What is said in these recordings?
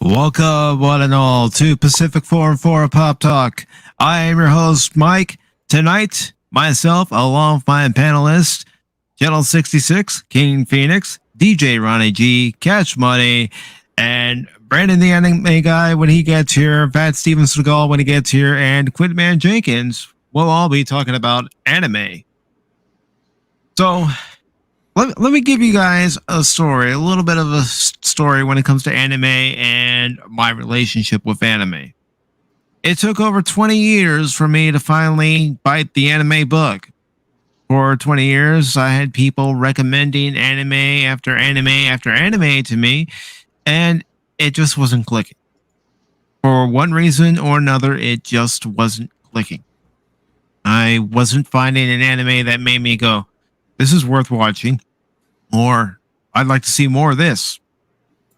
Welcome, one and all, to PACIFIC414 Pop Talk. I am your host, Mike. Tonight, myself, along with my panelist, Channel 66, King Phoenix, DJ Ronnie G, Cash Money, and Brandon the Anime Guy when he gets here, Fat Steven Seagal when he gets here, and Quidman Jenkins. We'll all be talking about anime. So, let me give you guys a story, a little bit of a story when it comes to anime and my relationship with anime. It took over 20 years for me to finally bite the anime bug. For 20 years, I had people recommending anime after anime after anime to me, and it just wasn't clicking. For one reason or another, it just wasn't clicking. I wasn't finding an anime that made me go, this is worth watching, or I'd like to see more of this.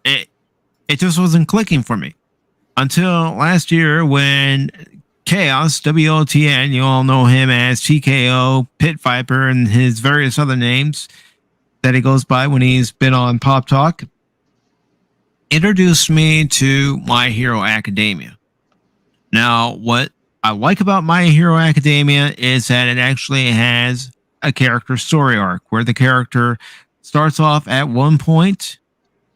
It just wasn't clicking for me until last year when Chaos, WOTN, you all know him as TKO, Pit Viper, and his various other names that he goes by when he's been on Pop Talk, introduced me to My Hero Academia. Now, what I like about My Hero Academia is that it actually has a character story arc where the character starts off at one point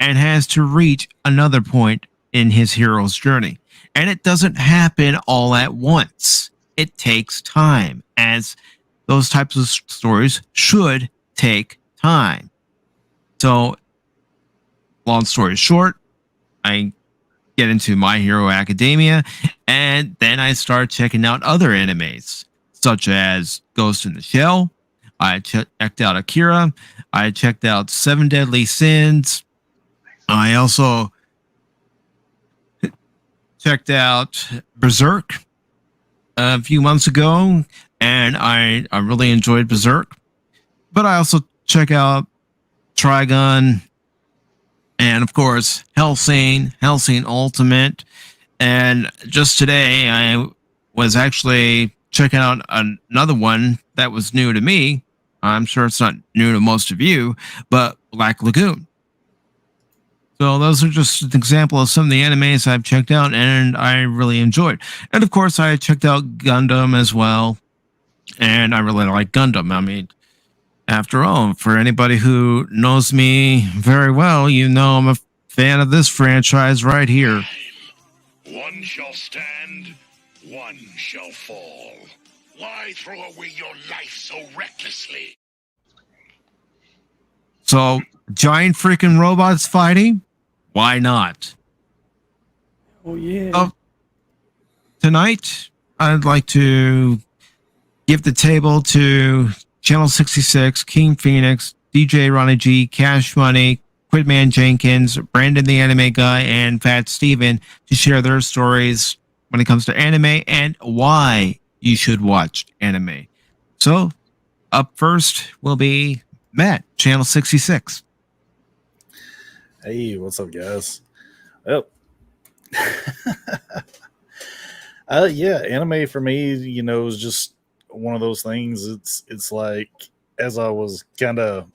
and has to reach another point in his hero's journey. And it doesn't happen all at once. It takes time, as those types of stories should take time. So, long story short, I get into My Hero Academia, and then I start checking out other animes, such as Ghost in the Shell. I checked out Akira. I checked out Seven Deadly Sins. I also checked out Berserk a few months ago, and I really enjoyed Berserk. But I also check out Trigun, and of course Hellsing Ultimate. And just today, I was actually checking out another one that was new to me. I'm sure it's not new to most of you, but Black Lagoon. So those are just an example of some of the animes I've checked out and I really enjoyed. And of course, I checked out Gundam as well. And I really like Gundam. I mean, after all, for anybody who knows me very well, you know I'm a fan of this franchise right here. One shall stand, one shall fall. Why throw away your life so recklessly? So, giant freaking robots fighting? Why not? Oh, yeah. So, tonight, I'd like to give the table to Channel 66, King Phoenix, DJ Ronnie G, Cash Money, Quidman Jenkins, Brandon the Anime Guy, and Fat Steven to share their stories when it comes to anime and why you should watch anime. So, up first will be Matt, Channel 66. Hey, what's up, guys? Oh. Yeah, anime for me, is just one of those things. It's like, as I was kind of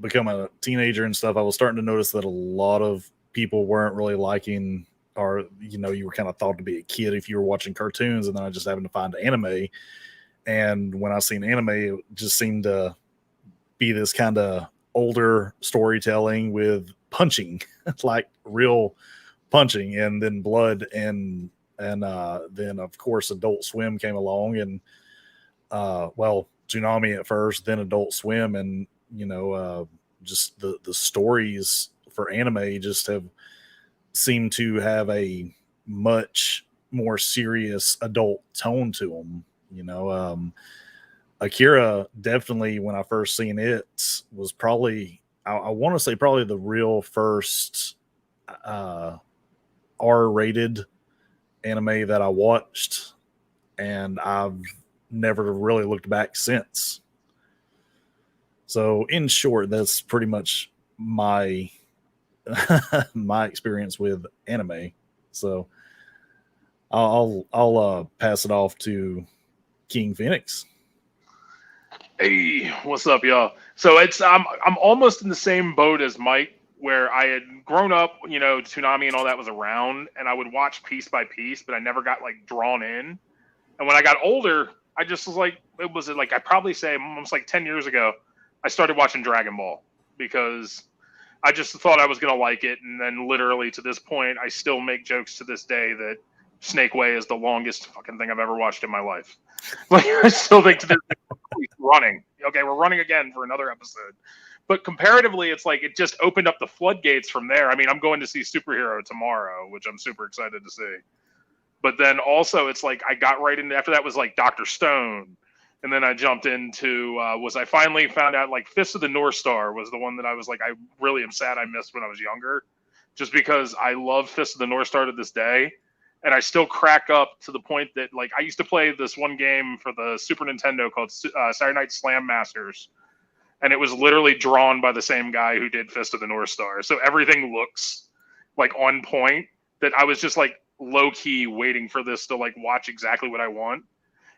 becoming a teenager and stuff, I was starting to notice that a lot of people weren't really liking, or you were kind of thought to be a kid if you were watching cartoons, and then I just happened to find anime. And when I seen anime, it just seemed to be this kind of older storytelling with punching, like real punching, and then blood, and then of course Adult Swim came along, and Tsunami at first, then Adult Swim, and just the stories for anime just have seemed to have a much more serious adult tone to them. Akira, definitely, when I first seen it, was probably, I want to say, probably the real first R-rated anime that I watched, and I've never really looked back since. So, in short, that's pretty much my my experience with anime. So, I'll pass it off to King Phoenix. Hey, what's up, y'all? So I'm almost in the same boat as Mike where I had grown up, you know, Toonami and all that was around, and I would watch piece by piece, but I never got like drawn in. And when I got older, I just was like, I probably say almost like 10 years ago, I started watching Dragon Ball because I just thought I was going to like it. And then literally to this point, I still make jokes to this day that Snake Way is the longest fucking thing I've ever watched in my life. Like, I still think to this day, running. Okay, we're running again for another episode. But comparatively, it's like it just opened up the floodgates from there. I mean, I'm going to see Superhero tomorrow, which I'm super excited to see. But then also, it's like I got right into, after that was like Dr. Stone. And then I jumped into, I finally found out like Fist of the North Star was the one that I was like, I really am sad I missed when I was younger. Just because I love Fist of the North Star to this day. And I still crack up to the point that like I used to play this one game for the Super Nintendo called Saturday Night Slam Masters. And it was literally drawn by the same guy who did Fist of the North Star. So everything looks like on point, that I was just like low key waiting for this to like watch exactly what I want.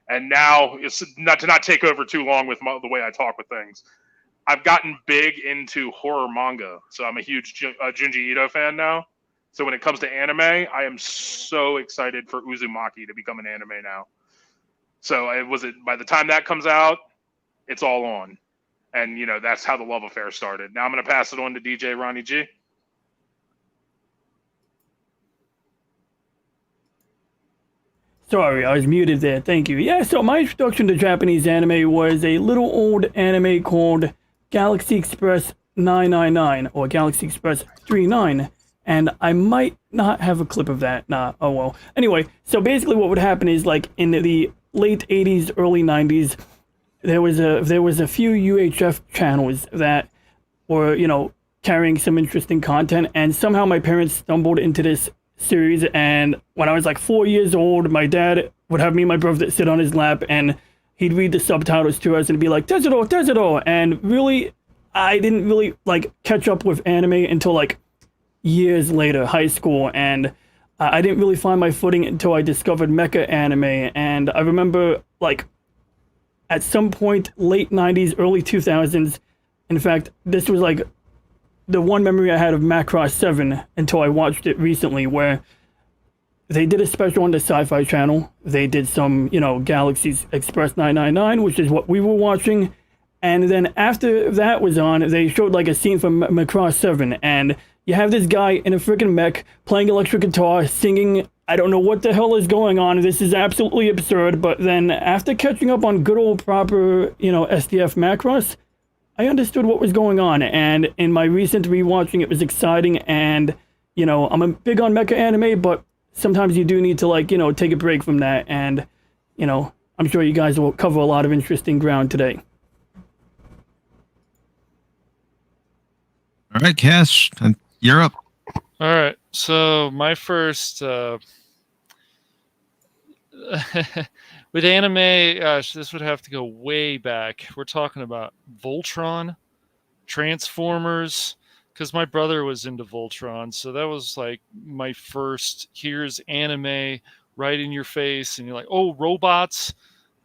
And now, it's not to not take over too long with the way I talk with things. I've gotten big into horror manga. So I'm a huge Junji Ito fan now. So when it comes to anime, I am so excited for Uzumaki to become an anime now. So by the time that comes out, it's all on. And, you know, that's how the love affair started. Now I'm going to pass it on to DJ Ronnie G. Sorry, I was muted there. Thank you. Yeah, so my introduction to Japanese anime was a little old anime called Galaxy Express 999 or Galaxy Express 39. And I might not have a clip of that. Nah, oh well. Anyway, so basically what would happen is like in the late 80s, early 90s, there was a few UHF channels that were, you know, carrying some interesting content, and somehow my parents stumbled into this series. And when I was like 4 years old, my dad would have me and my brother sit on his lap, and he'd read the subtitles to us and be like, Tezudo, Tezudo. And really, I didn't really like catch up with anime until like years later, high school, and I didn't really find my footing until I discovered mecha anime. And I remember like at some point, late 90s, early 2000s, in fact, this was like the one memory I had of Macross 7 until I watched it recently, where they did a special on the Sci-Fi Channel. They did some, you know, Galaxy Express 999, which is what we were watching. And then after that was on, they showed like a scene from Macross 7. And you have this guy in a freaking mech playing electric guitar, singing. I don't know what the hell is going on. This is absolutely absurd. But then after catching up on good old proper, you know, SDF Macross, I understood what was going on. And in my recent rewatching, it was exciting. And, you know, I'm big on mecha anime, but sometimes you do need to, like, you know, take a break from that. And, you know, I'm sure you guys will cover a lot of interesting ground today. All right, Cash, you're up. All right. So my first with anime, gosh, this would have to go way back. We're talking about Voltron, Transformers, because my brother was into Voltron. So that was like my first, here's anime right in your face. And you're like, oh, robots.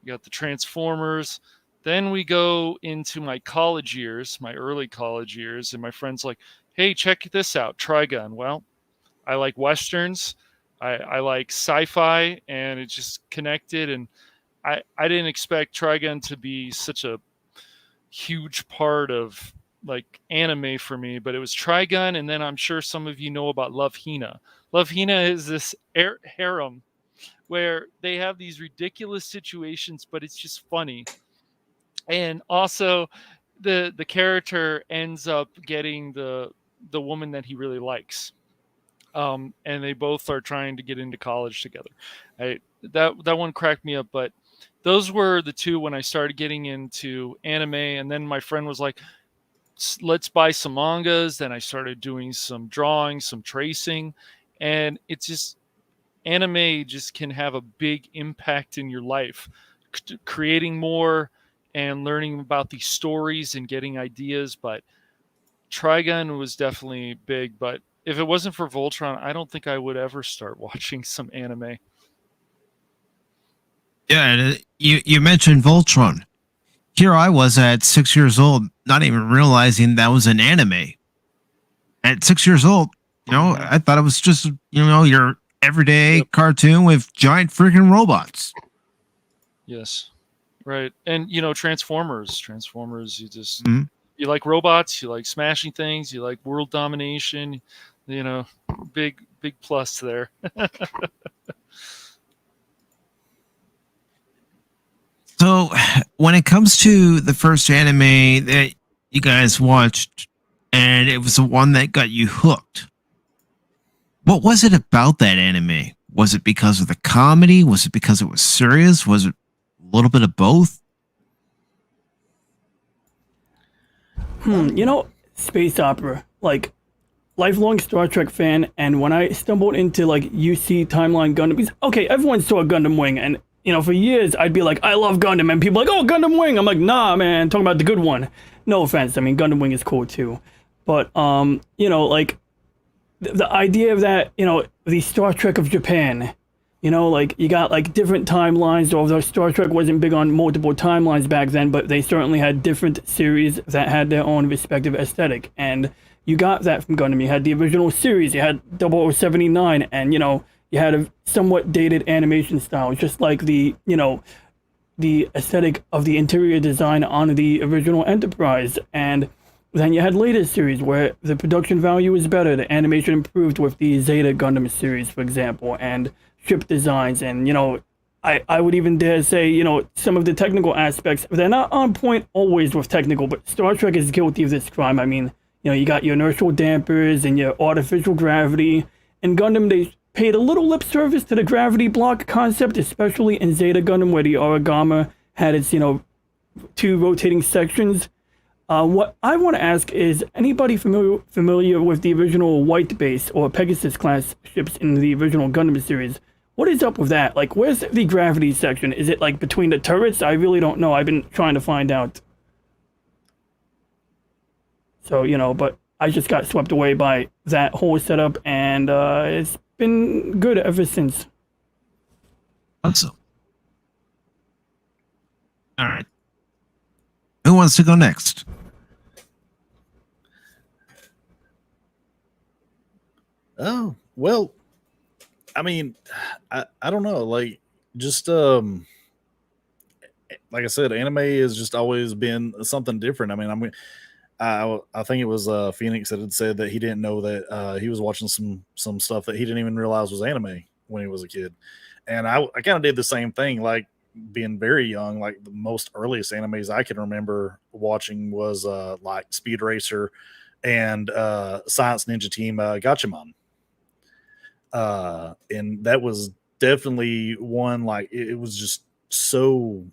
You got the Transformers. Then we go into my college years, my early college years. And my friend's like, hey, check this out, Trigun. Well, I like Westerns. I like sci-fi, and it just connected. And I didn't expect Trigun to be such a huge part of like anime for me, but it was Trigun. And then I'm sure some of you know about Love Hina. Love Hina is this harem where they have these ridiculous situations, but it's just funny. And also the character ends up getting the woman that he really likes. And they both are trying to get into college together. That one cracked me up, but those were the two when I started getting into anime. And then my friend was like, let's buy some mangas. Then I started doing some drawing, some tracing, and it's just, anime just can have a big impact in your life, creating more and learning about these stories and getting ideas. But Trigun was definitely big, but if it wasn't for Voltron, I don't think I would ever start watching some anime. Yeah, and you mentioned Voltron. Here I was at 6 years old, not even realizing that was an anime. at 6 years old, I thought it was just your everyday cartoon with giant freaking robots. Yes. Right. And Transformers, you just you like robots, you like smashing things, you like world domination, big plus there. So, when it comes to the first anime that you guys watched, and it was the one that got you hooked, what was it about that anime? Was it because of the comedy? Was it because it was serious? Was it a little bit of both? Space opera, like lifelong Star Trek fan, and when I stumbled into like UC Timeline Gundam, because okay, everyone saw Gundam Wing, and for years I'd be like, I love Gundam, and people like, oh, Gundam Wing. I'm like, nah, man, talking about the good one. No offense, I mean Gundam Wing is cool too, but like the idea of that, the Star Trek of Japan. Like you got like different timelines, although Star Trek wasn't big on multiple timelines back then, but they certainly had different series that had their own respective aesthetic. And you got that from Gundam. You had the original series, you had 0079, and you had a somewhat dated animation style, just like the aesthetic of the interior design on the original Enterprise. And then you had later series where the production value was better, the animation improved with the Zeta Gundam series, for example, and ship designs, and I would even dare say some of the technical aspects, they're not on point always with technical, but Star Trek is guilty of this crime. I mean, you got your inertial dampers and your artificial gravity. In Gundam, they paid a little lip service to the gravity block concept, especially in Zeta Gundam, where the Origama had its 2 rotating sections. What I want to ask is, anybody familiar with the original White Base or Pegasus class ships in the original Gundam series? What is up with that? Like, where's the gravity section? Is it like between the turrets? I really don't know. I've been trying to find out. So, but I just got swept away by that whole setup, and it's been good ever since. Awesome. All right. Who wants to go next? Oh, well, I mean, I don't know. Like, just like I said, anime has just always been something different. I mean, I think it was Phoenix that had said that he didn't know that he was watching some stuff that he didn't even realize was anime when he was a kid. And I kind of did the same thing, like being very young. Like the most earliest animes I can remember watching was like Speed Racer and Science Ninja Team Gatchaman. And that was definitely one, like it was just so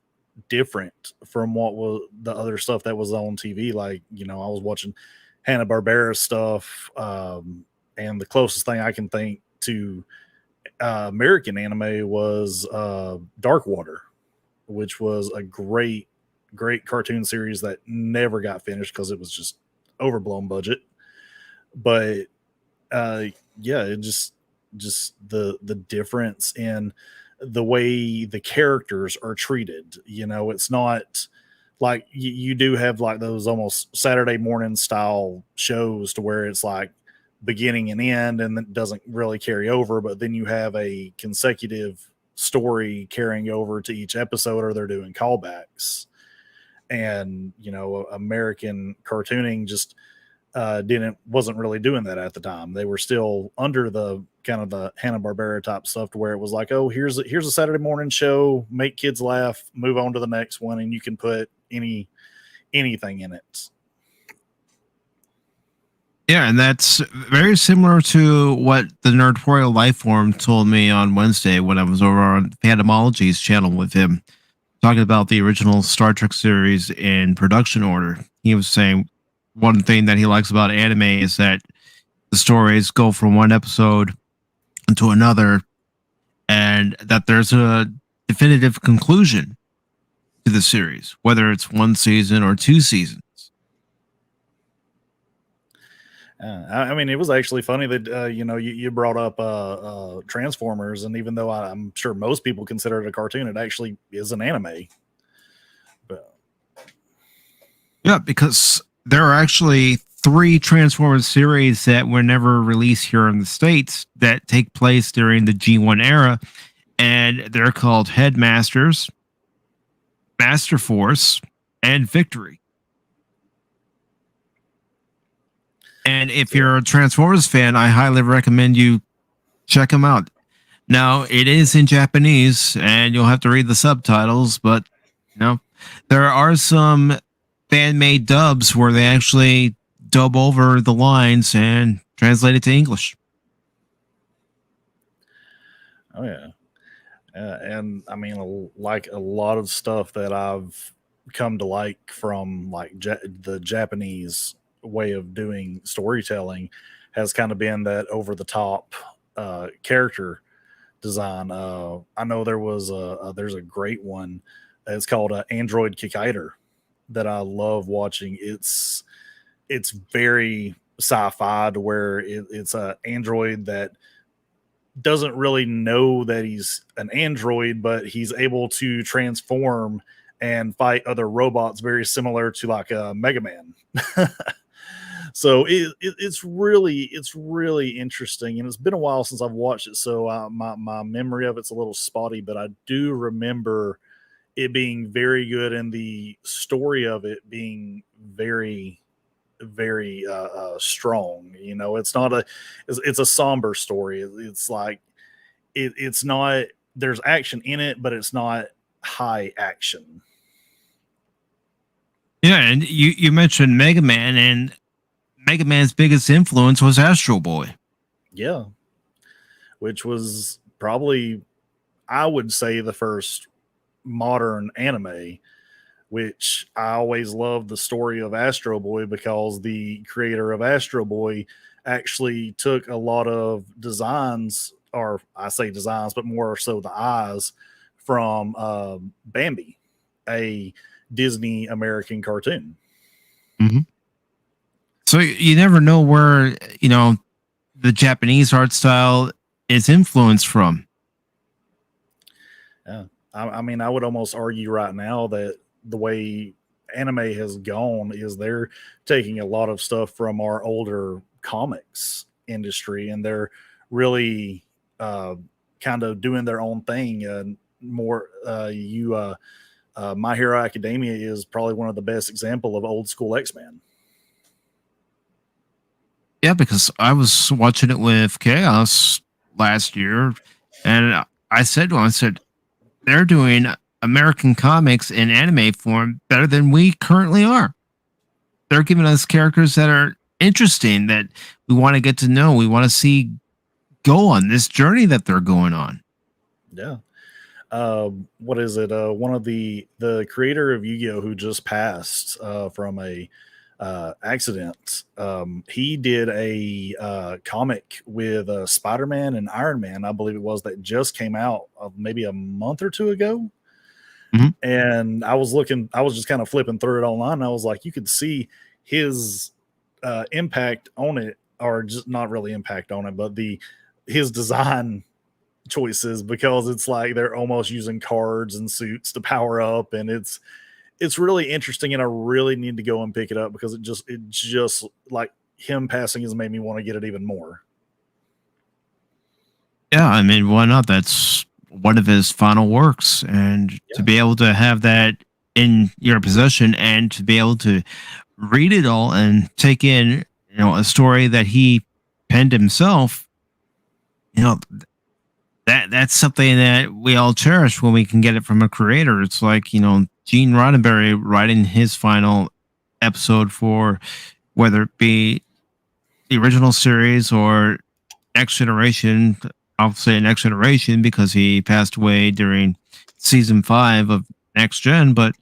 different from what was the other stuff that was on TV. Like, I was watching Hanna-Barbera stuff, and the closest thing I can think to American anime was Dark Water, which was a great cartoon series that never got finished because it was just overblown budget. But yeah, it just the difference in the way the characters are treated. It's not like you do have like those almost Saturday morning style shows to where it's like beginning and end and it doesn't really carry over, but then you have a consecutive story carrying over to each episode, or they're doing callbacks. And American cartooning just wasn't really doing that at the time. They were still under the kind of the Hanna-Barbera type stuff, to where it was like, oh, here's a Saturday morning show, make kids laugh, move on to the next one, and you can put anything in it. Yeah, and that's very similar to what the Nerdtorial Lifeform told me on Wednesday when I was over on Phantomology's channel with him, talking about the original Star Trek series in production order. He was saying one thing that he likes about anime is that the stories go from one episode to another, and that there's a definitive conclusion to the series, whether it's one season or 2 seasons. I mean, it was actually funny that you brought up Transformers, and even though I'm sure most people consider it a cartoon, it actually is an anime. But yeah, because there are actually 3 Transformers series that were never released here in the States that take place during the G1 era, and they're called Headmasters, Master Force, and Victory. And if you're a Transformers fan, I highly recommend you check them out. Now, it is in Japanese, and you'll have to read the subtitles, but there are some fan-made dubs where they actually dub over the lines and translate it to English. Oh yeah, and I mean, like a lot of stuff that I've come to like from like the Japanese way of doing storytelling has kind of been that over the top character design. I know there's a great one. It's called Android Kikaider that I love watching. It's very sci-fi to where it's a android that doesn't really know that he's an android, but he's able to transform and fight other robots very similar to like a Mega Man. So it's really interesting, and it's been a while since I've watched it, so my memory of it's a little spotty, but I do remember it being very good and the story of it being very strong. It's a somber story. It's like it's not, there's action in it, but it's not high action. Yeah, and you mentioned Mega Man, and Mega Man's biggest influence was Astro Boy. Yeah, which was probably, I would say, the first modern anime, which I always loved the story of Astro Boy because the creator of Astro Boy actually took a lot of designs, or I say designs, but more so the eyes from Bambi, a Disney American cartoon. Mm-hmm. So you never know where, the Japanese art style is influenced from. Yeah. I mean, I would almost argue right now that the way anime has gone is they're taking a lot of stuff from our older comics industry, and they're really kind of doing their own thing. My Hero Academia is probably one of the best example of old school X-Men. Yeah, because I was watching it with Chaos last year, and I said to him, they're doing American comics in anime form better than we currently are. They're giving us characters that are interesting, that we want to get to know. We want to see go on this journey that they're going on. Yeah. What is it? One of the creator of Yu-Gi-Oh, who just passed from a accident. He did a comic with Spider-Man and Iron Man, I believe it was, that just came out maybe a month or two ago. Mm-hmm. And I was just kind of flipping through it online, and I was like, you could see his impact on it, or just not really impact on it, but his design choices, because it's like they're almost using cards and suits to power up, and it's really interesting, and I really need to go and pick it up because it just like him passing has made me want to get it even more. Yeah, I mean, why not? That's one of his final works, and to be able to have that in your possession and to be able to read it all and take in, a story that he penned himself, that's something that we all cherish when we can get it from a creator. It's like, Gene Roddenberry writing his final episode for whether it be the original series or Next Generation. I'll say Next Generation because he passed away during season 5 of Next Gen, but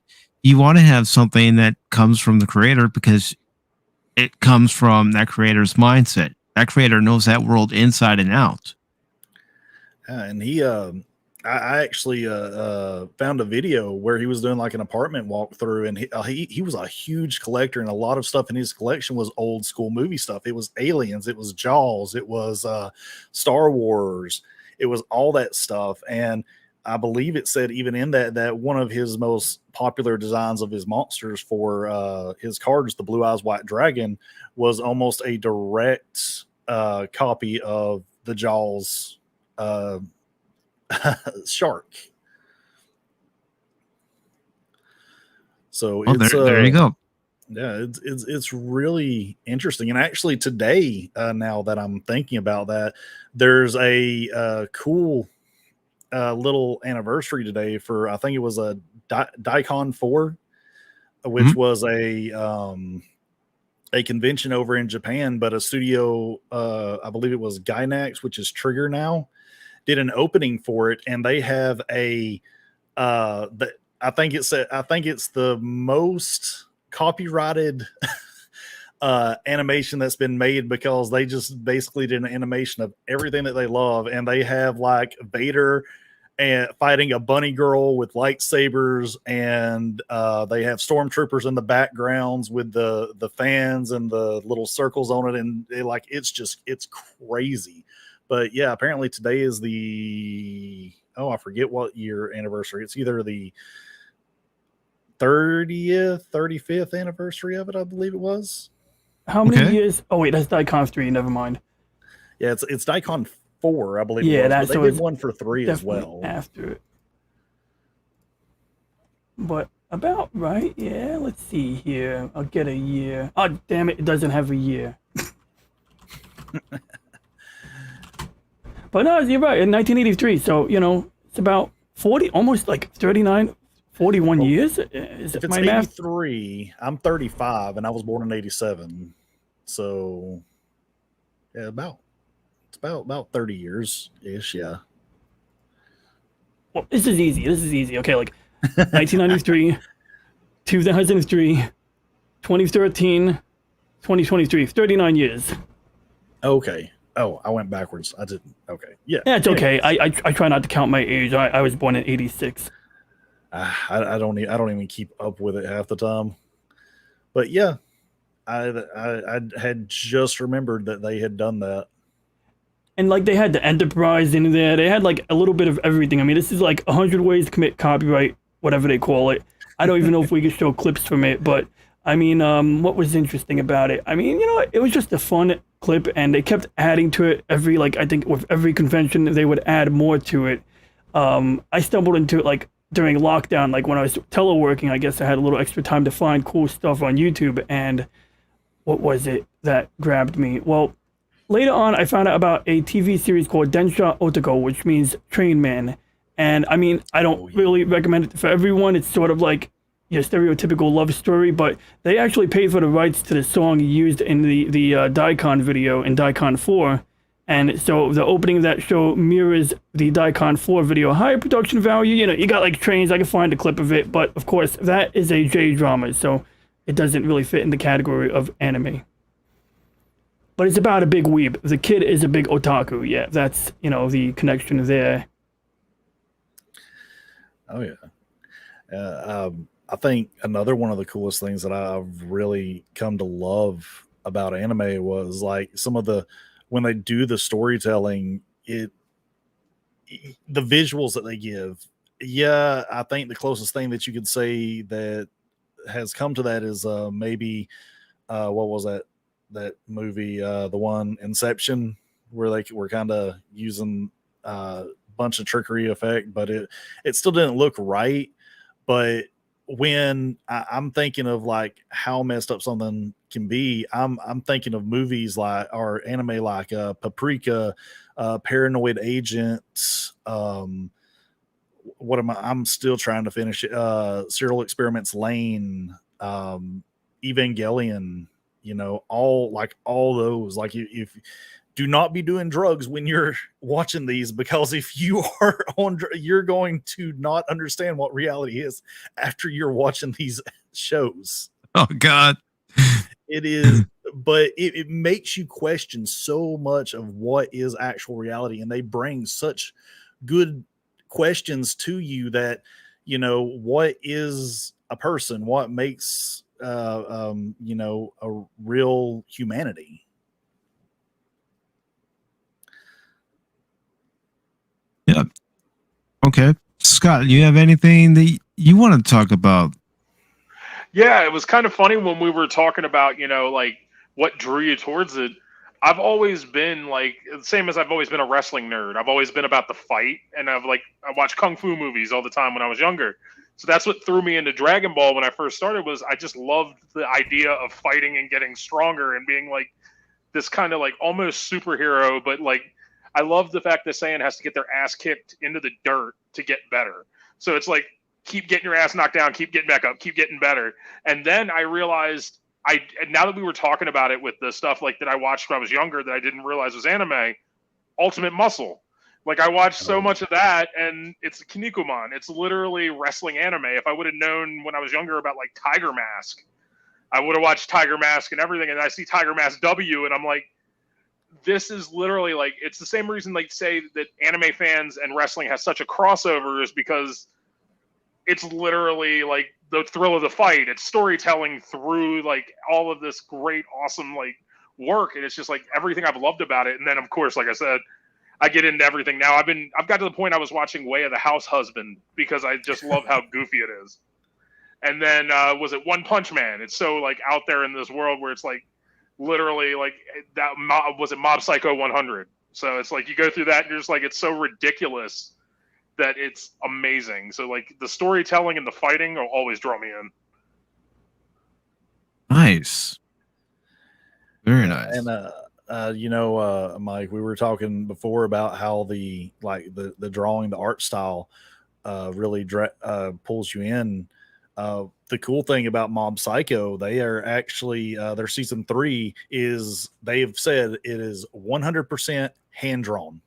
you want to have something that comes from the creator because it comes from that creator's mindset. That creator knows that world inside and out. And he, I actually found a video where he was doing like an apartment walkthrough, and he was a huge collector, and a lot of stuff in his collection was old school movie stuff. It was Aliens, it was Jaws, it was Star Wars, it was all that stuff. And I believe it said even in that one of his most popular designs of his monsters for his cards, the Blue Eyes White Dragon, was almost a direct copy of the Jaws shark. So Well, there you go. Yeah, it's really interesting. And actually today, now that I'm thinking about that, there's a cool little anniversary today for, I think it was a Daikon 4, which was a convention over in Japan, but a studio, I believe it was Gainax, which is Trigger now, did an opening for it, and they have I think it's the most copyrighted animation that's been made, because they just basically did an animation of everything that they love, and they have like Vader and fighting a bunny girl with lightsabers, and they have stormtroopers in the backgrounds with the fans and the little circles on it, and it's crazy. But yeah, apparently today is I forget what year anniversary. It's either the 30th, 35th anniversary of it, I believe it was. How many years? Oh wait, that's Daikon 3. Never mind. Yeah, it's Daikon 4, I believe. Yeah, it was, that's but they did one for 3 as well. After it, but about right. Yeah, let's see here. I'll get a year. Oh damn it! It doesn't have a year. But no, you're right. In 1983, so it's about 40, almost like 39, 41 years. Is if it it's my math? 83, I'm 35, and I was born in 87. So, yeah, it's about 30 years ish. Yeah. Well, this is easy. Okay, like 1993, 2003, 2013, 2023, 39 years. Okay. Oh, I went backwards. I didn't. Okay. Yeah. Yeah, it's okay. I try not to count my age. I was born in 86. I don't even keep up with it half the time. But yeah, I had just remembered that they had done that. And like they had the Enterprise in there. They had like a little bit of everything. I mean, this is like 100 ways to commit copyright, whatever they call it. I don't even know if we could show clips from it, but I mean, what was interesting about it? I mean, it was just a fun clip, and they kept adding to it I think with every convention, they would add more to it. I stumbled into it like during lockdown, like when I was teleworking. I guess I had a little extra time to find cool stuff on YouTube, and what was it that grabbed me? Well, later on, I found out about a TV series called Densha Otoko, which means train man. And I mean, I don't really recommend it for everyone. It's sort of like your stereotypical love story, but they actually paid for the rights to the song used in the Daikon video in Daikon 4. And so the opening of that show mirrors the Daikon 4 video. High production value, you got like trains. I can find a clip of it, but of course, that is a J-drama, so it doesn't really fit in the category of anime. But it's about a big weeb. The kid is a big otaku. Yeah, that's, the connection there. Oh, yeah. I think another one of the coolest things that I've really come to love about anime was like when they do the storytelling, the visuals that they give. Yeah, I think the closest thing that you could say that has come to that is maybe what was that movie, the one Inception, where they were kind of using a bunch of trickery effect, but it still didn't look right. But when I'm thinking of like how messed up something can be, I'm thinking of movies like, or anime like Paprika, Paranoid Agent, I'm still trying to finish it, Serial Experiments Lane, Evangelion, all those. Like, if do not be doing drugs when you're watching these, because if you are you're going to not understand what reality is after you're watching these shows. Oh God. It is, but it makes you question so much of what is actual reality, and they bring such good questions to you that, what is a person? What makes a real humanity? Yeah. Okay. Scott, you have anything that you want to talk about? Yeah, it was kind of funny when we were talking about, like what drew you towards it. I've always been like the same as I've always been a wrestling nerd. I've always been about the fight, and I watched kung fu movies all the time when I was younger. So that's what threw me into Dragon Ball when I first started. Was I just loved the idea of fighting and getting stronger and being like this kind of like almost superhero, but like I love the fact that Saiyan has to get their ass kicked into the dirt to get better. So it's like keep getting your ass knocked down, keep getting back up, keep getting better. And then I realized now that we were talking about it with the stuff like that I watched when I was younger that I didn't realize was anime, Ultimate Muscle. Like I watched so much of that, and it's Kinnikuman. It's literally wrestling anime. If I would have known when I was younger about like Tiger Mask, I would have watched Tiger Mask and everything. And I see Tiger Mask W, and I'm like, this is literally like it's the same reason like say that anime fans and wrestling has such a crossover is because it's literally like the thrill of the fight. It's storytelling through like all of this great, awesome like work, and it's just like everything I've loved about it. And then of course, like I said, I get into everything now. I've got to the point I was watching Way of the House Husband because I just love how goofy it is. And then was it One Punch Man? It's so like out there in this world where it's like literally like that was it Mob Psycho 100. So it's like you go through that and you're just like it's so ridiculous that it's amazing. So like the storytelling and the fighting will always draw me in. Nice. Very nice. And Mike, we were talking before about how the drawing, the art style really pulls you in. The cool thing about Mob Psycho, they are actually their season 3 is they've said it is 100% hand drawn.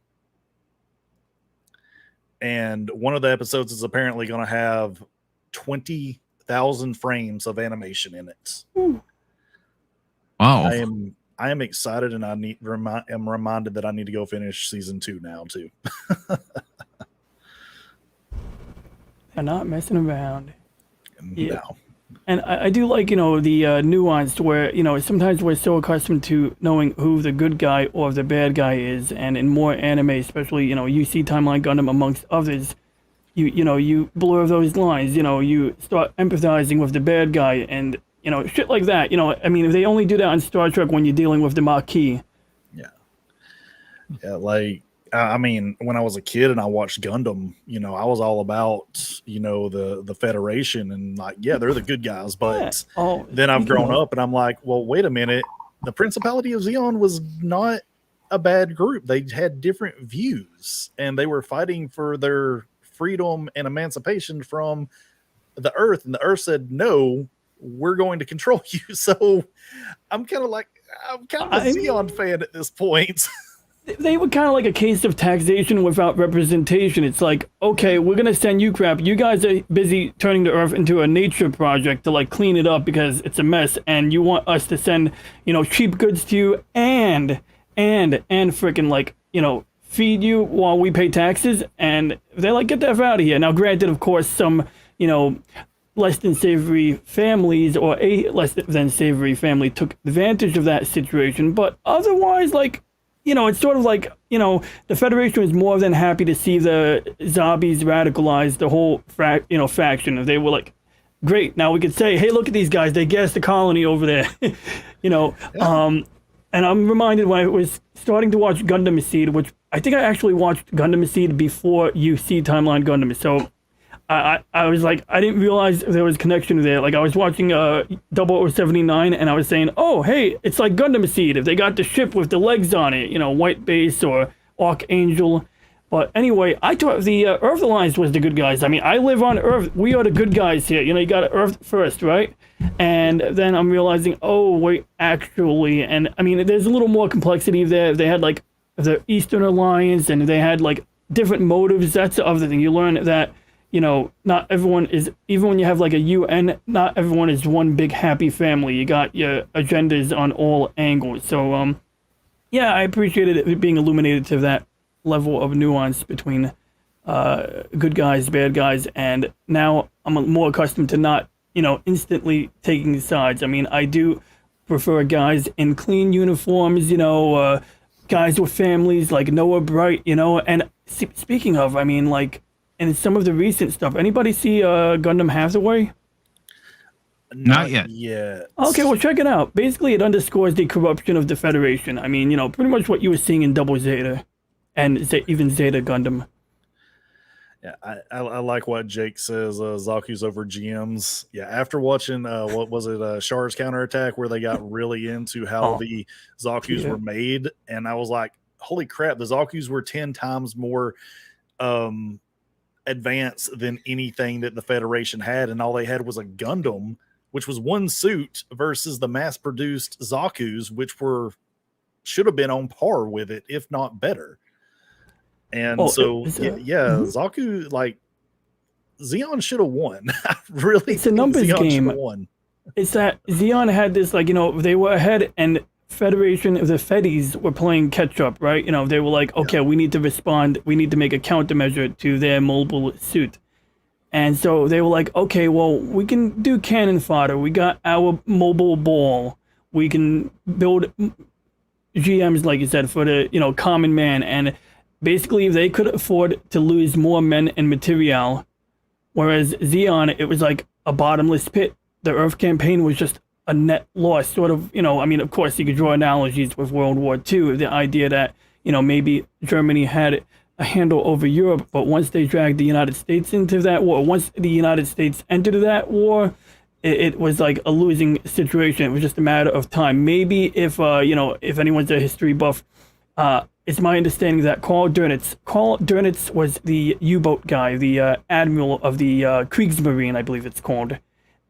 And one of the episodes is apparently going to have 20,000 frames of animation in it. Wow. I am excited, and am reminded that I need to go finish season 2 now too. They're not messing around. Yeah. No. And I do like, the nuance where, sometimes we're so accustomed to knowing who the good guy or the bad guy is. And in more anime, especially, you see Timeline Gundam amongst others, you blur those lines, you start empathizing with the bad guy and, shit like that. I mean, they only do that on Star Trek when you're dealing with the Maquis. Yeah. Yeah, like, I mean, when I was a kid and I watched Gundam, I was all about, the Federation and like, yeah, they're the good guys. But then I've grown up and I'm like, well, wait a minute. The Principality of Zeon was not a bad group. They had different views and they were fighting for their freedom and emancipation from the Earth. And the Earth said, no, we're going to control you. So I'm kind of a Zeon fan at this point. They were kind of like a case of taxation without representation. It's like, okay, we're going to send you crap. You guys are busy turning the Earth into a nature project to like clean it up because it's a mess. And you want us to send, cheap goods to you and freaking like, feed you while we pay taxes. And they're like, get the F out of here. Now, granted, of course, some, less than savory families or a less than savory family took advantage of that situation. But otherwise, like, it's sort of like, the Federation was more than happy to see the zombies radicalize the whole faction. If they were like, great, now we could say, hey, look at these guys, they gassed the colony over there. Yeah. And I'm reminded when I was starting to watch Gundam Seed, which I think I actually watched Gundam Seed before you see Timeline Gundam. So I was like, I didn't realize there was a connection there. Like I was watching 0079 and I was saying, oh, hey, it's like Gundam Seed. If they got the ship with the legs on it, White Base or Archangel. But anyway, I thought the Earth Alliance was the good guys. I mean, I live on Earth. We are the good guys here. You got Earth first, right? And then I'm realizing, oh, wait, actually. And I mean, there's a little more complexity there. They had like the Eastern Alliance and they had like different motives. That's the other thing. You learn that, not everyone is, even when you have like a UN, not everyone is one big happy family. You got your agendas on all angles. So, yeah, I appreciated it being illuminated to that level of nuance between good guys, bad guys, and now I'm more accustomed to not, instantly taking sides. I mean, I do prefer guys in clean uniforms, guys with families like Noah Bright, and speaking of, I mean, like, in some of the recent stuff. Anybody see Gundam Hathaway? Not yet. Yeah. Okay, well, check it out. Basically, it underscores the corruption of the Federation. I mean, pretty much what you were seeing in Double Zeta and even Zeta Gundam. Yeah, I like what Jake says. Zaku's over GMs. Yeah, after watching what was it, Char's counterattack, where they got really into how the Zaku's were made, and I was like, holy crap, the Zaku's were 10 times more advanced than anything that the Federation had, and all they had was a Gundam, which was one suit, versus the mass-produced Zaku's, which should have been on par with it, if not better. And Zaku, like, Zeon should have won. I really it's a numbers Zeon game. Won. It's that Zeon had this, like, they were ahead, and Federation of the Feddies were playing catch up, right? They were like, okay, we need to respond. We need to make a countermeasure to their mobile suit. And so they were like, okay, well, we can do cannon fodder. We got our mobile ball. We can build GMs, like you said, for the, common man. And basically, if they could afford to lose more men and material, whereas Zeon, it was like a bottomless pit. The Earth campaign was just a net loss, sort of, I mean, of course, you could draw analogies with World War II, the idea that, maybe Germany had a handle over Europe, but once they dragged the United States into that war, once the United States entered that war, it was like a losing situation. It was just a matter of time. Maybe if anyone's a history buff, it's my understanding that Karl Dönitz was the U-boat guy, the admiral of the Kriegsmarine, I believe it's called.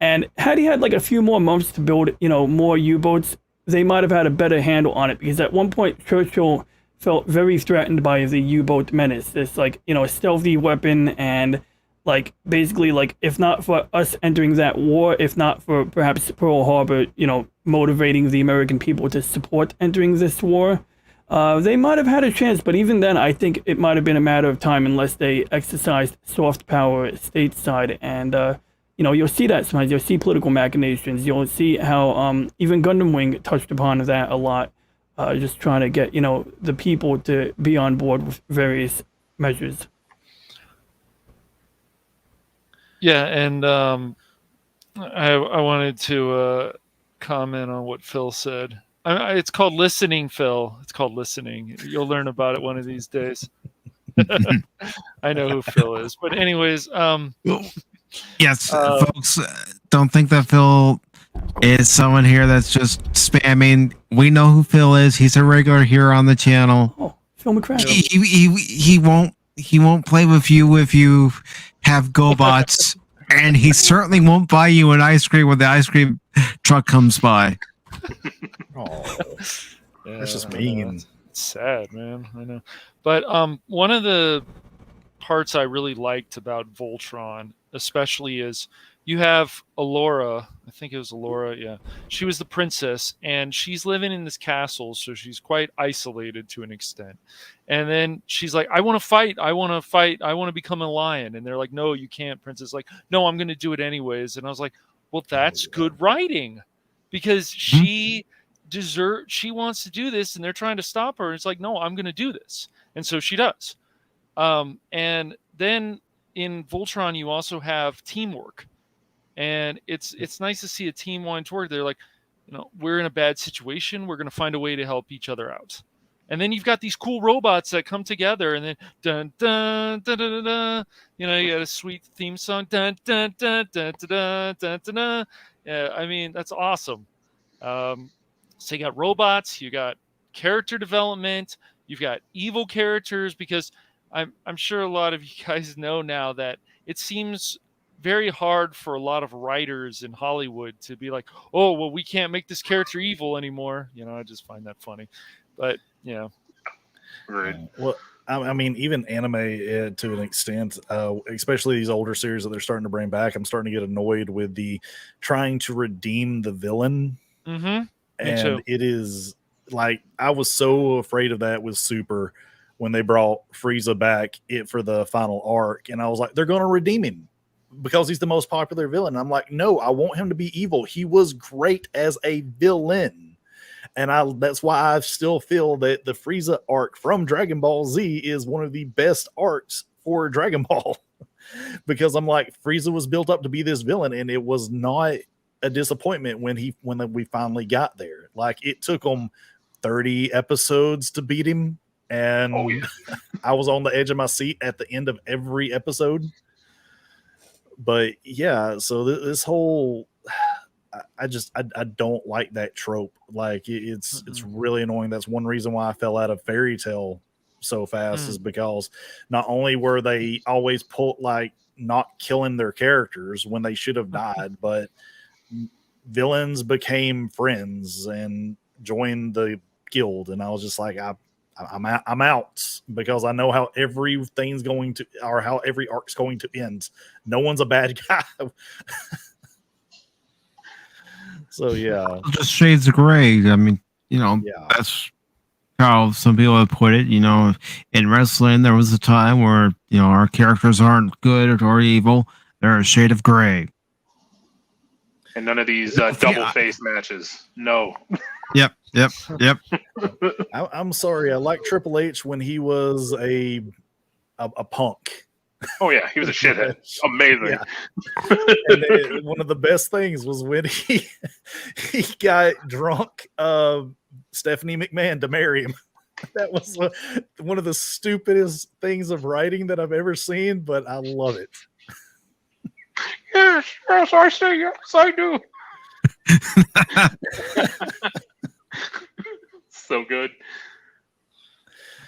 And had he had like a few more months to build, more U-boats, they might have had a better handle on it, because at one point Churchill felt very threatened by the U-boat menace. This, like, a stealthy weapon, and like, basically, like, if not for us entering that war, if not for perhaps Pearl Harbor, motivating the American people to support entering this war, they might have had a chance. But even then, I think it might have been a matter of time unless they exercised soft power stateside. And you'll see that sometimes. You'll see political machinations. You'll see how even Gundam Wing touched upon that a lot. Just trying to get, the people to be on board with various measures. Yeah, and I wanted to comment on what Phil said. It's called listening, Phil. It's called listening. You'll learn about it one of these days. I know who Phil is. But anyways, yes, folks, don't think that Phil is someone here that's just spamming. We know who Phil is. He's a regular here on the channel. Oh, Phil McCracken. He won't play with you if you have GoBots, and he certainly won't buy you an ice cream when the ice cream truck comes by. Oh, that's just mean. It's sad, man. I know. But one of the parts I really liked about Voltron, especially, is you have Allura. I think it was Allura. Yeah, she was the princess, and she's living in this castle, so she's quite isolated to an extent. And then she's like, "I want to fight. I want to fight. I want to become a lion." And they're like, "No, you can't, princess." Like, "No, I'm going to do it anyways." And I was like, "Well, that's good writing, because she wants to do this, and they're trying to stop her. It's like, no, I'm going to do this." And so she does. And then in Voltron, you also have teamwork. And it's nice to see a team wanting to work. They're like, we're in a bad situation. We're going to find a way to help each other out. And then you've got these cool robots that come together, and then dun dun dun dun dun, dun. You got a sweet theme song. Dun dun dun dun dun dun dun dun. Yeah, I mean, that's awesome. So you got robots, you got character development, you've got evil characters, because I'm sure a lot of you guys know now that it seems very hard for a lot of writers in Hollywood to be like, "Oh, well, we can't make this character evil anymore." I just find that funny. But, Right. Well, I mean, even anime to an extent, especially these older series that they're starting to bring back, I'm starting to get annoyed with the trying to redeem the villain. Mm-hmm. And it is like, I was so afraid of that with Super when they brought Frieza back for the final arc. And I was like, they're going to redeem him because he's the most popular villain. I'm like, no, I want him to be evil. He was great as a villain. And that's why I still feel that the Frieza arc from Dragon Ball Z is one of the best arcs for Dragon Ball. because I'm like, Frieza was built up to be this villain, and it was not a disappointment when we finally got there. Like, it took them 30 episodes to beat him, and Oh, yeah. I was on the edge of my seat at the end of every episode. But yeah, so this whole, I don't like that trope. Like, it's really annoying. That's one reason why I fell out of Fairy Tail so fast, is because not only were they always not killing their characters when they should have died, but villains became friends and joined the guild, and I was just like, I'm out, because I know how everything's going to, or how every arc's going to end. No one's a bad guy. So yeah, Just shades of gray. I mean, yeah, that's how some people have put it. In wrestling, there was a time where our characters aren't good or evil; they're a shade of gray. And none of these double face matches. No. Yep. I'm sorry. I like Triple H when he was a punk. Oh yeah, he was a shithead. Amazing. Yeah. And one of the best things was when he got drunk Stephanie McMahon to marry him. That was one of the stupidest things of writing that I've ever seen, but I love it. Yes, I say yes, I do. So good.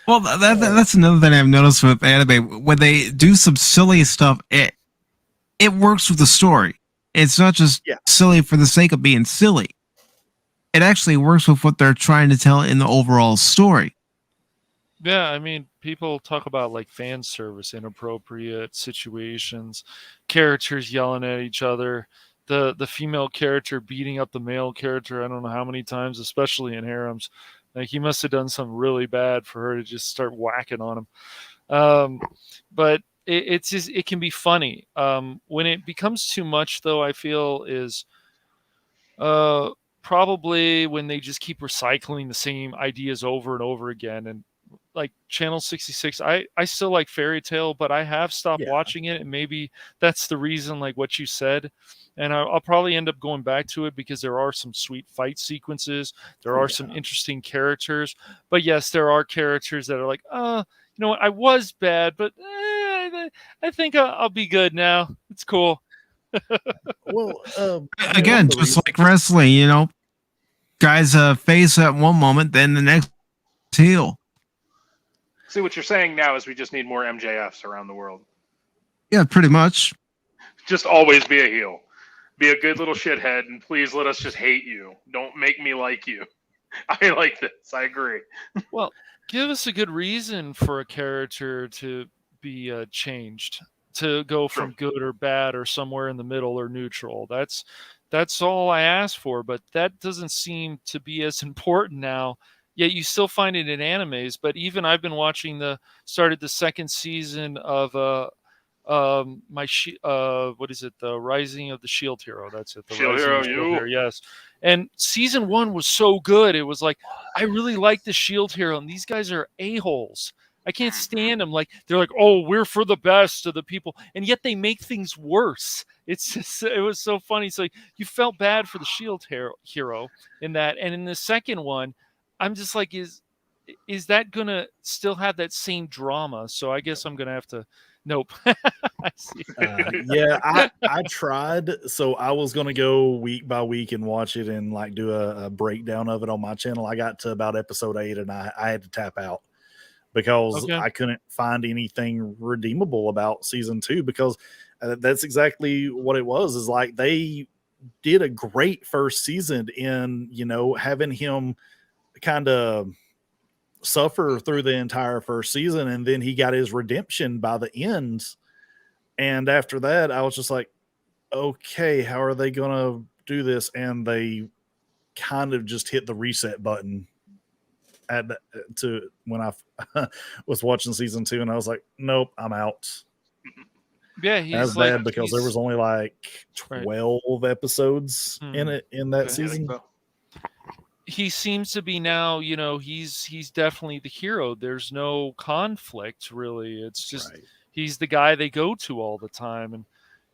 Well, that's another thing I've noticed with anime. When they do some silly stuff, it works with the story. It's not just silly for the sake of being silly. It actually works with what they're trying to tell in the overall story. Yeah, I mean, people talk about like fan service, inappropriate situations, characters yelling at each other, the female character beating up the male character. I don't know how many times, especially in harems. Like, he must have done something really bad for her to just start whacking on him. But it can be funny. When it becomes too much, though, I feel is probably when they just keep recycling the same ideas over and over again. And like Channel 66, I still like Fairy Tail, but I have stopped watching it, and maybe that's the reason, like what you said. And I'll probably end up going back to it because there are some sweet fight sequences. There are some interesting characters. But yes, there are characters that are like, you know what, I was bad, but I think I'll be good now. It's cool. Well, again, just like wrestling, guys face at one moment, then the next heel. See, what you're saying now is we just need more MJFs around the world. Yeah, pretty much. Just always be a heel. Be a good little shithead, and please let us just hate you. Don't make me like you. I like this. I agree. Well, give us a good reason for a character to be changed, to go from good or bad or somewhere in the middle or neutral. That's all I ask for, but that doesn't seem to be as important now. Yet you still find it in animes. But even I've been watching started the second season of what is it? The Rising of the Shield Hero. That's it. The Shield Rising Hero, of the Shield Hero, yes. And season 1 was so good. It was like, I really like the Shield Hero, and these guys are a-holes. I can't stand them. Like, they're like, oh, we're for the best of the people, and yet they make things worse. It's just, it was so funny. So you felt bad for the Shield Hero in that, and in the second one, I'm just like, is that gonna still have that same drama? So I guess I'm gonna have to. Nope. I see. I tried. So I was going to go week by week and watch it and like do a breakdown of it on my channel. I got to about episode 8 and I had to tap out because I couldn't find anything redeemable about season 2, because that's exactly what it was. Is like, they did a great first season in, having him kind of suffer through the entire first season, and then he got his redemption by the end. And after that, I was just like, okay, how are they gonna do this? And they kind of just hit the reset button when I was watching season 2, and I was like, nope, I'm out. Yeah, that's bad because there was only like 12 episodes in that season. He seems to be now, he's definitely the hero. There's no conflict really. It's just He's the guy they go to all the time. And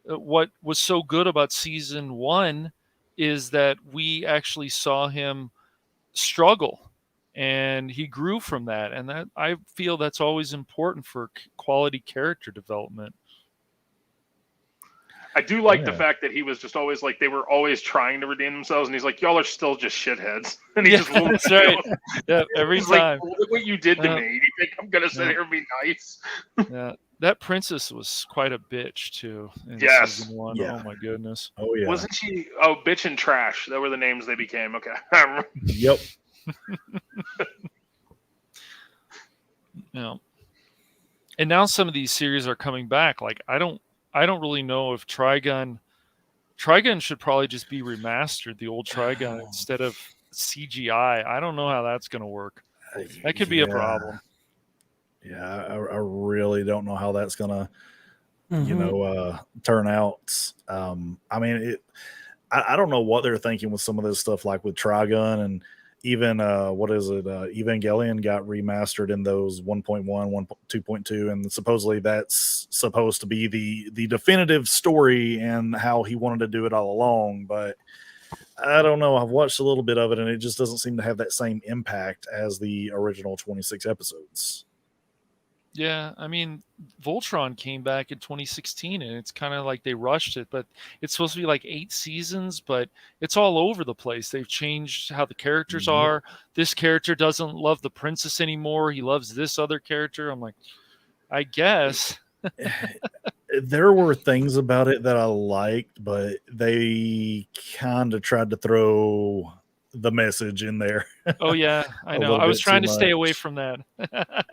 what was so good about season 1 is that we actually saw him struggle, and he grew from that. And that, I feel that's always important for quality character development. I do like the fact that he was just always like, they were always trying to redeem themselves, and he's like, y'all are still just shitheads. And he just won't. That's right. Yeah, every he's time. Like, look what you did to me. You think I'm gonna sit here and be nice? Yeah, that princess was quite a bitch too. In Yes. season 1. Yeah. Oh my goodness. Oh yeah. Wasn't she? Oh, bitch and trash. That were the names they became. Okay. Yep. Yeah. And now some of these series are coming back. Like I don't really know if Trigun should probably just be remastered, the old Trigun, instead of CGI. I don't know how that's going to work. That could be a problem. Yeah, I really don't know how that's gonna, Mhm. turn out. I mean, I don't know what they're thinking with some of this stuff, like with Trigun, and even what is it? Evangelion got remastered in those 1.1, 2.2, and supposedly that's supposed to be the definitive story and how he wanted to do it all along. But I don't know. I've watched a little bit of it, and it just doesn't seem to have that same impact as the original 26 episodes. Yeah, I mean, Voltron came back in 2016, and it's kind of like they rushed it, but it's supposed to be like 8 seasons, but it's all over the place. They've changed how the characters are. This character doesn't love the princess anymore. He loves this other character. I'm like, I guess. There were things about it that I liked, but they kind of tried to throw the message in there. Oh yeah, I A know. little I was bit trying too to stay away much. from that.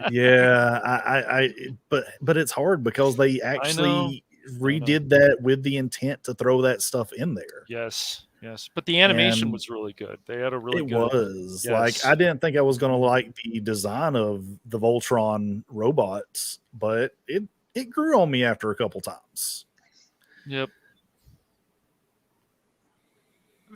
Yeah, but it's hard because they actually redid that with the intent to throw that stuff in there. Yes. But the animation And was really good. They had a really it good. was like, Yes. I didn't think I was going to like the design of the Voltron robots, but it grew on me after a couple times. Yep.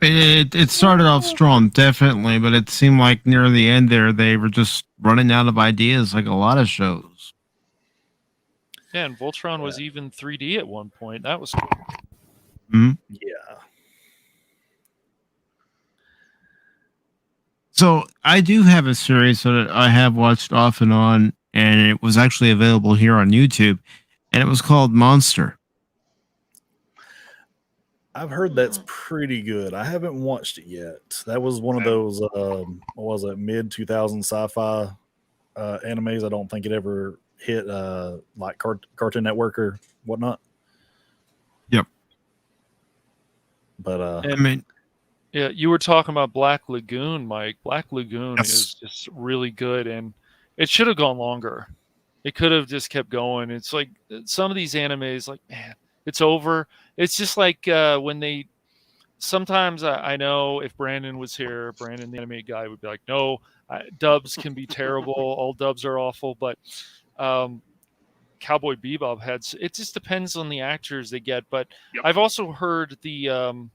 It started off strong, definitely, but it seemed like near the end there they were just running out of ideas, like a lot of shows. Yeah, and Voltron was even 3D at one point. That was cool. Yeah. So I do have a series that I have watched off and on, and it was actually available here on YouTube, and it was called Monster. I've heard that's pretty good. I haven't watched it yet. That was one of those, what was it, mid 2000 sci-fi animes. I don't think it ever hit like Cartoon Network or whatnot. Yep. But I mean, yeah, you were talking about Black Lagoon, Mike. Black Lagoon is just really good, and it should have gone longer. It could have just kept going. It's like some of these animes, like, man, it's over. It's just like when they sometimes I know if Brandon was here, Brandon, the anime guy, would be like, no, dubs can be terrible. All dubs are awful. But Cowboy Bebop had, it just depends on the actors they get. But I've also heard the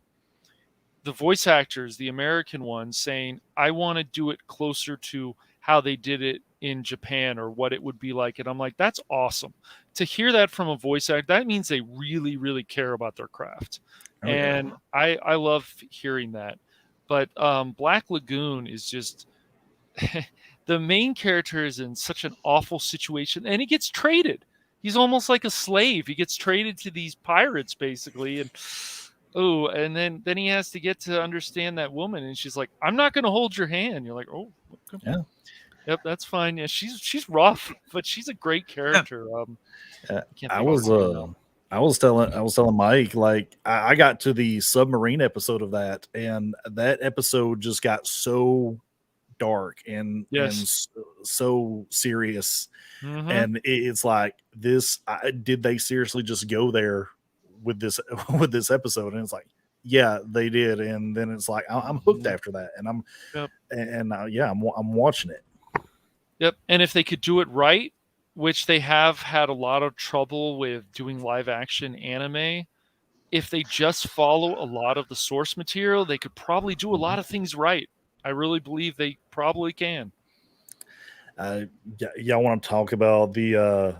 voice actors, the American ones, saying, I want to do it closer to how they did it in Japan or what it would be like. And I'm like, that's awesome. To hear that from a voice actor, that means they really, really care about their craft. I love hearing that. But Black Lagoon is just the main character is in such an awful situation, and he gets traded. He's almost like a slave. He gets traded to these pirates, basically, and and then he has to get to understand that woman, and she's like, "I'm not going to hold your hand." You're like, "Oh, okay. Yeah, yep, that's fine." Yeah, she's rough, but she's a great character. I was telling Mike, like, I got to the submarine episode of that, and that episode just got so dark and so serious. Mm-hmm. And it's like, this, did they seriously just go there with this episode? And it's like, yeah, they did. And then it's like, I'm hooked after that, and I'm watching it. Yep. And if they could do it right, which they have had a lot of trouble with doing live action anime, if they just follow a lot of the source material, they could probably do a lot of things right. I really believe they probably can. Y'all want to talk about the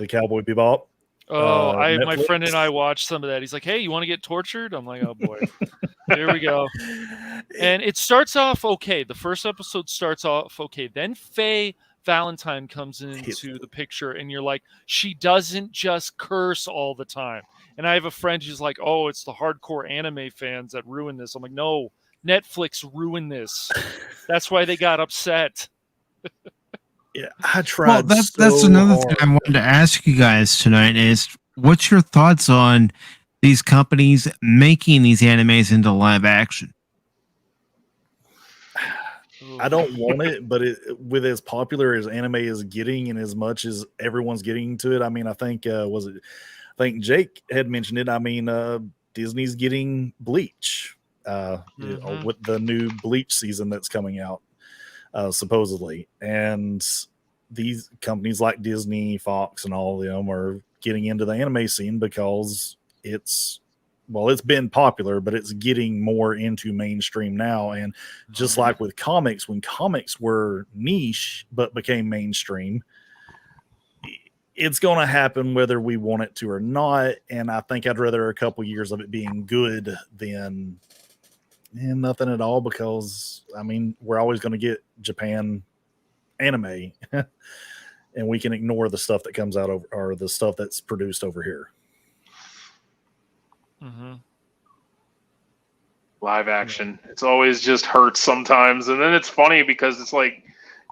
Cowboy Bebop? Oh, my Netflix? friend and I watched some of that. He's like, "Hey, you want to get tortured?" I'm like, "Oh boy, here we go." And it starts off okay. The first episode starts off okay. Then Faye Valentine comes into the picture, and you're like, she doesn't just curse all the time. And I have a friend who's like, "Oh, it's the hardcore anime fans that ruin this." I'm like, "No, Netflix ruined this. That's why they got upset." Yeah, I tried. Well, that's so another hard. thing I wanted to ask you guys tonight is what's your thoughts on these companies making these animes into live action? I don't want it, but with as popular as anime is getting, and as much as everyone's getting to it, I mean, I think I think Jake had mentioned it. I mean, Disney's getting Bleach with the new Bleach season that's coming out, supposedly, and these companies like Disney, Fox, and all of them are getting into the anime scene because it's been popular, but it's getting more into mainstream now. And just like with comics, when comics were niche but became mainstream, it's going to happen whether we want it to or not. And I think I'd rather a couple years of it being good than nothing at all, because I mean, we're always going to get Japan anime and we can ignore the stuff that comes out of, or the stuff that's produced over here. Live action, it's always just hurts sometimes. And then it's funny because it's like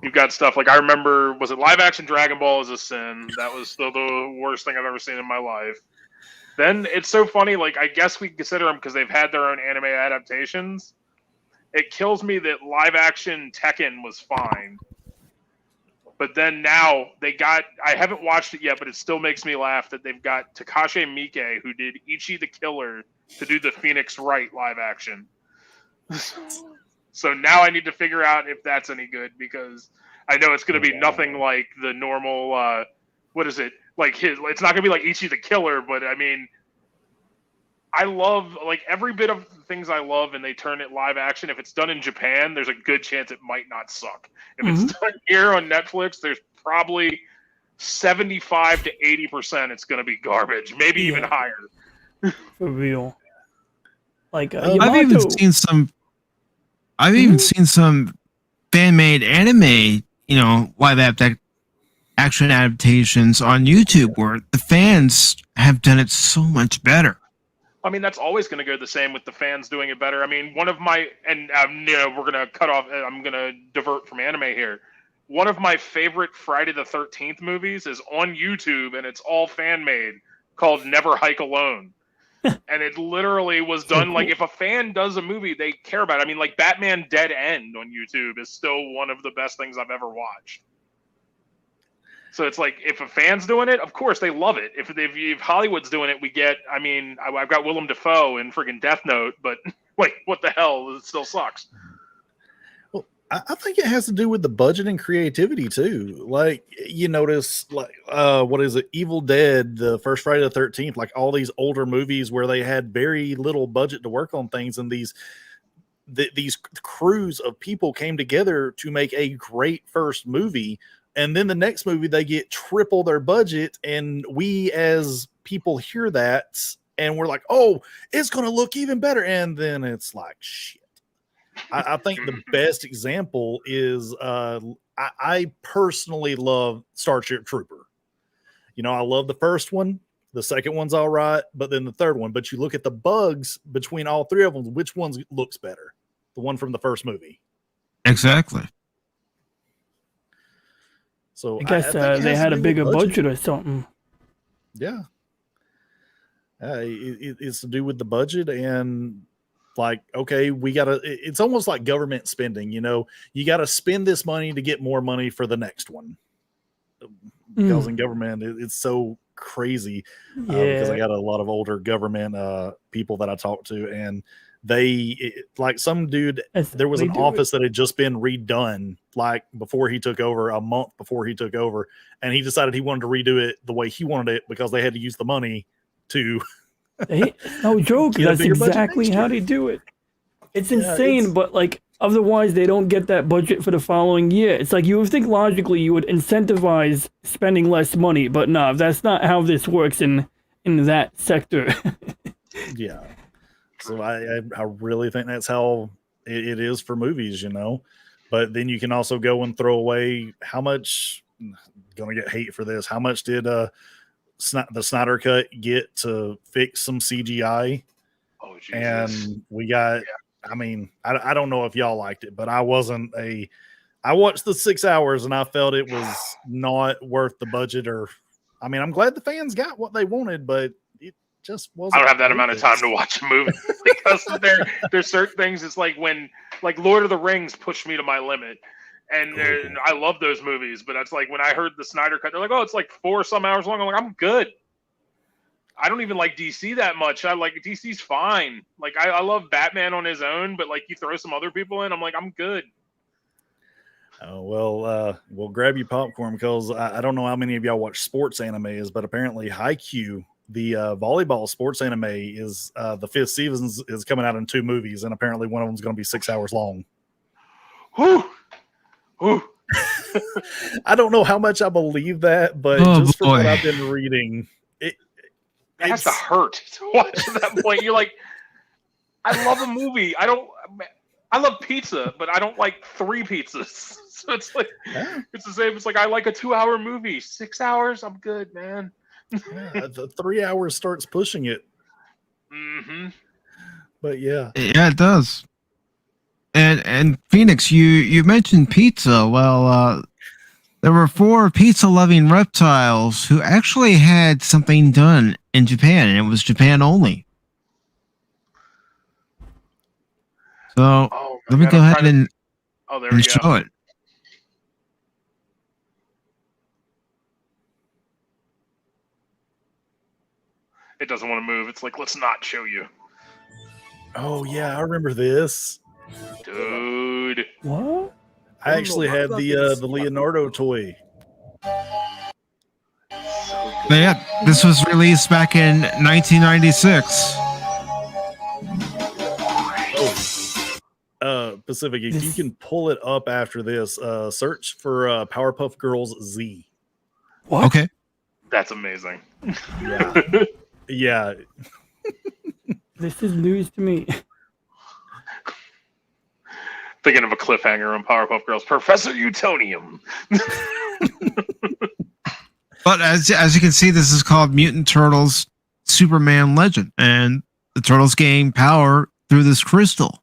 you've got stuff like, I remember, was it live action Dragon Ball is a Sin? That was still the worst thing I've ever seen in my life. Then it's so funny, like, I guess we consider them because they've had their own anime adaptations. It kills me that live action Tekken was fine, but then now I haven't watched it yet, but it still makes me laugh that they've got Takashi Miike, who did Ichi the Killer, to do the Phoenix Wright live action. So now I need to figure out if that's any good, because I know it's going to be nothing like the normal, what is it? Like it's not going to be like Ichi the Killer, but I mean, I love like every bit of things I love, and they turn it live action. If it's done in Japan, there's a good chance it might not suck. If it's done here on Netflix, there's probably 75 to 80% it's going to be garbage, maybe even higher. For real. Like I've even seen some fan-made anime, live action adaptations on YouTube where the fans have done it so much better. I mean, that's always going to go the same with the fans doing it better. I mean, one of my, and we're going to cut off, I'm going to divert from anime here. One of my favorite Friday the 13th movies is on YouTube, and it's all fan-made, called Never Hike Alone. And it literally was done, like, if a fan does a movie, they care about it. I mean, like, Batman Dead End on YouTube is still one of the best things I've ever watched. So it's like, if a fan's doing it, of course they love it. If Hollywood's doing it, we get, I mean, I've got Willem Dafoe in friggin' Death Note, but like, what the hell? It still sucks. Well, I think it has to do with the budget and creativity too. Like, you notice, like, what is it? Evil Dead, the first Friday the 13th, like all these older movies where they had very little budget to work on things, and these crews of people came together to make a great first movie. And then the next movie, they get triple their budget. And we as people hear that and we're like, oh, it's going to look even better. And then it's like, shit. I think the best example is I personally love Starship Trooper. I love the first one. The second one's all right. But then the third one. But you look at the bugs between all three of them. Which one looks better? The one from the first movie. Exactly. So I guess they had a bigger budget or something. Yeah. It's to do with the budget, and like, okay, it's almost like government spending, you got to spend this money to get more money for the next one. Because in government, it's so crazy. Because I got a lot of older government people that I talk to, and like some dude, there was an office that had just been redone like before he took over, a month before he took over, and he decided he wanted to redo it the way he wanted it because they had to use the money to no joke. That's exactly how they do it. It's insane, but like Otherwise, they don't get that budget for the following year. It's like you would think logically you would incentivize spending less money, but no, that's not how this works in that sector. Yeah. So I really think that's how it is for movies, you know. But then you can also go and throw away how much. Gonna get hate for this. How much did the Snyder Cut get to fix some CGI? Oh, Jesus. And we got. I mean, I don't know if y'all liked it, but I wasn't a. I watched the 6 hours and I felt it was not worth the budget. Or, I mean, I'm glad the fans got what they wanted, but it just wasn't. I don't have that amount of time to watch a movie because there's certain things. It's like when Lord of the Rings pushed me to my limit, and I love those movies. But it's like when I heard the Snyder Cut, they're like, "Oh, it's like 4 some hours long." I'm like, "I'm good." I don't even like DC that much. I like DC's fine. Like I love Batman on his own, but like you throw some other people in, I'm like, I'm good. Oh, well, we'll grab you popcorn because I don't know how many of y'all watch sports animes, but apparently Haikyuu, the volleyball sports anime, is the 5th season is coming out in 2 movies, and apparently one of them is going to be 6 hours long. Whew. Whew. I don't know how much I believe that, but just from what I've been reading, it has to hurt to watch at that point. You're like, I love a movie. I love pizza, but I don't like 3 pizzas. So it's like, it's the same. It's like, I like a 2-hour movie. 6 hours, I'm good, man. The 3 hours starts pushing it. Mm-hmm. But yeah, it does. And Phoenix, you mentioned pizza. Well, there were 4 pizza-loving reptiles who actually had something done in Japan, and it was Japan only. So let me go ahead and show it. It doesn't want to move. It's like, let's not show you. Oh yeah, I remember this. Dude. What? I actually had the Leonardo toy. But yeah, this was released back in 1996. Pacific, if you can pull it up after this, search for Powerpuff Girls Z. What? Okay. That's amazing. Yeah. Yeah. This is news to me. Thinking of a cliffhanger on Powerpuff Girls. Professor Utonium. But as you can see, this is called Mutant Turtles Superman Legend, and the Turtles gain power through this crystal.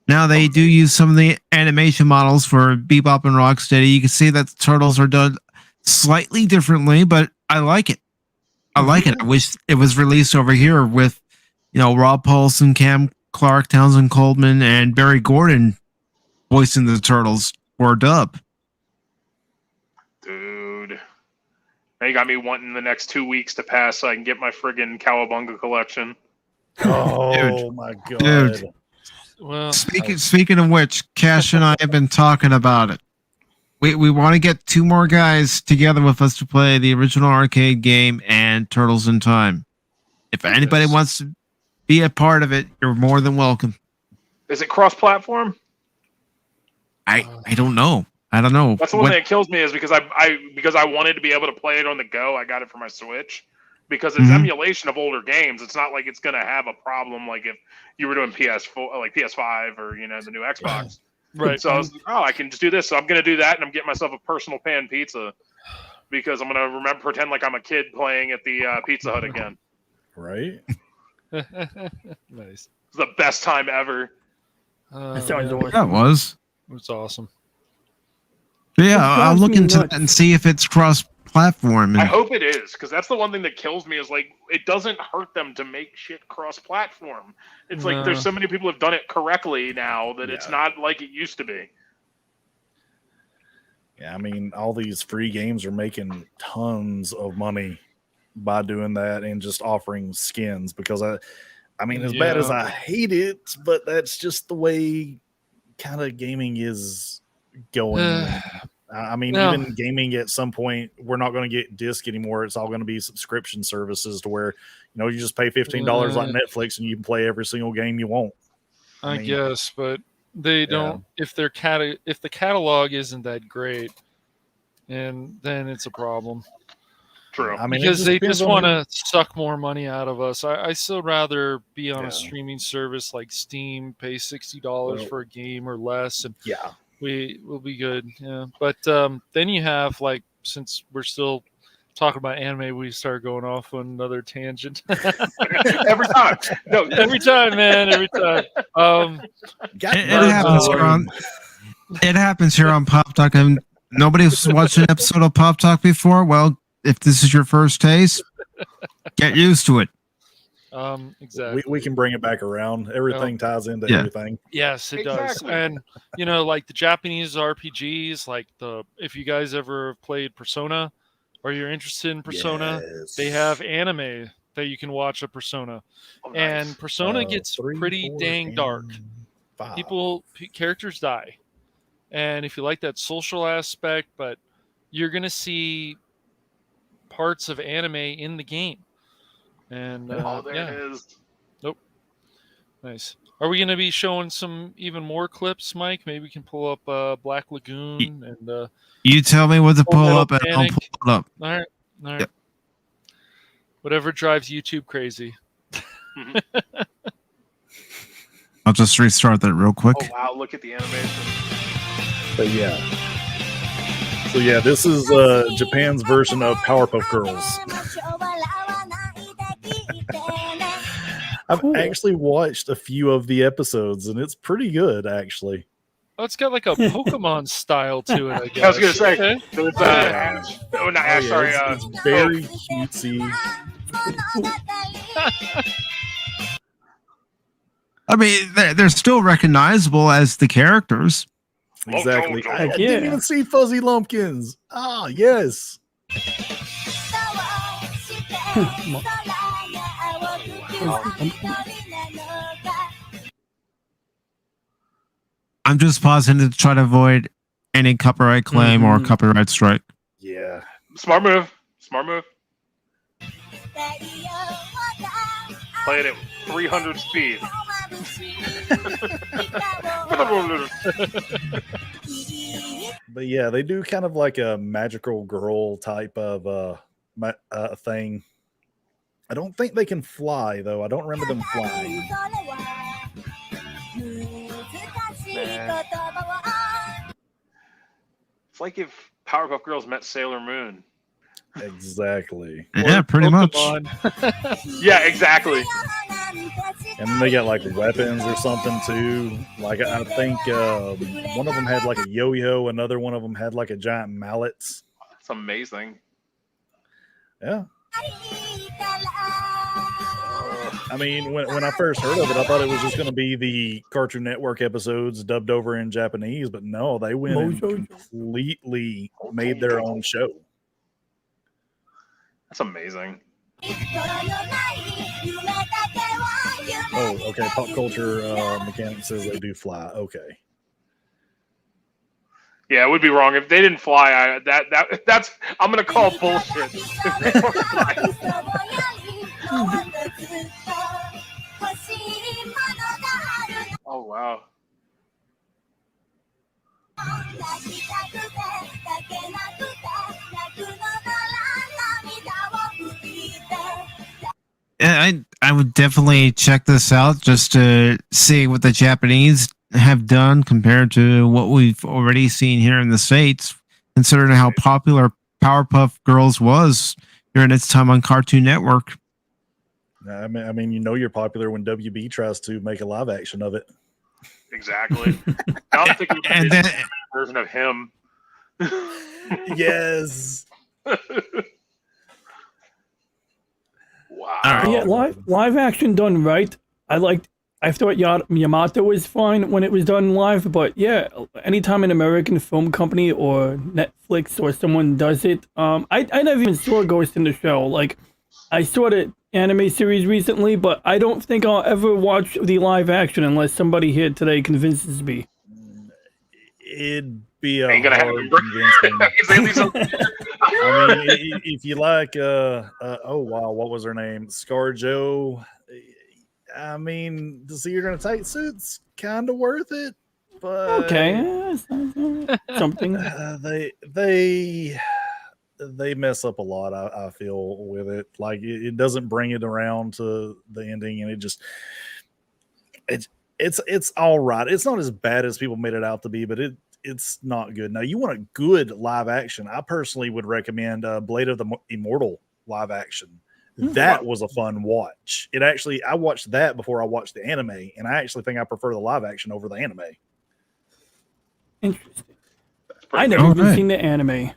Now they do use some of the animation models for Bebop and Rocksteady. You can see that the Turtles are done slightly differently, but I like it. I like it. I wish it was released over here with, Rob Paulson, Cam Clark, Townsend Coleman, and Barry Gordon voicing the Turtles for a dub. Dude. Now you got me wanting the next 2 weeks to pass so I can get my friggin' Cowabunga collection. Oh my god. Dude. Well, speaking of which, Cash and I have been talking about it. We want to get 2 more guys together with us to play the original arcade game and Turtles in Time. If anybody wants to be a part of it, you're more than welcome. Is it cross-platform? I don't know. I don't know. That's the one thing that kills me is because I wanted to be able to play it on the go. I got it for my Switch. Because it's emulation of older games. It's not like it's going to have a problem like if you were doing PS4, like PS5 or, the new Xbox. Right. So I was like, I can just do this. So I'm going to do that, and I'm getting myself a personal pan pizza because I'm going to pretend like I'm a kid playing at the Pizza Hut again. Right? Nice. It's the best time ever. That sounds awesome. That was. It's awesome. But yeah, I'll look into that and see if it's cross-platform. I hope it is, because that's the one thing that kills me is like it doesn't hurt them to make shit cross-platform. It's like there's so many people who have done it correctly now that it's not like it used to be. Yeah, I mean, all these free games are making tons of money by doing that and just offering skins because I mean, as bad as I hate it, but that's just the way kind of gaming is going. I mean, even gaming at some point, we're not going to get disc anymore. It's all going to be subscription services to where, you just pay $15 like Netflix and you can play every single game you want. I guess, but They don't if the catalog isn't that great, and then it's a problem. True. I mean, Because they depends just on want to suck more money out of us. I still rather be on Yeah. a streaming service like Steam, pay $60 Well, for a game or less, and yeah. we'll be good. Yeah, but then you have like, since we're still talking about anime, we start going off on another tangent. Every time. No, Every time, man. Every time. It happens here on. It happens here on Pop Talk, and nobody's watched an episode of Pop Talk before. Well, if this is your first taste, get used to it. Exactly. We can bring it back around. Everything ties into everything. Yes, it does. Exactly. And like the Japanese RPGs, like if you guys ever played Persona or you're interested in Persona, they have anime that you can watch of Persona. Oh, nice. And Persona gets 3, pretty 4, dang and dark. 5. Characters die. And if you like that social aspect, but you're going to see parts of anime in the game. And There it is. Nope. Nice. Are we going to be showing some even more clips, Mike? Maybe we can pull up Black Lagoon and You tell me what to pull Metal up, and I'll Panic. pull it up. all right. Yep. Whatever drives YouTube crazy. I'll just restart that real quick. Oh wow! Look at the animation. But yeah. So yeah, this is Japan's version of Powerpuff Girls. I've actually watched a few of the episodes, and it's pretty good, actually. Oh, it's got like a Pokemon style to it, I guess. I was gonna say, Okay. so it's Ash. Oh, not Ash. Sorry. It's very cutesy. I mean, they're still recognizable as the characters. Exactly. I Yeah. didn't even see Fuzzy Lumpkins. Ah, yes. I'm just pausing to try to avoid any copyright claim or copyright strike. Yeah. Smart move. Smart move. Play it at 300 speed. But yeah, they do kind of like a magical girl type of thing. I don't think they can fly, though. I don't remember them flying. Man. It's like if Powerpuff Girls met Sailor Moon. Exactly. Yeah, pretty much. Yeah, exactly. And then they got like weapons or something too. Like I think one of them had like a yo-yo, another one of them had like a giant mallet. It's amazing. Yeah. I mean, when I first heard of it, I thought it was just going to be the Cartoon Network episodes dubbed over in Japanese, but no, they went and completely made their own show. That's amazing. Oh, okay. Pop culture mechanic says they do fly. Okay. Yeah, it would be wrong if they didn't fly. That's I'm gonna call bullshit. Oh wow. I would definitely check this out just to see what the Japanese have done compared to what we've already seen here in the States, considering how popular Powerpuff Girls was during its time on Cartoon Network. I mean, you know you're popular when WB tries to make a live action of it. Exactly. I'm thinking And about then, a version of him. Yes. Wow. All right. Yeah, live action done right. I thought Yamato was fine when it was done live, but yeah, anytime an American film company or Netflix or someone does it, I never even saw Ghost in the Shell. Like, I saw the anime series recently, but I don't think I'll ever watch the live action unless somebody here today convinces me. It'd be a Ain't gonna hard happen. convincing. I mean, if you like, oh wow, what was her name? ScarJo. I mean, to see her in a tight suit's kind of worth it. but Okay, something. They mess up a lot. I feel with it. Like it doesn't bring it around to the ending, and it's all right. It's not as bad as people made it out to be, but it's not good. Now, you want a good live action? I personally would recommend Blade of the Immortal live action. That was a fun watch. I watched that before I watched the anime, and I actually think I prefer the live action over the anime. Interesting. I never even seen the anime.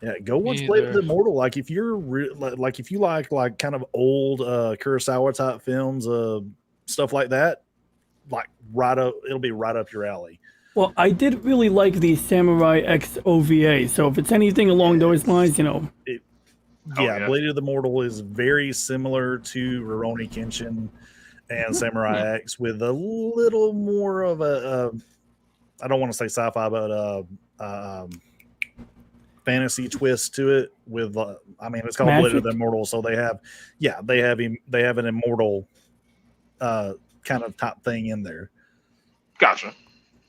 Yeah, go watch Blade of the Immortal. Like if you're if you like kind of old Kurosawa type films, stuff like that, like it'll be right up your alley. Well, I did really like the Samurai X OVA, so if it's anything along those lines, Blade of the Immortal is very similar to Rurouni Kenshin and Samurai X with a little more of a I don't want to say sci-fi, but fantasy twist to it. With it's called Blade of the Immortal, so they have an immortal kind of top thing in there. Gotcha.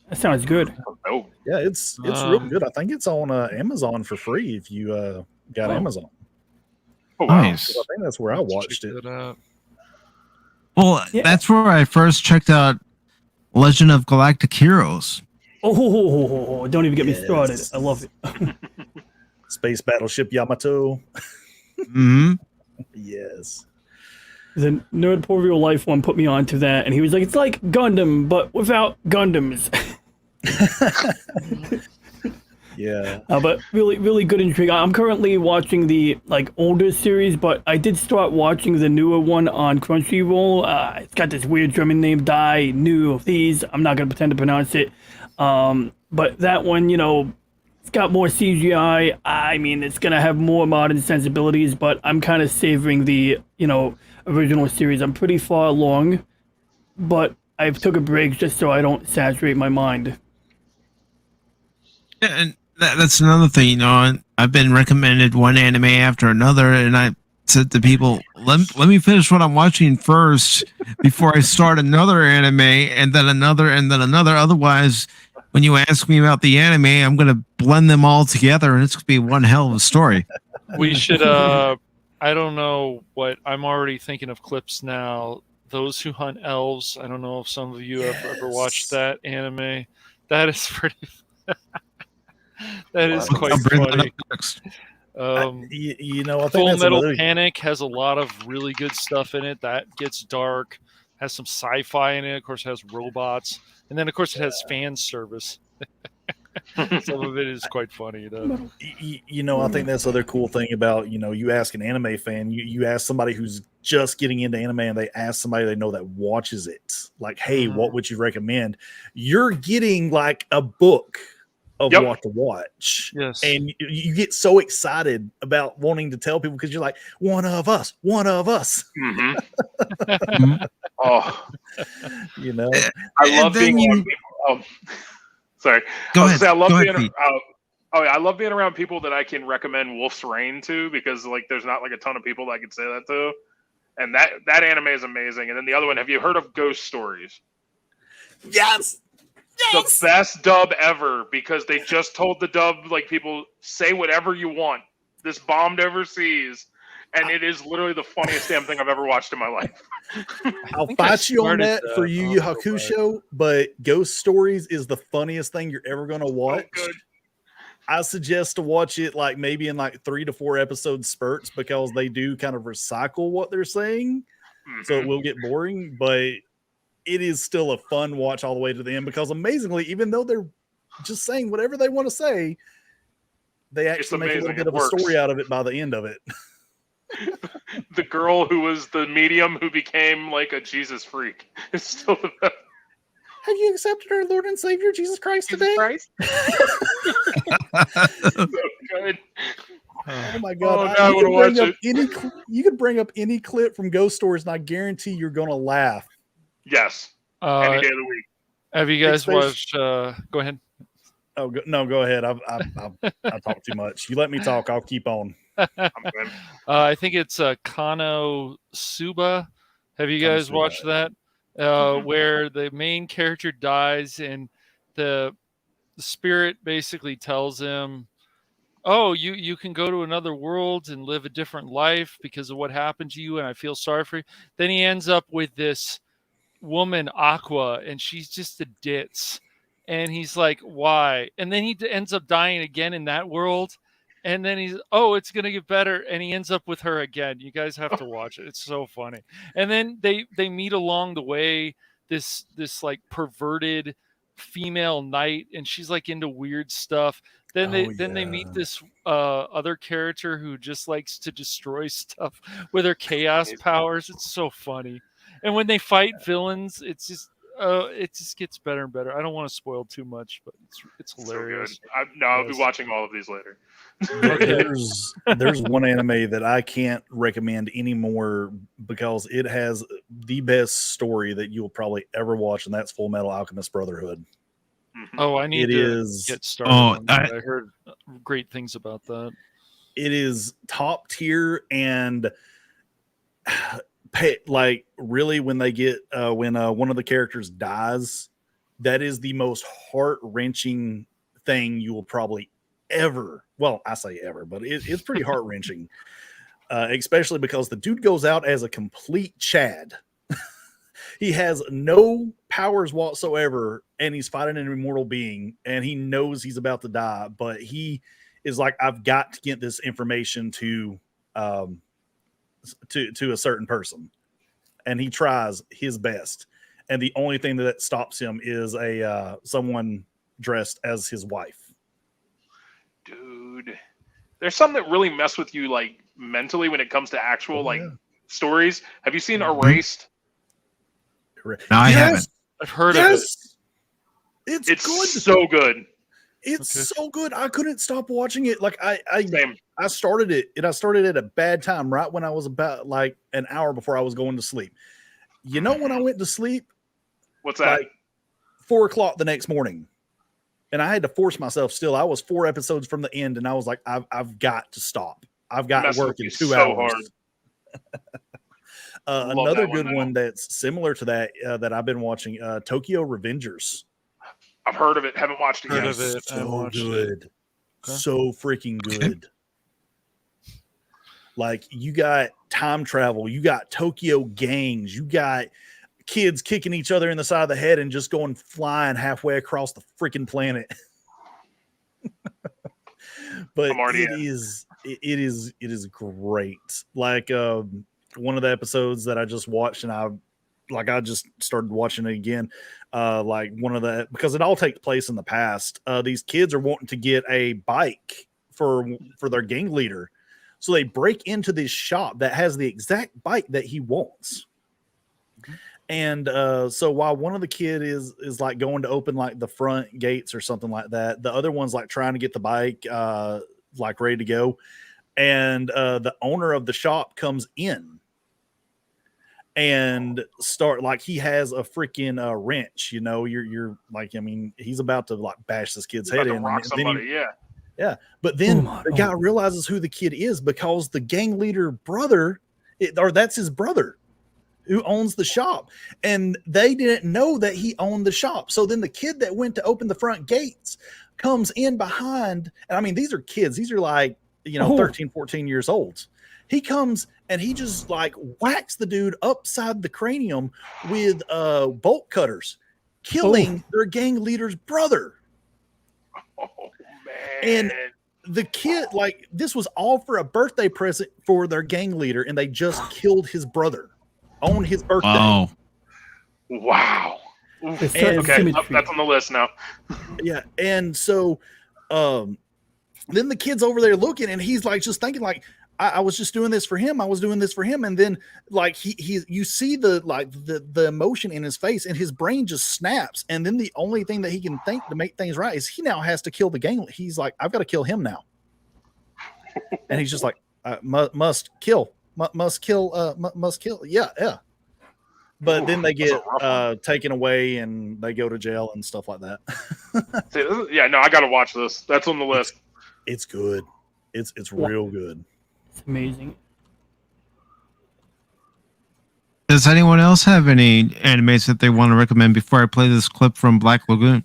That sounds good. Oh, yeah, it's real good. I think it's on Amazon for free if you got Amazon. Oh, wow. Nice. I think that's where I watched it. Well, that's where I first checked out Legend of Galactic Heroes. Oh, don't even get me started. I love it. Space Battleship Yamato. Mm-hmm. Yes. The Nerd Poor Real Life one put me onto that, and he was like, it's like Gundam, but without Gundams. Yeah. But really, really good intrigue. I'm currently watching the older series, but I did start watching the newer one on Crunchyroll. It's got this weird German name, Dai Nu These. I'm not going to pretend to pronounce it. But that one, it's got more CGI. I mean, it's going to have more modern sensibilities, but I'm kind of savoring the, original series. I'm pretty far along, but I took a break just so I don't saturate my mind. Yeah, and that's another thing, I've been recommended one anime after another, and I said to people, let me finish what I'm watching first before I start another anime, and then another, and then another. Otherwise, when you ask me about the anime, I'm going to blend them all together, and it's going to be one hell of a story. We should, I don't know what, I'm already thinking of clips now. Those Who Hunt Elves. I don't know if some of you have ever watched that anime. That is pretty that is quite funny. I think Full Metal Panic has a lot of really good stuff in it. That gets dark, has some sci-fi in it. Of course, it has robots, and then of course it has fan service. Some of it is quite funny, though. I think that's the other cool thing about you ask an anime fan, you ask somebody who's just getting into anime, and they ask somebody they know that watches it, like, hey, what would you recommend? You're getting like a book of what to watch. Yes. And you get so excited about wanting to tell people because you're like, one of us. Mm-hmm. Oh, I love being around people. Sorry. Go ahead. I love being around people that I can recommend Wolf's Rain to, because there's not a ton of people that I could say that to. And that anime is amazing. And then the other one, have you heard of Ghost Stories? Yes. The best dub ever, because they just told the dub, people, say whatever you want. This bombed overseas, and it is literally the funniest damn thing I've ever watched in my life. I'll fight you on that for Yu Yu Hakusho, but Ghost Stories is the funniest thing you're ever going to watch. So good. I suggest to watch it maybe in 3 to 4 episode spurts, because they do kind of recycle what they're saying. Mm-hmm. So it will get boring, but it is still a fun watch all the way to the end, because amazingly, even though they're just saying whatever they want to say, they actually make a little bit of a story out of it by the end of it. The girl who was the medium who became a Jesus freak is still the best. Have you accepted our Lord and Savior Jesus Christ today? So good. Oh my God! You could bring up any clip from Ghost Stories, and I guarantee you're going to laugh. Yes, any day of the week. Have you guys watched? Go ahead. Oh no, go ahead. I talk too much. You let me talk, I'll keep on. I think it's Kano Suba. Have you guys watched that? Where the main character dies, and the spirit basically tells him, oh, you can go to another world and live a different life because of what happened to you, and I feel sorry for you. Then he ends up with this woman, Aqua, and she's just a ditz. And he's like, why? And then he ends up dying again in that world. And then he's, oh, it's going to get better. And he ends up with her again. You guys have to watch it. It's so funny. And then they meet along the way this like perverted female knight, and she's like into weird stuff. Then they meet this other character who just likes to destroy stuff with her chaos powers. It's so funny. And when they fight villains, it just gets better and better. I don't want to spoil too much, but it's hilarious. So good. I'll be watching all of these later. There's one anime that I can't recommend anymore because it has the best story that you'll probably ever watch, and that's Full Metal Alchemist Brotherhood. Mm-hmm. Oh, I need get started. I heard great things about that. It is top tier, and like really when they get when one of the characters dies, that is the most heart-wrenching thing you will probably ever, well, I say ever, but it's pretty heart-wrenching, especially because the dude goes out as a complete Chad. He has no powers whatsoever, and he's fighting an immortal being, and he knows he's about to die, but he is like, I've got to get this information to a certain person, and he tries his best, and the only thing that stops him is someone dressed as his wife. Dude, there's some that really mess with you like mentally when it comes to actual stories. Have you seen Erased? No, I haven't. I've heard of it. It's good. So good. It's so good. I couldn't stop watching it. Like I Same. started it, and I started at a bad time, right when I was about like an hour before I was going to sleep. You know when I went to sleep? What's that? Like 4 o'clock the next morning. And I had to force myself still. I was 4 episodes from the end, and I was like, I've got to stop. I've got to work in 2 hours. Another good one that's similar to that that I've been watching, Tokyo Revengers. I've heard of it. Haven't watched it yet. Heard of it. So good. Okay. So freaking good. Like, you got time travel. You got Tokyo gangs. You got kids kicking each other in the side of the head and just going flying halfway across the freaking planet. But it is great. Like one of the episodes that I just watched, and I just started watching it again. Like one of the, because it all takes place in the past. These kids are wanting to get a bike for their gang leader. So they break into this shop that has the exact bike that he wants. And so while one of the kid is like going to open like the front gates or something like that, the other one's like trying to get the bike like ready to go. And the owner of the shop comes in and he has a freaking wrench, you know, you're like, I mean, he's about to like bash this kid's head in. Rock somebody, yeah. But then the guy realizes who the kid is, because the gang leader brother, or that's his brother who owns the shop, and they didn't know that he owned the shop. So then the kid that went to open the front gates comes in behind, and I mean, these are kids. These are like, 13, 14 years old. He comes and he just like whacks the dude upside the cranium with bolt cutters, killing their gang leader's brother. Oh, man. And the kid, like, this was all for a birthday present for their gang leader, and they just killed his brother on his birthday. Oh, wow. Okay, that's on the list now. Yeah, and so then the kid's over there looking, and he's like just thinking like, I was just doing this for him. I was doing this for him. And then like you see the emotion in his face, and his brain just snaps. And then the only thing that he can think to make things right is he now has to kill the gang. He's like, I've got to kill him now. And he's just like, must kill. Yeah. But then they get taken away, and they go to jail and stuff like that. I got to watch this. That's on the list. It's good. It's real good. It's amazing. Does anyone else have any animes that they want to recommend before I play this clip from Black Lagoon?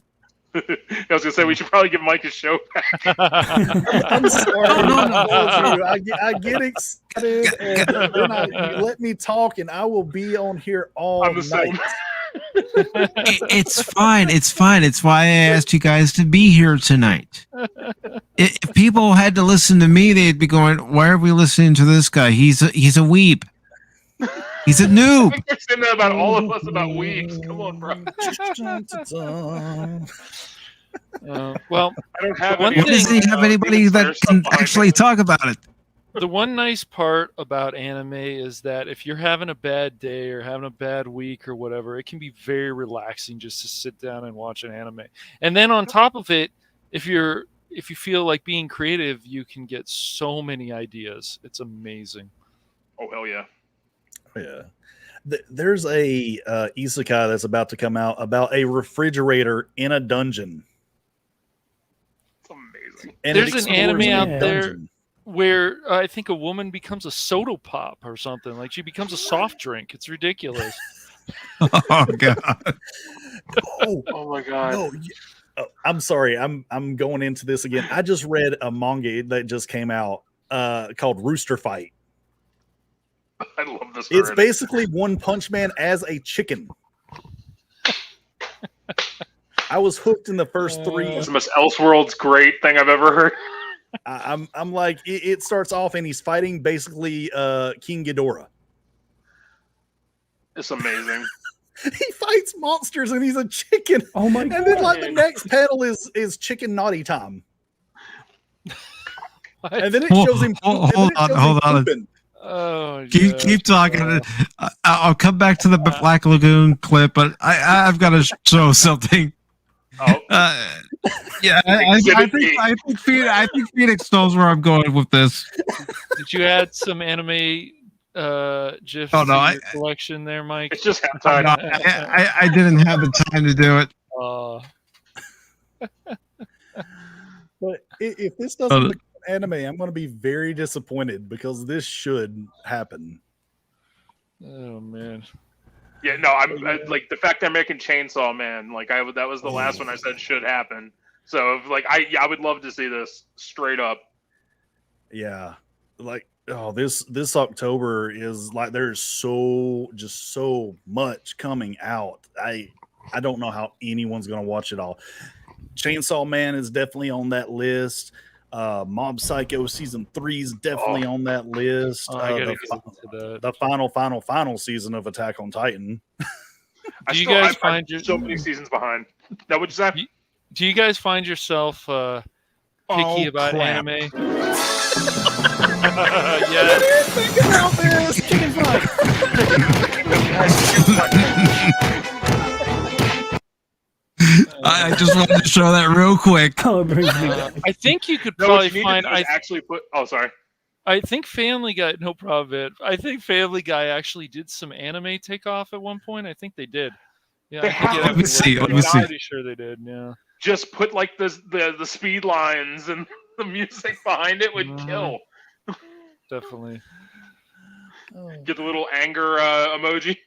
I was gonna say we should probably give Mike a show back. I'm sorry. I told you, I get excited, and then you let me talk, and I will be on here all I'm the same. night. It's fine. It's fine. It's why I asked you guys to be here tonight. If people had to listen to me, they'd be going, "Why are we listening to this guy? He's a weeb. He's a noob." You're saying that about all of us about weeks. Come on, bro. Well, I don't have One any. Why doesn't he have anybody that can actually talk about it? the one nice part about anime is that if you're having a bad day or having a bad week or whatever, it can be very relaxing just to sit down and watch an anime. And then on top of it, if you feel like being creative, you can get so many ideas. It's amazing. Oh hell yeah! Yeah. There's a isekai that's about to come out about a refrigerator in a dungeon. It's amazing. And There's it an anime explores out the there dungeon. where I think a woman becomes a soda pop or something. Like she becomes a soft drink. It's ridiculous. Oh god! Oh, Oh my god! no. I'm sorry. I'm going into this again. I just read a manga that just came out called Rooster Fight. I love this. It's already. basically One Punch Man as a chicken. I was hooked in the first three. It's the most Elseworlds great thing I've ever heard. I'm like, it starts off and he's fighting basically King Ghidorah. It's amazing. He fights monsters and he's a chicken. Oh my And god! then like the next panel is chicken naughty time. And then it shows him. Hold on. Pooping. Oh, Keep talking. I'll come back to the Black Lagoon clip, but I've got to show something. Oh, Yeah, I think Phoenix knows where I'm going with this. Did you add some anime GIFs Oh, no, to your collection there, Mike? it's just No, halftime. I didn't have the time to do it. But if this doesn't become anime, I'm going to be very disappointed because this should happen. Oh man. Yeah, no, I like the fact they're making Chainsaw Man. Like that was the last one I said should happen. So if, like I would love to see this straight up. Yeah, like this October is like there's so much coming out. I don't know how anyone's going to watch it all. Chainsaw Man is definitely on that list. Mob Psycho season 3 is definitely on that list. I gotta get into that. The final season of Attack on Titan. Do you guys find so many seasons behind? That would just Do you guys find yourself picky about crap. anime? What Yeah. do you think about this? Chicken fry. I just wanted to show that real quick. Oh, it brings me back. I think you could no, probably what you need find. to do is actually put. Oh, sorry. I think Family Guy. No problem. Ed. I think Family Guy actually did some anime takeoff at one point. I think they did. Yeah, They I think have. it Let me actually see, worked. let me I'm see. pretty sure they did. Yeah. Just put like the speed lines and the music behind it would Mhm. kill. Definitely. Get the little anger emoji.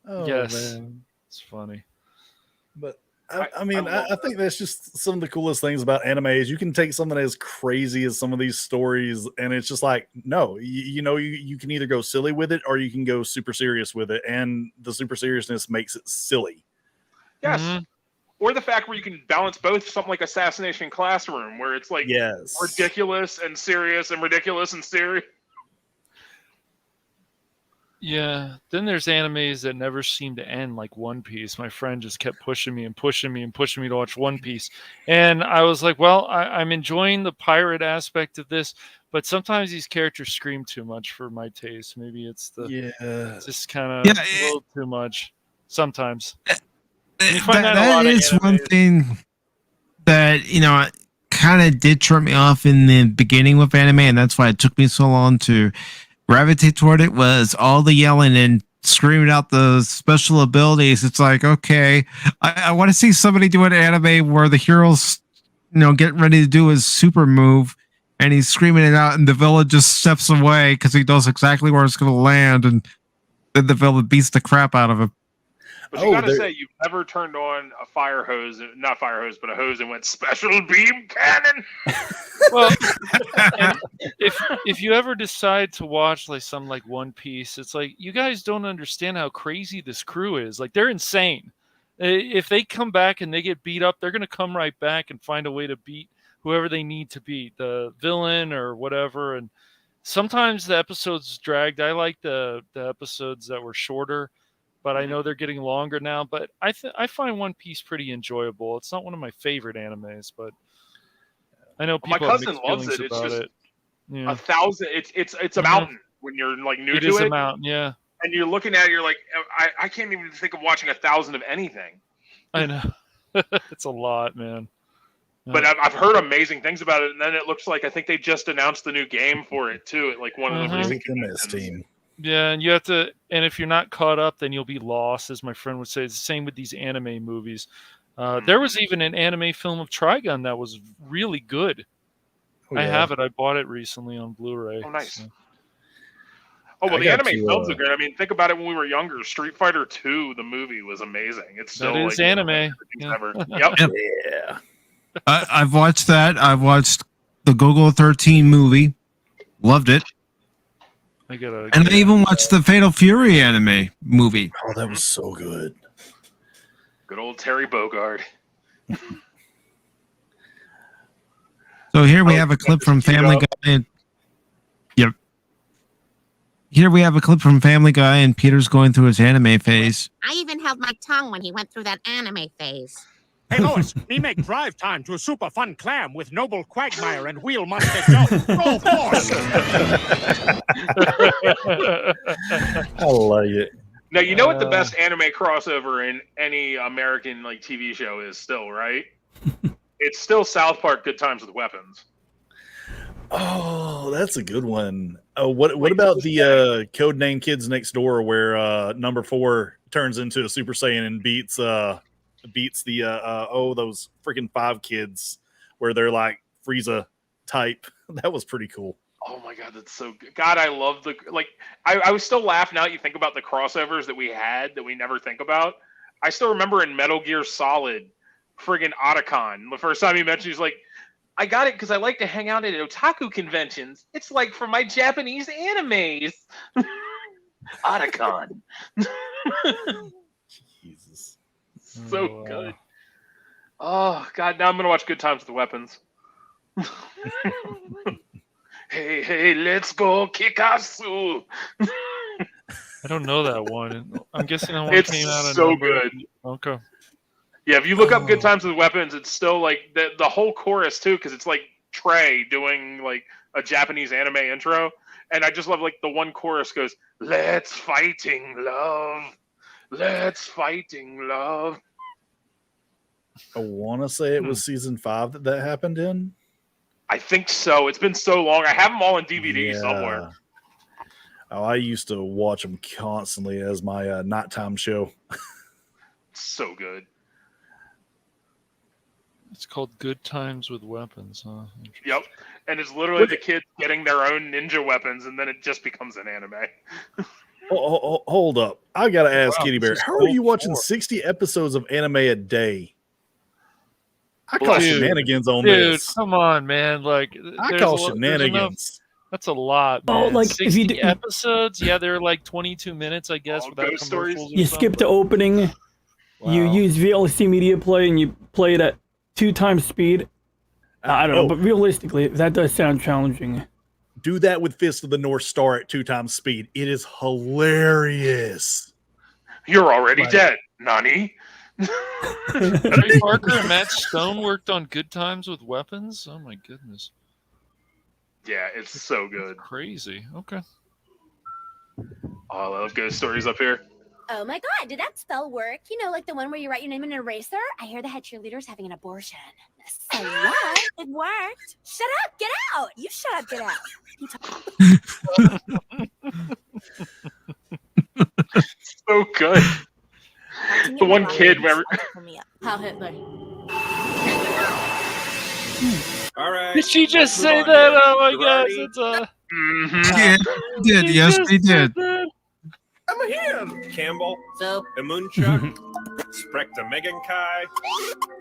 Oh, Yes. man. It's funny. But I I mean, love I think that's just some of the coolest things about anime is you can take something as crazy as some of these stories, and it's just like, no, you can either go silly with it or you can go super serious with it, and the super seriousness makes it silly. Yes. Mhm. Or the fact where you can balance both, something like Assassination Classroom, where it's like Yes, ridiculous and serious and ridiculous and serious. Yeah. Then there's animes that never seem to end, like One Piece. My friend just kept pushing me and pushing me and pushing me to watch One Piece. And I was like, well, I'm enjoying the pirate aspect of this, but sometimes these characters scream too much for my taste. Maybe it's yeah. it's just kind of Yeah, a little too much sometimes. You find that a That lot of is one animes. thing that kind of did turn me off in the beginning with anime, and that's why it took me so long to gravitate toward it. Was all the yelling and screaming out the special abilities. It's like, okay, I want to see somebody do an anime where the hero's getting ready to do his super move, and he's screaming it out, and the villain just steps away because he knows exactly where it's going to land, and then the villain beats the crap out of him. But you gotta say, you've never turned on a fire hose, not fire hose, but a hose and went special beam cannon. Well, and if you ever decide to watch like some like One Piece, it's like you guys don't understand how crazy this crew is. Like they're insane. If they come back and they get beat up, they're gonna come right back and find a way to beat whoever they need to beat, the villain or whatever. And sometimes the episodes dragged. I like the episodes that were shorter. But I know they're getting longer now. But I find One Piece pretty enjoyable. It's not one of my favorite animes, but I know people my cousin loves it. It's just Yeah. 1,000. It's a mountain when you're like new to it. It is a mountain, yeah. And you're looking at it, you're like, I can't even think of watching 1,000 of anything. I know. It's a lot, man. But I've heard amazing things about it, and then it looks like I think they just announced the new game for it too at like one of the recent conventions. Yeah, and you have to, and if you're not caught up, then you'll be lost, as my friend would say. It's the same with these anime movies. There was even an anime film of Trigun that was really good. Oh, yeah. I have it. I bought it recently on Blu-ray. Oh, nice. So. Oh, well, the anime films are good. I mean, think about it when we were younger. Street Fighter 2, the movie, was amazing. It's still that is like, anime. Ever. Yep. Yeah. I've watched that. I've watched the Golgo 13 movie. Loved it. And I even watched the Fatal Fury anime movie. Oh, that was so good. Good old Terry Bogard. So here we have a clip from Family Guy. Yep. Here we have a clip from Family Guy, and Peter's going through his anime phase. I even held my tongue when he went through that anime phase. Hey, Lois, me make drive time to a super fun clam with Noble Quagmire and Wheel Monster Joe. Roll force! I like it. Now, you know what the best anime crossover in any American like TV show is still, right? It's still South Park Good Times with Weapons. Oh, that's a good one. Oh, what about the Codename Kids Next Door, where number 4 turns into a Super Saiyan and beats the those freaking 5 kids, where they're like Frieza type. That was pretty cool. Oh my god, that's so good. God, I love the I was still laughing out. You think about the crossovers that we had that we never think about. I still remember in Metal Gear Solid, friggin' Otacon. The first time he mentioned, he's like, I got it because I like to hang out at otaku conventions. It's like for my Japanese animes. Otacon. Jesus. So good. Oh god, now I'm gonna watch Good Times with Weapons. Hey, let's go Kikasu. I don't know that one. I'm guessing that one It's came out. so good. Okay. Yeah, if you look up Good Times with Weapons, it's still like the whole chorus too, because it's like Trey doing like a Japanese anime intro, and I just love like the one chorus goes, "Let's fighting love, let's fighting love." I want to say it was season 5 that happened in. I think so. It's been so long. I have them all on DVD somewhere. Oh, I used to watch them constantly as my nighttime show. So good. It's called Good Times with Weapons, huh? Yep. And it's literally the kids getting their own ninja weapons, and then it just becomes an anime. Hold up. I got to ask Kitty Bear, how are you watching 60 episodes of anime a day? I call shenanigans on this. Dude, come on, man. Like, I call shenanigans. That's a lot, man. Oh, like 60 if you episodes, yeah, they're like 22 minutes, I guess. Without ghost stories. you skip the opening, you use VLC Media Player, and you play it at 2 times speed. I don't know, but realistically, that does sound challenging. Do that with Fist of the North Star at 2 times speed. It is hilarious. You're already dead, Nani. Trey Parker and Matt Stone worked on Good Times with Weapons. Oh my goodness. Yeah, it's so good. Crazy. Okay. Oh, I love ghost stories up here. Oh my god, did that spell work? You know, like the one where you write your name in an eraser? I hear the head cheerleader's having an abortion. So what? It worked. Shut up, get out. You shut up, get out. So good. The one kid where How Hitler. All right. Did she just say that? Oh my gosh, it's Yeah, he did. Yes, he did. I'm over here. Campbell, So, Emunchuk, Sprecta Megankai,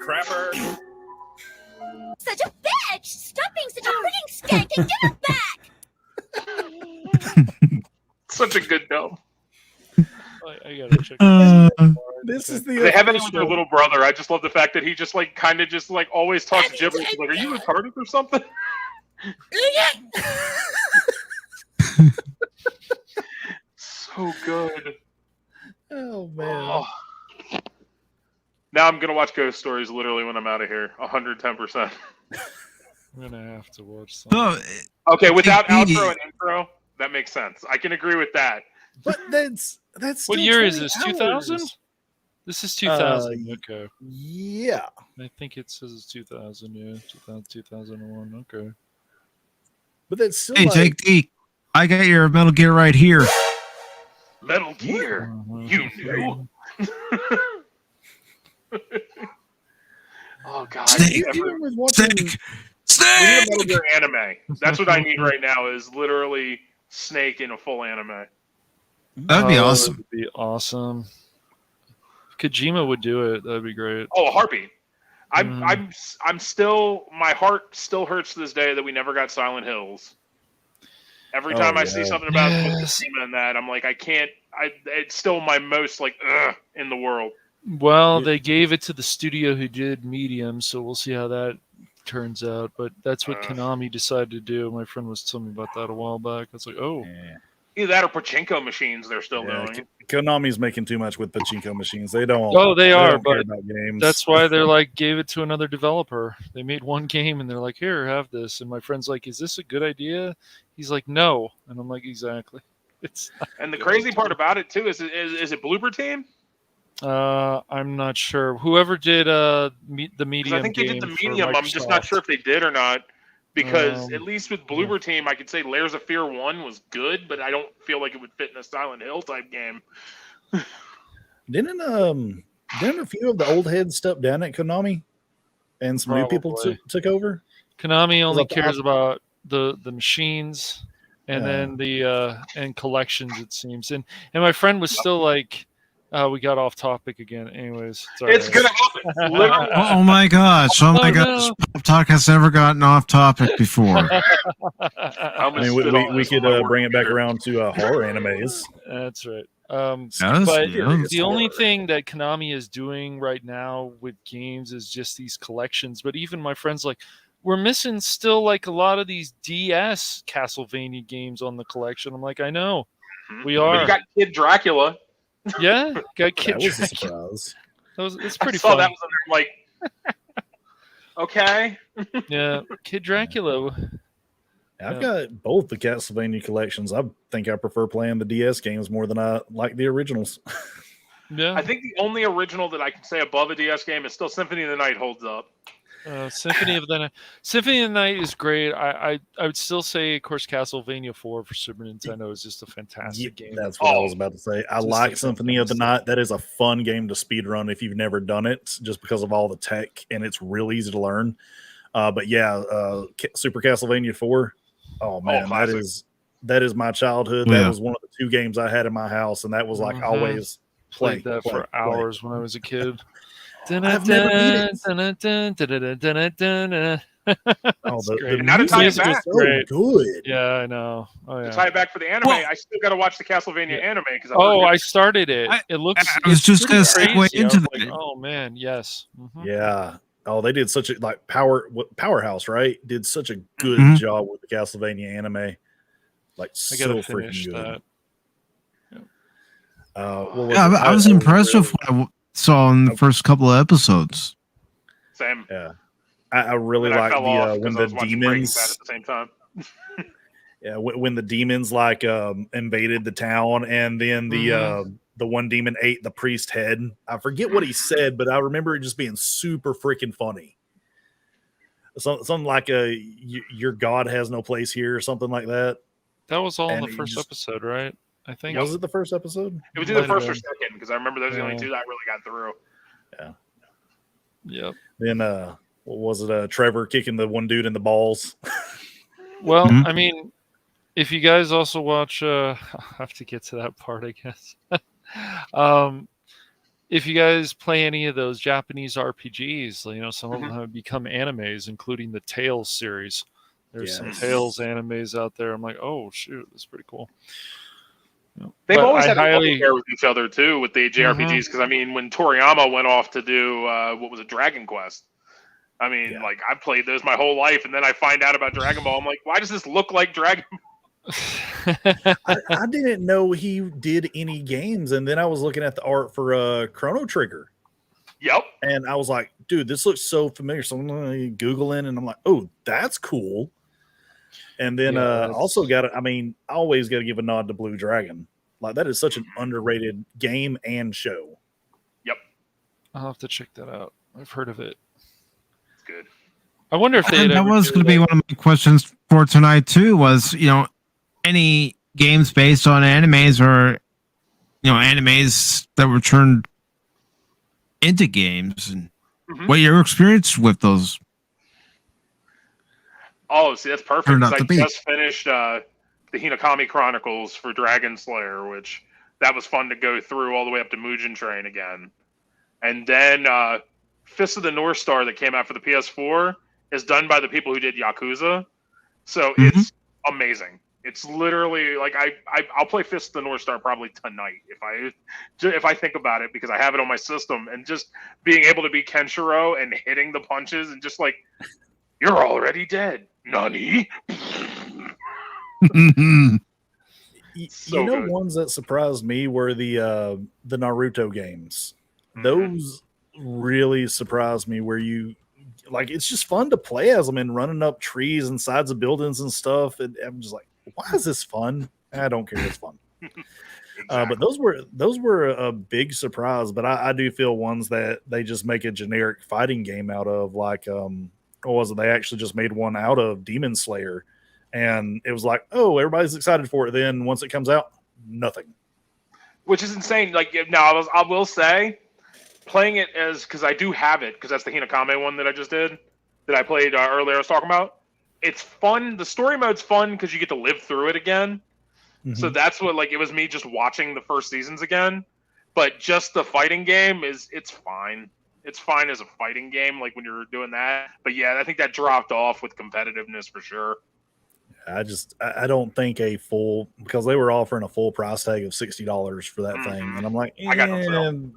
Crapper. Such a bitch! Stop being such a freaking skank and get her back! Such a good dub. I gotta check. This is the They have it with their little brother. I just love the fact that he just like kind of just like always talks gibberish. Like, are you retarded or something? So good. Oh man. Oh. Now I'm gonna watch Ghost Stories literally when I'm out of here. 110%. I'm gonna have to watch some. So, Okay, without outro and intro, that makes sense. I can agree with that. But that's What still year is 20 this? hours. 2000? This is 2000. Okay. Yeah. I think it says it's 2000. Yeah, 2000, 2001. Okay. But that's still hey, like, Jake D, I got your Metal Gear right here. Metal Gear. You knew. Oh god. Snake. even with watching, Snake! We need a Snake! Metal Gear anime. That's what I need right now is literally Snake in a full anime. That'd be awesome. That'd be awesome. Kojima would do it. That'd be great. Oh, a heartbeat. I'm still, my heart still hurts to this day that we never got Silent Hills. Every time I see something about Kojima and that, I'm like, I can't. It's still my most like in the world. Well, they gave it to the studio who did Medium, so we'll see how that turns out. But that's what Konami decided to do. My friend was telling me about that a while back. I was like, oh. yeah. Either that or pachinko machines they're still doing. Konami's making too much with pachinko machines. They don't. Oh, they are, don't care but about games. that's why they're like, gave it to another developer. They made one game and they're like, here, have this. And my friend's like, is this a good idea? He's like, no. And I'm like, exactly. It's. And the crazy part about it too is it Bloober Team? I'm not sure. Whoever did the Medium. I think they did the game Medium. for I'm just not Microsoft. sure if they did or not. Because at least with Bloober Team, I could say Layers of Fear 1 was good, but I don't feel like it would fit in a Silent Hill type game. Didn't a few of the old heads step down at Konami, and some new people Probably. took over? Konami only Is that the cares about the machines and then the and collections, it seems. And my friend was still like, we got off topic again. Anyways, It's gonna happen. Literally. Oh my gosh. Oh my gosh. no. Pop Talk has never gotten off topic before. I mean, we could bring it back around to horror animes. That's right. Yes, But yes. the only thing that Konami is doing right now with games is just these collections. But even my friend's like, we're missing still like a lot of these DS Castlevania games on the collection. I'm like, I know, we But are. you got Kid Dracula. Yeah, got Kid That was a Dracula. surprise. It's pretty I saw fun. that was like, okay. Yeah, Kid Dracula. I've got both the Castlevania collections. I think I prefer playing the DS games more than I like the originals. Yeah, I think the only original that I can say above a DS game is still Symphony of the Night holds up. Symphony of the Night. Symphony of the Night is great. I would still say, of course, Castlevania 4 for Super Nintendo is just a fantastic game. That's what I was about to say. I Just like like Symphony of the Night. That is a fun game to speedrun if you've never done it, just because of all the tech, and it's real easy to learn. But yeah, Super Castlevania 4. Oh man, that is my childhood. Yeah. That was one of the two games I had in my house, and that was like always Played that for hours when I was a kid. I've never beat it. Oh, the Now to tie it music is back. so Great. good. Yeah, I know. Oh, To yeah. tie it back for the anime, Well- I still got to watch the Castlevania anime because I started it. It looks. I was it's just pretty gonna segue crazy. I into was like, that. oh man, yes. Mhm. Yeah. Oh, they did such a Powerhouse, right? Did such a good Mhm. job with the Castlevania anime. Like I so gotta freaking finish good. that. What was Yeah, it? I was impressed with what I saw in the first couple of episodes. Same. Yeah, I really Then I like fell off the when because I the was watching Breaking Bad demons. at the same time. Yeah, when the demons like invaded the town, and then the one demon ate the priest head. I forget what he said, but I remember it just being super freaking funny. Something like your God has no place here, or something like that. That was all in And the it first just- episode, right? I think. Was it the first episode? It was either Might have first or been. second because I remember those are the only Yeah. two that I really got through. Yep. Then what was it? Trevor kicking the one dude in the balls. Well, Mhm. I mean, if you guys also watch, I'll have to get to that part, I guess. If you guys play any of those Japanese RPGs, you know, some of them have become animes, including the Tales series. There's some Tales animes out there. I'm like, oh shoot, that's pretty cool. They've But always I had a love highly- affair with each other too, with the JRPGs. Because I mean, when Toriyama went off to do what was it, Dragon Quest? I mean, like I played those my whole life, and then I find out about Dragon Ball. I'm like, why does this look like Dragon Ball? I didn't know he did any games, and then I was looking at the art for Chrono Trigger. Yep. And I was like, dude, this looks so familiar. So I'm Googling, and I'm like, oh, that's cool. And then also got to, I mean, I always got to give a nod to Blue Dragon. Like, that is such an underrated game and show. Yep. I'll have to check that out. I've heard of it. It's good. I wonder if they. That was going to be one of my questions for tonight too. Was, you know, any games based on animes, or, you know, animes that were turned into games, and what your experience with those? Oh, see, that's perfect. Turned 'Cause out I to be. just finished the Hinokami Chronicles for Dragon Slayer, which that was fun to go through all the way up to Mugen Train again. And then Fist of the North Star that came out for the PS4 is done by the people who did Yakuza. So it's amazing. It's literally like I'll play Fist of the North Star probably tonight if I think about it, because I have it on my system, and just being able to be Kenshiro and hitting the punches and just like, you're already dead. Nani? You know, ones that surprised me were the Naruto games. Those really surprised me, where you like, it's just fun to play as them and running up trees and sides of buildings and stuff. And I'm just like, why is this fun? I don't care. It's fun. But those were a big surprise. But I do feel ones that they just make a generic fighting game out of, like what was it? They actually just made one out of Demon Slayer, and it was like, oh, everybody's excited for it. Then once it comes out, nothing. Which is insane. Like, now I will say, playing it as, because I do have it, because that's the Hinokami one that I just did, that I played earlier. I was talking about. It's fun. The story mode's fun because you get to live through it again. So that's what, like, it was me just watching the first seasons again. But just the fighting game it's fine. It's fine as a fighting game, like when you're doing that. But yeah, I think that dropped off with competitiveness for sure. I don't think because they were offering a full price tag of $60 for that thing, and I'm like, I got no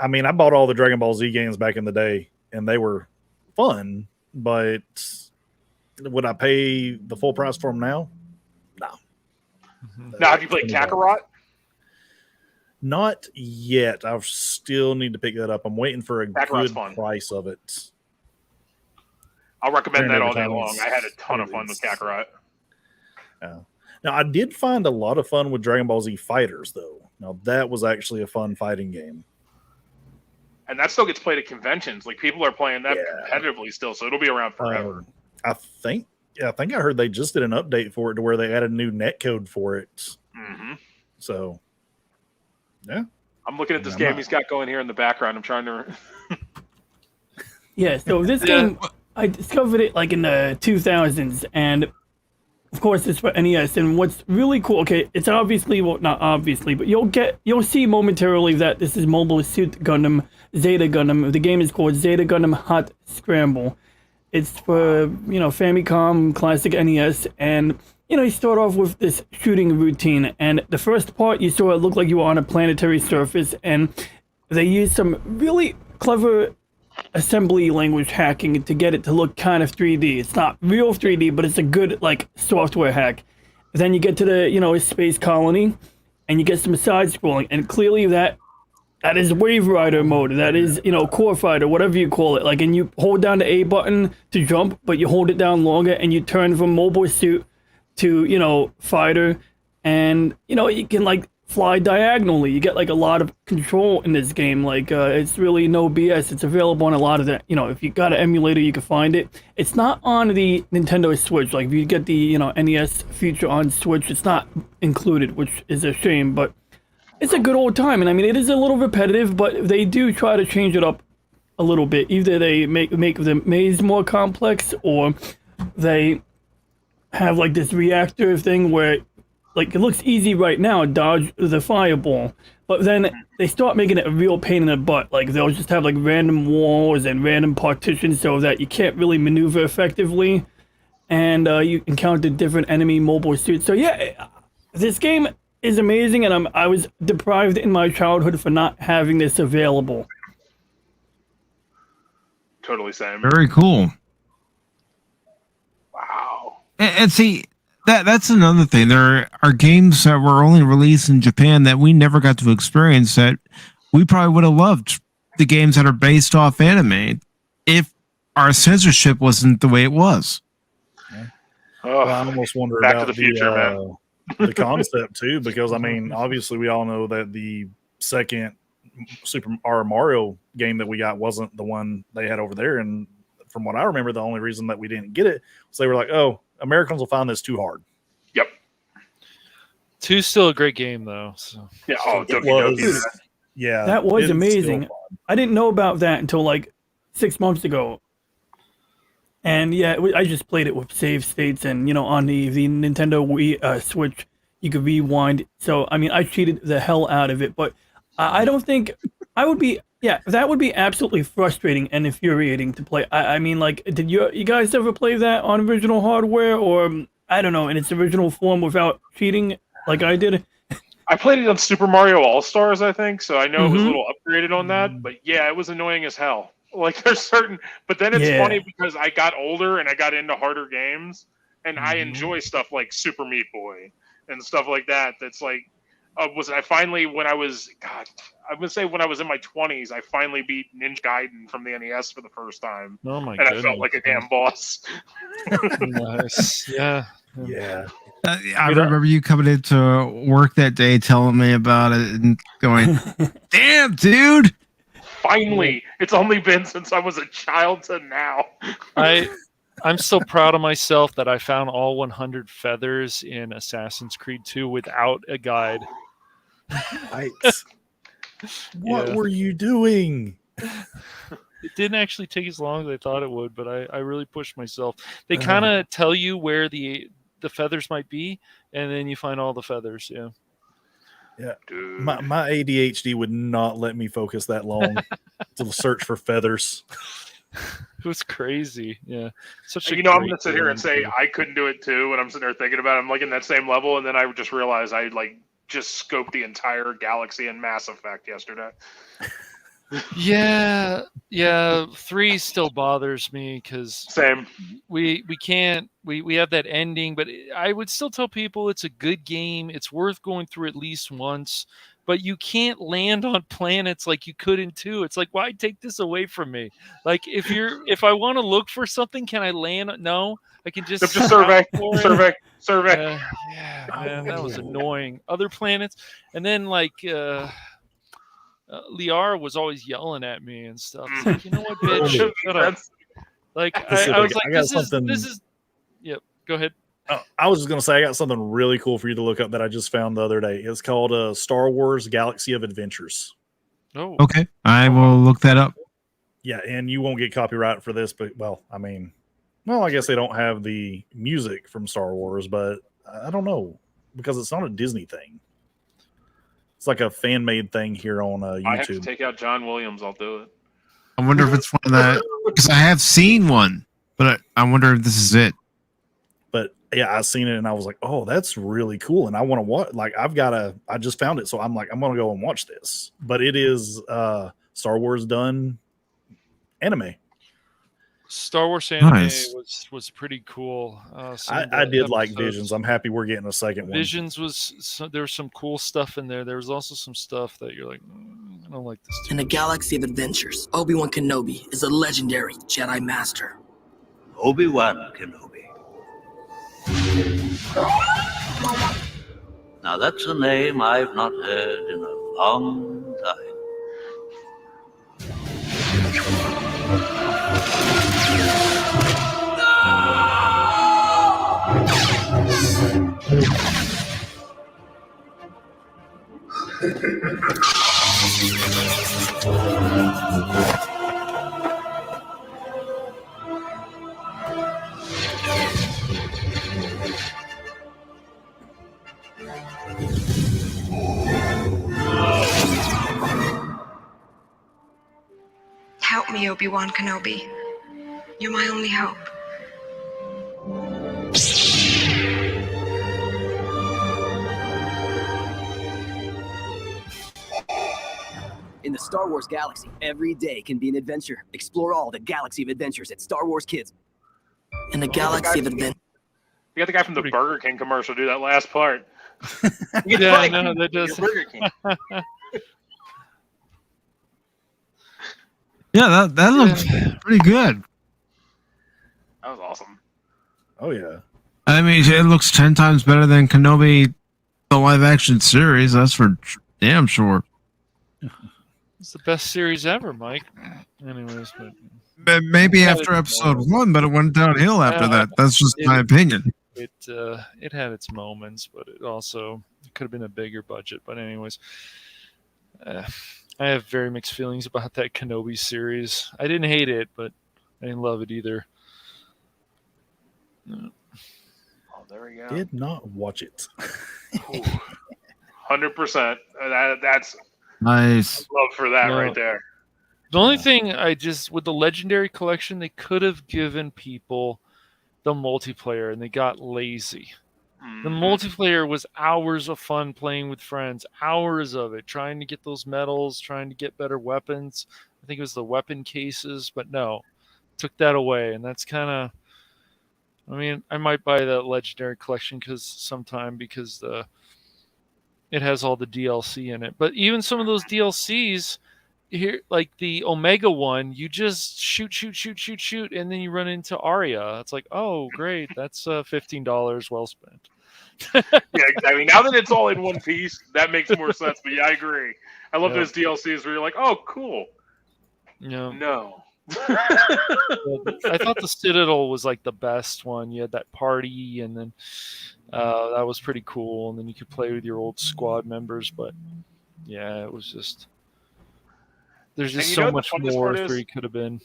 I mean, I bought all the Dragon Ball Z games back in the day, and they were fun, but would I pay the full price for them now? No. Now, have you played Kakarot? Not yet. I still need to pick that up. I'm waiting for a Kakarot's good fun. price of it. I'll recommend that all day Every time long. I had a ton of fun with Kakarot. Now, I did find a lot of fun with Dragon Ball Z Fighters, though. Now, that was actually a fun fighting game. And that still gets played at conventions. Like, people are playing that competitively still, so it'll be around forever. I think I heard they just did an update for it to where they added a new netcode for it. So, yeah. I'm looking at this game he's got going here in the background. I'm trying to... Yeah, so this game, I discovered it like in the 2000s, and of course it's for NES. And what's really cool, okay, it's obviously, well, not obviously, but you'll see momentarily that this is Mobile Suit Gundam Zeta Gundam. The game is called Zeta Gundam Hot Scramble. It's for, Famicom, classic NES, and, you start off with this shooting routine, and the first part you saw, it looked like you were on a planetary surface, and they used some really clever assembly language hacking to get it to look kind of 3D. It's not real 3D, but it's a good, software hack. Then you get to the, space colony, and you get some side-scrolling, and clearly that is Wave Rider mode. That is, Core Fighter, whatever you call it. And you hold down the A button to jump, but you hold it down longer, and you turn from mobile suit to, fighter. And, you can, fly diagonally. You get, a lot of control in this game. It's really no BS. It's available on a lot of the, if you got an emulator, you can find it. It's not on the Nintendo Switch. If you get the, NES feature on Switch, it's not included, which is a shame, but it's a good old time. And I mean, it is a little repetitive, but they do try to change it up a little bit. Either they make the maze more complex, or they have like this reactor thing where like it looks easy right now, dodge the fireball, but then they start making it a real pain in the butt. Like they'll just have like random walls and random partitions so that you can't really maneuver effectively, and you encounter different enemy mobile suits. So yeah, this game is amazing, and I was deprived in my childhood for not having this available. Totally same. Very cool. Wow. And see, that's another thing. There are games that were only released in Japan that we never got to experience that we probably would have loved. The games that are based off anime, if our censorship wasn't the way it was. Oh, Well, I almost wonder Back to about the Future, man. the concept too, because I mean, obviously, we all know that the second Mario game that we got wasn't the one they had over there, and from what I remember, the only reason that we didn't get it was they were like, "Oh, Americans will find this too hard." Yep. 2's still a great game though. So. Yeah. Oh, It Doki was, Doki. yeah, That was it's amazing. still fun. I didn't know about that until like 6 months ago. And yeah, I just played it with save states, and on the Nintendo Wii Switch, you could rewind. So I mean, I cheated the hell out of it, but I don't think I would be. Yeah, that would be absolutely frustrating and infuriating to play. I mean, like, did you guys ever play that on original hardware, or I don't know, in its original form without cheating like I did? I played it on Super Mario All Stars, I think, so I know it was a Mhm. little upgraded on that. But yeah, it was annoying as hell. Like there's certain, but then it's Yeah. funny because I got older and I got into harder games, and I Mm-hmm. enjoy stuff like Super Meat Boy and stuff like that. That's like, I finally when I was I would say when I was in my 20s, I finally beat Ninja Gaiden from the NES for the first time, Oh my and goodness. I felt like a damn boss. Nice. Yeah. Yeah, I remember you coming into work that day telling me about it and going, damn, dude. Finally, it's only been since I was a child to now. I'm still proud of myself that I found all 100 feathers in Assassin's Creed 2 without a guide. right. What Yeah. were you doing? It didn't actually take as long as I thought it would, but I really pushed myself. They kind of tell you where the feathers might be, and then you find all the feathers. Yeah. Dude. My ADHD would not let me focus that long to search for feathers. It was crazy. Yeah. Such a I'm great gonna sit here and game, say too. I couldn't do it too when I'm sitting there thinking about it. I'm like in that same level, and then I just realized I like just scoped the entire galaxy in Mass Effect yesterday. Yeah. 3 still bothers me because Same. we can't we have that ending, but I would still tell people it's a good game. It's worth going through at least once, but you can't land on planets like you could in 2. It's like, why take this away from me? Like if I want to look for something, can I land? No, I can just Just survey, scout for it. survey. Yeah, man, that was annoying. Other planets, and then like Liara was always yelling at me and stuff. It's like, you know what, bitch, shut up. Like I was like, I got this something- is. Yep, go ahead. I was just going to say, I got something really cool for you to look up that I just found the other day. It's called Star Wars Galaxy of Adventures. Oh, Okay, I will look that up. Yeah, and you won't get copyright for this, but, I guess they don't have the music from Star Wars, but I don't know, because it's not a Disney thing. It's like a fan-made thing here on I have to YouTube. take out John Williams. I'll do it. I wonder if it's one that, because I have seen one, but I wonder if this is it. But yeah, I seen it and I was like, oh, that's really cool. And I want to watch, I just found it. So I'm like, I'm going to go and watch this. But it is Star Wars done anime. Star Wars anime Nice. was pretty cool. I did like Visions. I'm happy we're getting a second one. Visions there was some cool stuff in there. There was also some stuff that you're like, I don't like this. In a galaxy of adventures, Obi-Wan Kenobi is a legendary Jedi Master. Obi-Wan Kenobi. Now that's a name I've not heard in a long time. me, Obi-Wan Kenobi. You're my only hope. In the Star Wars galaxy, every day can be an adventure. Explore all the galaxy of adventures at Star Wars Kids. In the galaxy of adventures. You got the guy from the Burger King commercial do that last part. Yeah, no, that does. Burger King. Yeah, that looks pretty good. That was awesome. Oh yeah. I mean, it looks 10 times better than Kenobi, the live action series. That's for damn sure. It's the best series ever, Mike. Anyways, but Maybe after episode 1, but it went downhill after that. That's just my opinion. It had its moments, but it could have been a bigger budget. But anyways, I have very mixed feelings about that Kenobi series. I didn't hate it, but I didn't love it either. Oh, there we go. Did not watch it. 100%. That's nice. love for that right there. The only thing with the Legendary Collection, they could have given people the multiplayer, and they got lazy. The multiplayer was hours of fun playing with friends, hours of it, trying to get those medals, trying to get better weapons. I think it was the weapon cases, but no, took that away. And that's kind of, I mean, I might buy that Legendary Collection because it has all the DLC in it. But even some of those DLCs here, like the Omega one, you just shoot, and then you run into Arya. It's like, oh, great, that's $15 well spent. Yeah, exactly. Now that it's all in one piece, that makes more sense. But yeah, I agree. I love those DLCs where you're like, oh, cool. Yeah. No. I thought the Citadel was like the best one. You had that party, and then that was pretty cool. And then you could play with your old squad members. But yeah, it was just there's just so much more where you could have been.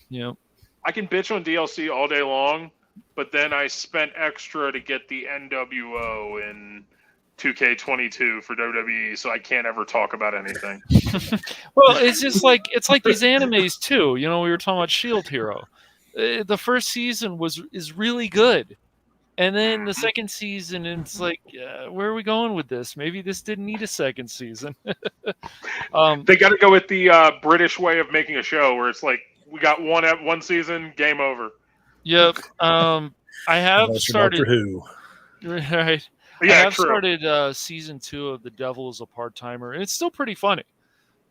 I can bitch on DLC all day long, but then I spent extra to get the NWO in 2K22 for WWE, so I can't ever talk about anything. Well, it's just like these animes too. We were talking about Shield Hero. The first season is really good, and then the second season, it's like, where are we going with this? Maybe this didn't need a second season. They got to go with the British way of making a show, where it's like we got one season, game over. Yep. I have started. Doctor Who. Right. Yeah, I have true. started season 2 of The Devil is a Part-Timer, and it's still pretty funny.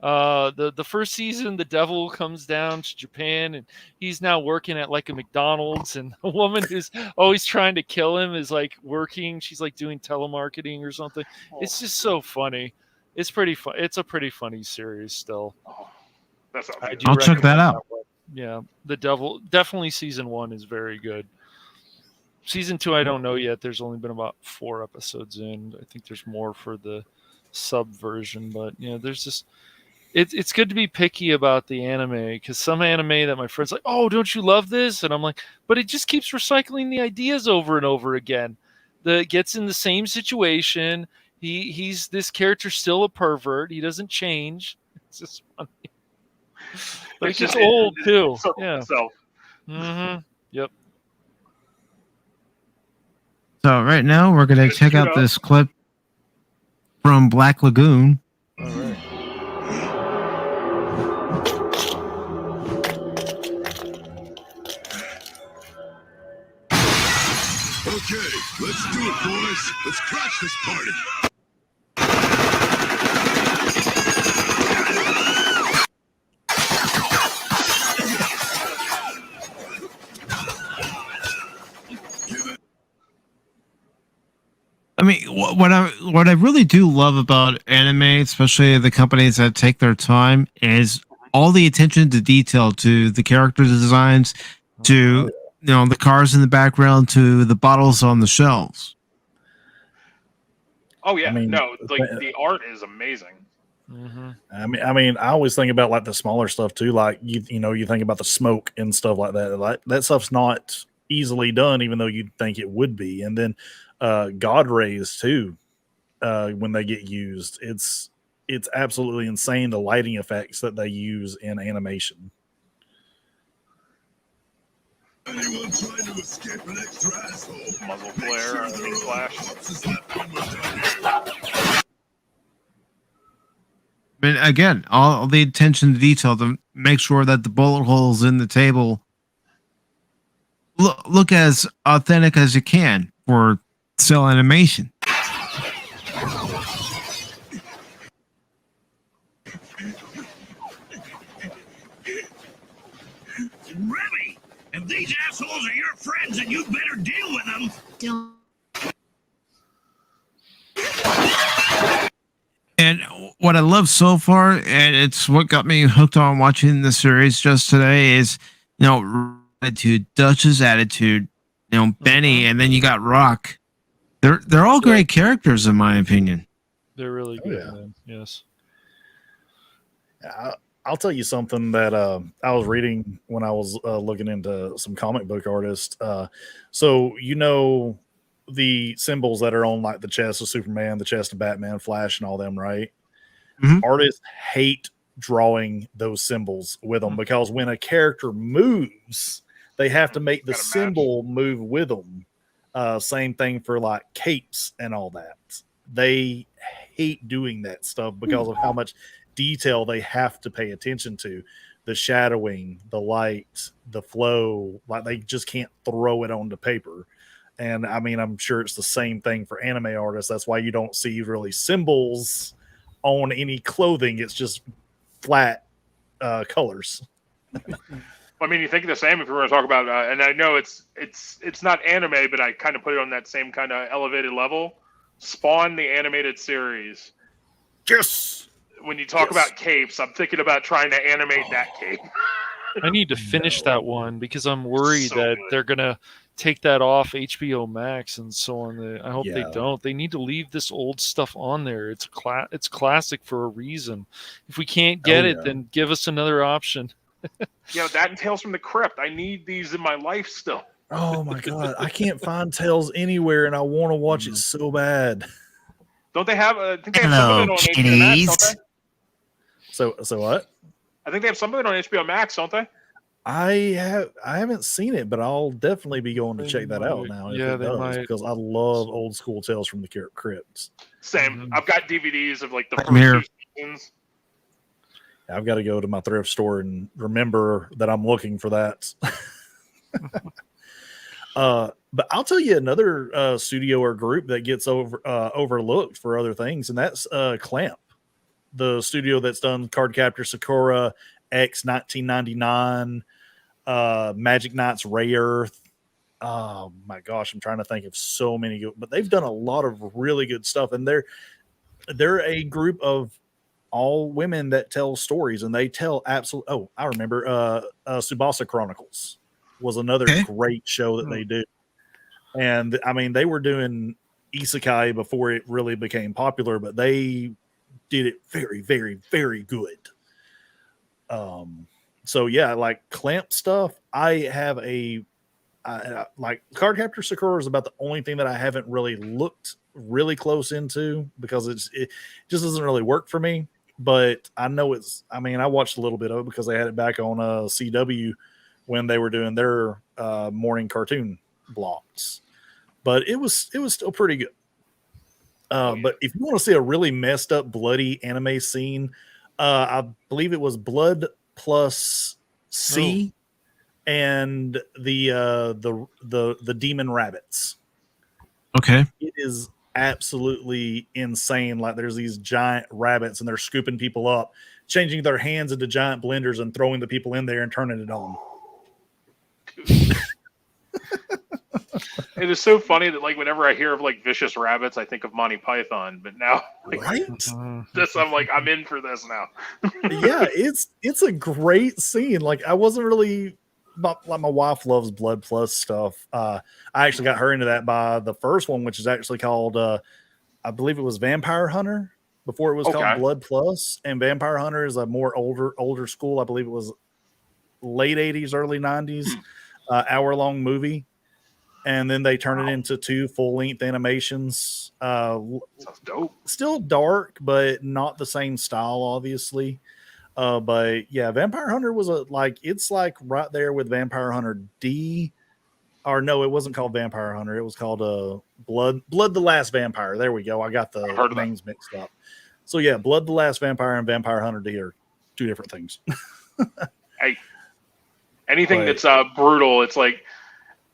The first season, the devil comes down to Japan, and he's now working at like a McDonald's, and the woman who's always trying to kill him is like working. She's like doing telemarketing or something. It's just so funny. It's pretty fun. It's a pretty funny series still. I'll check that out. Yeah, The Devil, definitely season 1 is very good. Season 2, I don't know yet. There's only been about 4 episodes in. I think there's more for the sub version, but there's just it's good to be picky about the anime, because some anime that my friends like, oh, don't you love this? And I'm like, but it just keeps recycling the ideas over and over again. Gets in the same situation. He's this character's still a pervert. He doesn't change. It's just funny. But it's just old too. Yeah. Mm-hmm. Yep. So right now we're going to check out this clip from Black Lagoon. All right. Okay, let's do it, boys. Let's crash this party. I mean, what I really do love about anime, especially the companies that take their time, is all the attention to detail to the character designs, to the cars in the background, to the bottles on the shelves. Oh yeah, the art is amazing. Mm-hmm. I mean, I always think about like the smaller stuff too. Like you think about the smoke and stuff like that. Like that stuff's not easily done, even though you'd think it would be. And then God rays too, when they get used, it's absolutely insane the lighting effects that they use in animation. Anyone trying to escape an extra asshole? Muzzle flare, pink flash. I mean, again, all the attention to detail to make sure that the bullet holes in the table look as authentic as you can for cell animation. Remy, if these assholes are your friends, then you better deal with them. Don't. And what I love so far, and it's what got me hooked on watching the series just today, is attitude, Dutch's attitude, Benny, and then you got Rock. They're all great characters in my opinion. They're really good, man. Yes. I'll tell you something that I was reading when I was looking into some comic book artists. So the symbols that are on like the chest of Superman, the chest of Batman, Flash, and all them, right? Mhm. Artists hate drawing those symbols with them because when a character moves, they have to make the symbol move with them. Same thing for like capes and all that. They hate doing that stuff because of how much detail they have to pay attention to. The shadowing, the light, the flow, like they just can't throw it onto paper. And I mean, I'm sure it's the same thing for anime artists. That's why you don't see really symbols on any clothing. It's just flat colors. I mean, you think the same if we were to talk about, and I know it's not anime, but I kind of put it on that same kind of elevated level. Spawn, the animated series. Yes. When you talk about capes, I'm thinking about trying to animate that cape. I need to finish that one because I'm worried that they're gonna take that off HBO Max and so on. I hope they don't. They need to leave this old stuff on there. It's classic for a reason. If we can't get it, then give us another option. That and Tales from the Crypt. I need these in my life still. Oh my god, I can't find Tales anywhere, and I want to watch it so bad. Don't they have? I think they have some of it on HBO Max, don't they? So what? I think they have some of it on HBO Max, don't they? I haven't seen it, but I'll definitely be going to check that out now. Yeah, if it does, because I love old school Tales from the Crypt. Same. I've got DVDs of like the first here. 2 seasons. I've got to go to my thrift store and remember that I'm looking for that. But I'll tell you another studio or group that gets overlooked for other things, and that's Clamp, the studio that's done Cardcaptor Sakura, X 1999, Magic Knight's Ray Earth. Oh my gosh, I'm trying to think of so many good, but they've done a lot of really good stuff, and they're a group of all women that tell stories, and they tell absolute. Oh, I remember Tsubasa Chronicles was another great show that they do. And I mean, they were doing isekai before it really became popular, but they did it very, very, very good. So yeah, like Clamp stuff. I have like Cardcaptor Sakura is about the only thing that I haven't really looked really close into because it just doesn't really work for me. But I know I watched a little bit of it because they had it back on CW when they were doing their morning cartoon blocks. But it was still pretty good. But if you want to see a really messed up, bloody anime scene, I believe it was Blood Plus C and the Demon Rabbits. Okay. It is absolutely insane. Like there's these giant rabbits and they're scooping people up, changing their hands into giant blenders and throwing the people in there and turning it on. It is so funny that like whenever I hear of like vicious rabbits, I think of Monty Python. But now, like, right? I'm like, I'm in for this now. Yeah, it's a great scene. Like I wasn't really like my wife loves Blood Plus stuff. I actually got her into that by the first one, which is actually called I believe it was Vampire Hunter before it was called Blood Plus. And Vampire Hunter is a more older school. I believe it was late 80s, early 90s, hour-long movie. And then they turn it into 2 full-length animations. Sounds dope. Still dark, but not the same style, obviously. But yeah, Vampire Hunter was it's like right there with Vampire Hunter D or no, it wasn't called Vampire Hunter. It was called Blood the Last Vampire. There we go. I got the names mixed up. So yeah, Blood the Last Vampire and Vampire Hunter D are two different things. Hey, anything that's brutal, it's like,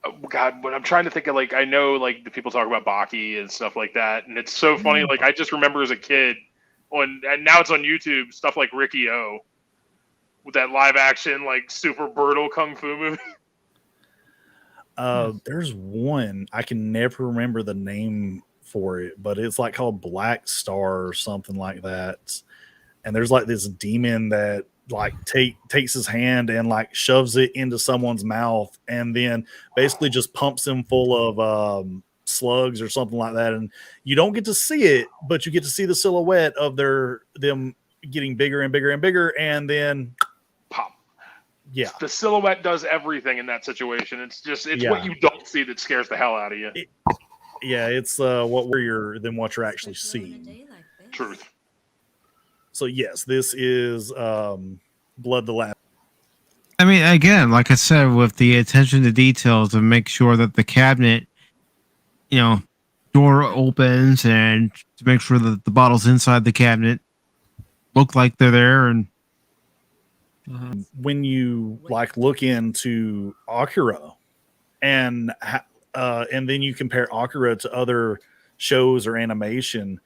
oh, God, when I'm trying to think of, like, I know, like, the people talk about Baki and stuff like that, and it's so funny. Like, I just remember as a kid, and now it's on YouTube, stuff like Ricky O, with that live action, like, super brutal kung fu movie. There's one, I can never remember the name for it, but it's like called Black Star or something like that. And there's like this demon that like takes his hand and like shoves it into someone's mouth and then basically just pumps him full of slugs or something like that. And you don't get to see it, but you get to see the silhouette of them getting bigger and bigger and bigger, and then pop. Yeah, the silhouette does everything in that situation. It's what you don't see that scares the hell out of you. It's what you're actually seeing. Truth. So yes, this is Blood the Last. I mean, again, like I said, with the attention to detail to make sure that the cabinet, door opens and to make sure that the bottles inside the cabinet look like they're there. And when you like look into Akira and then you compare Akira to other shows or animation,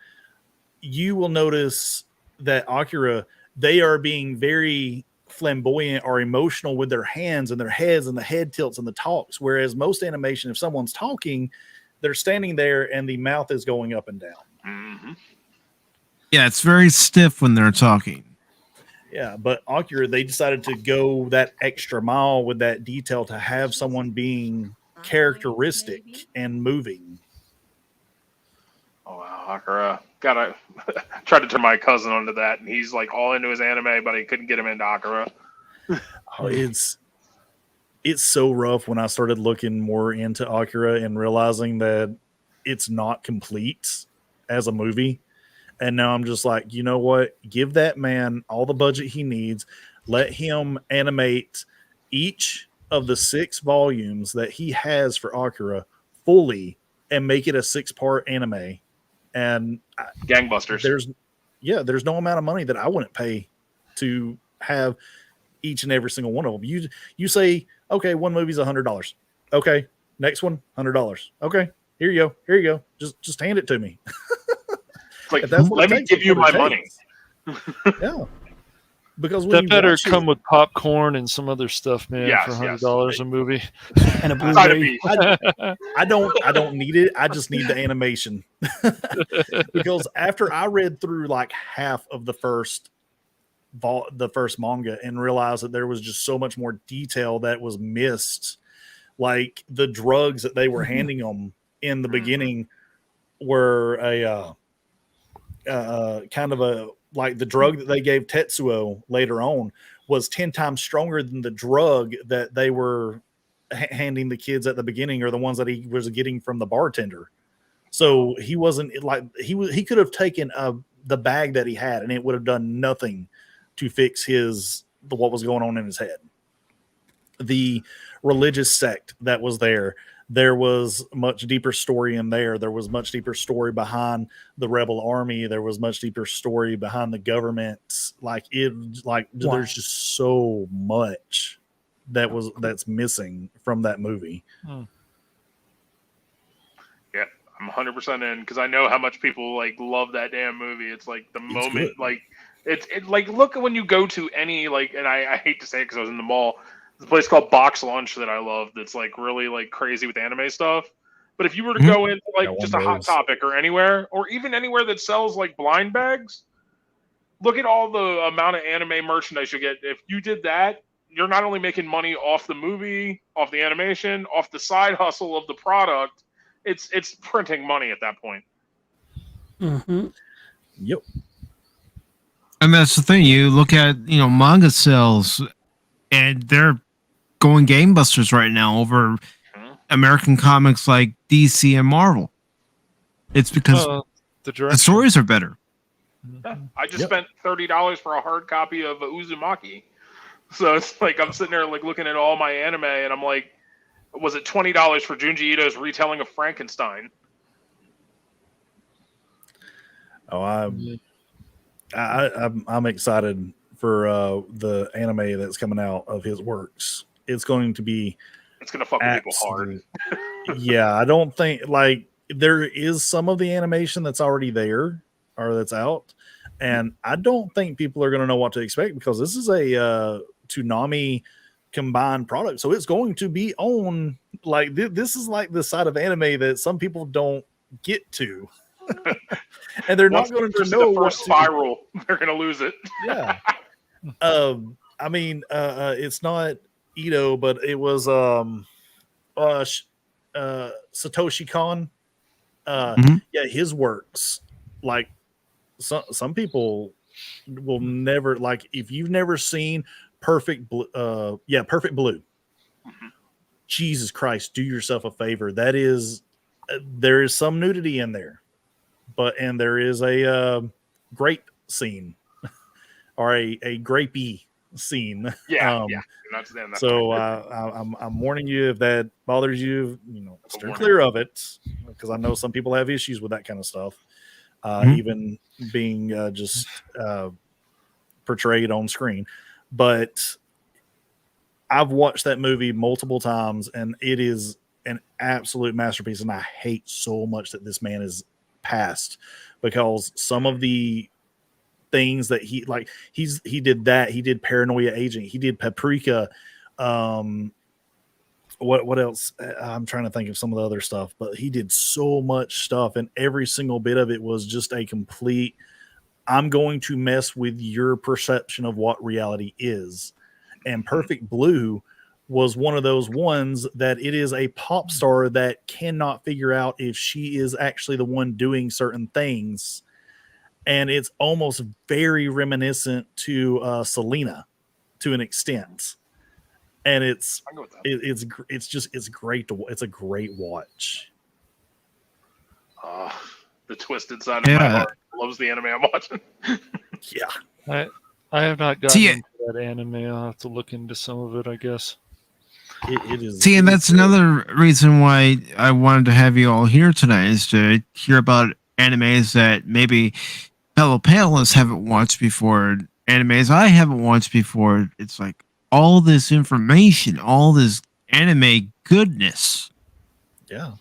you will notice that Akira, they are being very flamboyant or emotional with their hands and their heads and the head tilts and the talks. Whereas most animation, if someone's talking, they're standing there and the mouth is going up and down. Mm-hmm. Yeah, it's very stiff when they're talking. Yeah, but Akira, they decided to go that extra mile with that detail to have someone being characteristic and moving. Oh wow, Akira. Gotta tried to turn my cousin onto that, and he's like all into his anime, but I couldn't get him into Akira. It's so rough when I started looking more into Akira and realizing that it's not complete as a movie. And now I'm just like, you know what? Give that man all the budget he needs. Let him animate each of the 6 volumes that he has for Akira fully and make it a 6-part anime. And gangbusters. There's no amount of money that I wouldn't pay to have each and every single one of them. You say, okay, one movie's $100. Okay, next one, $100. Okay, here you go. Just hand it to me. Like, let me give you my money. Yeah, because that better come with popcorn and some other stuff, man. For $100 a movie and a Blu-ray. I don't need it. I just need the animation. Because after I read through like half of the first manga and realized that there was just so much more detail that was missed, like the drugs that they were handing them in the beginning were a kind of a like the drug that they gave Tetsuo later on was 10 times stronger than the drug that they were handing the kids at the beginning, or the ones that he was getting from the bartender. So he wasn't like he could have taken the bag that he had and it would have done nothing to fix what was going on in his head. The religious sect that was there was much deeper story in there. There was much deeper story behind the rebel army. There was much deeper story behind the government. There's just so much that's missing from that movie. Yeah, I'm 100% in because I know how much people like love that damn movie. It's like the moment, good. like it's like look when you go to any like, and I hate to say it because I was in the mall. There's a place called Box Lunch that I love that's like really like crazy with anime stuff. But if you were to go into like just a Hot Topic or anywhere, or even anywhere that sells like blind bags, look at all the amount of anime merchandise you get. If you did that, you're not only making money off the movie, off the animation, off the side hustle of the product, it's printing money at that point. Mm-hmm. Yep. And that's the thing. You look at, manga sales, and they're going gangbusters right now over American comics like DC and Marvel. It's because the stories are better. Yeah. I just spent $30 for a hard copy of Uzumaki. So it's like I'm sitting there like looking at all my anime and I'm like, was it $20 for Junji Ito's retelling of Frankenstein? Oh, I'm excited for the anime that's coming out of his works. It's going to be. It's going to fuck with people hard. Yeah, I don't think like there is some of the animation that's already there or that's out, and I don't think people are going to know what to expect because this is a Toonami combined product, so it's going to be on like this is like the side of anime that some people don't get to. And they're not going to know the first spiral. They're going to lose it. Yeah. I mean, it's not Ito, but it was Satoshi Kon. Yeah, his works. Like some people will never like if you've never seen Perfect Blue. Perfect Blue. Jesus Christ, do yourself a favor. That is, there is some nudity in there. And there is a grape scene or a grapey scene. Yeah. So I'm warning you if that bothers you, steer clear of it because I know some people have issues with that kind of stuff. Even being just portrayed on screen. But I've watched that movie multiple times and it is an absolute masterpiece. And I hate so much that this man is past because some of the things that he did Paranoia Agent, he did Paprika, what else? I'm trying to think of some of the other stuff, but he did so much stuff and every single bit of it was just a complete I'm going to mess with your perception of what reality is. And Perfect Blue was one of those ones that it is a pop star that cannot figure out if she is actually the one doing certain things. And it's almost very reminiscent to Selena to an extent. And it's great it's a great watch. The twisted side of my heart loves the anime I'm watching. Yeah. I have not gotten into that anime. I'll have to look into some of it, I guess. It is. See, and that's another reason why I wanted to have you all here tonight is to hear about animes that maybe fellow panelists haven't watched before, animes I haven't watched before. It's like all this information, all this anime goodness. Yeah.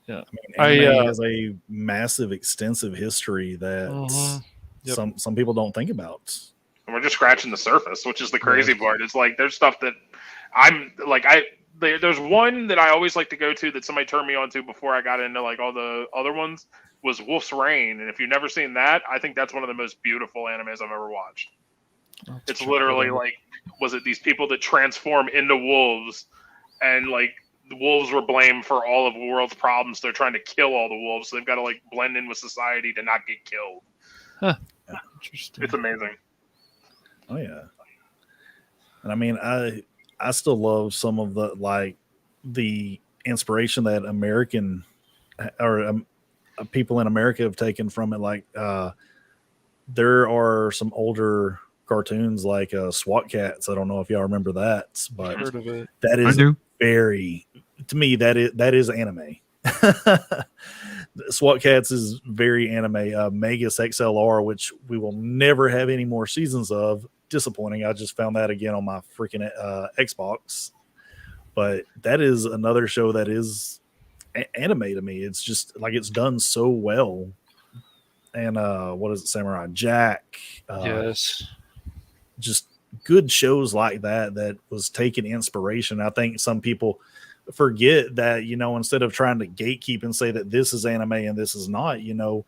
Yeah. I mean, anime has a massive, extensive history that some people don't think about. And we're just scratching the surface, which is the crazy part. It's like there's stuff that I'm like there's one that I always like to go to that somebody turned me on to before I got into like all the other ones was Wolf's Rain. And if you've never seen that, I think that's one of the most beautiful animes I've ever watched. It's literally like, was it these people that transform into wolves and like the wolves were blamed for all of the world's problems. They're trying to kill all the wolves. So they've got to like blend in with society to not get killed. Huh. Interesting. It's amazing. Oh yeah. And I mean, I still love some of the inspiration that American or people in America have taken from it. Like there are some older cartoons like SWAT Cats. I don't know if y'all remember that, but I've heard of it. that is very, to me, that is anime. SWAT Cats is very anime. Megas XLR, which we will never have any more seasons of. Disappointing. I just found that again on my freaking Xbox. But that is another show that is anime to me. It's just like it's done so well. And what is it, Samurai Jack? Yes. Just good shows like that was taking inspiration. I think some people forget that, instead of trying to gatekeep and say that this is anime and this is not, the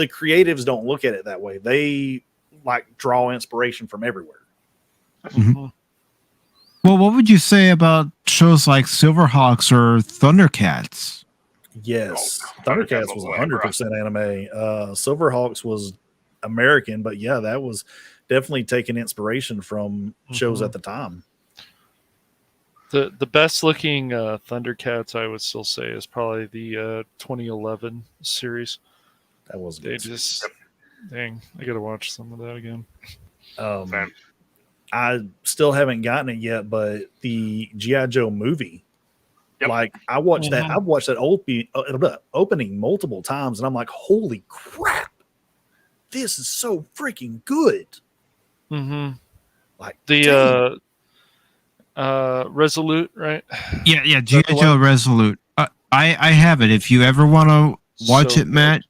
creatives don't look at it that way. They like draw inspiration from everywhere. Mm-hmm. Well, what would you say about shows like Silverhawks or Thundercats? Yes, Thundercats was 100% anime. Silverhawks was American, but yeah, that was definitely taking inspiration from shows at the time. The best looking Thundercats, I would still say, is probably the 2011 series. That was they just dang. I gotta watch some of that again. I still haven't gotten it yet, but the G.I. Joe movie, like I watched that. I've watched that opening multiple times, and I'm like, holy crap, this is so freaking good. Mm-hmm. Like the Resolute, right? Yeah, G.I. Joe Resolute. I have it. If you ever want to watch it, Matt,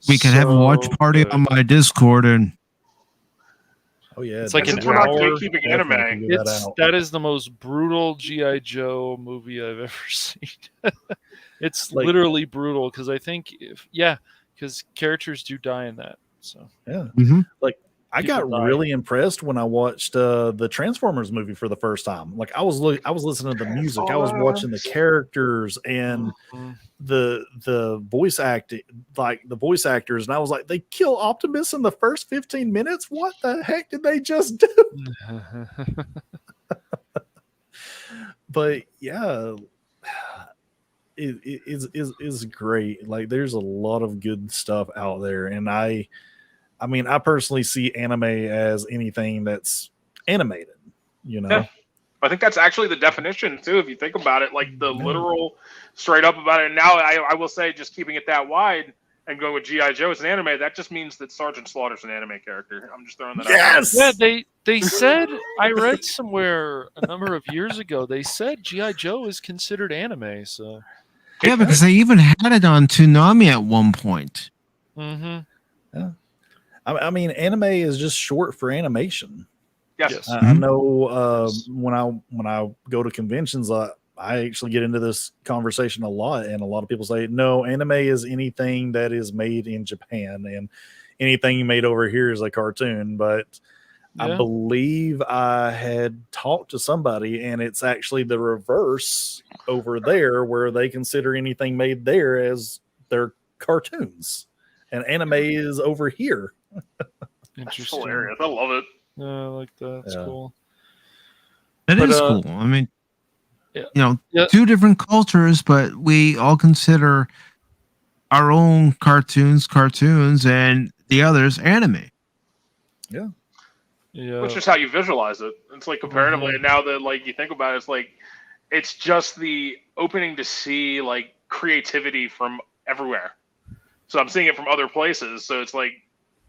we can have a watch party on my Discord. And oh yeah, it's like an we're not hour. gatekeeping anime. That is the most brutal G.I. Joe movie I've ever seen. It's Like- literally brutal because I think because characters do die in that. So yeah, Mhm. like I got People die. really impressed when I watched the Transformers movie for the first time. Like I was listening to the music, I was watching the characters and the voice acting, like the voice actors, and I was like, they kill Optimus in the first 15 minutes. What the heck did they just do? But yeah, it is great. Like there's a lot of good stuff out there, and I mean, I personally see anime as anything that's animated, you know. Yeah. I think that's actually the definition too, if you think about it, like the literal straight up about it. And now I will say, just keeping it that wide and going with G.I. Joe as an anime, that just means that Sergeant Slaughter's an anime character. I'm just throwing that out there. Yeah, they said, I read somewhere a number of years ago, they said G.I. Joe is considered anime. So yeah, because they even had it on Toonami at one point. Mm-hmm. Yeah. I mean, anime is just short for animation. Yes. I know when I go to conventions, I actually get into this conversation a lot, and a lot of people say, no, anime is anything that is made in Japan, and anything made over here is a cartoon. But I believe I had talked to somebody, and it's actually the reverse over there, where they consider anything made there as their cartoons, and anime is over here. Interesting. Hilarious. I love it. Yeah, I like that. That's cool. That is cool. I mean, two different cultures, but we all consider our own cartoons, and the others anime. Yeah. Yeah. Which is how you visualize it. It's like comparatively, and now that like you think about it, it's like it's just the opening to see like creativity from everywhere. So I'm seeing it from other places. So it's like,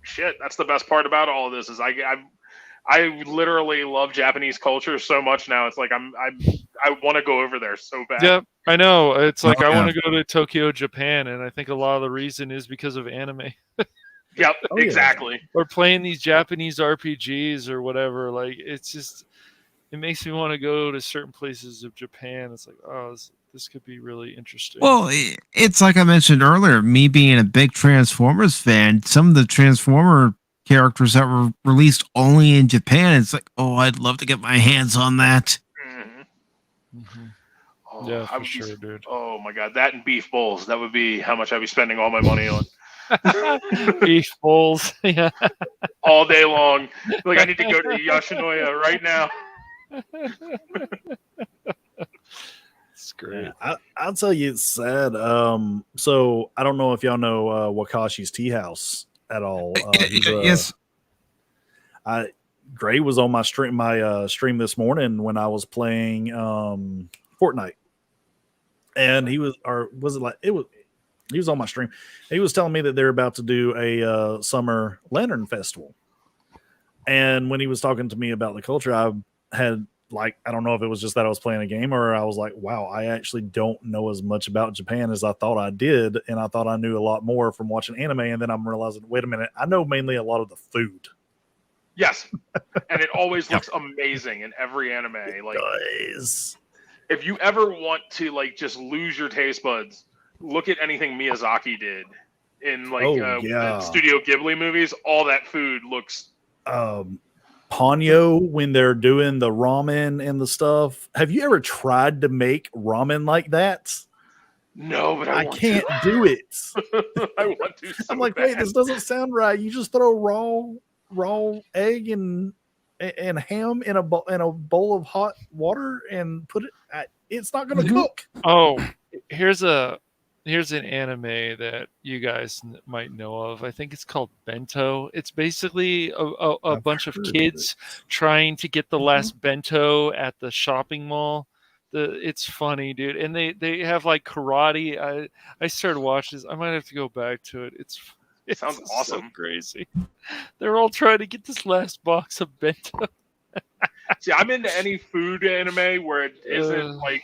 shit, that's the best part about all of this is I literally love Japanese culture so much now. It's like I want to go over there so bad. Yeah, I know. It's like I want to go to Tokyo, Japan, and I think a lot of the reason is because of anime. Yep, exactly. Or playing these Japanese RPGs or whatever. Like it's just, it makes me want to go to certain places of Japan. It's like, oh, this could be really interesting. Well, it's like I mentioned earlier, me being a big Transformers fan, some of the Transformer characters that were released only in Japan, it's like, oh, I'd love to get my hands on that. Oh, yeah, for sure, dude. Oh my god, that and beef bowls. That would be how much I'd be spending all my money on. Beef bowls, yeah, all day long. Like I need to go to Yoshinoya right now. It's great. I'll tell you, it's sad. So I don't know if y'all know Wakashi's Tea House at all. Yes. Gray was on my stream this morning when I was playing Fortnite, and he was on my stream. He was telling me that they're about to do a summer lantern festival, and when he was talking to me about the culture, I had I don't know if it was just that I was playing a game or I was like, wow, I actually don't know as much about Japan as I thought I did, and I thought I knew a lot more from watching anime, and then I'm realizing, wait a minute, I know mainly a lot of the food. Yes, and it always looks amazing in every anime. Like, if you ever want to just lose your taste buds, look at anything Miyazaki did in the Studio Ghibli movies. All that food looks. Ponyo, when they're doing the ramen and the stuff. Have you ever tried to make ramen like that? No, but I can't do it. I want to. So I'm like, bad. wait, this doesn't sound right. You just throw raw egg and ham in a bowl of hot water and put it. It's not going to cook. Oh, here's a Here's an anime that you guys might know of. I think it's called Bento. It's basically a bunch of kids trying to get the last bento at the shopping mall. It's funny, dude, and they have like karate. I started watching this. I might have to go back to it. It sounds awesome. So crazy. They're all trying to get this last box of bento. See, I'm into any food anime where it isn't like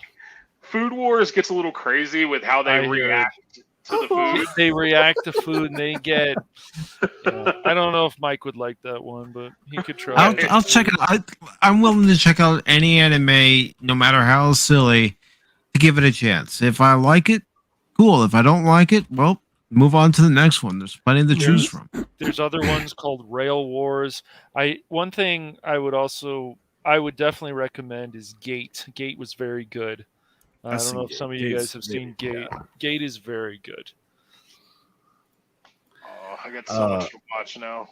Food Wars gets a little crazy with how they react to the food. They react to food and they get. Yeah, I don't know if Mike would like that one, but he could try. I'll check it out. I'm willing to check out any anime, no matter how silly, to give it a chance. If I like it, cool. If I don't like it, well, move on to the next one. There's plenty to choose from. There's other ones called Rail Wars. One thing I would definitely recommend is Gate. Gate was very good. I don't know if some of you guys have seen Gate. Gate is very good. Oh, I got so much to watch now.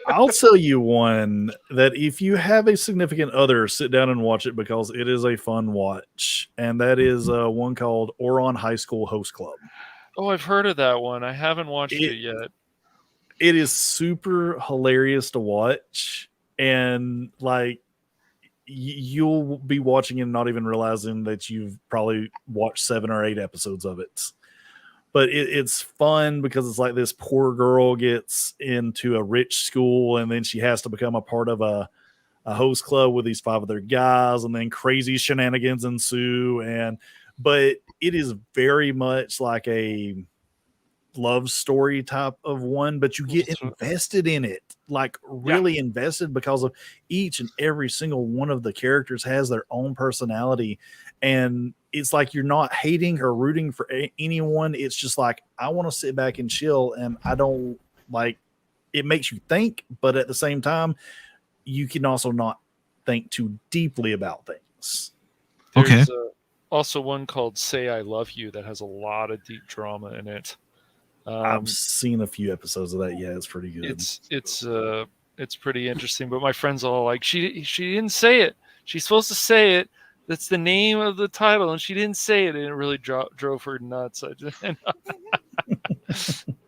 I'll tell you one that if you have a significant other, sit down and watch it because it is a fun watch. And that is one called Oron High School Host Club. Oh, I've heard of that one. I haven't watched it yet. It is super hilarious to watch. And like, you'll be watching and not even realizing that you've probably watched 7 or 8 episodes of it. But it's fun because it's like this poor girl gets into a rich school and then she has to become a part of a host club with these 5 other guys, and then crazy shenanigans ensue. But it is very much like a love story type of one, but you get invested in it, like really invested, because of each and every single one of the characters has their own personality, and it's like you're not hating or rooting for anyone. It's just like, I want to sit back and chill, and I don't like it. Makes you think, but at the same time you can also not think too deeply about things. There's also one called Say I Love You that has a lot of deep drama in it. I've seen a few episodes of that. Yeah, it's pretty good. It's pretty interesting. But my friends all like, she didn't say it. She's supposed to say it. That's the name of the title, and she didn't say it, and it really drove her nuts.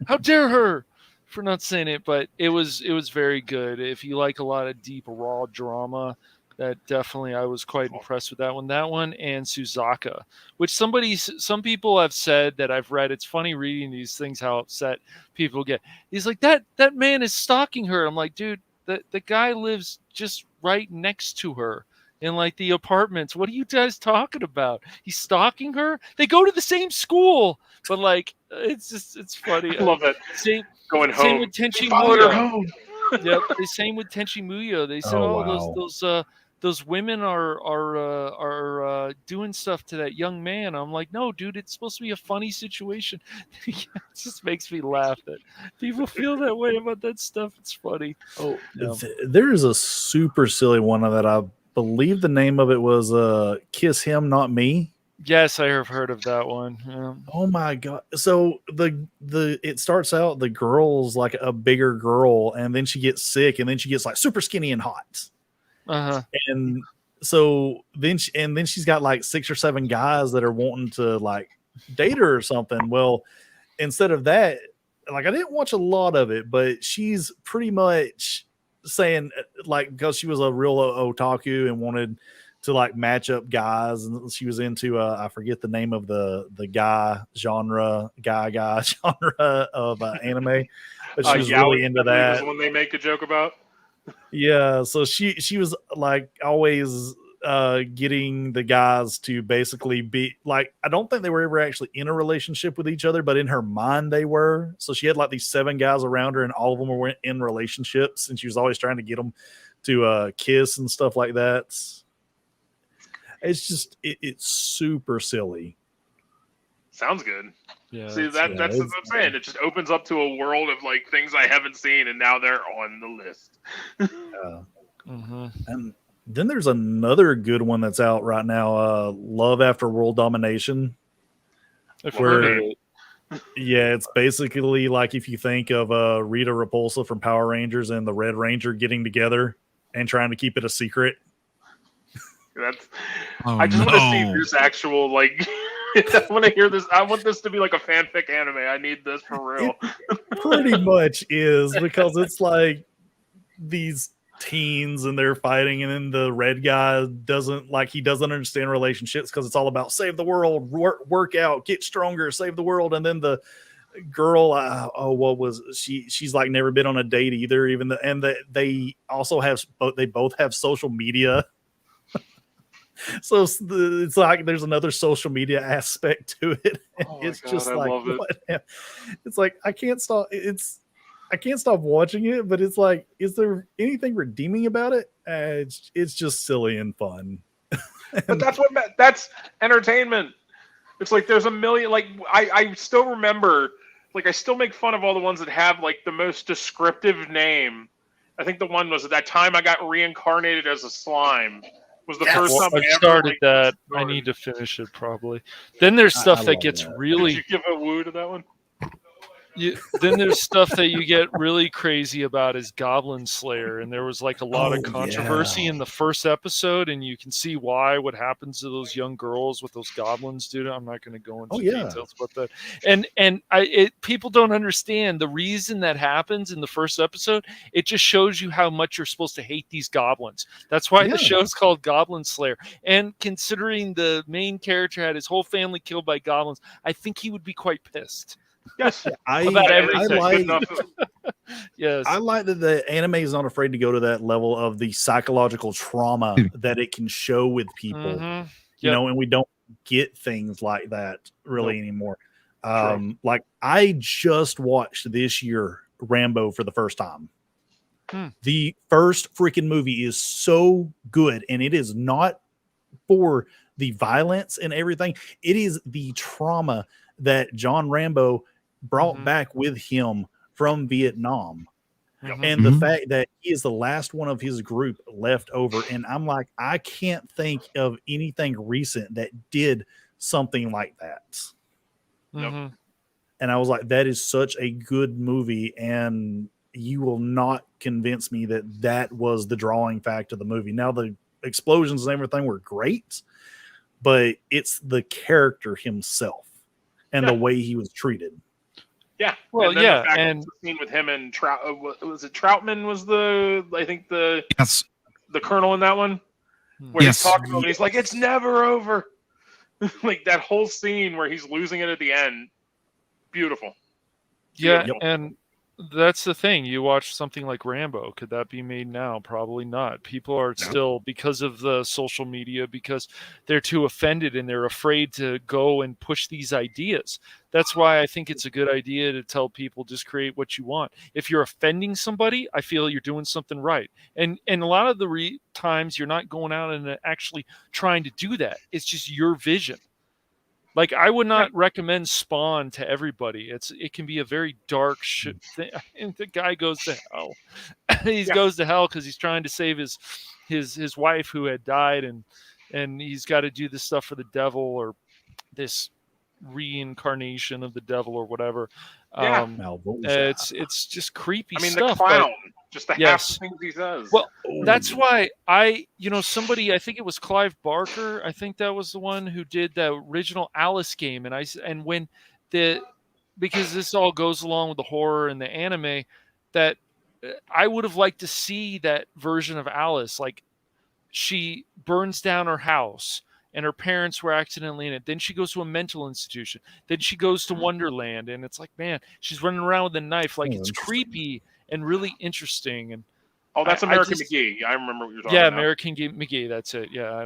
How dare her for not saying it? But it was very good. If you like a lot of deep raw drama, that definitely, I was quite impressed with that one. That one and Suzaka, which some people have said that I've read. It's funny reading these things, how upset people get. He's like, that man is stalking her. I'm like, dude, the guy lives just right next to her in like the apartments. What are you guys talking about? He's stalking her? They go to the same school, but like, it's funny. I love it. Same going home. Same with Tenchi Muyo. Yep. The same with Tenchi Muyo. They said, those women are doing stuff to that young man. I'm like, no, dude, it's supposed to be a funny situation. It just makes me laugh that people feel that way about that stuff. It's funny. Oh, there is a super silly one that I believe the name of it was Kiss Him, Not Me. Yes, I have heard of that one. Yeah. Oh my god! So it starts out, the girl's like a bigger girl, and then she gets sick, and then she gets like super skinny and hot. And so then she's got like 6 or 7 guys that are wanting to like date her or something. Well, instead of that, like, I didn't watch a lot of it, but she's pretty much saying, like, because she was a real otaku and wanted to like match up guys, and she was into I forget the name of the guy genre of anime, but she was really into that. One they make a joke about. Yeah, so she was like always getting the guys to basically be like, I don't think they were ever actually in a relationship with each other, but in her mind they were. So she had like these 7 guys around her, and all of them were in relationships, and she was always trying to get them to kiss and stuff like that. It's just it's super silly. Sounds good. Yeah. See, that's what I'm saying. It just opens up to a world of like things I haven't seen, and now they're on the list. And then there's another good one that's out right now, Love After World Domination. Yeah, it's basically like if you think of Rita Repulsa from Power Rangers and the Red Ranger getting together and trying to keep it a secret. I just want to see this actual like I want to hear this. I want this to be like a fanfic anime. I need this for real. Pretty much is, because it's like these teens and they're fighting, and then the red guy doesn't understand relationships because it's all about save the world, work out, get stronger, save the world. And then the girl, what was she's like never been on a date either, they also have, they both have social media. So it's like there's another social media aspect to it. It's God, just like it's like I can't stop watching it, but it's like, is there anything redeeming about it? It's just silly and fun. But that's entertainment. It's like there's a million. Like I still remember. Like I still make fun of all the ones that have like the most descriptive name. I think the one was at that time I got reincarnated as a slime. Was the first time I started that. I need to finish it probably. Then there's stuff that gets really. Did you give a woo to that one? Then there's stuff that you get really crazy about is Goblin Slayer, and there was like a lot of controversy in the first episode, and you can see why. What happens to those young girls with those goblins, dude? I'm not going to go into details about that. And people don't understand the reason that happens in the first episode. It just shows you how much you're supposed to hate these goblins. That's why the show's called Goblin Slayer. And considering the main character had his whole family killed by goblins, I think he would be quite pissed. Yes, about everything. Yes, I like that the anime is not afraid to go to that level of the psychological trauma that it can show with people. You know, and we don't get things like that really anymore. Like I just watched this year Rambo for the first time. The first freaking movie is so good, and it is not for the violence and everything. It is the trauma that John Rambo brought back with him from Vietnam. And the fact that he is the last one of his group left over. And I'm like, I can't think of anything recent that did something like that. And I was like, that is such a good movie. And you will not convince me that that was the drawing fact of the movie. Now, the explosions and everything were great, but it's the character himself and the way he was treated. Yeah. Well, and the scene with him and was it Troutman was the colonel in that one, where he's talking to him and he's like, it's never over. Like that whole scene where he's losing it at the end. Beautiful. And that's the thing. You watch something like Rambo. Could that be made now? Probably not. People are still, because of the social media, because they're too offended and they're afraid to go and push these ideas. That's why I think it's a good idea to tell people just create what you want. If you're offending somebody, I feel you're doing something right. And a lot of the times you're not going out and actually trying to do that. It's just your vision. Like, I would not recommend Spawn to everybody. It can be a very dark shit thing. And the guy goes to hell. He goes to hell because he's trying to save his wife who had died, and he's got to do this stuff for the devil, or this reincarnation of the devil or whatever. It's just creepy stuff. The clown, just the half the things he says. Well, that's why somebody, I think it was Clive Barker, I think that was the one who did the original Alice game, because this all goes along with the horror and the anime, that I would have liked to see that version of Alice. Like, she burns down her house and her parents were accidentally in it. Then she goes to a mental institution. Then she goes to Wonderland, and it's like, man, she's running around with a knife. Like, it's creepy and really interesting. And that's American McGee. I remember what you're talking about. Yeah, American McGee. That's it. Yeah,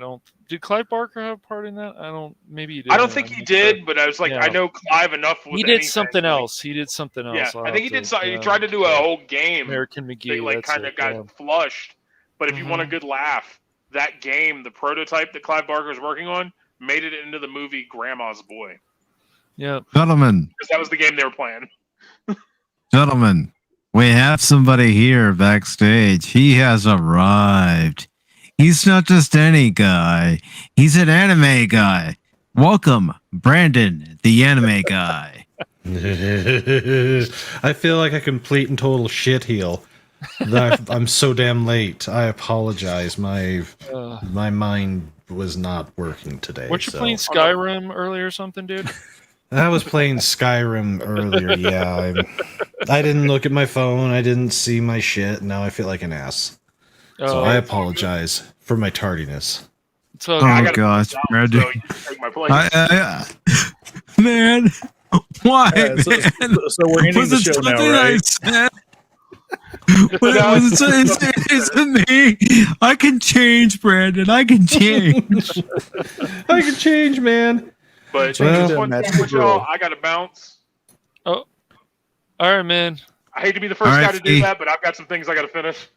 did Clive Barker have a part in that? Maybe he did. I don't think he did, but I was like, I know Clive enough. He did something else. He did something else. Yeah, I think he did something. He tried to do a whole game. American McGee. They kind of got flushed. But if you want a good laugh, that game, the prototype that Clive Barker was working on, made it into the movie Grandma's Boy. Yeah. Gentlemen. Because that was the game they were playing. Gentlemen, we have somebody here backstage. He has arrived. He's not just any guy. He's an anime guy. Welcome, Brandon, the anime guy. I feel like a complete and total shitheel. I'm so damn late. I apologize. My mind was not working today. Weren't you so. playing Skyrim earlier or something, dude? I was playing Skyrim earlier. Yeah, I didn't look at my phone. I didn't see my shit. Now I feel like an ass. So I apologize for my tardiness. Oh gosh, Brad. So you can take my place. Man, why? So we're ending Was the it show now, something I right? said? It's me. I can change, Brandon. I can change. I can change, man. But Well, just one thing with y'all, I got to bounce. Oh, all right, man. I hate to be the first All right, guy to do Steve. that, but I've got some things I got to finish.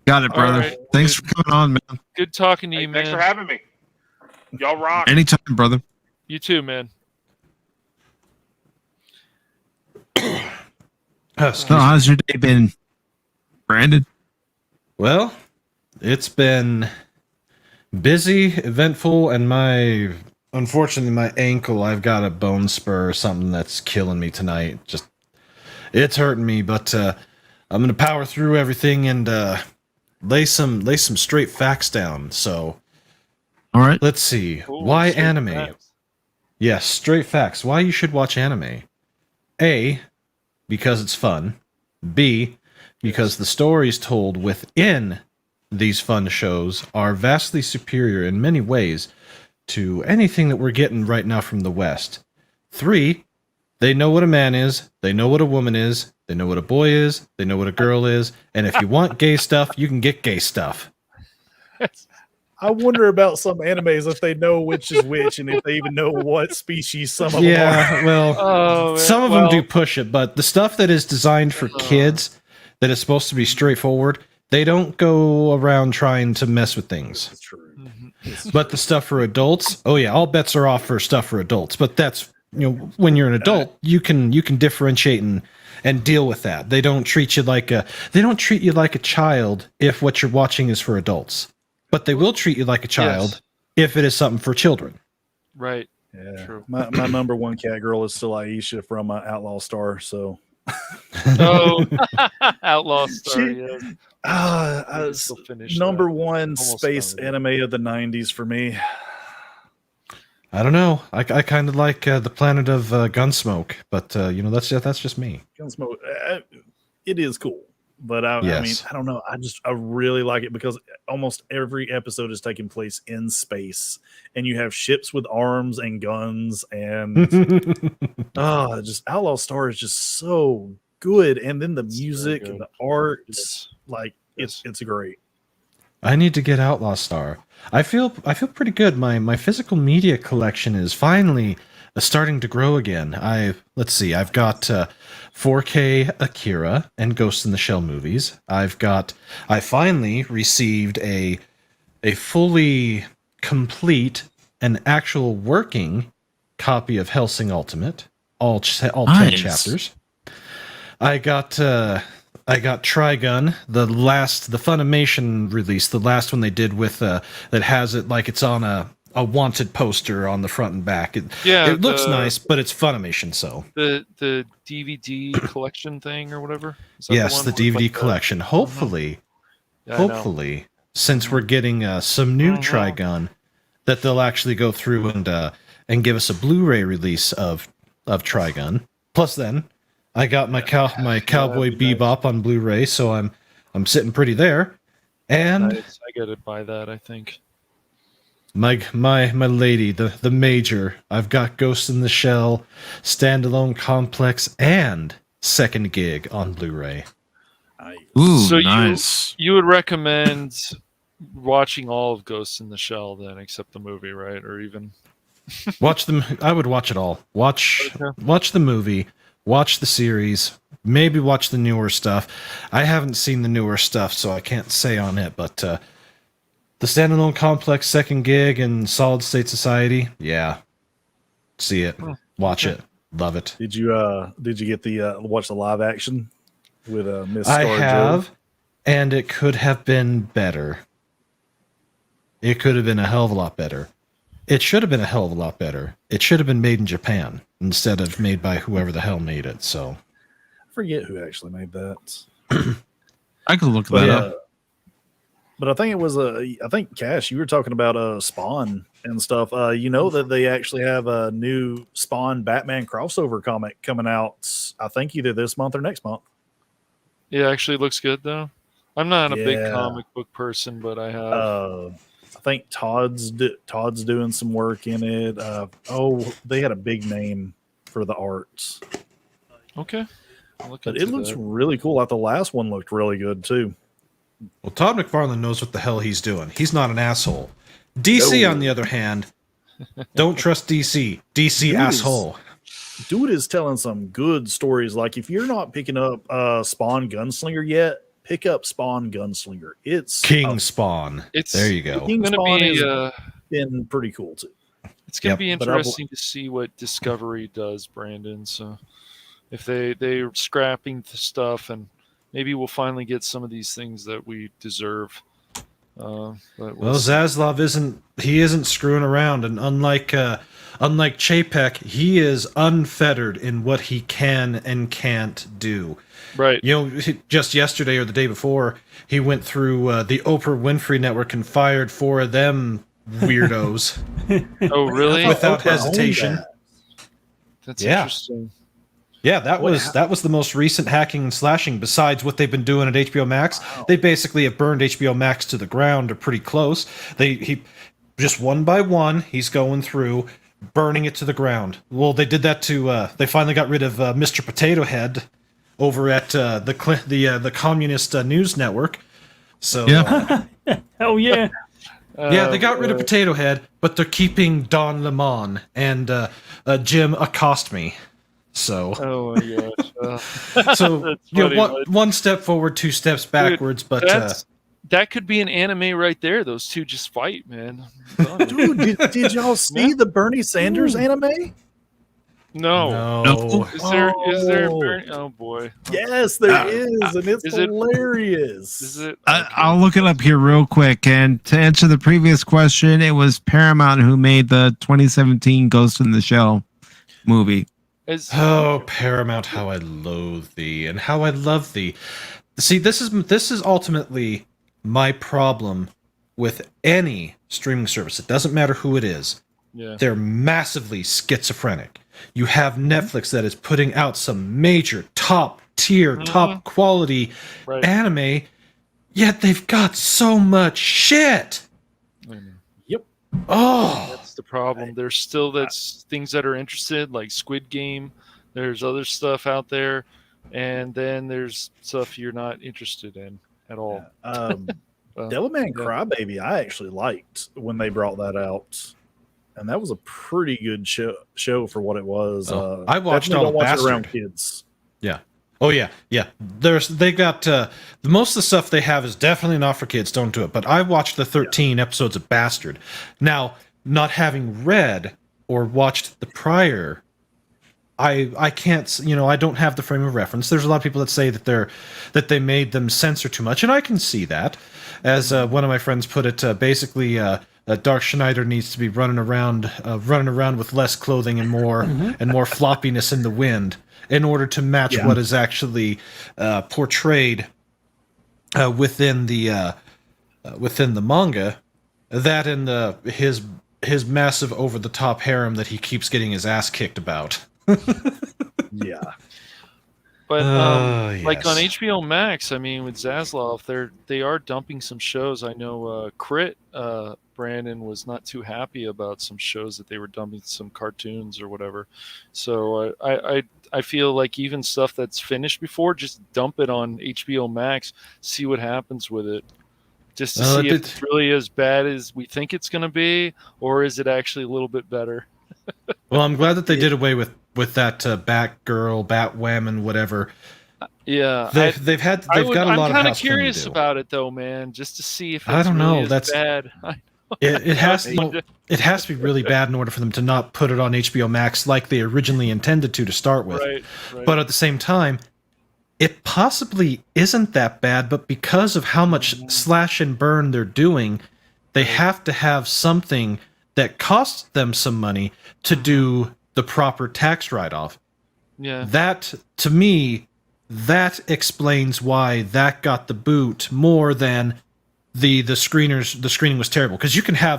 Got it, brother. right, Thanks for coming on, man. Good talking to you, Thanks man. for having me. Y'all rock. Anytime, brother. You too, man. So, how's your day been, Brandon? Well, it's been busy, eventful, and unfortunately, my ankle, I've got a bone spur or something that's killing me tonight. It's hurting me, but I'm going to power through everything and lay some straight facts down. So, all right. Let's see. Ooh, Why straight anime? facts. Yes, straight facts. Why you should watch anime. A, because it's fun. B, because the stories told within these fun shows are vastly superior in many ways to anything that we're getting right now from the West. 3, they know what a man is, they know what a woman is, they know what a boy is, they know what a girl is, and if you want gay stuff, you can get gay stuff. I wonder about some animes if they know which is which and if they even know what species some of them Yeah, are. well, some of them do push it, but the stuff that is designed for kids, that is supposed to be straightforward, they don't go around trying to mess with things. That's true. But the stuff for adults, oh yeah, all bets are off for stuff for adults. But that's, when you're an adult, you can differentiate and deal with that. They don't treat you like a child if what you're watching is for adults. But they will treat you like a child if it is something for children. Right. Yeah. True. My number one cat girl is still Aisha from Outlaw Star. So. Oh, Outlaw Star. Number one space anime of the 90s for me. I don't know. I kind of like the Planet of Gunsmoke, but that's just me. Gunsmoke, it is cool. But I mean, I don't know. I really like it because almost every episode is taking place in space, and you have ships with arms and guns, and just Outlaw Star is just so good. And then the music and the art, it's great. I need to get Outlaw Star. I feel pretty good. My physical media collection is finally starting to grow again. I've got 4K Akira and Ghost in the Shell movies. I finally received a fully complete and actual working copy of Hellsing Ultimate, all 10 chapters. I got Trigun, the Funimation release, the last one they did with that has it like it's on a wanted poster on the front and back. It looks nice, but it's Funimation, so the DVD collection thing or whatever. Yes, the DVD collection. Hopefully, since we're getting some new Trigun, that they'll actually go through and give us a Blu-ray release of Trigun. Plus, then I got my Cowboy Bebop on Blu-ray, so I'm sitting pretty there. And nice. I gotta buy that, I think. My lady, the major. I've got Ghost in the Shell, Standalone Complex, and Second Gig on Blu-ray. Ooh, so nice. You would recommend watching all of Ghost in the Shell then, except the movie, right? Or even watch them. I would watch it all. Watch the movie. Watch the series. Maybe watch the newer stuff. I haven't seen the newer stuff, so I can't say on it. But the Standalone Complex, Second Gig, and Solid State Society, yeah, see it, watch it, love it. Did you get the watch the live action with Miss? I have, and it could have been better. It could have been a hell of a lot better. It should have been a hell of a lot better. It should have been made in Japan instead of made by whoever the hell made it. So, I forget who actually made that. I could look that up. But I think it was I think Cash, you were talking about Spawn and stuff. You know that they actually have a new Spawn Batman crossover comic coming out. I think either this month or next month. It actually looks good though. I'm not a big Yeah. comic book person, but I have. I think Todd's doing some work in it. They had a big name for the arts. Okay. But it looks really cool. Like the last one looked really good too. Well, Todd McFarlane knows what the hell he's doing. He's not an asshole. DC, No. on the other hand, don't trust DC. DC asshole. Dude is telling some good stories. Like if you're not picking up Spawn Gunslinger yet, pick up Spawn Gunslinger. It's King Spawn. There you go. King gonna Spawn be, has been pretty cool too. It's going to Yep. be But I will- interesting to see what Discovery does, Brandon. So if they're scrapping the stuff, and maybe we'll finally get some of these things that we deserve. But Well, see. Zaslav isn't screwing around, and unlike Chapek, he is unfettered in what he can and can't do. Right. You know, just yesterday or the day before, he went through the Oprah Winfrey Network and fired 4 of them weirdos. Oh, really? Without Oprah owned hesitation. that. That's Yeah. interesting. Yeah, that was the most recent hacking and slashing. Besides what they've been doing at HBO Max, they basically have burned HBO Max to the ground, or pretty close. He just one by one, he's going through, burning it to the ground. Well, they did that to. They finally got rid of Mr. Potato Head over at the Communist News Network. So Hell yeah. yeah, they got rid of Potato Head, but they're keeping Don Lemon and Jim Accost Me. So, Oh my gosh. so That's you know, funny, one step forward, 2 steps backwards. Dude, But that could be an anime right there. Those two just fight, man. Dude, did y'all see the Bernie Sanders anime? No. no, Is there? Oh boy. Yes, there is, and it's is it- hilarious. Is it? I'll look it up here real quick. And to answer the previous question, it was Paramount who made the 2017 Ghost in the Shell movie. Oh, Paramount, how I loathe thee, and how I love thee. See, this is ultimately my problem with any streaming service. It doesn't matter who it is. Yeah. They're massively schizophrenic. You have Netflix that is putting out some major top tier, top quality Right. anime, yet they've got so much shit. Yep. Oh, That's the problem. There's still things that are interested, like Squid Game. There's other stuff out there, and then there's stuff you're not interested in at all. Devilman Crybaby, I actually liked when they brought that out, and that was a pretty good show for what it was. I watched definitely all don't watch it Bastard. around kids. Yeah. Oh yeah, yeah. They got most of the stuff they have is definitely not for kids. Don't do it. But I watched the 13 episodes of Bastard. Now, not having read or watched the prior, I can't. I don't have the frame of reference. There's a lot of people that say that they made them censor too much, and I can see that. As one of my friends put it, basically, Dark Schneider needs to be running around with less clothing and more floppiness in the wind, in order to match what is actually portrayed within the manga. That and his massive over the top harem that he keeps getting his ass kicked about. Yeah. But like on yes. HBO Max, I mean, with Zaslav, they are dumping some shows. I know Crit Brandon was not too happy about some shows that they were dumping, some cartoons or whatever. So I feel like even stuff that's finished before, just dump it on HBO Max, see what happens with it, just to see if it's really as bad as we think it's going to be, or is it actually a little bit better. Well, I'm glad that they did away with that Batgirl, Batwoman, whatever. Yeah, they've got a lot of. I'm kind of house curious to do. about it though, man, just to see if it's I don't know. really as That's bad. it has it has to be really bad in order for them to not put it on HBO Max like they originally intended to start with. Right. But at the same time, it possibly isn't that bad. But because of how much slash and burn they're doing, they have to have something that costs them some money to do the proper tax write-off. Yeah. That, to me, that explains why that got the boot more than the screening was terrible, because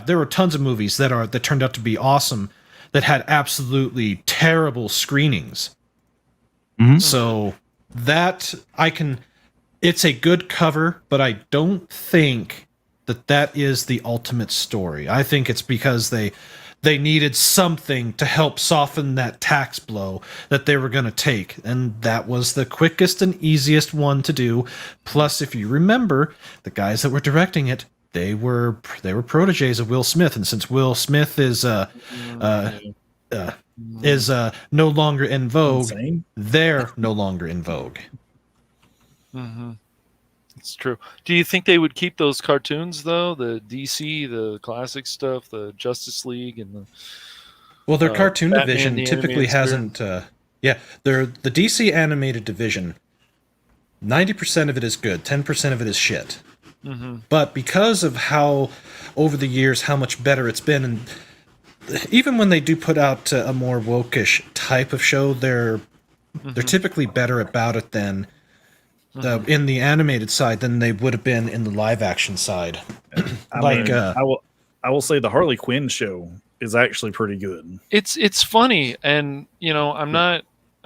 there were tons of movies that turned out to be awesome that had absolutely terrible screenings. Mhm. So that it's a good cover, but I don't think that is the ultimate story. I think it's because they needed something to help soften that tax blow that they were going to take, and that was the quickest and easiest one to do. Plus, if you remember, the guys that were directing it, they were proteges of Will Smith, and since Will Smith is no longer in vogue, they're no longer in vogue. Mm-hmm. It's true. Do you think they would keep those cartoons though? The DC, the classic stuff, the Justice League, and their cartoon Batman, division the typically animated hasn't. The DC animated division. 90% of it is good. 10% of it is shit. Mm-hmm. But because of how over the years how much better it's been, and even when they do put out a more woke-ish type of show, they're typically better about it than. In the animated side than they would have been in the live action side. I will say the Harley Quinn show is actually pretty good. It's funny, and I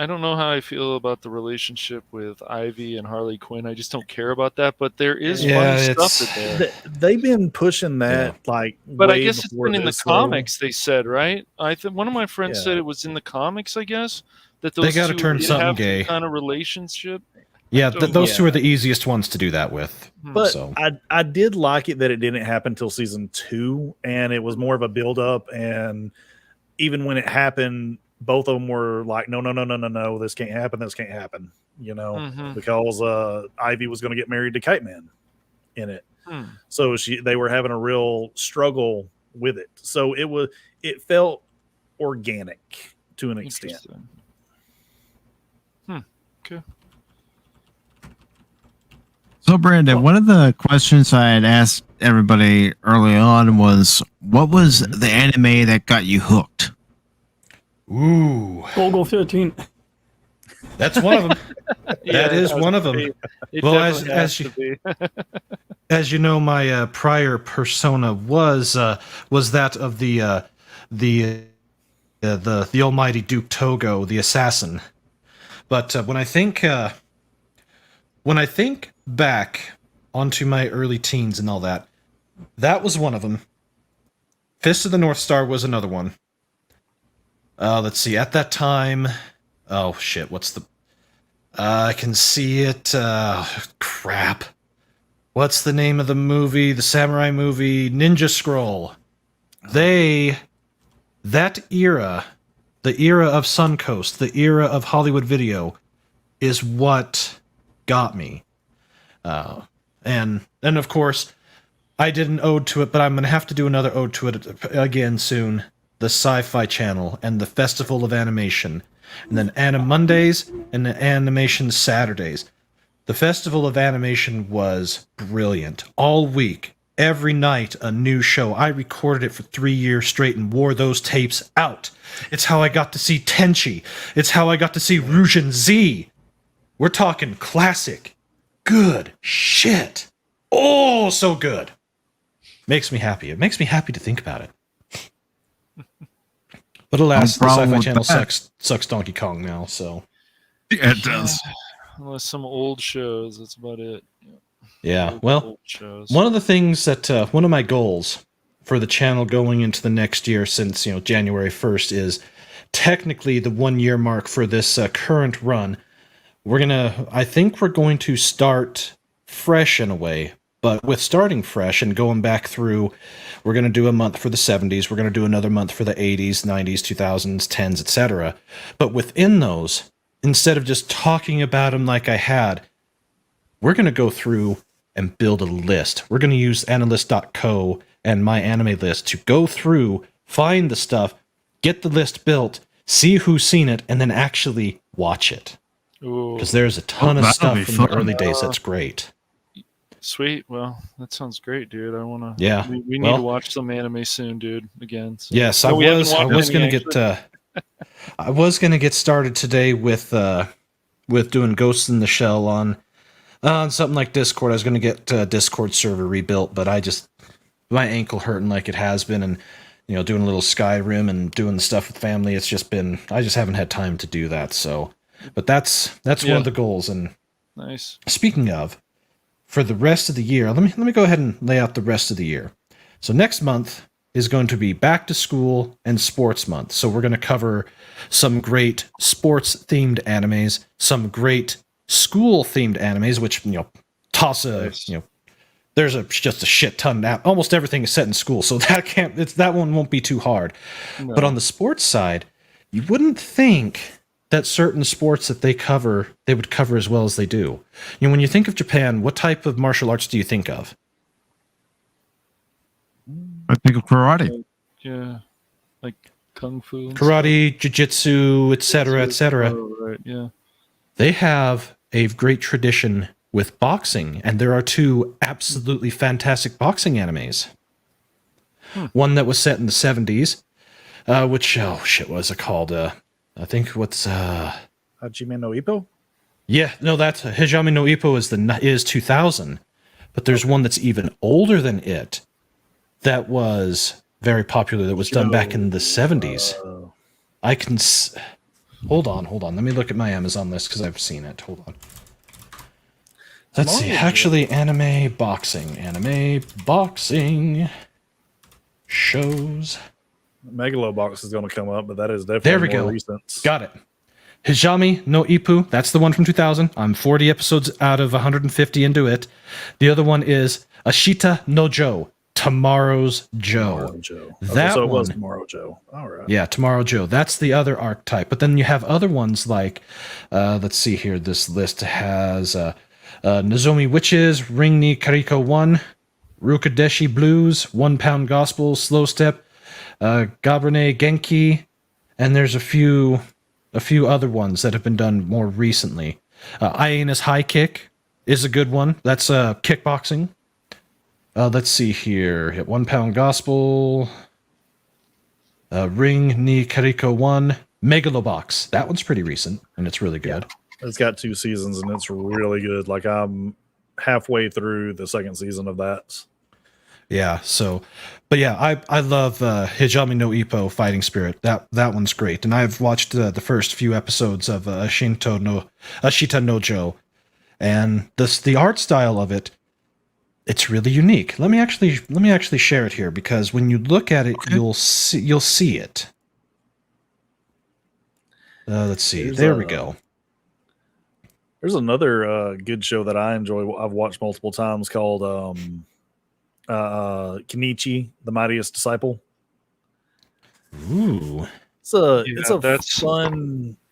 don't know how I feel about the relationship with Ivy and Harley Quinn. I just don't care about that, but there is funny stuff in there. They've been pushing that but I guess it's been in the this, comics. They said, right? I think one of my friends said it was in the comics. I guess that those they got to turn did something have gay kind of relationship. Yeah, those two are the easiest ones to do that with. But I did like it that it didn't happen till season 2, and it was more of a build up. And even when it happened, both of them were like, no, this can't happen. This can't happen. Because Ivy was going to get married to Kite Man in it. So they were having a real struggle with it. So it felt organic to an extent. Okay. So, Brandon, one of the questions I had asked everybody early on was, what was the anime that got you hooked? Ooh. Golgo 13. That's one of them. That is one of them. Well, as you know, my prior persona was that of the almighty Duke Togo, the assassin. But when I think back onto my early teens and all that, that was one of them. Fist of the North Star was another one. Let's see. At that time, oh shit, what's the? I can see it. Crap. What's the name of the movie? The samurai movie, Ninja Scroll. That era, the era of Suncoast, the era of Hollywood Video, is what got me. And of course, I did an ode to it, but I'm going to have to do another ode to it again soon. The Sci-Fi Channel and the Festival of Animation. And then Anim Mondays and the Animation Saturdays. The Festival of Animation was brilliant. All week, every night, a new show. I recorded it for 3 years straight and wore those tapes out. It's how I got to see Tenchi. It's how I got to see Rujin Z. We're talking classic. Good shit. Oh, so good. Makes me happy. It makes me happy to think about it. But alas, the Sci-Fi Channel sucks Donkey Kong now, so. Yeah, it does. Unless some old shows, that's about it. Yeah, well, one of the things that, one of my goals for the channel going into the next year, since, January 1st, is technically the 1 year mark for this current run. I think we're going to start fresh in a way, but with starting fresh and going back through, we're going to do a month for the 70s, we're going to do another month for the 80s, 90s, 2000s, 10s, etc. But within those, instead of just talking about them like I had, we're going to go through and build a list. We're going to use analyst.co and my anime list to go through, find the stuff, get the list built, see who's seen it, and then actually watch it. Because there's a ton of stuff from the early days that's great. Sweet. Well, that sounds great, dude. I want to. Yeah. We need to watch some anime soon, dude. Again. So. Yes, I was going to get. I was going to get started today with doing Ghost in the Shell on On something like Discord, I was going to get Discord server rebuilt, but my ankle hurting like it has been, and doing a little Skyrim and doing the stuff with family. It's just been, I just haven't had time to do that. So, but that's one of the goals. And nice. Speaking of, for the rest of the year, let me go ahead and lay out the rest of the year. So next month is going to be back to school and sports month. So we're going to cover some great sports themed animes, some great school themed animes, which there's just a shit ton now. Almost everything is set in school, so that one won't be too hard. No. But on the sports side, you wouldn't think that certain sports that they would cover as well as they do. When you think of Japan, what type of martial arts do you think of? I think of karate. Yeah, like kung fu. Karate, jiu-jitsu, etc., etc. Right, yeah. They have a great tradition with boxing, and there are 2 absolutely fantastic boxing animes. One that was set in the 70s, which, what was it called? I think Hajime no Ippo? Yeah, no, that's Hajime no Ippo is 2000, but there's one that's even older than it that was very popular, that was done back in the 70s. I can... Hold on. Let me look at my Amazon list because I've seen it. Hold on. Let's see. Actually, anime boxing shows. Megalobox is going to come up, but that is definitely more recent. Got it. Hijami no Ippu. That's the one from 2000. I'm 40 episodes out of 150 into it. The other one is Ashita no Joe. Tomorrow's Joe. So it was Tomorrow Joe. All right. Yeah, Tomorrow Joe. That's the other archetype. But then you have other ones like, let's see here. This list has Nozomi Witches, Ring ni Kariko 1, Rukadeshi Blues, 1 Pound Gospel, Slow Step, Gabrane Genki, and there's a few other ones that have been done more recently. Iena's High Kick is a good one. That's kickboxing. Let's see here. 1 Pound Gospel, Ring ni Kariko 1, Megalobox. That one's pretty recent, and it's really good. Yeah. It's got 2 seasons, and it's really good. Like, I'm halfway through the 2nd season of that. Yeah, but yeah, I love Hijami no Ippo Fighting Spirit. That one's great. And I've watched the first few episodes of Ashita no Joe, and the art style of it, it's really unique. Let me actually share it here, because when you look at it, you'll see it. Let's see. There we go. There's another good show that I enjoy. I've watched multiple times called Kenichi, the Mightiest Disciple. Ooh. It's a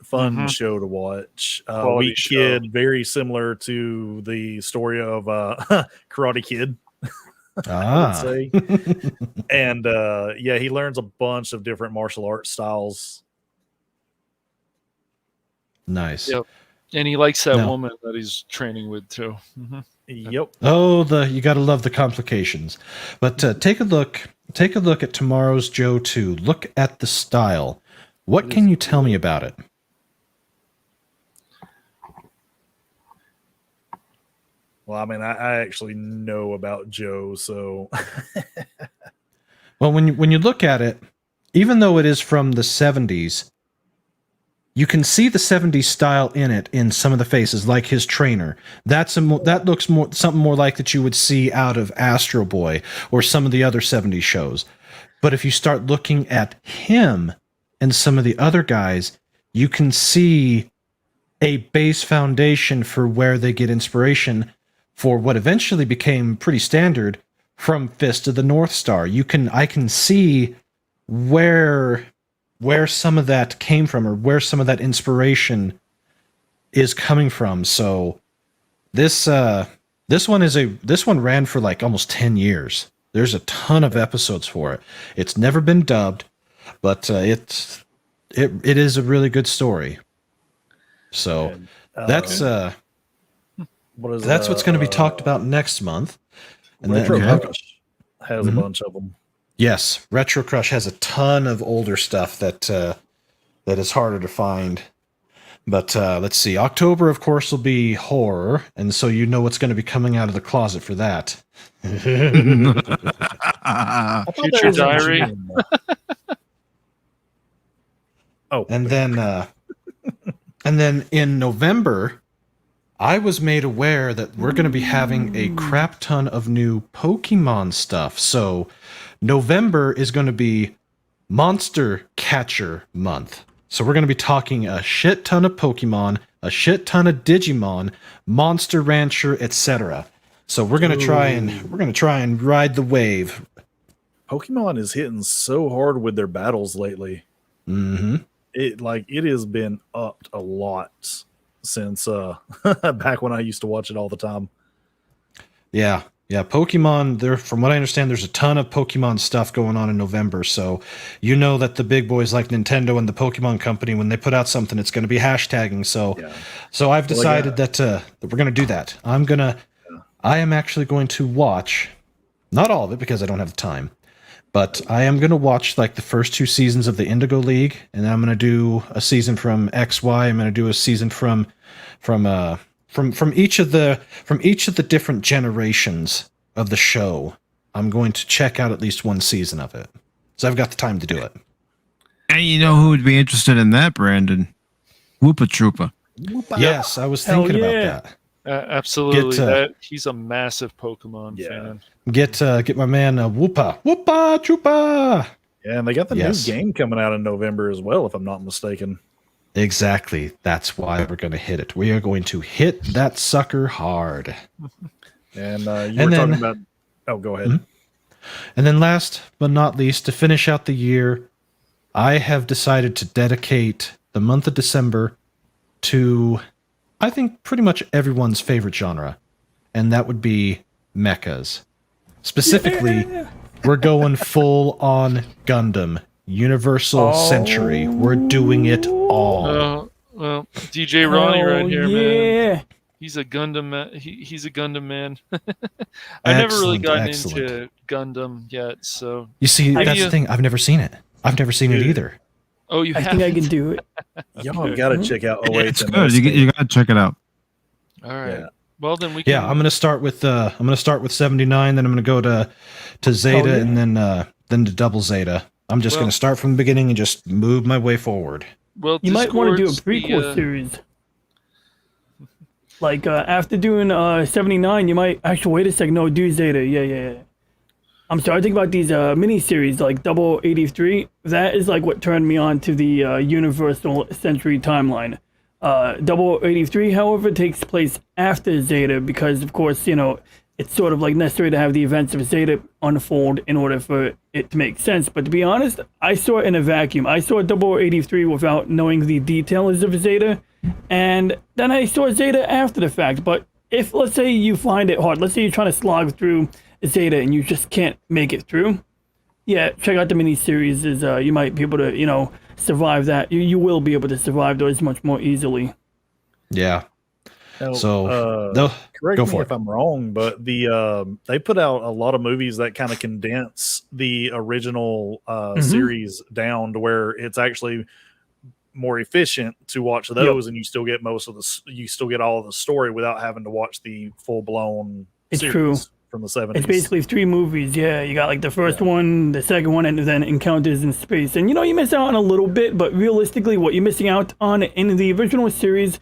fun show to watch. Weak Kid, very similar to the story of Karate Kid. I would say. And he learns a bunch of different martial arts styles. Nice. Yep. And he likes that woman that he's training with too. Mm-hmm. Yep. Oh, you got to love the complications. But take a look at Tomorrow's Joe 2. Look at the style. What can you tell me about it? Well, I mean, I actually know about Joe, so. Well, when you look at it, even though it is from the 70s, you can see the 70s style in it in some of the faces, like his trainer. That looks something more like that you would see out of Astro Boy or some of the other 70s shows. But if you start looking at him and some of the other guys, you can see a base foundation for where they get inspiration for what eventually became pretty standard from Fist of the North Star. I can see where some of that came from, or where some of that inspiration is coming from. So this one ran for like almost 10 years. There's a ton of episodes for it. It's never been dubbed, but it is a really good story. So that's what's going to be talked about next month. And Retro Crush has a bunch of them. Yes, Retro Crush has a ton of older stuff that is harder to find. But let's see. October, of course, will be horror, and so you know what's going to be coming out of the closet for that. Future Diary. Oh, and then in November, I was made aware that we're going to be having a crap ton of new Pokemon stuff. So November is going to be Monster Catcher Month. So we're going to be talking a shit ton of Pokemon, a shit ton of Digimon, Monster Rancher, etc. So we're going to try and ride the wave. Pokemon is hitting so hard with their battles lately. Mm-hmm. It has been upped a lot since back when I used to watch it all the time. Yeah. Pokemon, from what I understand, there's a ton of Pokemon stuff going on in November. So you know that the big boys like Nintendo and the Pokemon Company, when they put out something, it's going to be hashtagging. So I've decided that we're going to do that. I am actually going to watch, not all of it because I don't have the time, but I am going to watch like the first 2 seasons of the Indigo League, and then I'm going to do a season from XY. I'm going to do a season from each of the different generations of the show. I'm going to check out at least 1 season of it. So I've got the time to do it. And you know who would be interested in that, Brandon? Woopa Troopa. Yes, I was thinking about that. Absolutely. He's a massive Pokemon fan. Get my man Woopa Troopa. Yeah, and they got the new game coming out in November as well, if I'm not mistaken. Exactly. That's why we're going to hit it. We are going to hit that sucker hard. And you were talking about... Oh, go ahead. Mm-hmm. And then last but not least, to finish out the year, I have decided to dedicate the month of December to, I think, pretty much everyone's favorite genre. And that would be mechas. Specifically, we're going full on Gundam. Universal Century. We're doing it all. Well, DJ Ronnie right here, man. He's a Gundam. He's a Gundam man. I never really gotten into Gundam yet, so you see, that's the thing. I've never seen it. I've never seen it either. Oh, you? I think I can do it. Y'all got to check out. It's good. You got to check it out. All right. Yeah. Well, then we can. Yeah, I'm gonna start with 79. Then I'm gonna go to Zeta, and then to Double Zeta. I'm just going to start from the beginning and just move my way forward. Well, you might want to do a prequel series. Like, after doing 79, you might... Actually, wait a second. No, do Zeta. Yeah. I'm sorry. I think about these mini-series, like 83. That is, like, what turned me on to the Universal Century timeline. 83, however, takes place after Zeta because, of course, it's sort of like necessary to have the events of Zeta unfold in order for it to make sense. But to be honest, I saw it in a vacuum. I saw 83 without knowing the details of Zeta, and then I saw Zeta after the fact. But if, let's say, you find it hard, let's say you're trying to slog through Zeta and you just can't make it through, check out the mini-series. You might be able to, survive that. You will be able to survive those much more easily. Yeah. So, correct me if I'm wrong, but they put out a lot of movies that kind of condense the original series down to where it's actually more efficient to watch those, and you still get all of the story without having to watch the full blown. It's true. From the 70s. It's basically 3 movies. Yeah, you got like the first one, the second one, and then Encounters in Space. And you miss out on a little bit, but realistically, what you're missing out on in the original series,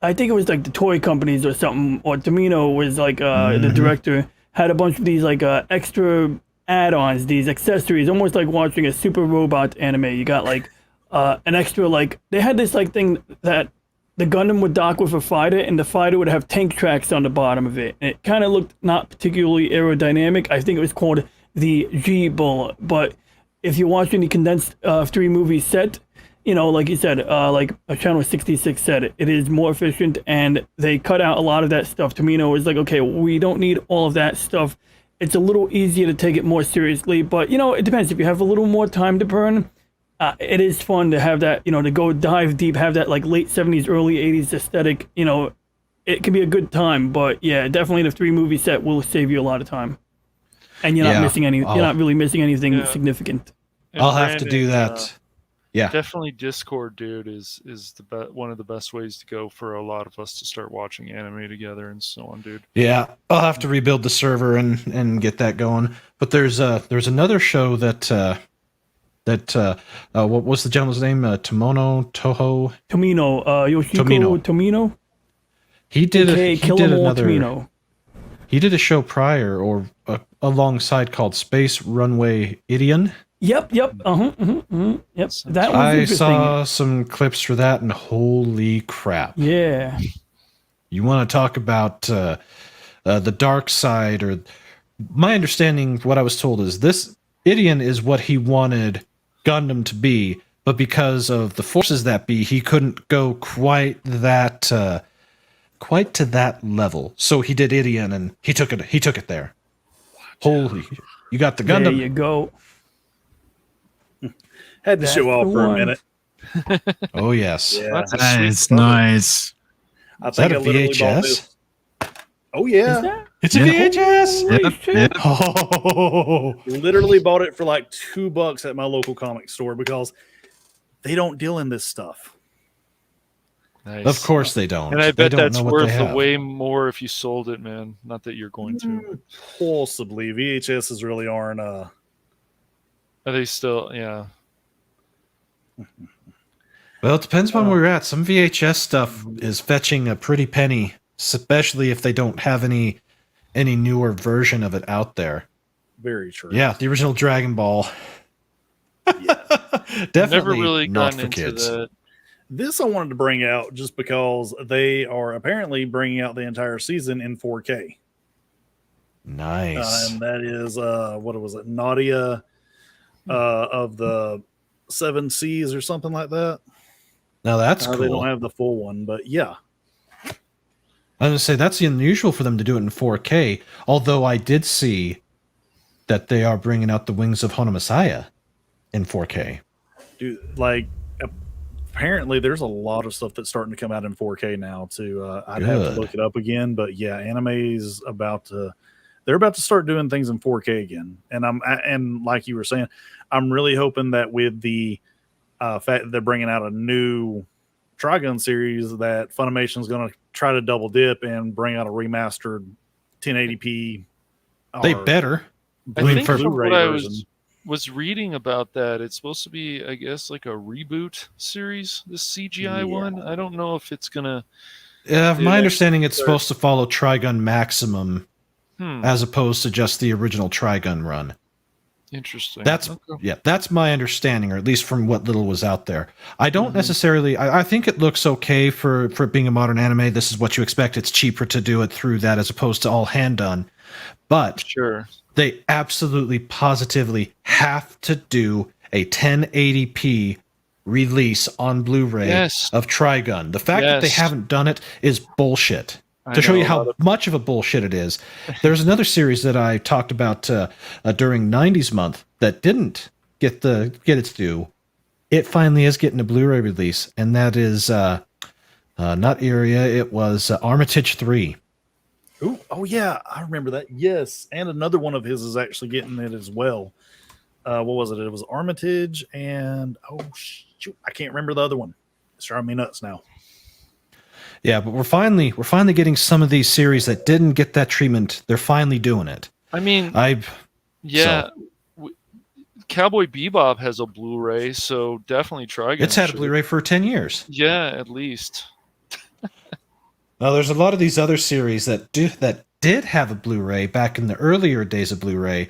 I think it was like the toy companies or something, or Tomino was like the director, had a bunch of these like extra add-ons, these accessories, almost like watching a Super Robot anime. You got like an extra, like, they had this like thing that the Gundam would dock with a fighter, and the fighter would have tank tracks on the bottom of it. And it kind of looked not particularly aerodynamic. I think it was called the G-Bull. But if you're watching the condensed 3-movie set, like you said, like Channel 66 said, it is more efficient, and they cut out a lot of that stuff. Tomino was like, okay, we don't need all of that stuff. It's a little easier to take it more seriously, but, it depends. If you have a little more time to burn, it is fun to have that, to go dive deep, have that, like, late 70s, early 80s aesthetic. It can be a good time, but, yeah, definitely the 3-movie set will save you a lot of time. And you're not missing any. You're not really missing anything significant. I'll have to do that. Yeah. Definitely Discord, dude, is one of the best ways to go for a lot of us to start watching anime together and so on, dude. Yeah, I'll have to rebuild the server and get that going. But there's another show that what was the gentleman's name? Tomino. Yoshiko Tomino. He did another. Tomino. He did a show prior or alongside called Space Runway Idion. Yep. Yep. That was I interesting. saw some clips for that, and holy crap! Yeah. You want to talk about the dark side, or my understanding, what I was told is this Idion is what he wanted Gundam to be, but because of the forces that be, he couldn't go quite to that level. So he did Idion, and he took it there. Holy, you got the Gundam. There you go. Had to show off for a minute. Oh yes, Yeah. That's nice. I Is that think a I literally bought VHS? this. Oh yeah, It's a VHS. Yep, yep. Oh, literally bought it for like $2 at my local comic store because they don't deal in this stuff. Nice. of course they don't. And I They bet don't that's know what they worth have. way more if you sold it, man. Not that you're going to. Possibly VHSs really aren't. Are they still? Yeah. Well, it depends on where you're at. Some VHS stuff is fetching a pretty penny, especially if they don't have any newer version of it out there. Very true. Yeah, the original Dragon Ball. Definitely Never really not gotten for into kids. that. This I wanted to bring out just because they are apparently bringing out the entire season in 4K. Nice. And that is what was it, Nadia of the Seven Seas or something like that. Now that's They cool. don't have the full one, but yeah. I was going to say, that's unusual for them to do it in 4K, although I did see that they are bringing out the Wings of Hana Messiah in 4K. Dude, like apparently there's a lot of stuff that's starting to come out in 4K now too. I'd have Good. to look it up again, but yeah, anime's they're about to start doing things in 4K again. And like you were saying, I'm really hoping that with the fact that they're bringing out a new Trigun series, that Funimation's going to try to double dip and bring out a remastered 1080p. They or better. I mean, think for from Blu-ray what I version. was reading about that, it's supposed to be, I guess, like a reboot series. This CGI one. I don't know if it's gonna. My understanding, it's supposed to follow Trigun Maximum Hmm. as opposed to just the original Trigun run. Interesting. That's that's my understanding, or at least from what little was out there. I don't necessarily. I think it looks okay for it being a modern anime. This is what you expect. It's cheaper to do it through that as opposed to all hand done. But sure, they absolutely positively have to do a 1080p release on Blu-ray Yes. of Trigun. The fact that they Yes. haven't done it is bullshit. I To show know you a how lot of- much of a bullshit it is, there's another series that I talked about during 90s month that didn't get its due. It finally is getting a Blu-ray release, and that is not Iria. It was Armitage 3. Ooh, oh yeah, I remember that. Yes, and another one of his is actually getting it as well. What was it? It was Armitage, and shoot, I can't remember the other one. It's driving me nuts now. Yeah, but we're finally getting some of these series that didn't get that treatment. They're finally doing it. I mean, Cowboy Bebop has a Blu-ray, so definitely Trigun. It's had a should- Blu-ray for 10 years. Yeah, at least. Now, there's a lot of these other series that did have a Blu-ray back in the earlier days of Blu-ray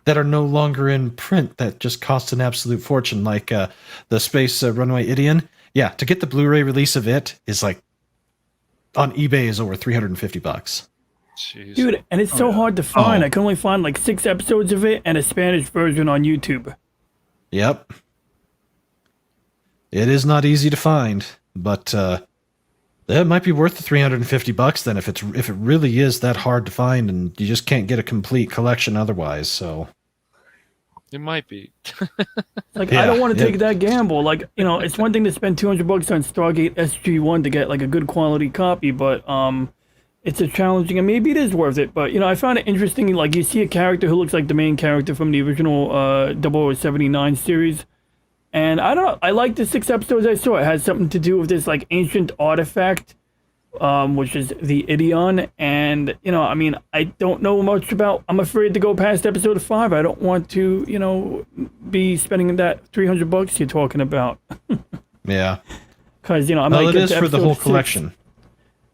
that are no longer in print that just cost an absolute fortune, like the Space Runway Idion. Yeah, to get the Blu-ray release of it is like on eBay is over $350. Jeez. Dude, and it's so hard to find. I can only find like 6 episodes of it and a Spanish version on YouTube. Yep. It is not easy to find, but it might be worth the $350 then if it really is that hard to find and you just can't get a complete collection otherwise. So It might be. Like, I don't want to take that gamble. Like, you know, it's one thing to spend $200 on Stargate SG-1 to get like a good quality copy, but it's a challenging, and maybe it is worth it. But, you know, I found it interesting. Like, you see a character who looks like the main character from the original 0079 series, And I don't know. I like the 6 episodes I saw. It has something to do with this like ancient artifact, which is the Idion. And I mean, I don't know much about. I'm afraid to go past episode 5. I don't want to, be spending that $300 you're talking about. Yeah. Because I might well, it get is to for the episode whole 6. collection.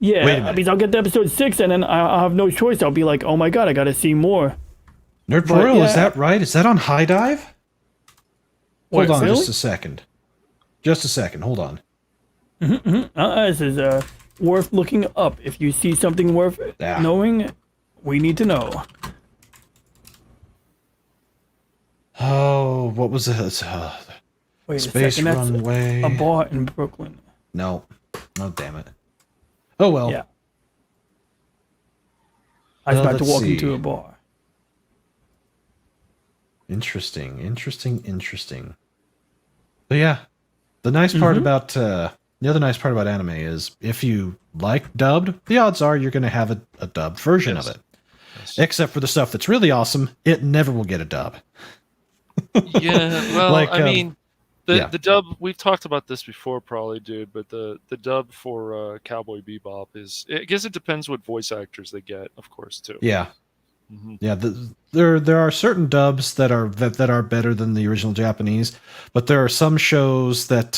Yeah, Wait a I minute. mean, I'll get to episode 6, and then I'll have no choice. I'll be like, oh my god, I got to see more. Nerdporo, yeah. is that right? Is that on High Dive? What, Hold on really? just a second. Just a second. Hold on. This is worth looking up. If you see something worth knowing, we need to know. Oh, what was it? Wait Space a second, that's Runway. a bar in Brooklyn. No. Oh, damn it. Oh, well. Yeah. I was about to let's walk see. into a bar. Interesting. But yeah, the nice part about the other nice part about anime is if you like dubbed, the odds are you're going to have a dubbed version of it. Yes. Except for the stuff that's really awesome, it never will get a dub. Yeah, well, I mean, yeah. the dub, we've talked about this before probably, dude, but the dub for Cowboy Bebop is, I guess it depends what voice actors they get, of course, too. Yeah. Yeah, there are certain dubs that are better than the original Japanese, but there are some shows that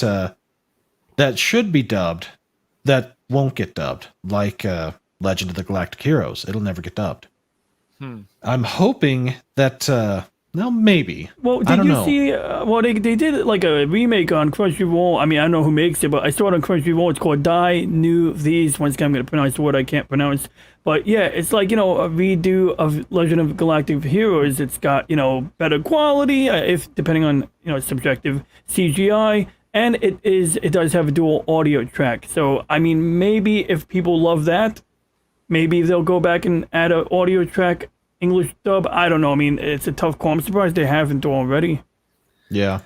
that should be dubbed that won't get dubbed, like Legend of the Galactic Heroes. It'll never get dubbed. I'm hoping that well, maybe. Well, I did don't you know. see? Well, they did like a remake on Crunchyroll. I mean, I don't know who makes it, but I saw it on Crunchyroll. It's called Die New These. Once again, I'm going to pronounce the word I can't pronounce. But yeah, it's like, a redo of Legend of Galactic Heroes. It's got, better quality, if depending on, subjective CGI. And it does have a dual audio track. So, I mean, maybe if people love that, maybe they'll go back and add an audio track English dub. I don't know. I mean, it's a tough call. I'm surprised they haven't already. Yeah.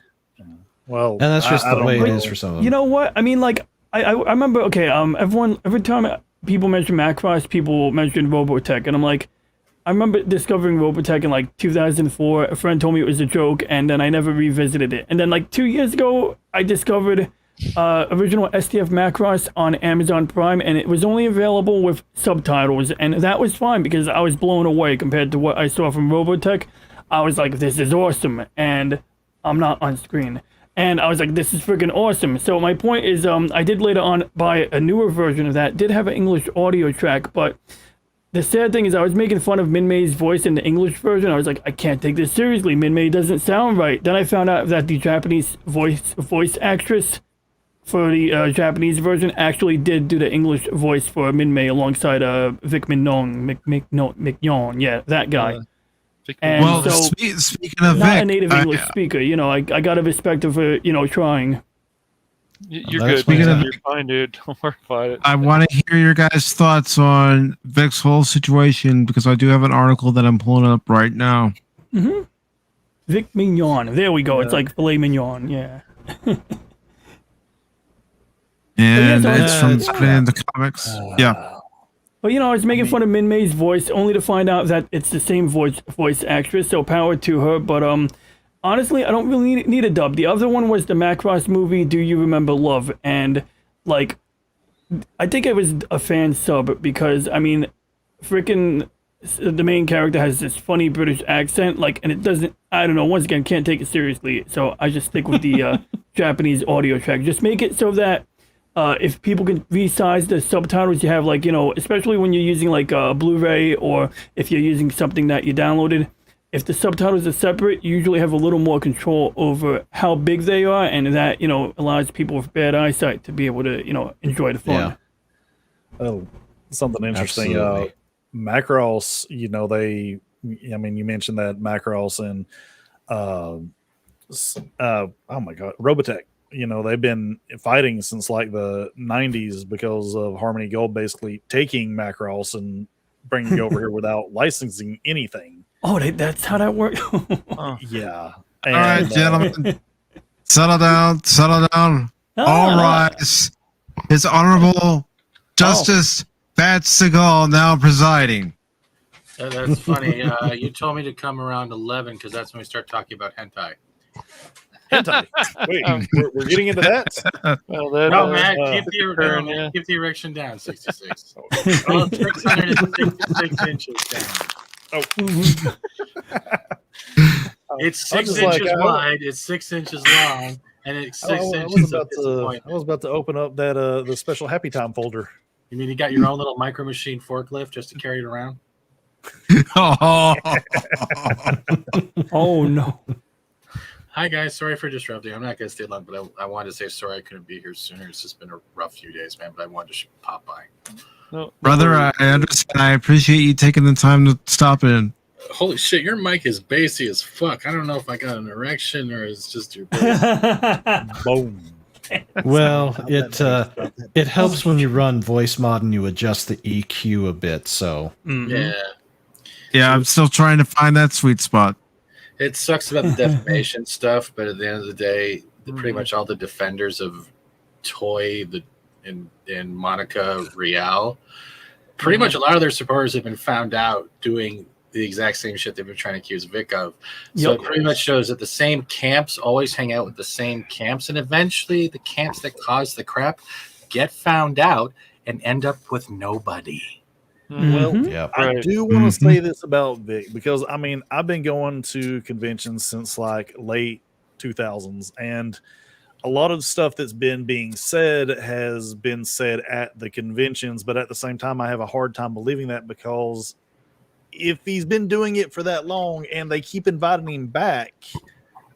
Well, and that's just I the way don't it know. is for some of them. You know what? I mean, like, I remember, okay, every time people mention Macross, people mention Robotech, and I'm like, I remember discovering Robotech in like 2004. A friend told me it was a joke, and then I never revisited it. And then like 2 years ago, I discovered original STF Macross on Amazon Prime, and it was only available with subtitles, and that was fine because I was blown away compared to what I saw from Robotech. I was like, this is awesome, and I'm not on screen. And I was like, this is freaking awesome. So my point is, I did later on buy a newer version of that. Did have an English audio track, but the sad thing is I was making fun of Min-May's voice in the English version. I was like, I can't take this seriously. Min-May doesn't sound right. Then I found out that the Japanese voice actress for the Japanese version actually did do the English voice for Min-May alongside Vic Mignon. Yeah, that guy. And well, so, speaking of not Vic, a native English speaker, I got to respect her for, trying. You're That's good. fine. You're fine, dude. Don't worry about it. I want to hear your guys' thoughts on Vic's whole situation because I do have an article that I'm pulling up right now. Vic Mignon. There we go. It's like filet mignon. Yeah. And so it's from in the comics. Yeah. But I was making fun of Min-May's voice only to find out that it's the same voice actress. So power to her. But honestly, I don't really need a dub. The other one was the Macross movie, Do You Remember Love? And like, I think it was a fan sub because I mean, freaking the main character has this funny British accent, like, and it doesn't. I don't know. Once again, can't take it seriously. So I just stick with the Japanese audio track. Just make it so that. If people can resize the subtitles, you have like, especially when you're using like a Blu-ray or if you're using something that you downloaded, if the subtitles are separate, you usually have a little more control over how big they are, and that, allows people with bad eyesight to be able to, enjoy the fun. Yeah. Oh, something interesting. Absolutely. Macross, I mean, you mentioned that Macross and, oh my God, Robotech. They've been fighting since like the 90s because of Harmony Gold basically taking Macross and bringing it over here without licensing anything. Oh, that's how that works. Yeah. All right, gentlemen. Settle down. All rise. His Honorable Justice Pat Seagal now presiding. That's funny. You told me to come around 11 because that's when we start talking about hentai. hentai. Wait, we're getting into that. Well, that, No, Matt, keep keep the erection down. 66. Well, 666 inches down. It's 6 inches wide. It's 6 inches long, and it's 6 inches of disappointment. I was about to open up that the special Happy Time folder. You mean you got your own little micro machine forklift just to carry it around? Oh no. Hi guys, sorry for disrupting. I'm not gonna stay long, but I wanted to say sorry I couldn't be here sooner. It's just been a rough few days, man. But I wanted to pop by. No, Brother, I understand. I appreciate you taking the time to stop in. Holy shit, your mic is bassy as fuck. I don't know if I got an erection or it's just your boom. Well, it helps when you run voice mod and you adjust the EQ a bit. So Yeah, I'm still trying to find that sweet spot. It sucks about the defamation stuff, but at the end of the day, pretty much all the defenders of Toy and Monica Rial, pretty much a lot of their supporters have been found out doing the exact same shit they've been trying to accuse Vic of. So it pretty much shows that the same camps always hang out with the same camps, and eventually the camps that cause the crap get found out and end up with nobody. Well, I do want to say this about Vic because I mean I've been going to conventions since like late 2000s, and a lot of stuff that's been being said has been said at the conventions, but at the same time I have a hard time believing that because if he's been doing it for that long and they keep inviting him back,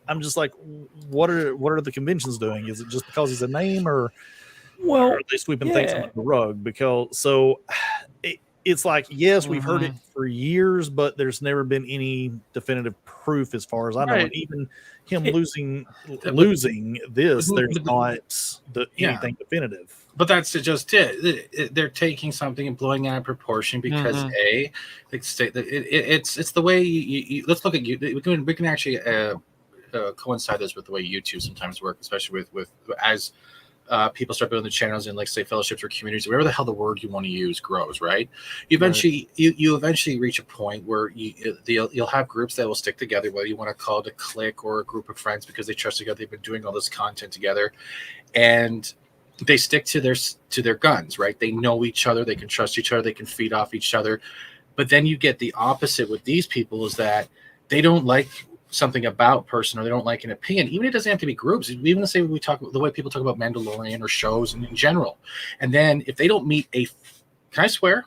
I'm just like, what are the conventions doing? Is it just because he's a name, or are they sweeping things under the rug? Because it's like, yes, we've heard it for years, but there's never been any definitive proof as far as I know. And even him losing this, there's not anything definitive. But that's just it. They're taking something and blowing it out of proportion because it's the way you let's look at you. We can actually coincide this with the way YouTube sometimes work, especially with as people start building the channels and like say fellowships or communities, whatever the hell the word you want to use grows, right? You eventually reach a point where you'll have groups that will stick together, whether you want to call it a clique or a group of friends because they trust together. They've been doing all this content together, and they stick to their guns, right? They know each other, they can trust each other, they can feed off each other. But then you get the opposite with these people, is that they don't like something about person, or they don't like an opinion. Even it doesn't have to be groups. Even let's say we talk the way people talk about Mandalorian or shows and in general. And then if they don't meet can I swear?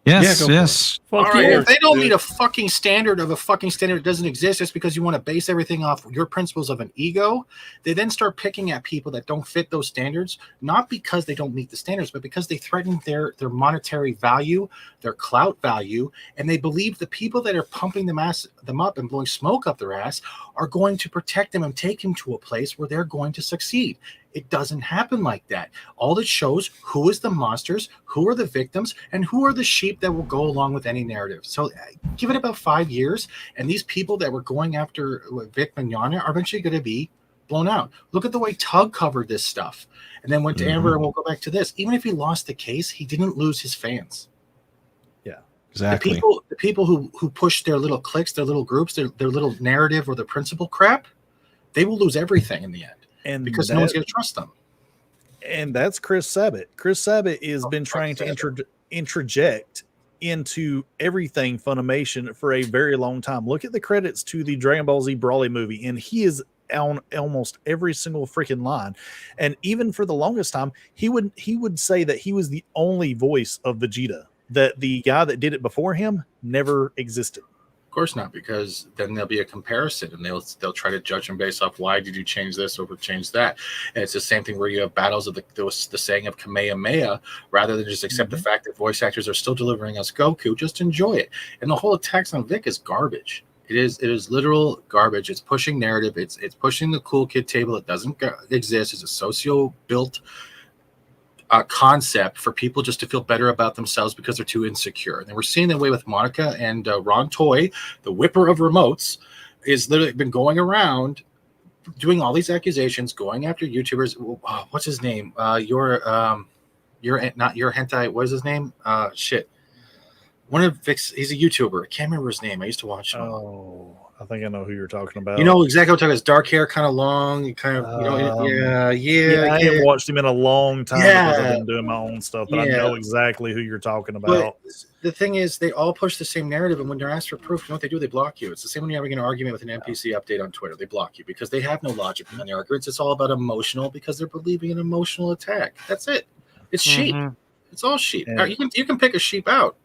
Yes, yes. All right, if they don't meet a fucking standard of a fucking standard that doesn't exist, just because you want to base everything off your principles of an ego, they then start picking at people that don't fit those standards, not because they don't meet the standards, but because they threaten their monetary value, their clout value, and they believe the people that are pumping them up and blowing smoke up their ass are going to protect them and take them to a place where they're going to succeed. It doesn't happen like that. All it shows who is the monsters, who are the victims, and who are the sheep that will go along with any narrative. So give it about 5 years, and these people that were going after Vic Mignogna are eventually going to be blown out. Look at the way Tug covered this stuff and then went to Amber, and we'll go back to this. Even if he lost the case, he didn't lose his fans. Yeah, exactly. The people who push their little cliques, their little groups, their little narrative or their principle crap, they will lose everything in the end. And because no one's going to trust them. And that's Chris Sabat. Chris Sabat has been trying to interject into everything Funimation for a very long time. Look at the credits to the Dragon Ball Z Broly movie, and he is on almost every single freaking line. And even for the longest time, he would say that he was the only voice of Vegeta, that the guy that did it before him never existed. Of course not, because then there'll be a comparison, and they'll try to judge them based off why did you change this over change that. And it's the same thing where you have battles of the saying of Kamehameha, rather than just accept the fact that voice actors are still delivering us Goku. Just enjoy it. And the whole attacks on Vic is garbage. It is literal garbage. It's pushing narrative. It's pushing the cool kid table. It doesn't exist. It's a socio built concept for people just to feel better about themselves because they're too insecure. And we're seeing that way with Monica, and Ron Toy, the whipper of remotes, is literally been going around doing all these accusations, going after YouTubers. What's his name? You're not your hentai. What is his name? Shit. One of Vic's, he's a YouTuber. I can't remember his name. I used to watch him. I think I know who you're talking about. You know exactly what I'm talking about. His dark hair, kind of long. Kind of, I haven't watched him in a long time because I've been doing my own stuff, but I Yeah. know exactly who you're talking But about. the thing is, they all push the same narrative, and when they're asked for proof, you know what they do? They block you. It's the same when you're having an argument with an NPC update on Twitter. They block you because they have no logic behind the arguments. It's all about emotional because they're believing an emotional attack. That's it. It's sheep. It's all sheep. Yeah. You can pick a sheep out.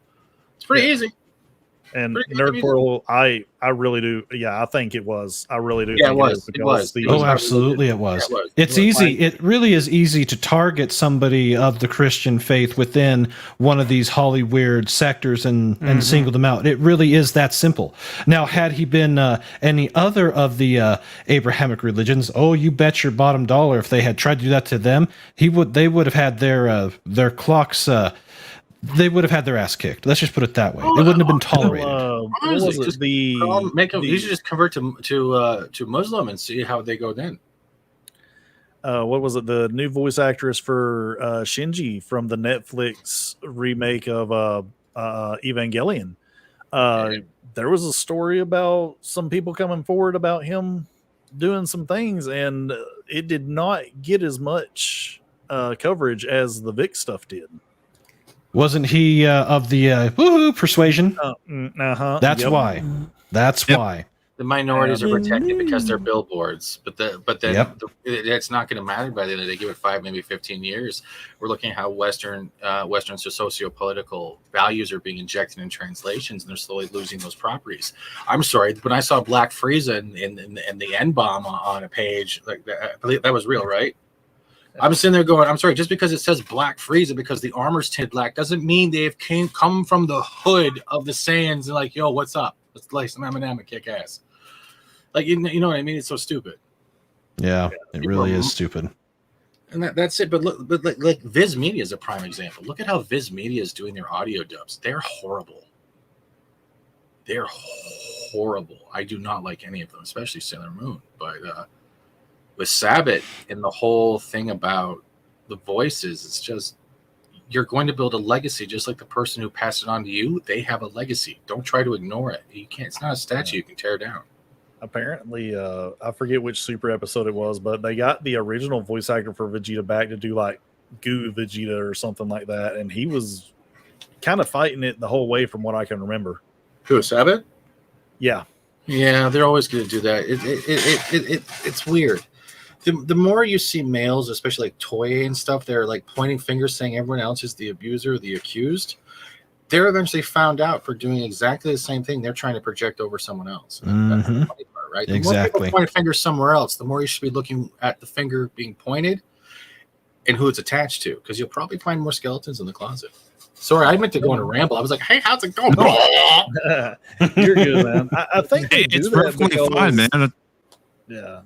It's pretty easy. And Pretty Nerd easy. Portal, I really do. Yeah, I think it was. I really do. Yeah, think it was. is It because was. the- Oh, absolutely, it was. It's easy. It really is easy to target somebody of the Christian faith within one of these Hollyweird sectors and single them out. It really is that simple. Now, had he been any other of the Abrahamic religions, oh, you bet your bottom dollar, if they had tried to do that to them, they would have had their clocks. They would have had their ass kicked. Let's just put it that way. It wouldn't have been tolerated. Honestly, you should just convert to Muslim and see how they go then. What was it? The new voice actress for Shinji from the Netflix remake of Evangelion. There was a story about some people coming forward about him doing some things, and it did not get as much coverage as the Vic stuff did. Wasn't he of the woohoo persuasion? That's Yep. why. That's why. The minorities are protected because they're billboards, but then Yep. it's not going to matter by the end of the day. Give it 5, maybe 15 years. We're looking at how Western socio-political values are being injected in translations, and they're slowly losing those properties. I'm sorry, when I saw Black Frieza and the N-bomb on a page like that, I believe that was real, right? I'm sitting there going, I'm sorry, just because it says Black Frieza because the armor's tinted black doesn't mean they've come from the hood of the Saiyans and like, yo, what's up? Let's like some Eminem and kick ass. Like, you know what I mean? It's so stupid. Yeah, it really is stupid. And that's it. But look, like Viz Media is a prime example. Look at how Viz Media is doing their audio dubs. They're horrible. They're horrible. I do not like any of them, especially Sailor Moon. But with Sabbath and the whole thing about the voices, it's just you're going to build a legacy just like the person who passed it on to you. They have a legacy. Don't try to ignore it. You can't. It's not a statue you can tear down. Apparently, I forget which Super episode it was, but they got the original voice actor for Vegeta back to do like Goo Vegeta or something like that, and he was kind of fighting it the whole way from what I can remember. Who, Sabbath? Yeah. Yeah, they're always going to do that. It's weird. The more you see males, especially like Toei and stuff, they're like pointing fingers saying everyone else is the abuser or the accused. They're eventually found out for doing exactly the same thing. They're trying to project over someone else. That's the funny part, right? The more Exactly. people point a finger somewhere else, the more you should be looking at the finger being pointed and who it's attached to, because you'll probably find more skeletons in the closet. Sorry, I meant to go on a ramble. I was like, hey, how's it going? You're good, man. I think they do It's that perfectly because- fine, man. Yeah.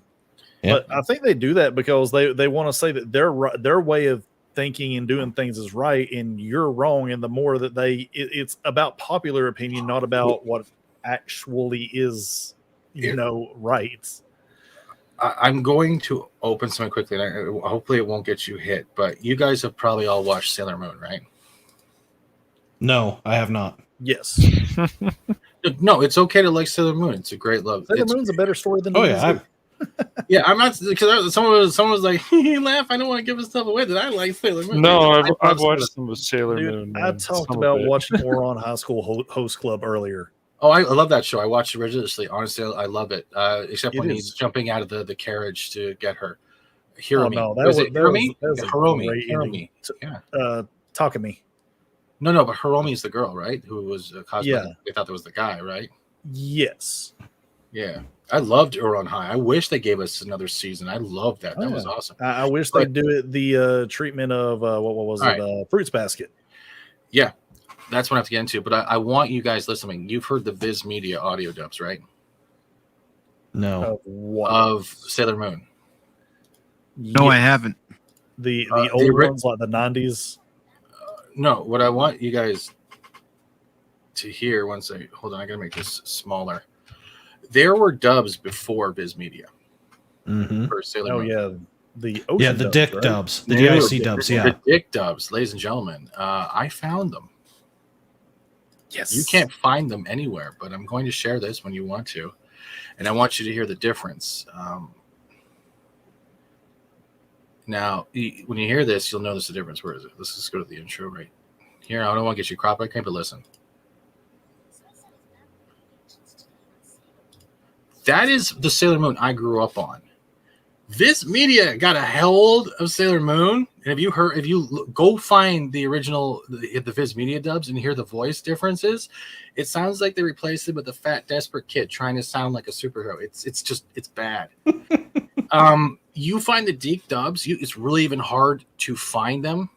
Yep. But I think they do that because they want to say that their way of thinking and doing things is right and you're wrong, and the more that it's about popular opinion, not about what actually is right. I'm going to open something quickly, and hopefully it won't get you hit, but you guys have probably all watched Sailor Moon, right? No, I have not. Yes. No, it's okay to like Sailor Moon. It's a great love. Sailor Moon's a better story than Oh yeah, Yeah, I'm not, because someone was like, he laugh. I don't want to give his stuff away. Did I like Sailor Moon? No, I I've love watched some of Sailor Dude, Moon. I man. talked Some of about it. watching Oron High School Host Club earlier. Oh, I love that show. I watched it religiously. Honestly, I love it. Except It when is. he's jumping out of the carriage to get her. Oh, Hiromi. no, that Was was it Hiromi? that was a Hiromi. great Hiromi. ending. Yeah. Takumi. No, but Hiromi's the girl, right? Who was cosplaying. Yeah. They thought that was the guy, right? Yes. Yeah. I loved Uron High. I wish they gave us another season. I loved that. That Oh, was yeah. awesome. I wish But- they'd do it the treatment of what was All it? right. Fruits Basket. Yeah. That's what I have to get into. But I want you guys listening. You've heard the Viz Media audio dubs, right? No. Of what? Of Sailor Moon. No, I haven't. The the old ori- ones like the 90s. No, what I want you guys to hear once I hold on, I gotta make this smaller. There were dubs before Viz Media Mm-hmm. for Sailor Oh Moon. yeah, the Yeah, ocean the dubs, dick right? dubs, the No, DIC dubs. Yeah. The dick dubs, ladies and gentlemen. I found them. Yes. You can't find them anywhere, but I'm going to share this when you want to. and I want you to hear the difference. Now, when you hear this, you'll notice the difference. Where is it? Let's just go to the intro right here. I don't want to get you crop. I can't, but listen. That is the Sailor Moon I grew up on. Viz Media got a hold of Sailor Moon, and if you go find the original, the Viz Media dubs and hear the voice differences, it sounds like they replaced it with a fat, desperate kid trying to sound like a superhero. It's bad. You find the Deke dubs, it's really even hard to find them.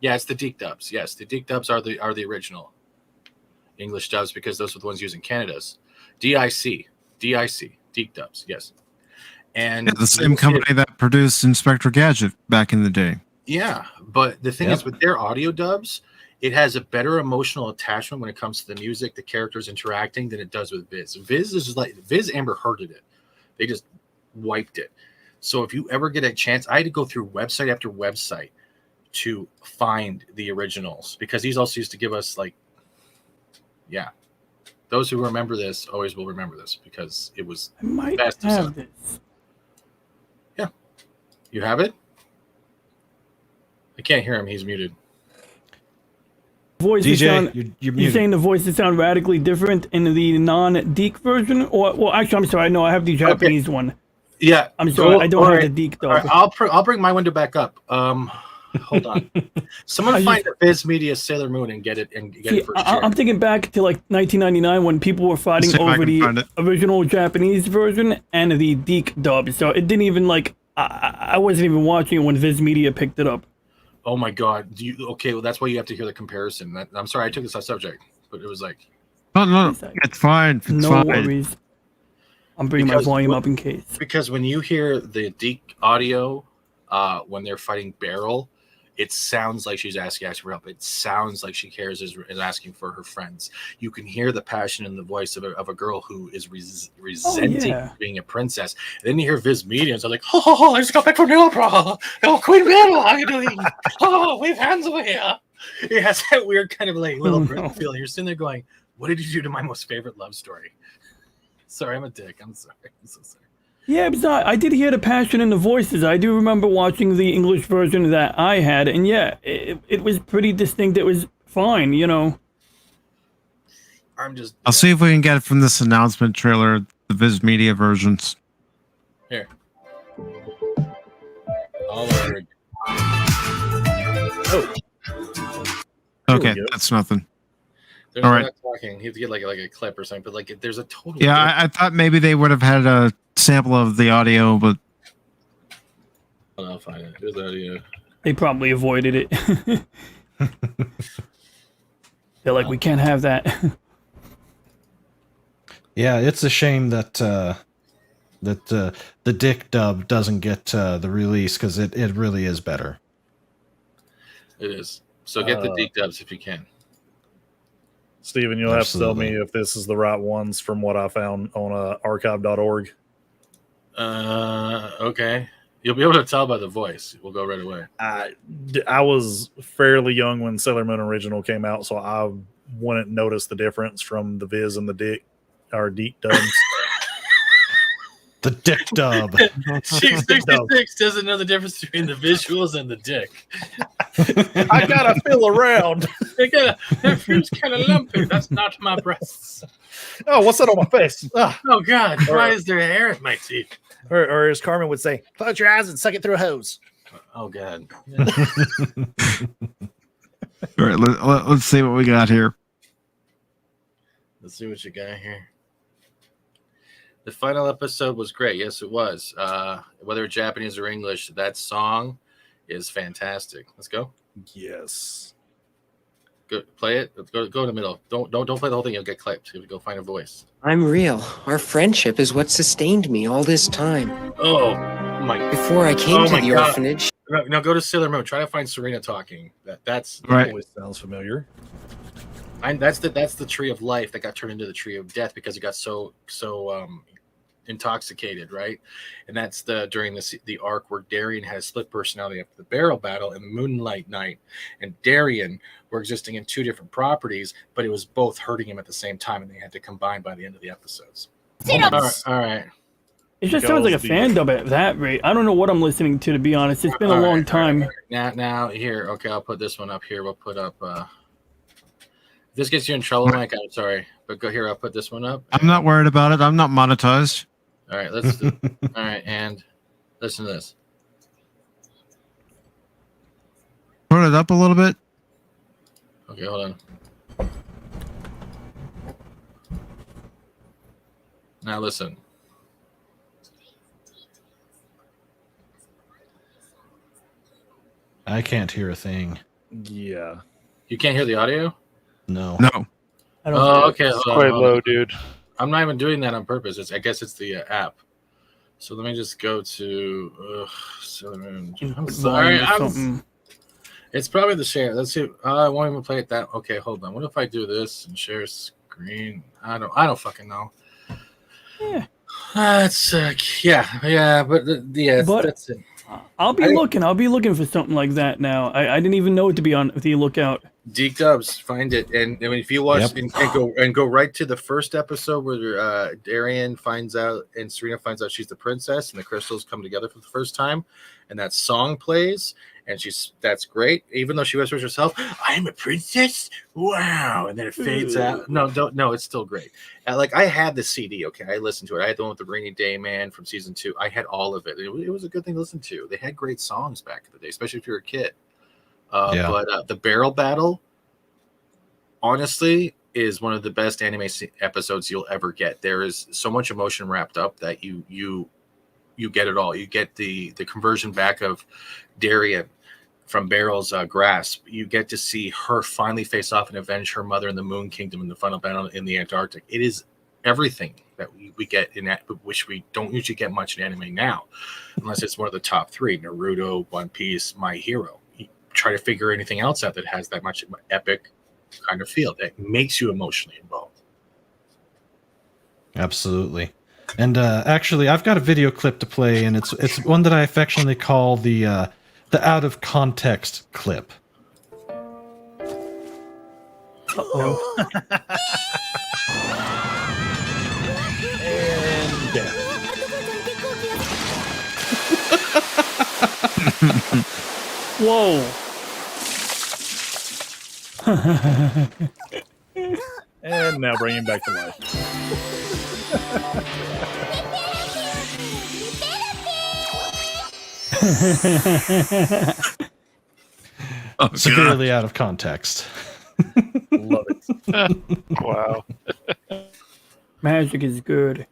Yeah, it's the Deke dubs. Yes, the Deke dubs are the original English dubs because those are the ones used in Canada's. DIC, Deke dubs. Yes. And the same company that produced Inspector Gadget back in the day. Yeah, but the thing is, with their audio dubs, it has a better emotional attachment when it comes to the music, the characters interacting, than it does with Viz. Viz Amber Hearded it. They just wiped it. So if you ever get a chance, I had to go through website after website to find the originals because these also used to give us those who remember this always will remember this because it was fast to sell. Yeah. You have it? I can't hear him. He's muted. DJ, you're saying the voices sound radically different in the non-Deke version? Well, actually, I'm sorry. No, I have the Japanese one. Yeah. I'm sorry. I don't have the Deke dub. Right, I'll bring my window back up. Hold on. Someone find the Viz Media Sailor Moon and get it for sure. I'm thinking back to like 1999 when people were fighting over the original Japanese version and the Deke dub. So it didn't even I wasn't even watching it when Viz Media picked it up. Oh my God! Okay, well that's why you have to hear the comparison. I'm sorry, I took this off subject, but it was like, no, it's fine. It's no fine. worries. I'm bringing my volume up in case. Because when you hear the Deke audio, when they're fighting Beryl, it sounds like she's asking for help. It sounds like she cares, is asking for her friends. You can hear the passion in the voice of a girl who is resenting being a princess. And then you hear Viz Media, and it's like, oh, I just got back from the opera. Oh, Queen Beryl, how are you doing? Oh, wave hands away here. It has that weird kind of little feel. You're sitting there going, what did you do to my most favorite love story? Sorry, I'm a dick. I'm sorry. I'm so sorry. Yeah, but I did hear the passion in the voices. I do remember watching the English version that I had, and it was pretty distinct. It was fine, I'll see if we can get it from this announcement trailer, the Viz Media versions. Here. All over. Oh. Okay, that's nothing. All right. Not talking. You have to get like a clip or something, but there's a total. Yeah, I thought maybe they would have had a sample of the audio, but I'll find it. Here's the audio. They probably avoided it. They're like, we can't have that. Yeah, it's a shame that the Dick dub doesn't get the release because it really is better. It is. So get the Deke dubs if you can. Steven, you'll have to tell me if this is the right ones from what I found on archive.org. Okay. You'll be able to tell by the voice. We'll go right away. I was fairly young when Sailor Moon Original came out, so I wouldn't notice the difference from the Viz and the Deke dubs. The Dick dub. She's 66 doesn't know the difference between the visuals and the dick. I gotta feel around. That feels kind of lumpy. That's not my breasts. Oh, what's that on my face? Oh God, why is there hair in my teeth? Or as Carmen would say, close your eyes and suck it through a hose. Oh God. All right, let's see what we got here. Let's see what you got here. The final episode was great. Yes, it was. Whether Japanese or English, that song is fantastic. Let's go. Yes. Go play it. Go in the middle. Don't play the whole thing. You'll get clipped. You have to go find a voice. I'm real. Our friendship is what sustained me all this time. Oh my! Before I came to the orphanage. Now go to Sailor Moon. Try to find Serena talking. That's right. Always sounds familiar. That's the tree of life that got turned into the tree of death because it got so intoxicated, right? And that's during the arc where Darien had a split personality after the Barrel battle and the Moonlight Night, and Darien were existing in two different properties, but it was both hurting him at the same time, and they had to combine by the end of the episodes. All right. It just sounds like a fan dub at that rate. I don't know what I'm listening to be honest. It's been a long time. Now, here, okay, I'll put this one up here. We'll put up. If this gets you in trouble, Mike, I'm sorry, but go here. I'll put this one up. I'm not worried about it. I'm not monetized. All right, let's do. All right, and listen to this. Put it up a little bit. Okay, hold on. Now listen. I can't hear a thing. Yeah. You can't hear the audio? No. No. Oh, okay. It's quite low, dude. I'm not even doing that on purpose. I guess it's the app. So let me just go to. I'm sorry. It's probably the share. Let's see. I won't even play it that. Okay, hold on. What if I do this and share screen? I don't fucking know. Yeah. That's yeah. But that's it. I'll be looking for something like that now. I didn't even know it to be on the lookout. Deke Dubs, find it, and I mean, if you watch and go right to the first episode where Darian finds out and Serena finds out she's the princess, and the crystals come together for the first time, and that song plays, and that's great. Even though she whispers herself, "I'm a princess," wow, and then it fades out. No, it's still great. Like I had the CD, okay, I listened to it. I had the one with the Rainy Day Man from season 2. I had all of it. It was a good thing to listen to. They had great songs back in the day, especially if you're a kid. But the barrel battle, honestly, is one of the best anime episodes you'll ever get. There is so much emotion wrapped up that you get it all. You get the conversion back of Darian from Barrel's grasp. You get to see her finally face off and avenge her mother in the Moon Kingdom in the final battle in the Antarctic. It is everything that we get in that, which we don't usually get much in anime now, unless it's one of the top 3: Naruto, One Piece, My Hero. Try to figure anything else out that has that much epic kind of feel that makes you emotionally involved. Absolutely. And actually, I've got a video clip to play, and it's one that I affectionately call the out of context clip. Uh-oh. And death. Whoa. And now bring him back to life. Severely out of context. Love it. Wow. Magic is good.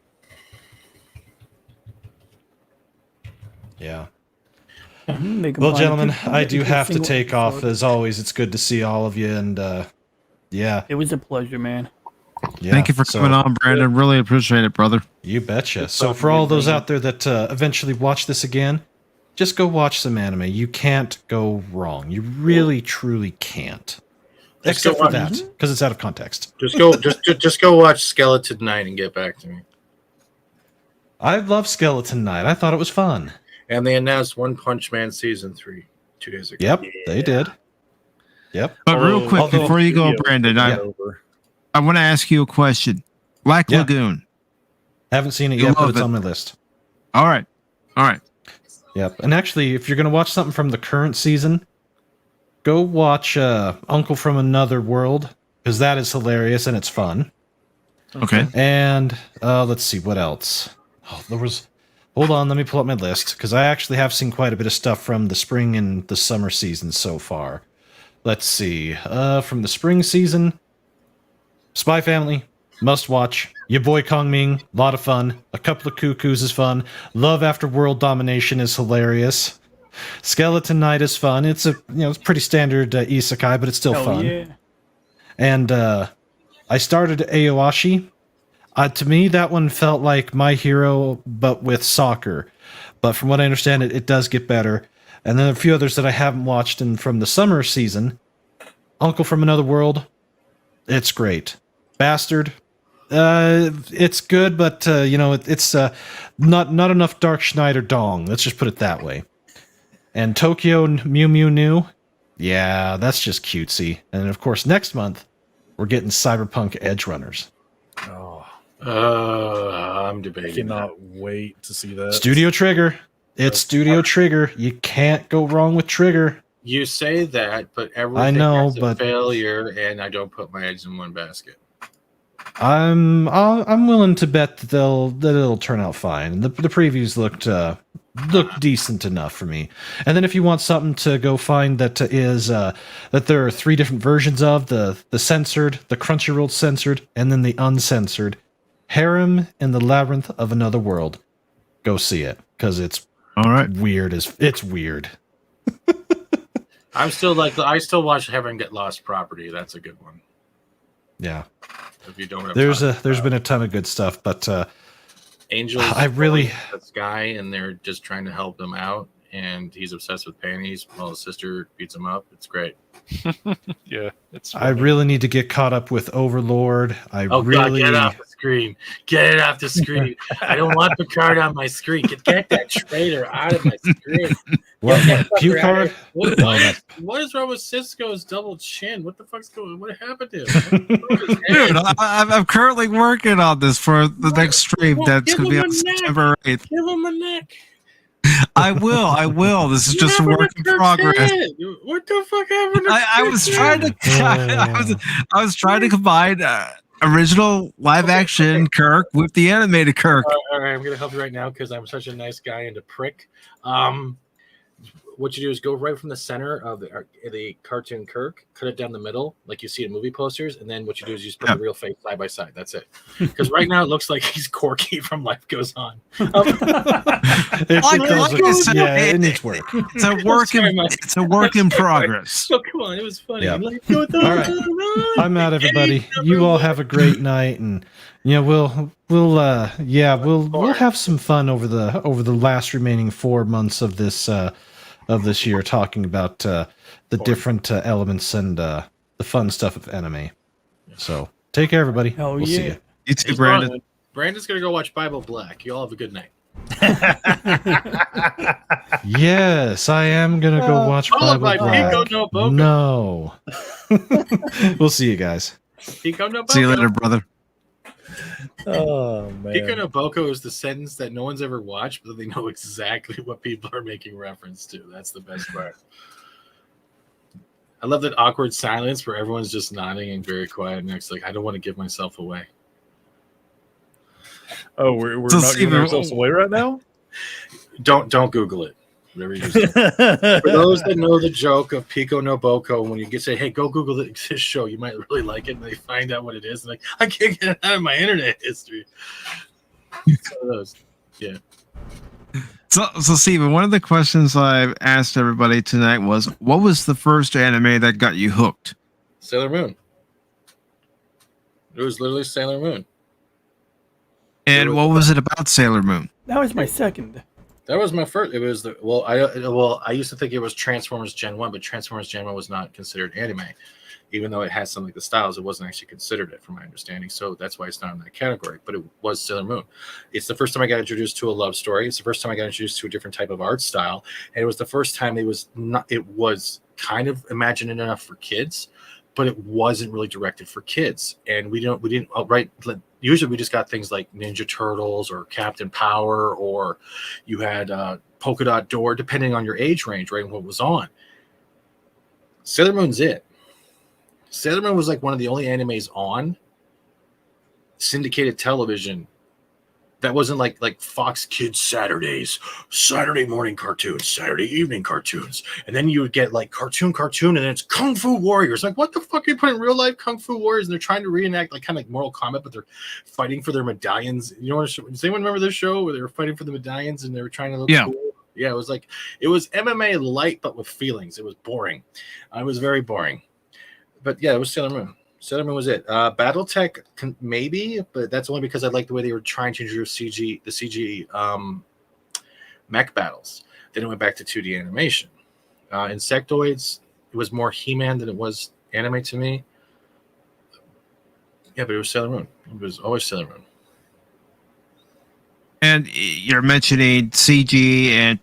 Yeah. Well, gentlemen, I do have to take off. As always, it's good to see all of you, and yeah. It was a pleasure, man. Yeah, Thank you for coming on, Brandon. Really appreciate it, brother. You betcha. So for all those out there that eventually watch this again, just go watch some anime. You can't go wrong. You really, truly can't. Except for that, because it's out of context. Just go watch Skeleton Knight and get back to me. I love Skeleton Knight. I thought it was fun. And they announced One Punch Man season 3 2 days ago. Yep, they did. Yep. But real quick, before you go, Brandon, I want to ask you a question. Black Lagoon. Haven't seen it yet, but it's on my list. All right. Yep. And actually, if you're going to watch something from the current season, go watch Uncle from Another World, because that is hilarious and it's fun. Okay. And let's see, what else? Oh, there was... Hold on, let me pull up my list, because I actually have seen quite a bit of stuff from the spring and the summer season so far. Let's see. From the spring season, Spy Family, must watch. Your boy Kong Ming, a lot of fun. A Couple of Cuckoos is fun. Love After World Domination is hilarious. Skeleton Knight is fun. It's it's pretty standard isekai, but it's still fun. Yeah. And I started Aoashi. To me, that one felt like My Hero, but with soccer. But from what I understand, it does get better. And then a few others that I haven't watched from the summer season. Uncle from Another World, it's great. Bastard, it's good, but it's not enough Dark Schneider dong. Let's just put it that way. And Tokyo Mew Mew New, yeah, that's just cutesy. And of course, next month we're getting Cyberpunk Edge Runners. I'm debating. Cannot wait to see that. Studio Trigger. It's Studio Trigger. You can't go wrong with Trigger. You say that, but everything I know, has a but failure, and I don't put my eggs in one basket. I'm willing to bet that it'll turn out fine. The previews looked decent enough for me. And then if you want something to go find that is that there are 3 different versions of the censored, the Crunchyroll censored, and then the uncensored, Harem and the Labyrinth of Another World. Go see it because it's all right. It's weird. I'm still I still watch Heaven Get Lost Property. That's a good one. Yeah. If you don't have there's been a ton of good stuff, but Angels. I really this guy, and they're just trying to help him out, and he's obsessed with panties while his sister beats him up. It's great. Yeah, it's. I really need to get caught up with Overlord. God, get it off the screen. Get it off the screen. I don't want Picard on my screen. Get that traitor out of my screen. What Picard? What is wrong with Cisco's double chin? What the fuck's going? What happened to him? Dude, I'm currently working on this for the next stream that's going to be on September 8th. Give him a neck. I will. This is just a work in progress. What the fuck happened? I was trying to combine original live action Kirk with the animated Kirk. All right, I'm gonna help you right now because I'm such a nice guy and a prick. What you do is go right from the center of the cartoon Kirk, cut it down the middle like you see in movie posters, and then what you do is you just put the real face side by side. That's it. Because right now it looks like he's Corky from Life Goes On. It needs work. It's a work in progress. Oh, come on, it was funny. Yeah. Life goes on. All right. I'm out, everybody. You all have a great night, and we'll have some fun over the last remaining 4 months of this year, talking about the different elements and the fun stuff of anime. So take care, everybody. We'll see you. You too, Brandon. Brandon's gonna go watch Bible Black. You all have a good night. Yes, I am gonna go watch Bible Black. Pico no Boko. No. We'll see you guys. Pico no Boko. See you later, brother. Oh man. Pico no Boko is the sentence that no one's ever watched, but they know exactly what people are making reference to. That's the best part. I love that awkward silence where everyone's just nodding and very quiet next. Like, I don't want to give myself away. Oh, we're not giving ourselves away right now? Don't Google it. Whatever you do. For those that know the joke of Pico no Boko, when you say, "Hey, go Google this show," you might really like it, and they find out what it is, and like, I can't get it out of my internet history. Yeah. So, Steven, one of the questions I've asked everybody tonight was, what was the first anime that got you hooked? Sailor Moon. It was literally Sailor Moon. And what was it about Sailor Moon? That was my second. That was my first. It was I used to think it was Transformers Gen 1, but Transformers Gen 1 was not considered anime. Even though it has some like the styles, it wasn't actually considered it, from my understanding. So that's why it's not in that category. But it was Sailor Moon. It's the first time I got introduced to a love story. It's the first time I got introduced to a different type of art style, and it was the first time it was kind of imagined enough for kids, but it wasn't really directed for kids. And we didn't outright. Usually we just got things like Ninja Turtles or Captain Power, or you had Polka Dot Door, depending on your age range, right, and what was on. Sailor Moon's it. Sailor Moon was like one of the only animes on syndicated television that wasn't like Fox Kids Saturdays, Saturday morning cartoons, Saturday evening cartoons, and then you would get like cartoon, and then it's Kung Fu Warriors. Like, what the fuck are you putting real life Kung Fu Warriors? And they're trying to reenact like kind of like Mortal Kombat, but they're fighting for their medallions. You know, does anyone remember this show where they were fighting for the medallions and they were trying to look cool? Yeah, it was MMA light, but with feelings. It was boring. It was very boring. But yeah, it was Sailor Moon. Sailor Moon was it. BattleTech maybe, but that's only because I like the way they were trying to introduce the CG mech battles. Then it went back to 2D animation. Insectoids, it was more He-Man than it was anime to me. Yeah, but it was Sailor Moon. It was always Sailor Moon. And you're mentioning CG, and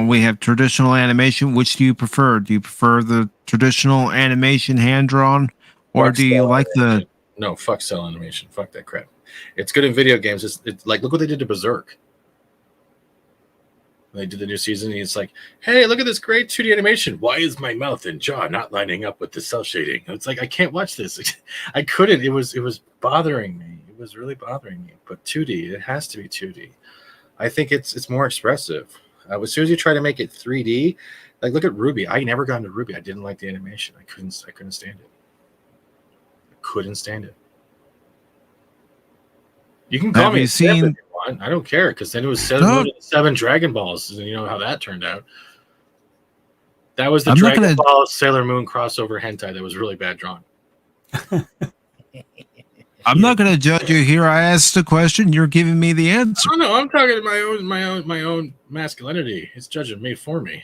we have traditional animation. Which do you prefer? Do you prefer the traditional animation hand drawn, or do you like the? No, fuck cell animation. Fuck that crap. It's good in video games. It's like, look what they did to Berserk. When they did the new season, and it's like, hey, look at this great 2D animation. Why is my mouth and jaw not lining up with the cell shading? It's like, I can't watch this. I couldn't. It was bothering me. It was really bothering me. But 2D, it has to be 2D. I think it's more expressive. As soon as you try to make it 3D, like look at Ruby. I never got into Ruby. I didn't like the animation. I couldn't stand it. I couldn't stand it. You can call me a simp if you want. I don't care, because then it was 7 Dragon Balls. And you know how that turned out. That was the Dragon Ball Sailor Moon crossover hentai that was really bad drawn. I'm not going to judge you here. I asked a question. You're giving me the answer. Oh no, I'm talking to my own masculinity. It's judging me for me.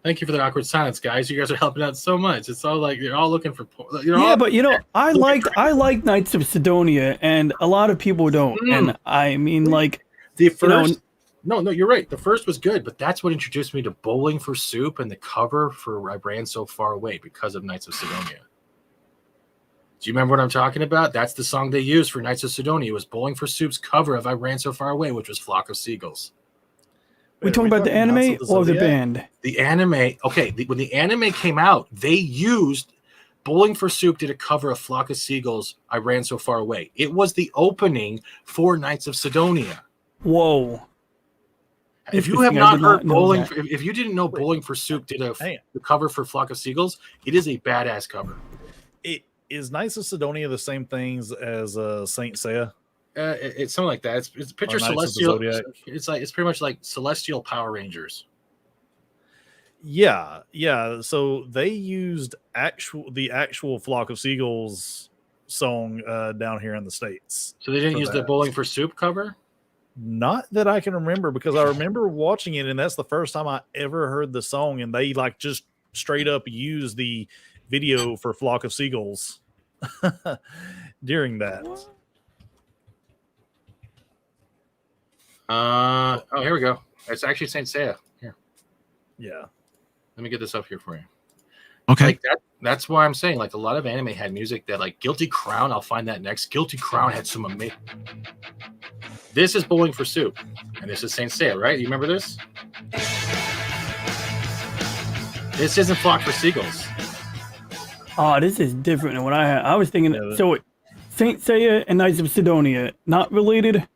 Thank you for the awkward silence, guys. You guys are helping out so much. It's all like you're all looking for. But you know, I like Knights of Sidonia, and a lot of people don't. And I mean, like the first. No, you're right. The first was good, but that's what introduced me to Bowling for Soup and the cover for "I Ran So Far Away" because of Knights of Sidonia. Do you remember what I'm talking about? That's the song they used for Knights of Sidonia. It was Bowling for Soup's cover of "I Ran So Far Away," which was "Flock of Seagulls." We talking about the anime or the band? The anime. Okay, when the anime came out, they used Bowling for Soup did a cover of "Flock of Seagulls." "I Ran So Far Away." It was the opening for Knights of Sidonia. Whoa! If you have not heard Bowling, if you didn't know Bowling for Soup did the cover for "Flock of Seagulls," it is a badass cover. Is Knights of Sidonia the same things as Saint Seiya? It's something like that. It's picture Celestial. It's pretty much like Celestial Power Rangers. Yeah. So they used the actual Flock of Seagulls song down here in the States. So they didn't use the Bowling for Soup cover? Not that I can remember, because I remember watching it, and that's the first time I ever heard the song, and they like just straight up used the video for Flock of Seagulls during that. Here we go. It's actually Saint Seiya. Here. Yeah. Let me get this up here for you. Okay. Like that's why I'm saying, like, a lot of anime had music that, like, Guilty Crown, I'll find that next. Guilty Crown had some amazing. This is Bowling for Soup, and this is Saint Seiya, right? You remember this? This isn't Flock for Seagulls. Oh, this is different than what I had. I was thinking, so Saint Seiya and Knights of Sidonia, not related?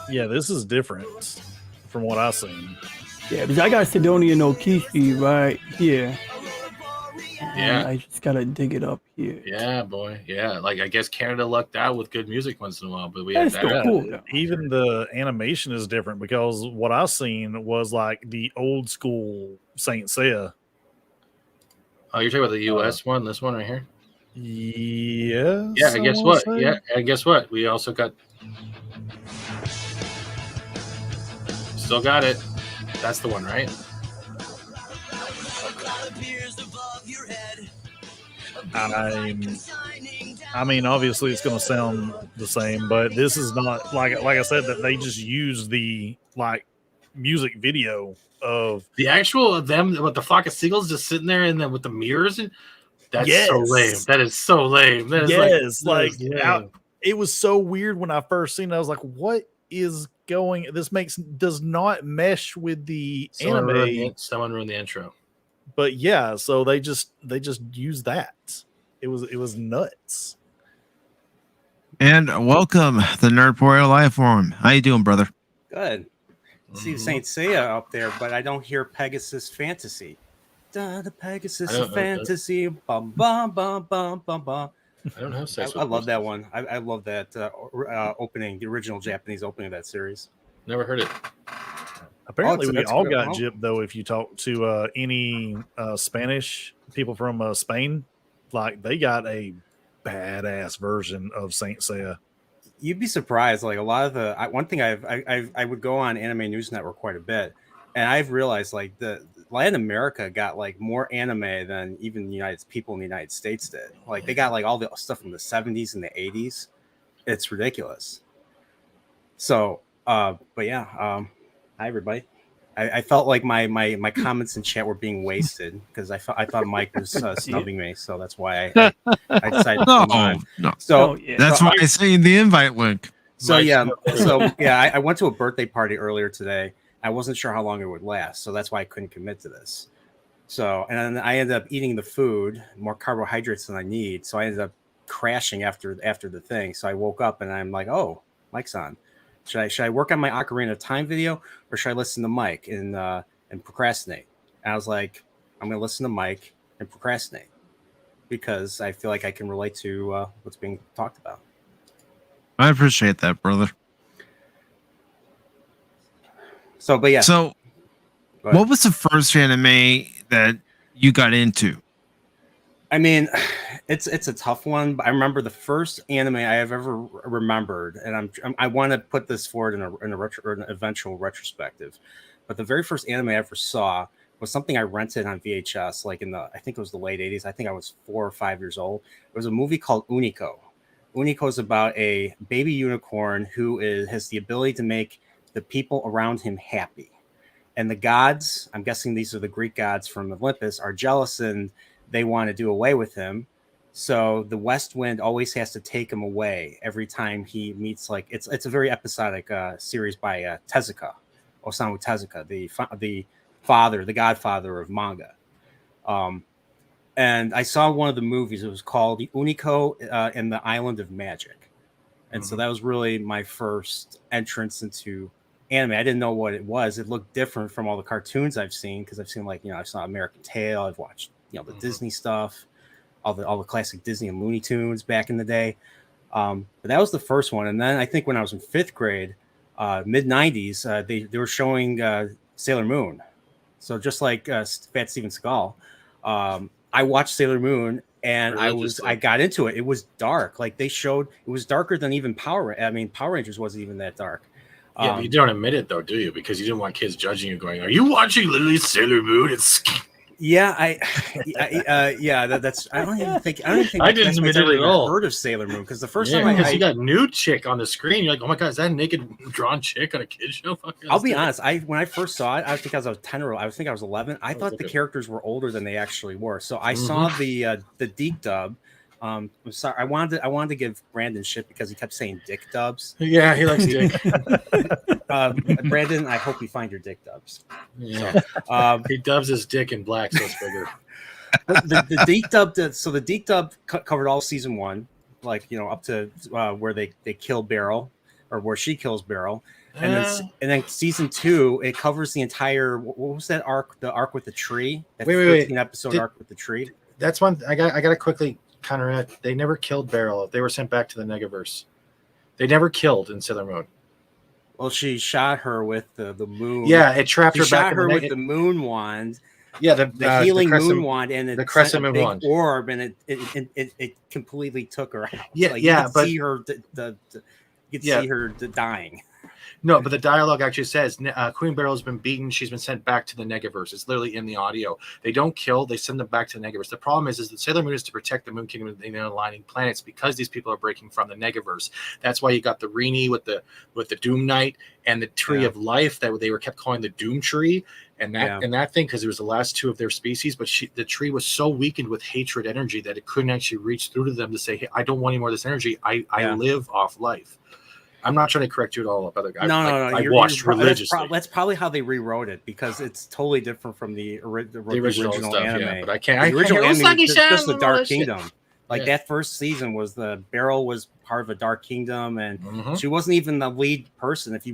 Yeah, this is different from what I've seen. Yeah, because I got Sidonia no Kishi right here. Yeah. I just gotta dig it up here. Yeah, boy. Yeah, like, I guess Canada lucked out with good music once in a while, but we had That's that. still cool. Even the animation is different, because what I've seen was like the old school Saint Seiya. Oh, you're talking about the US one, this one right here? Yes. Yeah, and guess what? Yeah, and guess what? We also got. Still got it. That's the one, right? I mean, obviously it's going to sound the same, but this is not like I said, that they just use the like music video of the actual of them with the Flock of Seagulls just sitting there, and then with the mirrors, and that's so lame. That is so lame. That is it was so weird when I first seen it. I was like, what is going? Does not mesh with the anime. Someone ruined the intro. But yeah, so they just use that. It was nuts. And welcome, the Nerdporio live form. How you doing, brother? Good. See Saint Seiya up there, but I don't hear Pegasus Fantasy. The Pegasus of Fantasy. Bum bum bum bum bum bum. I don't have sex. I love that one. I love that opening, the original Japanese opening of that series. Never heard it. Apparently, we all got gypped, though. If you talk to any Spanish people from Spain, like, they got a badass version of Saint Seiya. You'd be surprised. Like, a lot of the one thing I would go on Anime News Network quite a bit, and I've realized, like, the Latin America got like more anime than even people in the United States did. Like, they got like all the stuff from the 70s and the 80s. It's ridiculous. So, but yeah, hi everybody. I felt like my comments in chat were being wasted because I thought Mike was snubbing me, so that's why I decided to come on. No. So That's why I seen the invite link. So I went to a birthday party earlier today. I wasn't sure how long it would last, so that's why I couldn't commit to this. So, and then I ended up eating the food, more carbohydrates than I need. So I ended up crashing after the thing. So I woke up and I'm like, oh, Mike's on. Should I work on my Ocarina of Time video, or should I listen to Mike and procrastinate? And I was like, I'm going to listen to Mike and procrastinate because I feel like I can relate to what's being talked about. I appreciate that, brother. So, but yeah. So, what was the first anime that you got into? I mean, it's a tough one, but I remember the first anime I have ever remembered, and I want to put this forward in an eventual retrospective. But the very first anime I ever saw was something I rented on VHS, like I think it was the late 80s. I think I was 4 or 5 years old. It was a movie called Unico. Unico is about a baby unicorn who has the ability to make the people around him happy. And the gods, I'm guessing these are the Greek gods from Olympus, are jealous and they want to do away with him. So the West Wind always has to take him away every time he meets, like, it's a very episodic series by Tezuka, Osamu Tezuka, the godfather of manga. And I saw one of the movies. It was called Unico and the Island of Magic. And so that was really my first entrance into anime. I didn't know what it was. It looked different from all the cartoons I've seen, because I've seen, like, I saw American Tail. I've watched, the Disney stuff, all the classic Disney and Looney Tunes back in the day. But that was the first one. And then I think when I was in 5th grade, mid 90s, they were showing Sailor Moon. So just like Fat Steven Seagal, I watched Sailor Moon and I got into it. It was dark. Like, they showed, it was darker than even Power Rangers wasn't even that dark. Yeah, but you don't admit it though, do you? Because you didn't want kids judging you, going, "Are you watching literally Sailor Moon?" It's yeah, that's. I don't even think. I didn't admit it at all. Heard of Sailor Moon because the first time I you got nude chick on the screen, you're like, "Oh my god, is that a naked drawn chick on a kid show?" I'll be honest. When I first saw it, I think I was 10 or I think I was 11. I thought the characters were older than they actually were. So I saw the Deke dub. I'm sorry. I wanted to give Brandon shit because he kept saying dick dubs. Yeah, he likes dick. Brandon, I hope you find your dick dubs. Yeah. So, he dubs his dick in black, so it's bigger. the Deke dub. So the Deke dub covered all season 1, like, up to where they kill Beryl, or where she kills Beryl, and then season 2 it covers the entire. What was that arc? The arc with the tree. That 13 episode arc with the tree. That's one. I got to quickly counter it. They never killed Beryl. They were sent back to the Negaverse. They never killed in Sailor Moon. Well, she shot her with the moon. Yeah, it trapped her back. Shot her with the moon wand. Yeah, the healing moon wand, and the crescent moon wand orb, and it completely took her out. Yeah, like, yeah, you could but see her you could see her dying. No, but the dialogue actually says Queen Beryl has been beaten. She's been sent back to the Negaverse. It's literally in the audio. They don't kill. They send them back to the Negaverse. The problem is that Sailor Moon is to protect the Moon Kingdom and the aligning planets because these people are breaking from the Negaverse. That's why you got the Rini with the Doom Knight and the Tree of Life that they were kept calling the Doom Tree. And that thing, because it was the last 2 of their species, but the tree was so weakened with hatred energy that it couldn't actually reach through to them to say, "Hey, I don't want any more of this energy. I live off life." I'm not trying to correct you at all, other guys. No. I watched religiously. That's probably how they rewrote it, because it's totally different from the original stuff, anime. Yeah, but I can't. The original anime was just the Dark Shit. Kingdom. Like that first season was Beryl was part of a Dark Kingdom, and she wasn't even the lead person. If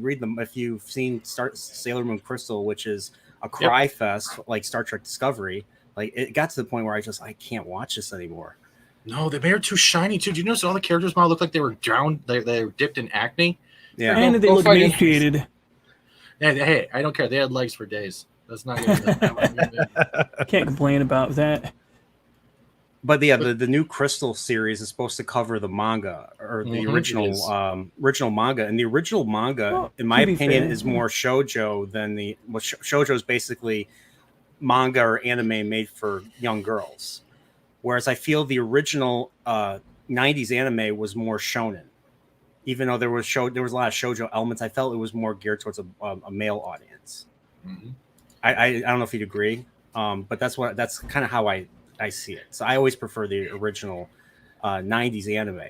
you've seen Sailor Moon Crystal, which is a cry fest like Star Trek Discovery, like it got to the point where I can't watch this anymore. No, they made her too shiny too. Do you notice all the characters now look like they were drowned? They were dipped in acne. Yeah, and they look emaciated. Hey, I don't care. They had legs for days. That's not good. Can't complain about that. But the new Crystal series is supposed to cover the manga, or the original manga, and the original manga, in my opinion, is more shoujo than shoujo is basically manga or anime made for young girls. Whereas I feel the original 90s anime was more shonen. Even though there was a lot of shoujo elements, I felt it was more geared towards a male audience. I don't know if you'd agree, but that's kind of how I see it. So I always prefer the original 90s anime.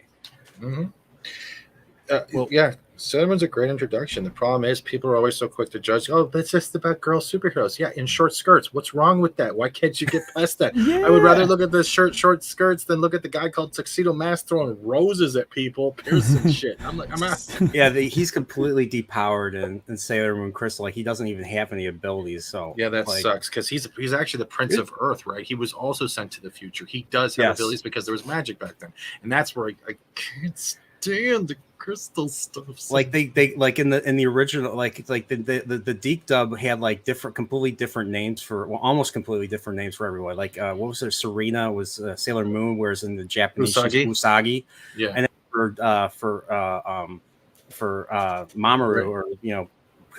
Yeah, Sailor Moon's a great introduction. The problem is people are always so quick to judge. Oh, that's just about girl superheroes. Yeah, in short skirts. What's wrong with that? Why can't you get past that? I would rather look at the short skirts than look at the guy called Tuxedo Mask throwing roses at people, piercing shit. I'm like, I'm out. Yeah, he's completely depowered in Sailor Moon Crystal. Like he doesn't even have any abilities. So yeah, that like, sucks because he's actually the Prince of Earth, right? He was also sent to the future. He does have abilities because there was magic back then, and that's where I can't stand the crystal stuff. So. Like they like in the original like the Deke dub had like completely different names for almost completely different names for everyone. Like what was it? Serena was Sailor Moon, whereas in the Japanese she's Usagi. Yeah, and then for Mamoru or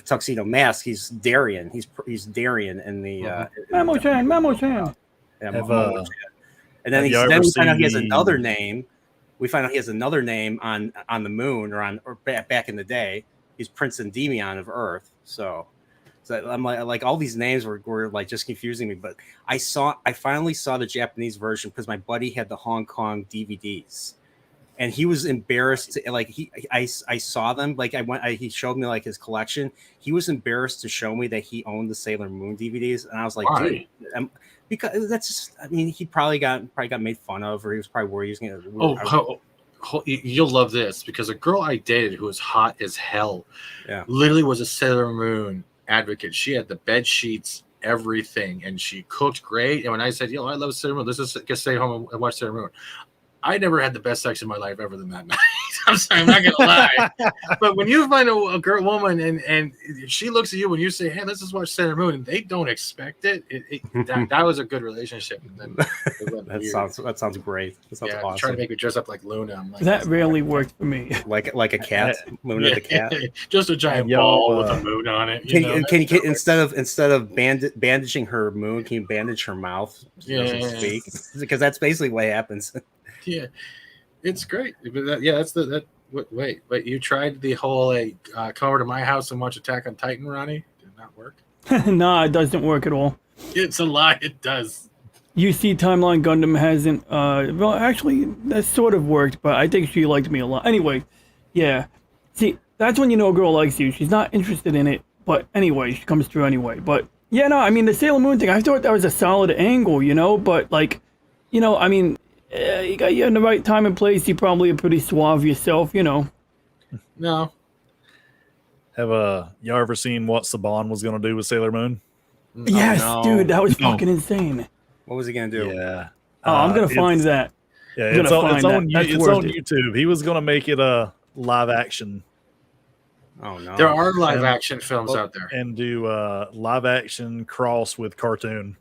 Tuxedo Mask, he's Darien. He's Darien in the Mamo-chan. Yeah, and then we find out he has another name. We find out he has another name on the moon or back in the day. He's Prince Endymion of Earth. So I'm like all these names were like just confusing me. But I finally saw the Japanese version because my buddy had the Hong Kong DVDs, and he was embarrassed to, like I saw them, like he showed me like his collection. He was embarrassed to show me that he owned the Sailor Moon DVDs, and I was like, why? Dude, because that's just, I mean, he probably got made fun of, or he was probably worried he was gonna. You'll love this because a girl I dated who was hot as hell, literally was a Sailor Moon advocate. She had the bed sheets, everything, and she cooked great. And when I said, I love Sailor Moon, let's just stay home and watch Sailor Moon. I never had the best sex in my life ever than that night. I'm sorry, I'm not gonna lie. But when you find a girl woman and she looks at you when you say, "Hey, let's just watch Sailor Moon," and they don't expect it, that was a good relationship. And then that sounds great. That sounds awesome. Trying to make me dress up like Luna. I'm like, that rarely worked for me. Like a cat, Luna the cat. Just a giant ball with a moon on it. Can you instead of bandaging her moon, can you bandage her mouth? Speak? Because that's basically what happens. Yeah, it's great. But wait, you tried the whole come over to my house and watch Attack on Titan, Ronnie? Did not work. Nah, it doesn't work at all. It's a lie. It does. UC Timeline Gundam hasn't. Well, actually, that sort of worked, but I think she liked me a lot. Anyway, yeah. See, that's when you know a girl likes you. She's not interested in it, but anyway, she comes through anyway. But yeah, no, I mean the Sailor Moon thing. I thought that was a solid angle, but like, I mean. You got you in the right time and place. You're probably a pretty suave yourself, No. Have y'all ever seen what Saban was going to do with Sailor Moon? Yes, dude, that was fucking insane. What was he going to do? Yeah. I'm going to find that. Yeah, it's on YouTube. He was going to make it a live action. Oh no. There are live action films out there. And do live action cross with cartoon.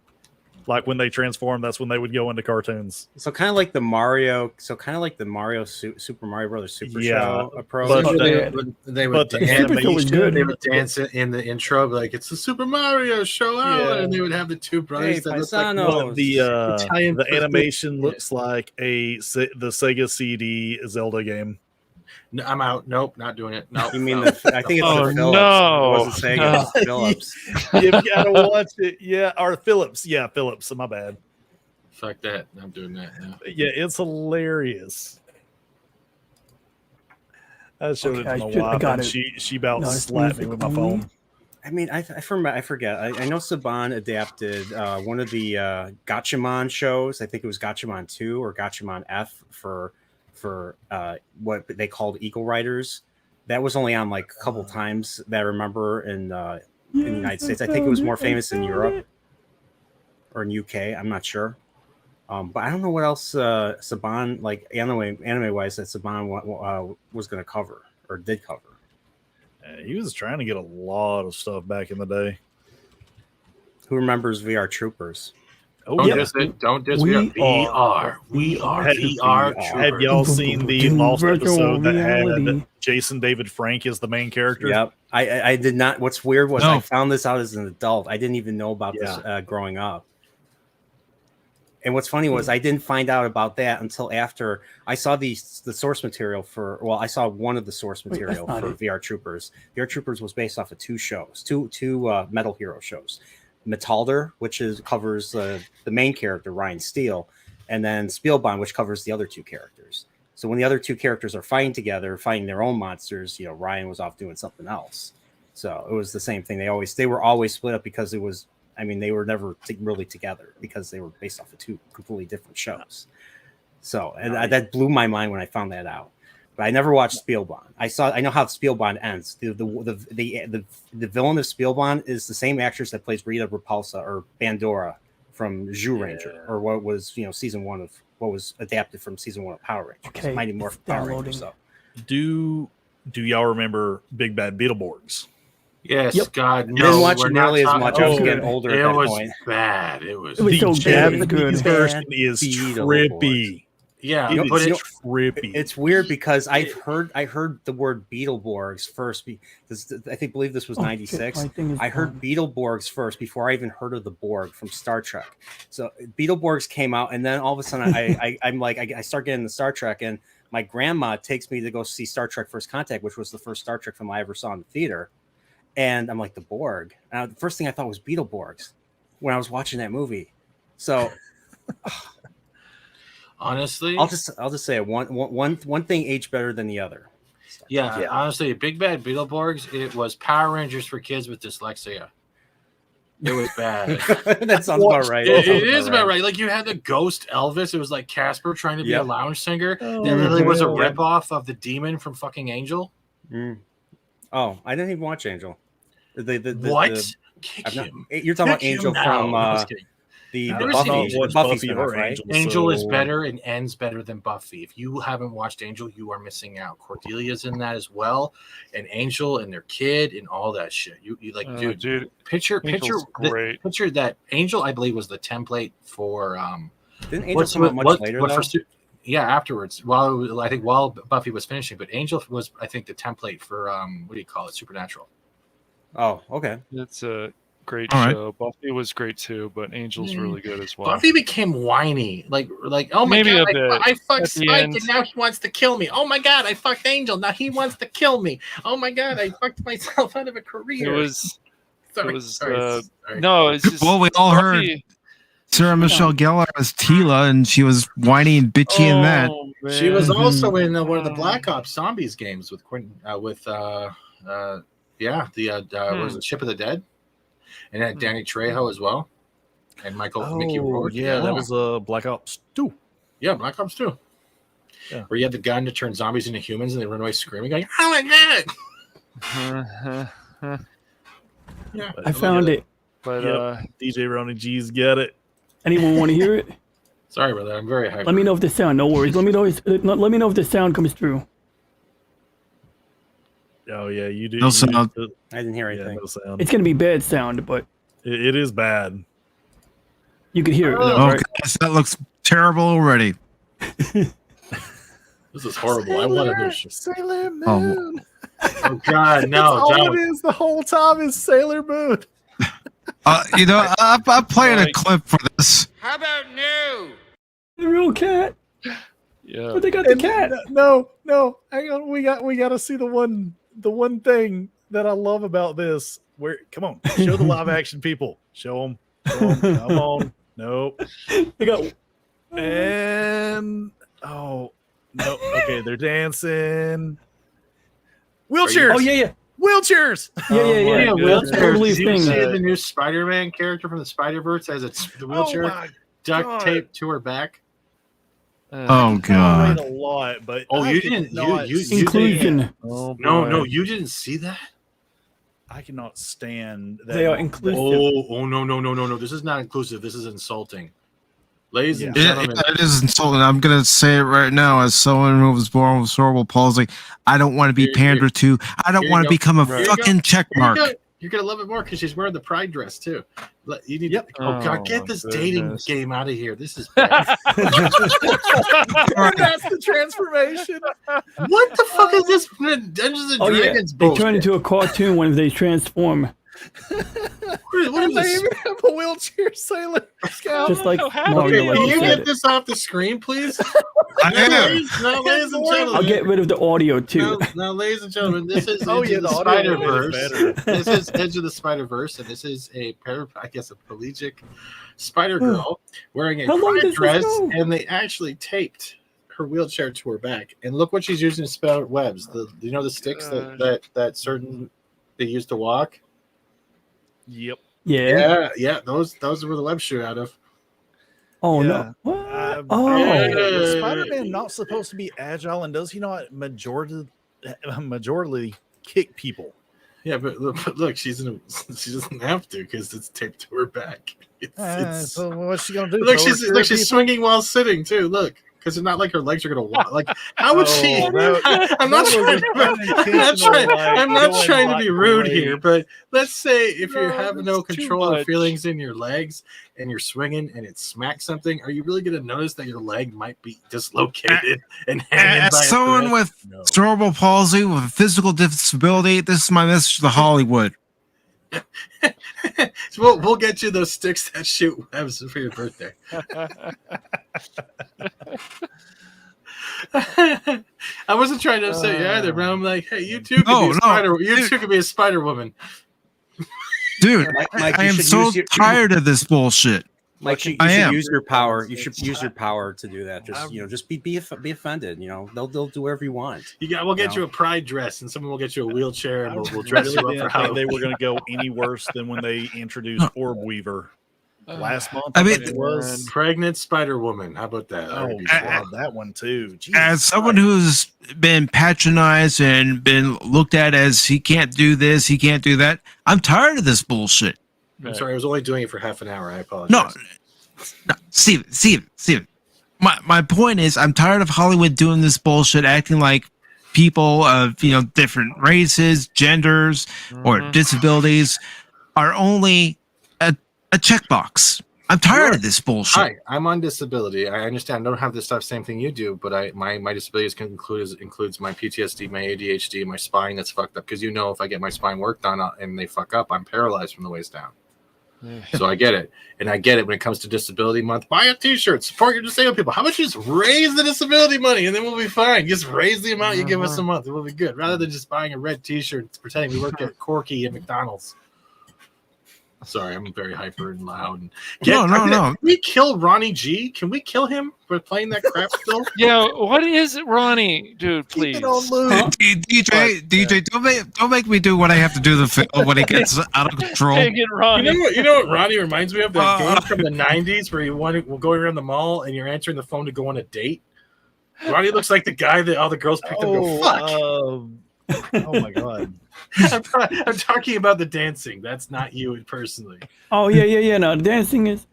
Like when they transform, that's when they would go into cartoons. So kind of like the Mario, Super Mario Brothers Super Show approach. But they would dance in the intro, like it's the Super Mario show, and they would have the two brothers that look like the animation looks like the Sega CD Zelda game. No, I'm out. Nope, not doing it. No, you mean I think it's the Philips. No, it wasn't Sega. It's Philips. You gotta watch it. Yeah, or Philips. Yeah, Philips. My bad. Fuck that. I'm doing that now. Yeah, it's hilarious. I showed it to my wife, and she about slapped me with my phone. I mean, I forget. I know Saban adapted one of the Gatchaman shows. I think it was Gatchaman 2 or Gatchaman F for what they called Eagle Riders. That was only on like a couple times that I remember in the United States. I think it was more famous in Europe or in UK. I'm not sure. But I don't know what else Saban, like anime wise, that Saban was going to cover or did cover. He was trying to get a lot of stuff back in the day. Who remembers VR Troopers? Don't diss VR. We are VR Troopers. Have y'all seen the Lost episode that had Jason David Frank as the main character? Yep. I did not. What's weird was I found this out as an adult. I didn't even know about this growing up. And what's funny was I didn't find out about that until after I saw the source material for. Well, I saw one of the source material for VR Troopers. VR Troopers was based off of two shows, two Metal Hero shows. Metalder, which covers the main character Ryan Steele, and then Spielbahn, which covers the other two characters. So when the other two characters are fighting together, fighting their own monsters, Ryan was off doing something else. So it was the same thing. They were always split up because it was. I mean, they were never really together because they were based off of two completely different shows. So, and that blew my mind when I found that out. But I never watched Spielbahn. I know how Spielbahn ends. The villain of Spielbahn is the same actress that plays Rita Repulsa or Bandora from Zhu Ranger, or what was season 1 of what was adapted from season 1 of Power Rangers. Okay, Mighty Morphin Power Rangers. So. Do y'all remember Big Bad Beetleborgs? Yes, Yep. God, I no. didn't watch we're it not nearly as talking- much. I was getting older at It that was point. bad. It was so good. Japanese version is trippy. Yeah, It but is trippy. It's weird because I heard the word Beetleborgs first because I believe this was 96. I heard Beetleborgs first before I even heard of the Borg from Star Trek. So Beetleborgs came out, and then all of a sudden I start getting the Star Trek, and my grandma takes me to go see Star Trek First Contact, which was the first Star Trek film I ever saw in the theater. And I'm like, the Borg. And the first thing I thought was Beetleborgs when I was watching that movie. So honestly, I'll just say one thing aged better than the other. Yeah, honestly, Big Bad Beetleborgs, it was Power Rangers for kids with dyslexia. It was bad. That sounds about right. It is about right. Like you had the ghost Elvis. It was like Casper trying to be a lounge singer. Oh, It literally was a ripoff of the demon from fucking Angel. Oh, I didn't even watch Angel. What? You're talking about Angel from the Buffy spin-off, right? Angel is better and ends better than Buffy. If you haven't watched Angel, you are missing out. Cordelia's in that as well, and Angel and their kid and all that shit. You like, dude. Picture that Angel. I believe was the template for. Didn't Angel come out much later though? Yeah, afterwards. While Buffy was finishing, but Angel was, I think, the template for what do you call it? Supernatural. Oh, okay. It's a great All show. Buffy was great too, but Angel's really good as well. Buffy became whiny, like oh my Maybe god, a bit. I fucked At the Spike end. and now he wants to kill me. Oh my god, I fucked Angel, now he wants to kill me. Oh my god, I fucked myself out of a career. It was. Sorry. No, it's just Well, we all heard Buffy- Sarah Michelle Gellar as Tila, and she was whiny and bitchy in that. She was also in one of the Black Ops Zombies games with Quentin, what was it, Ship of the Dead, and had Danny Trejo as well, and Mickey Rourke. That was Black Ops 2. Yeah, Black Ops 2. Yeah. Where you had the gun to turn zombies into humans, and they run away screaming, going, "Oh my god!" Yeah, I found it. But DJ Ronnie G's got it. Anyone want to hear it? Sorry, brother. I'm very hyped. Let me know if the sound. No worries. Let me know if the sound comes through. Oh yeah, you do. No sound. I didn't hear anything. No sound. It's gonna be bad sound, but It is bad. you could hear it. Oh, right? gosh, that looks terrible already. This is horrible. I want to do Sailor Oh. Moon. Oh God, no! That's all Don't. it is the whole time is Sailor Moon. I played a clip for this. How about no? The real cat. Yeah. But they got the cat. No, hang on. We got to see the one thing that I love about this. Where come on, show the live action people. Show them. Come on. Nope. They got. And oh no. Okay, they're dancing. Wheelchairs. Oh yeah. Wheelchairs. Yeah. Wheelchairs. Totally Did you see thing. the new Spider-Man character from the Spider-Verse as the wheelchair my duct God. taped to her back? Oh I god. a lot, but Oh, I you could didn't. not You Inclusion. Oh, No, boy. you didn't see that. I cannot stand that. They are inclusive. Oh, no. This is not inclusive. This is insulting. Ladies and It gentlemen, is insulting. I'm going to say it right now as someone who was born with cerebral palsy. I don't want to be pandered to. I don't here want you to go. become a Here you fucking go. check Here you mark. go. You're gonna love it more because she's wearing the pride dress too. You need to, oh God, Oh, get my this dating goodness. game out of here. This is bad. That's the transformation. What the fuck is this Dungeons and Oh yeah. Dragons They bullshit? turn into a cartoon when they transform. What is I this? even have a wheelchair Sailor Scout. Just like Mario, Okay, like can you you said. get this off the screen, please? I am. Now, ladies and gentlemen. I'll get rid of the audio too. Now, ladies and gentlemen, this is Oh, Into yeah, the the audio is Spider-Verse. better. This is Edge of the Spider-Verse, and this is a pelagic spider girl wearing a How long pride does this dress, go? and they actually taped her wheelchair to her back. And look what she's using to spell out webs. The sticks that certain they use to walk. Yep. Yeah. Those were the webs shoot out of. Oh Yeah. no! What? Is Spider-Man not supposed to be agile, and does he not majority kick people? Yeah, but look, she doesn't have to because it's taped to her back. So what's she gonna do? Look, Throw her she's to she's people? swinging while sitting too. Look, because it's not like her legs are gonna walk. Like, how would she? I'm not trying to be rude here, but let's say if you have no control of feelings in your legs and you're swinging and it smacks something, are you really gonna notice that your leg might be dislocated and hanging by As a someone thread? with cerebral palsy with a physical disability, this is my message to Hollywood. So we'll get you those sticks that shoot webs for your birthday. I wasn't trying to upset you either, but I'm like, hey, you too could be a Spider Woman. Dude, Mike, I you am should so use your- tired of this bullshit. Like you I should am. use your power. You should use your power to do that. Just be offended. They'll do whatever you want. We'll get you a pride dress, and someone will get you a wheelchair, and we'll dress you up for didn't think Halloween. they were going to go any worse than when they introduced Orb Weaver last month. I I mean- think it was. Pregnant Spider Woman. How about that? Oh, That'd be God, that one too. Jesus As someone Christ. who's been patronized and been looked at as he can't do this, he can't do that, I'm tired of this bullshit. I'm sorry, I was only doing it for half an hour. I apologize. No, Steven. My point is, I'm tired of Hollywood doing this bullshit, acting like people of different races, genders, or disabilities are only a checkbox. I'm tired of this bullshit. Hi, I'm on disability. I understand. I don't have the same thing you do, but my disabilities includes my PTSD, my ADHD, my spine that's fucked up. Because if I get my spine worked on and they fuck up, I'm paralyzed from the waist down. So I get it. And I get it when it comes to disability month. Buy a t-shirt, support your disabled people. How about you just raise the disability money and then we'll be fine. Just raise the amount you give us a month and we'll be good. Rather than just buying a red t-shirt pretending we work at Corky at McDonald's. Sorry, I'm very hyper and loud. No. Can we kill Ronnie G? Can we kill him for playing that crap still? Yeah, what is it, Ronnie? Dude, please. DJ, don't make me do what I have to do when it gets out of control. Dang it, Ronnie. You know what Ronnie reminds me of? That game from the 90s where we're going around the mall and you're answering the phone to go on a date. Ronnie looks like the guy that all the girls picked up and go, fuck. Oh my God. I'm talking about the dancing. That's not you personally. Oh yeah. No, the dancing is.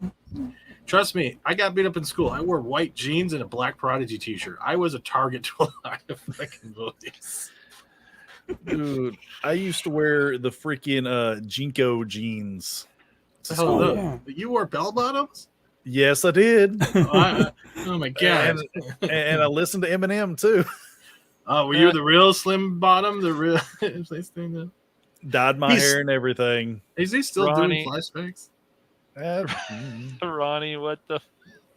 Trust me, I got beat up in school. I wore white jeans and a Black Prodigy t-shirt. I was a target to a lot of fucking bullies. Dude, I used to wear the freaking Jinko jeans. You wore bell bottoms? Yes, I did. Oh my God. And I listened to Eminem too. Oh, were you the real slim bottom? The real thing? Dyed my hair and everything. Is he still Ronnie. doing flashbacks? Ronnie, what the?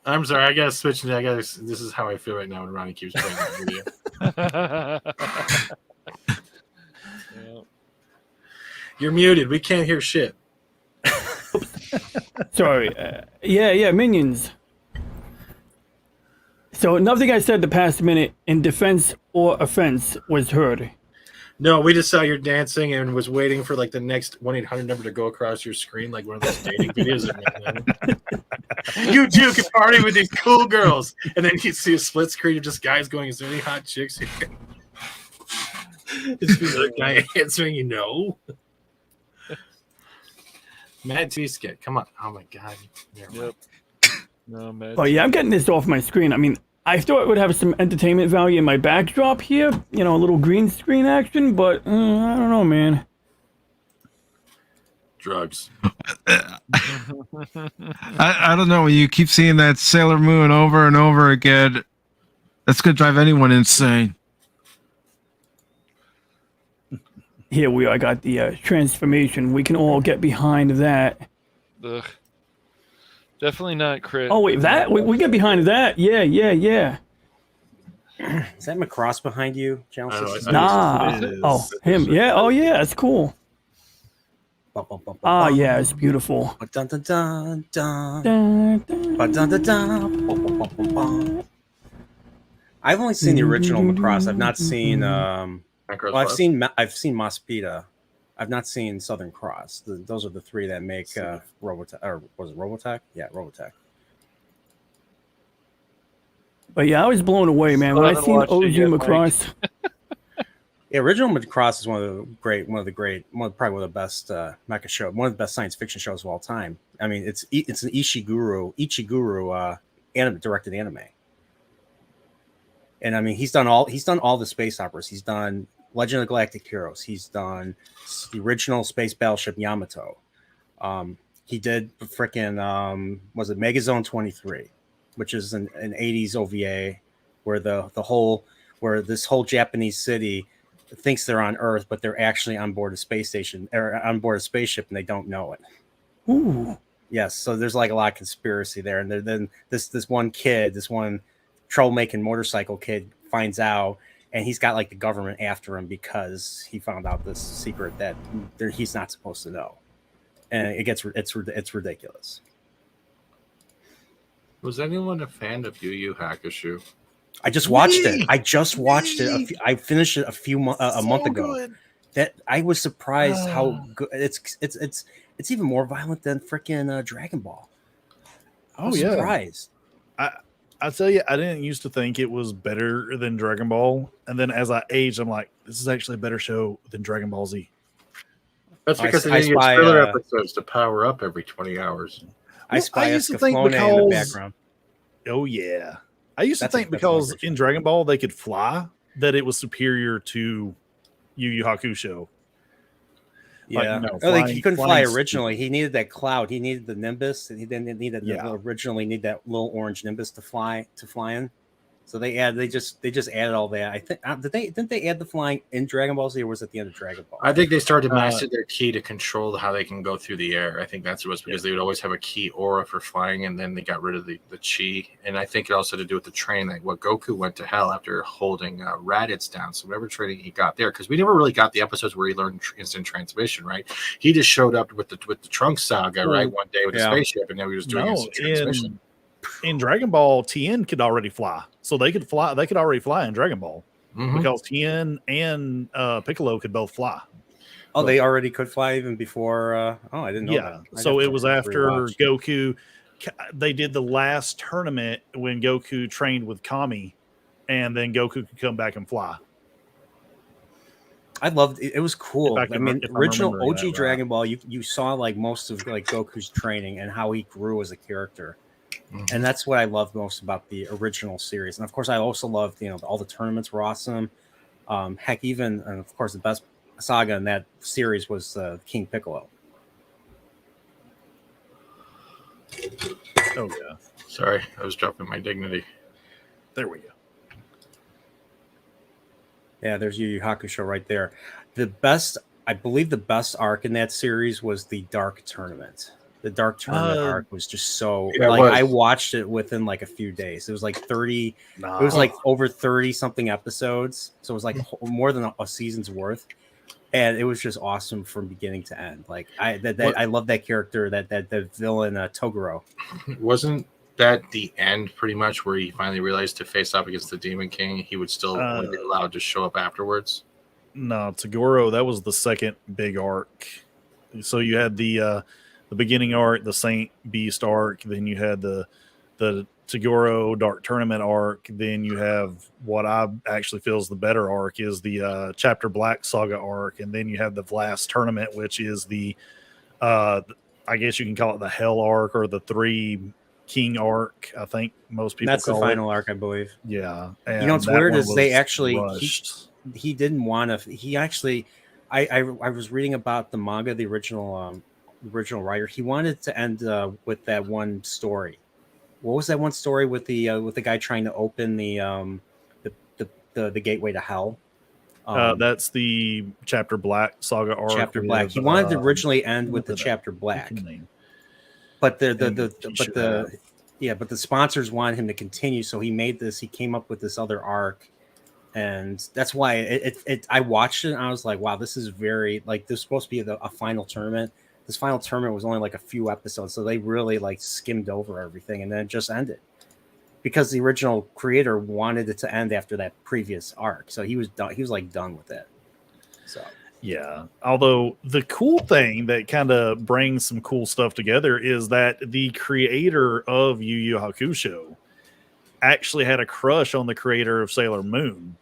I'm sorry, I gotta switch. This is how I feel right now when Ronnie keeps playing that video. You're muted. We can't hear shit. Sorry. Yeah, minions. So nothing I said the past minute in defense or offense was heard. No, we just saw you dancing and was waiting for like the next 1-800 number to go across your screen, like one of those dating videos. You too can party with these cool girls, and then you see a split screen of just guys going, "Is there any hot chicks here?" It's the other guy answering, Mad TV skit. Come on. Oh my God. Yep. No, man. Oh yeah, I'm getting this off my screen. I mean, I thought it would have some entertainment value in my backdrop here, a little green screen action, but I don't know, man. Drugs. I don't know. You keep seeing that Sailor Moon over and over again. That's gonna drive anyone insane. here we are. I got the transformation. We can all get behind that. Ugh. Definitely not crit. Oh wait, that we get behind that. Yeah. Is that Macross behind you, Channel 66? Nah. Oh, him. Yeah. Oh yeah. It's cool. Ah, yeah. It's beautiful. Dun, dun, dun, dun. Dun, dun, Dun, dun, dun. Bum, bum, bum, bum, bum. I've only seen the original Macross. I've not seen. Well, I've seen Mospita. I've not seen Southern Cross. Those are the three that make Robotech. Or was it Robotech? Yeah, Robotech. But yeah, I was blown away, man, when I seen OG Macross. Yeah, original Macross is probably one of the best mecha show, one of the best science fiction shows of all time. I mean, it's an Ishiguro directed anime, and I mean he's done all the space operas. He's done Legend of Galactic Heroes. He's done the original space battleship Yamato. He did freaking was it Megazone 23, which is an 80s OVA where this whole Japanese city thinks they're on Earth, but they're actually on board a space station or on board a spaceship, and they don't know it. Ooh. Yes, so there's like a lot of conspiracy there, and then this one troublemaking motorcycle kid finds out, and he's got like the government after him because he found out this secret that he's not supposed to know, and it's ridiculous. Was anyone a fan of Yu Yu Hakusho? I just watched it. I finished it a month ago. Good. That I was surprised how good it's even more violent than freaking Dragon Ball. I was surprised. I tell you, I didn't used to think it was better than Dragon Ball, and then as I aged, I'm like, this is actually a better show than Dragon Ball Z. That's because they use filler episodes to power up every 20 hours. I used to think because in the background. Oh yeah. I used to think because in Dragon Ball they could fly, that it was superior to Yu Yu Hakusho. Yeah, he couldn't fly originally. He needed that cloud. He needed the Nimbus, and he didn't need that. Originally, need that little orange Nimbus to fly in. So they just added all that. I think didn't they add the flying in Dragon Ball Z, or was it the end of Dragon Ball? I think they started to master their ki to control how they can go through the air. I think that's what it was, because they would always have a ki aura for flying, and then they got rid of the chi. And I think it also had to do with the train. Like what Goku went to hell after holding Raditz down. So whatever training he got there, because we never really got the episodes where he learned instant transmission, right? He just showed up with the Trunks saga, right, one day with the spaceship, and then he was doing instant transmission. In Dragon Ball, Tien could already fly, so they could fly. They could already fly in Dragon Ball because Tien and Piccolo could both fly. Oh, they already could fly even before. I didn't know. Yeah, so it was after Goku. They did the last tournament when Goku trained with Kami, and then Goku could come back and fly. I loved it. It was cool. I mean, original OG Dragon Ball, you saw like most of like Goku's training and how he grew as a character. And that's what I love most about the original series. And of course, I also loved, all the tournaments were awesome. Heck, and of course, the best saga in that series was King Piccolo. Oh yeah. Sorry, I was dropping my dignity. There we go. Yeah, there's Yu Yu Hakusho right there. I believe the best arc in that series was the Dark Tournament. The Dark Tournament arc was just so I watched it within like a few days. It was like 30. It was like over 30 something episodes. So it was like more than a season's worth, and it was just awesome from beginning to end. Like I love that character, that villain Toguro. Wasn't that the end pretty much where he finally realized to face up against the Demon King, he would still be allowed to show up afterwards? No, Toguro, that was the second big arc. So you had the beginning arc, the Saint Beast arc, then you had the Toguro Dark Tournament arc, then you have what I actually feel is the better arc is the Chapter Black Saga arc, and then you have the last tournament, which is the I guess you can call it the Hell arc or the Three King arc. I think most people that's call the final arc, I believe. Yeah, and what's weird is they actually he didn't want to. He actually, I was reading about the manga, the original writer. He wanted to end with that one story. What was that one story with the guy trying to open the gateway to hell? That's the Chapter Black saga arc. Chapter Black. He wanted to originally end with the Chapter Black, but the sponsors wanted him to continue, so he made this. He came up with this other arc, and that's why I watched it and I was like, wow, this is very like this is supposed to be a final tournament. This final tournament was only like a few episodes, so they really like skimmed over everything, and then it just ended because the original creator wanted it to end after that previous arc. So he was done. He was like done with it. So yeah. Although the cool thing that kind of brings some cool stuff together is that the creator of Yu Yu Hakusho actually had a crush on the creator of Sailor Moon.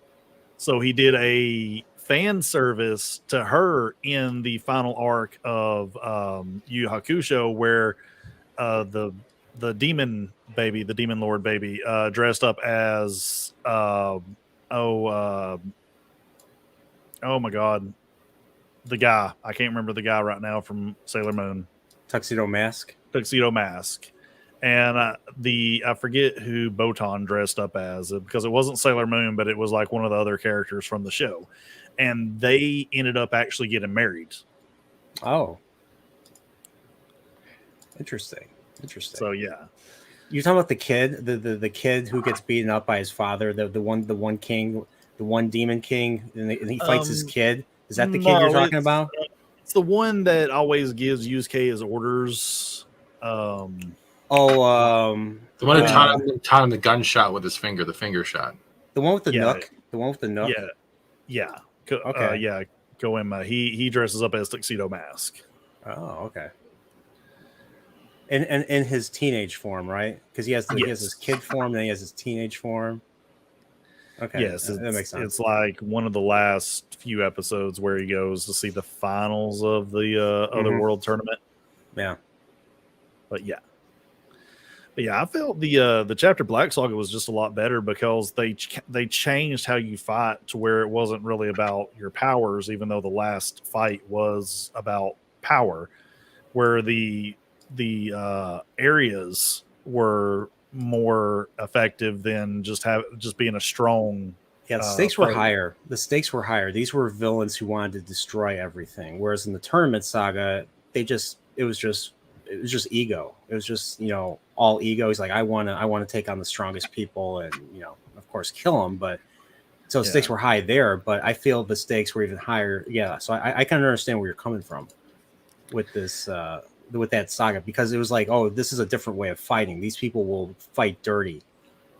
So he did a fan service to her in the final arc of Yu Yu Hakusho, where the demon baby, the demon lord baby, dressed up as oh my god, the guy, I can't remember the guy right now from Sailor Moon. Tuxedo Mask. And I forget who Botan dressed up as, because it wasn't Sailor Moon, but it was like one of the other characters from the show. And they ended up actually getting married. Oh, interesting. So yeah, you're talking about the kid, the kid who gets beaten up by his father, the one king, the one demon king, and he fights his kid. Is that the kid you're talking about? It's the one that always gives Yusuke his orders. The one who taught him the gunshot with his finger, the finger shot. The one with the nook. The one with the nook. Yeah. Okay. Goemma. He dresses up as Tuxedo Mask. Oh, okay. And in his teenage form, right? Because he has his kid form, then he has his teenage form. Okay. Yes, that makes sense. It's like one of the last few episodes where he goes to see the finals of the other world tournament. Yeah. But yeah, I felt the Chapter Black saga was just a lot better because they changed how you fight to where it wasn't really about your powers, even though the last fight was about power, where the areas were more effective than just being a strong. Yeah, the stakes were higher. These were villains who wanted to destroy everything, whereas in the tournament saga, it was just ego. It was just, all ego. He's like, I want to take on the strongest people and, of course, kill them. But so stakes were high there, but I feel the stakes were even higher. Yeah. So I kind of understand where you're coming from with this, with that saga, because it was like, oh, this is a different way of fighting. These people will fight dirty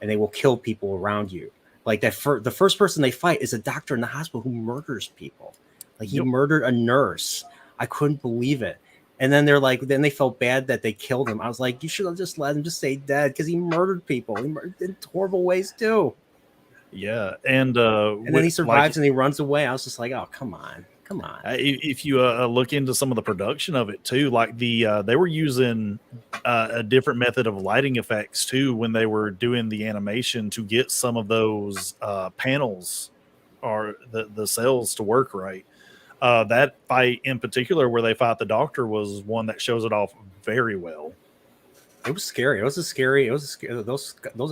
and they will kill people around you. Like the first person they fight is a doctor in the hospital who murders people. Like he murdered a nurse. I couldn't believe it. And then then they felt bad that they killed him. I was like, you should have just let him just stay dead because he murdered people. He murdered in horrible ways too. Yeah, and then he survives and he runs away. I was just like, oh, come on. If you look into some of the production of it too, like they were using a different method of lighting effects too when they were doing the animation to get some of those panels or the cells to work right. That fight in particular where they fight the doctor was one that shows it off very well. It was scary. Those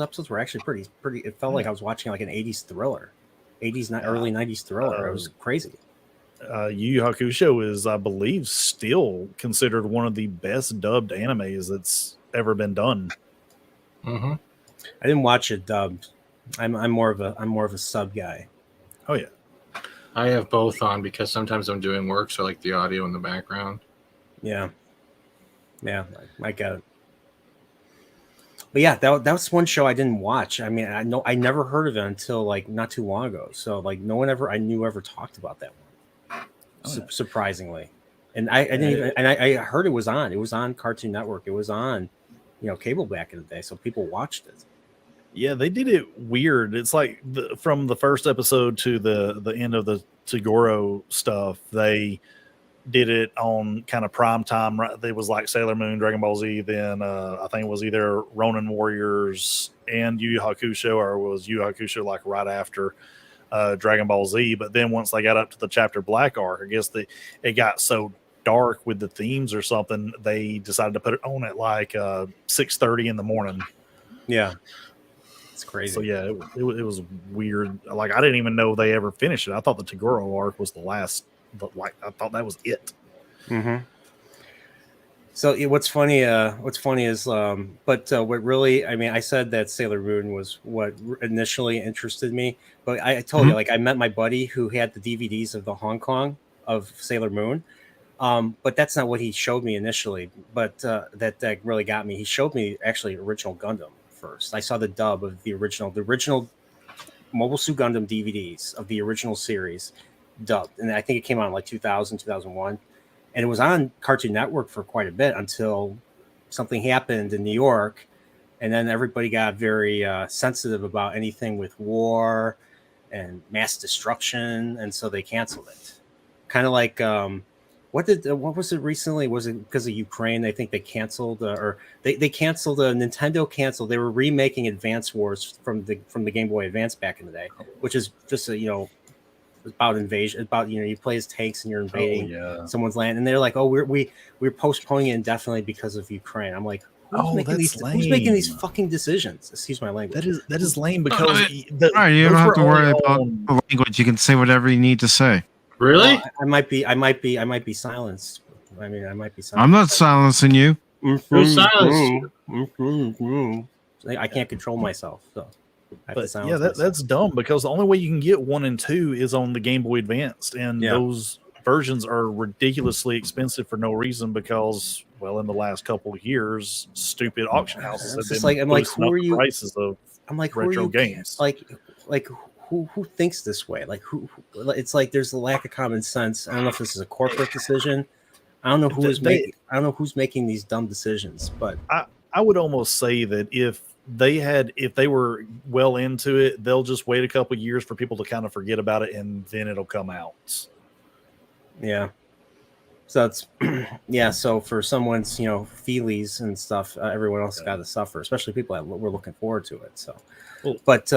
episodes were actually pretty. It felt like I was watching like an 80s thriller, early 90s thriller. It was crazy. Yu Yu Hakusho is, I believe, still considered one of the best dubbed animes that's ever been done. Mm-hmm. I didn't watch it dubbed. I'm more of a sub guy. Oh yeah. I have both on because sometimes I'm doing work, so I like the audio in the background. Yeah, I get it. But yeah, that was one show I didn't watch. I mean, I never heard of it until like not too long ago. So like no one ever talked about that one. Surprisingly, and I didn't even, and I heard it was on. It was on Cartoon Network. It was on, cable back in the day, so people watched it. Yeah, they did it weird. It's like from the first episode to the end of the Toguro stuff, they did it on kind of prime time. Right, it was like Sailor Moon, Dragon Ball Z. Then I think it was either Ronin Warriors and Yu Yu Hakusho, or was Yu Yu Hakusho like right after Dragon Ball Z. But then once they got up to the Chapter Black arc, I guess it got so dark with the themes or something, they decided to put it on at like 6:30 in the morning. Yeah. It's crazy. So yeah, it was weird. Like I didn't even know they ever finished it. I thought the Toguro arc was the last, but like I thought that was it. Mm-hmm. So what's funny is, what really, I mean, I said that Sailor Moon was what initially interested me, but I told you, like, I met my buddy who had the DVDs of the Hong Kong of Sailor Moon, but that's not what he showed me initially. But that really got me. He showed me actually original Gundam first. I saw the dub of the original Mobile Suit Gundam DVDs of the original series dubbed, and I think it came out in like 2000, 2001. And it was on Cartoon Network for quite a bit until something happened in New York. And then everybody got very sensitive about anything with war and mass destruction. And so they canceled it. Kind of like, what was it recently? Was it because of Ukraine? I think they canceled, they canceled, Nintendo canceled. They were remaking Advance Wars from the Game Boy Advance back in the day, which is just about invasion, about you play as tanks and you're invading someone's land, and they're like, oh, we're postponing it indefinitely because of Ukraine. I'm like, who's making these fucking decisions? Excuse my language. That is lame because all right, you don't have to worry about the language. You can say whatever you need to say. Really? Well, I might be silenced. I mean, I might be silenced. I'm not silencing you. Who's silenced? I can't control myself, so. But yeah, that's dumb because the only way you can get 1 and 2 is on the Game Boy Advanced, and those versions are ridiculously expensive for no reason because, well, in the last couple of years, stupid auction houses have been boosting up the prices of retro games. Like who thinks this way? Like who? It's like there's a lack of common sense. I don't know if this is a corporate decision. I don't know who's making these dumb decisions, but I would almost say that if they were well into it, they'll just wait a couple of years for people to kind of forget about it, and then it'll come out. Yeah. So it's so for someone's feelies and stuff, everyone else got to suffer, especially people that were looking forward to it. So, but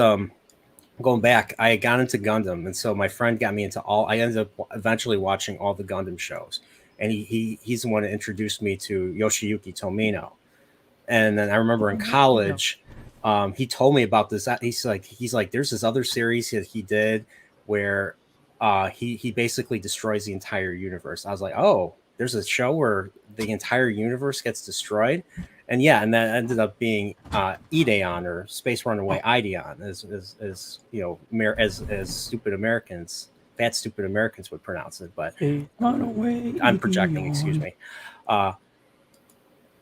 going back, I got into Gundam, and so my friend got me into all. I ended up eventually watching all the Gundam shows, and he's the one that introduced me to Yoshiyuki Tomino. And then I remember in college, he told me about this. He's like, there's this other series that he did where he basically destroys the entire universe. I was like, oh, there's a show where the entire universe gets destroyed, and that ended up being Ideon, or Space Runaway Ideon, as stupid Americans, fat stupid Americans would pronounce it. But I'm projecting. Excuse me.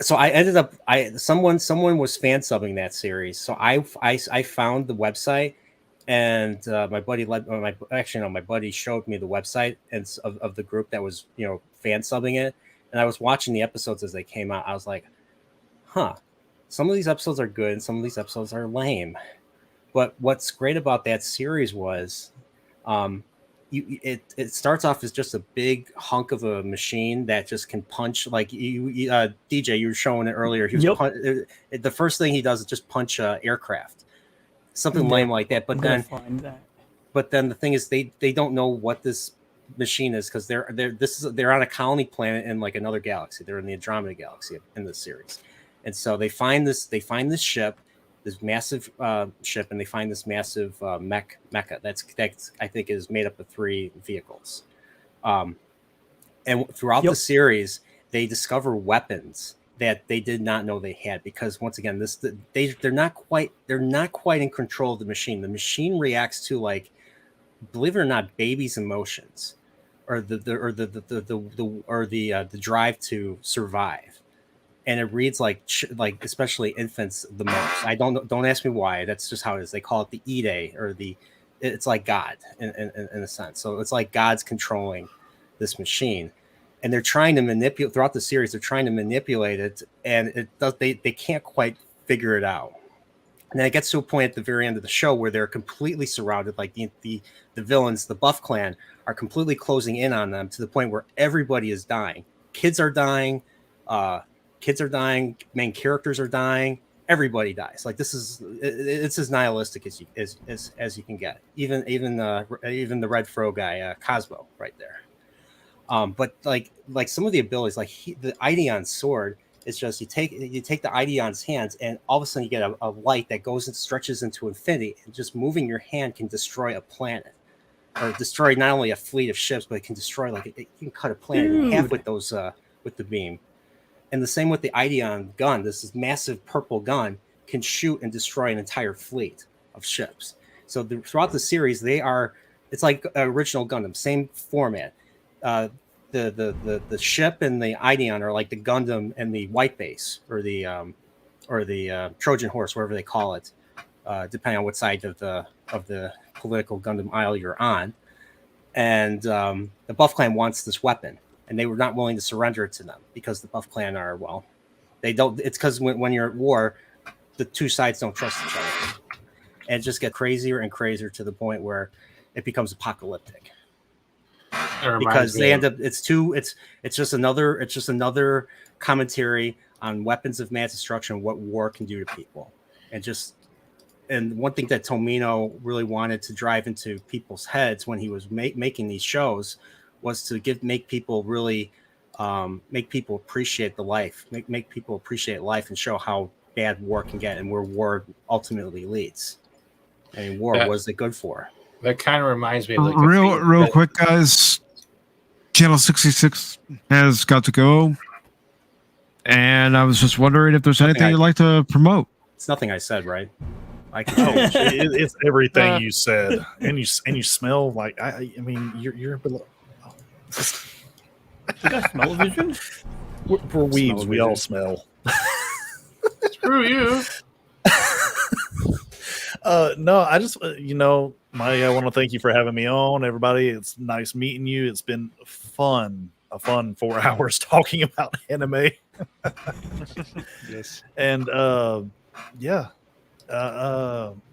So I ended up someone was fan subbing that series. So I found the website, and my buddy my buddy showed me the website of the group that was fan subbing it, and I was watching the episodes as they came out. I was like, some of these episodes are good and some of these episodes are lame. But what's great about that series was it starts off as just a big hunk of a machine that just can punch, like DJ, you were showing it earlier. The first thing he does is just punch aircraft, something lame like that. But then the thing is, they don't know what this machine is, because they're on a colony planet in like another galaxy. They're in the Andromeda galaxy in this series, and so they find this ship. This massive ship, and they find this massive mecha that's I think is made up of 3 vehicles. And throughout the series, they discover weapons that they did not know they had, because once again, they're not quite in control of the machine. The machine reacts to, like, believe it or not, babies' emotions, or the drive to survive. And it reads like especially infants the most. I don't ask me why. That's just how it is. They call it the Ide, or it's like God in a sense. So it's like God's controlling this machine, and they're trying to manipulate throughout the series. They're trying to manipulate it, and they can't quite figure it out. And then it gets to a point at the very end of the show where they're completely surrounded. Like the villains, the Buff Clan, are completely closing in on them to the point where everybody is dying. Kids are dying. Main characters are dying. Everybody dies. Like, it's as nihilistic as you can get. Even the Red Fro guy, Cosmo, right there. But like some of the abilities, like the Ideon sword It's just you take the Ideon's hands, and all of a sudden you get a light that goes and stretches into infinity, and just moving your hand can destroy a planet, or destroy not only a fleet of ships, but it can destroy you can cut a planet in half with those with the beam. And the same with the Ideon gun. This is massive purple gun can shoot and destroy an entire fleet of ships. So throughout the series, it's like original Gundam, same format. The ship and the Ideon are like the Gundam and the White Base, or the Trojan Horse, whatever they call it, depending on what side of the political Gundam aisle you're on. And the Buff Clan wants this weapon, and they were not willing to surrender it to them because the Buff Clan are, well, they don't. It's because when you're at war, the two sides don't trust each other, and it just gets crazier and crazier to the point where it becomes apocalyptic. Because they end up, it's just another commentary on weapons of mass destruction, what war can do to people, and one thing that Tomino really wanted to drive into people's heads when he was making these shows was to make people really make people appreciate the life, make people appreciate life, and show how bad war can get and where war ultimately leads. I mean, war was it good for? That kind of reminds me of like real quick, guys. Channel 66 has got to go, and I was just wondering if there's anything you'd like to promote. It's nothing I said, right? I can change. It's everything you said, and you smell like I mean you're below. You got smell vision? We're weeds. We all smell. Screw you. No, I just Mike, I want to thank you for having me on. Everybody, it's nice meeting you. It's been a fun 4 hours talking about anime. Yes. And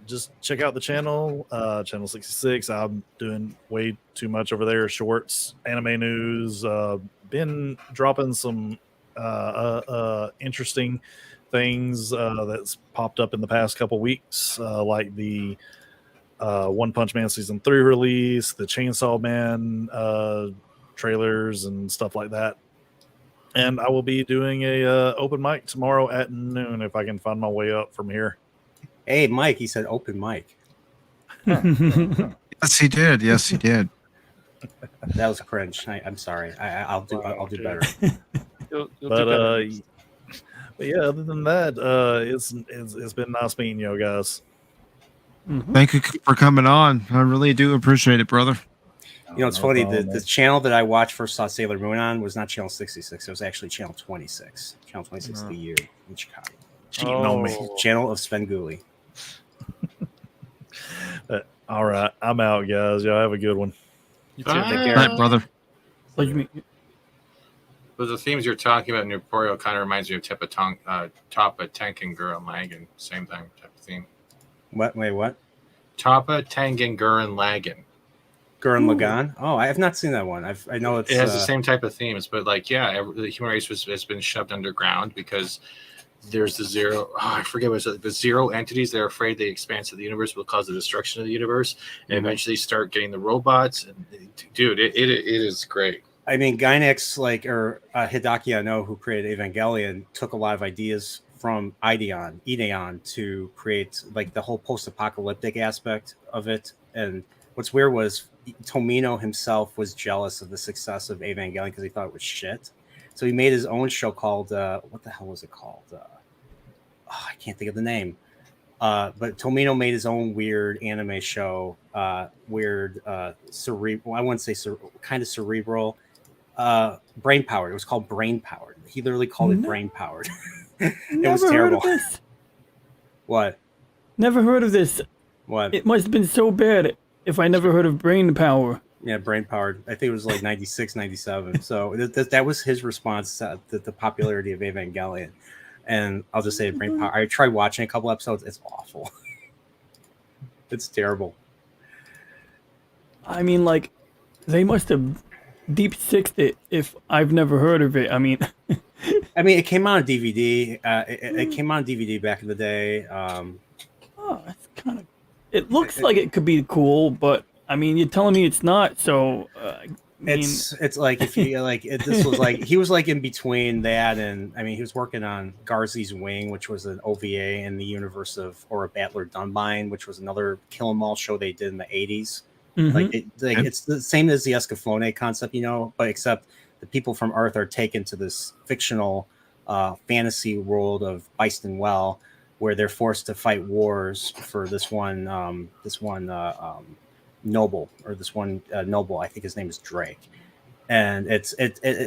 just check out the channel, channel 66. I'm doing way too much over there. Shorts, anime news. Been dropping some interesting things that's popped up in the past couple weeks, like the One Punch Man season 3 release, the Chainsaw Man trailers and stuff like that. And I will be doing a open mic tomorrow at noon if I can find my way up from here. Hey, Mike, he said open mic. Yes, he did. Yes, he did. That was cringe. I'm sorry. I'll do better. You'll do But better. but yeah, other than that, it's been nice meeting you guys. Thank you for coming on. I really do appreciate it, brother. You know, it's funny. The channel that I first saw Sailor Moon on was not channel 66. It was actually channel 26. Channel 26 of the year in Chicago. Cheating on me. Channel of Svengoolie. All right, I'm out, guys. Y'all have a good one. You too. Take care. Night, brother. What do you mean? But the themes you're talking about in your Emporio kind of reminds me of Toppa Tengen Gurren Lagann. Same thing, type of theme. What? Wait, what? Toppa Tengen Gurren Lagann. Gurren Lagann? Oh, I have not seen that one. I know it's. It has the same type of themes, but like, yeah, the human race has been shoved underground because there's the zero. Oh, I forget what it's the zero entities. They're afraid the expanse of the universe will cause the destruction of the universe, and eventually start getting the robots. And dude, it is great. I mean, Gainax, or Hideaki Anno, who created Evangelion, took a lot of ideas from Ideon to create like the whole post-apocalyptic aspect of it. And what's weird was Tomino himself was jealous of the success of Evangelion because he thought it was shit. So he made his own show called what the hell was it called? I can't think of the name. But Tomino made his own weird anime show, cerebral. I wouldn't say kind of cerebral. Brain powered. It was called Brain Powered. He literally called it Brain Powered. It was terrible. Heard of this. What? Never heard of this. What? It must have been so bad if I never heard of Brain Power. Yeah, Brain Powered. I think it was like 96, 97. So that was his response to the popularity of Evangelion. And I'll just say Brain Power. I tried watching a couple episodes. It's awful. It's terrible. I mean, like, they must have deep sixed it if I've never heard of it. I mean, it came out on DVD. It came out on DVD back in the day. It's kind of. It looks like it could be cool, but I mean, you're telling me it's not. So It's like if you like this was like he was like in between that and I mean he was working on Garzy's Wing, which was an OVA in the universe of Aura Battler Dunbine, which was another Kill 'Em All show they did in the 80s. Like it's the same as the Escaflowne concept, but except the people from Earth are taken to this fictional fantasy world of Byston Well, where they're forced to fight wars for this one noble, or this one noble. I think his name is Drake. And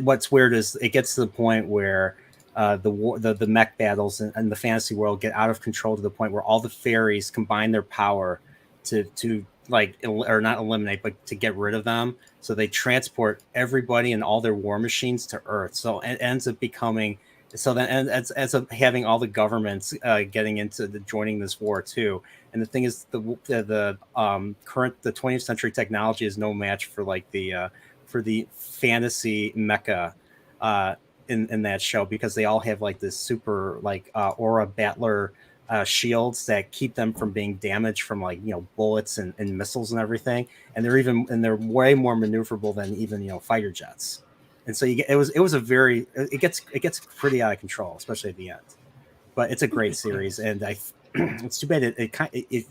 what's weird is it gets to the point where the mech battles in the fantasy world get out of control to the point where all the fairies combine their power to like or not eliminate, but to get rid of them. So they transport everybody and all their war machines to Earth. So it ends up becoming ends up having all the governments getting into joining this war too. And the thing is, the 20th century technology is no match for like the fantasy mecha in that show, because they all have like this super like Aura Battler shields that keep them from being damaged from like bullets and missiles and everything. And they're way more maneuverable than even fighter jets. And so it gets pretty out of control, especially at the end. But it's a great series, and it's too bad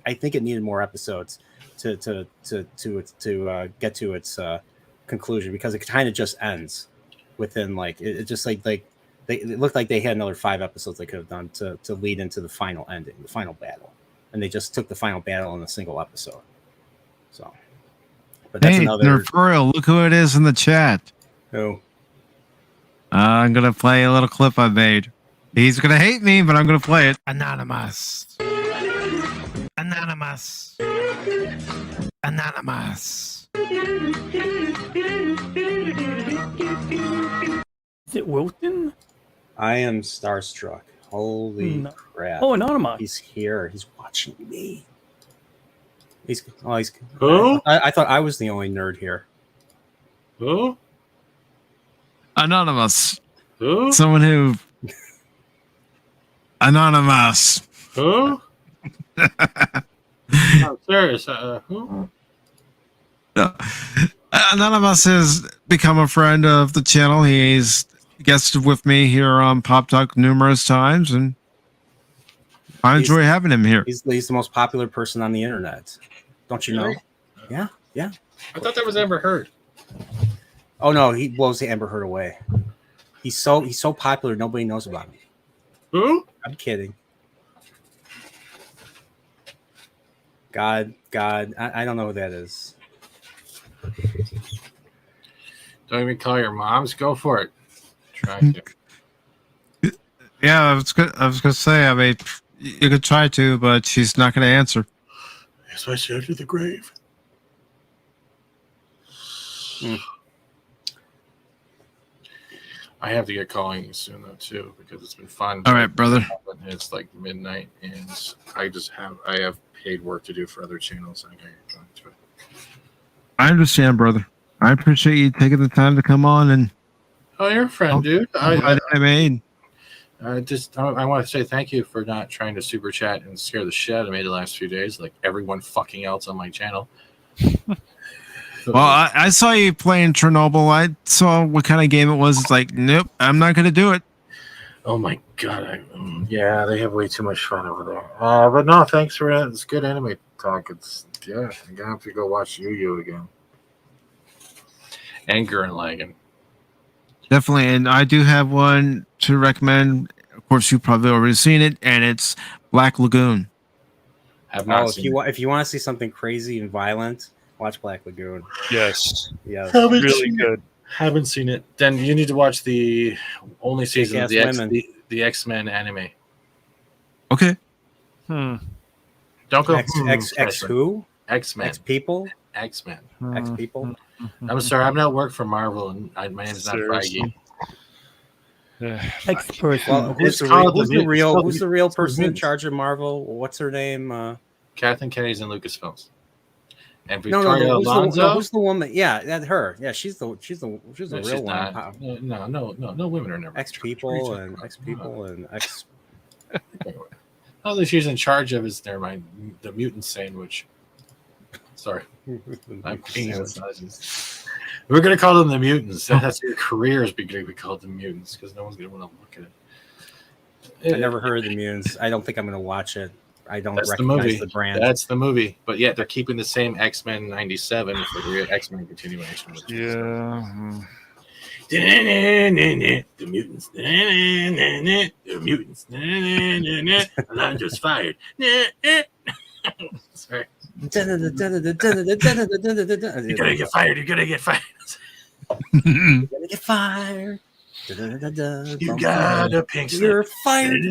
I think it needed more episodes to get to its conclusion, because it kind of just ends within like it just like it looked like they had another 5 episodes they could have done to lead into the final ending, the final battle, and they just took the final battle in a single episode. So, but that's another. Nerfurial, look who it is in the chat. Who? I'm gonna play a little clip I made. He's gonna hate me, but I'm gonna play it. Anonymous. Anonymous. Anonymous. Is it Wilton? I am starstruck. Holy crap! Oh, Anonymous. He's here. He's watching me. He's who? I thought I was the only nerd here. Who? Anonymous. Who? Someone who. Anonymous. Who? I'm serious. Who? Anonymous has become a friend of the channel. He's guested with me here on Pop Talk numerous times, and I enjoy having him here. He's the most popular person on the internet. Don't you know? Really? Yeah. I thought that was Amber Heard. Oh no, he blows the Amber Heard away. He's so popular, nobody knows about him. Who? I'm kidding. God, I don't know who that is. Don't even call your moms. Go for it. Try to. Yeah, I was gonna say. I mean, you could try to, but she's not gonna answer. That's why she to the grave. I have to get calling you soon though too, because it's been fun. All right, brother. It's like midnight, and I have paid work to do for other channels. I gotta get going to it. I understand, brother. I appreciate you taking the time to come on and. Oh, you're a friend, dude. I made. I want to say thank you for not trying to super chat and scare the shit out of me the last few days, like everyone fucking else on my channel. Well, I saw you playing Chernobyl. I saw what kind of game it was. It's like, nope, I'm not going to do it. Oh my god! Yeah, they have way too much fun over there. But no, thanks for it. It's good anime talk. I'm gonna have to go watch Yu again. And Gurren Lagann. Definitely, and I do have one to recommend. Of course, you've probably already seen it, and it's Black Lagoon. Have not if you want to see something crazy and violent, watch Black Lagoon. Yes. Yeah. Really good. Haven't seen it. Then you need to watch the only season of Kick-Ass the X-Men anime. Okay. Don't go. X who? X-Men. X people. X-Men. X people. I'm sorry, I'm not work for Marvel, and my name is not Feige. X-person. Well, who's the real person in charge of Marvel? What's her name? Kathleen Kennedy's in Lucasfilms. And No, Victoria Alonso. who's the woman? Yeah, that's her. Yeah, she's the real one. No women are never X people and X people and X. All that she's in charge of is the mutant sandwich. Sorry, I'm being We're gonna call them the mutants. That's your career is going to be called the mutants because no one's gonna want to look at it. I never heard of the mutants. I don't think I'm gonna watch it. I don't That's recognize the brand. That's the movie. But yet they're keeping the same X-Men 97 for the X-Men continuation. Yeah. The mutants. The mutants. Alarm just fired. Sorry. You're gonna get fired. You're gonna get fired. You're gonna get fired. You got a pink slip. You're fired.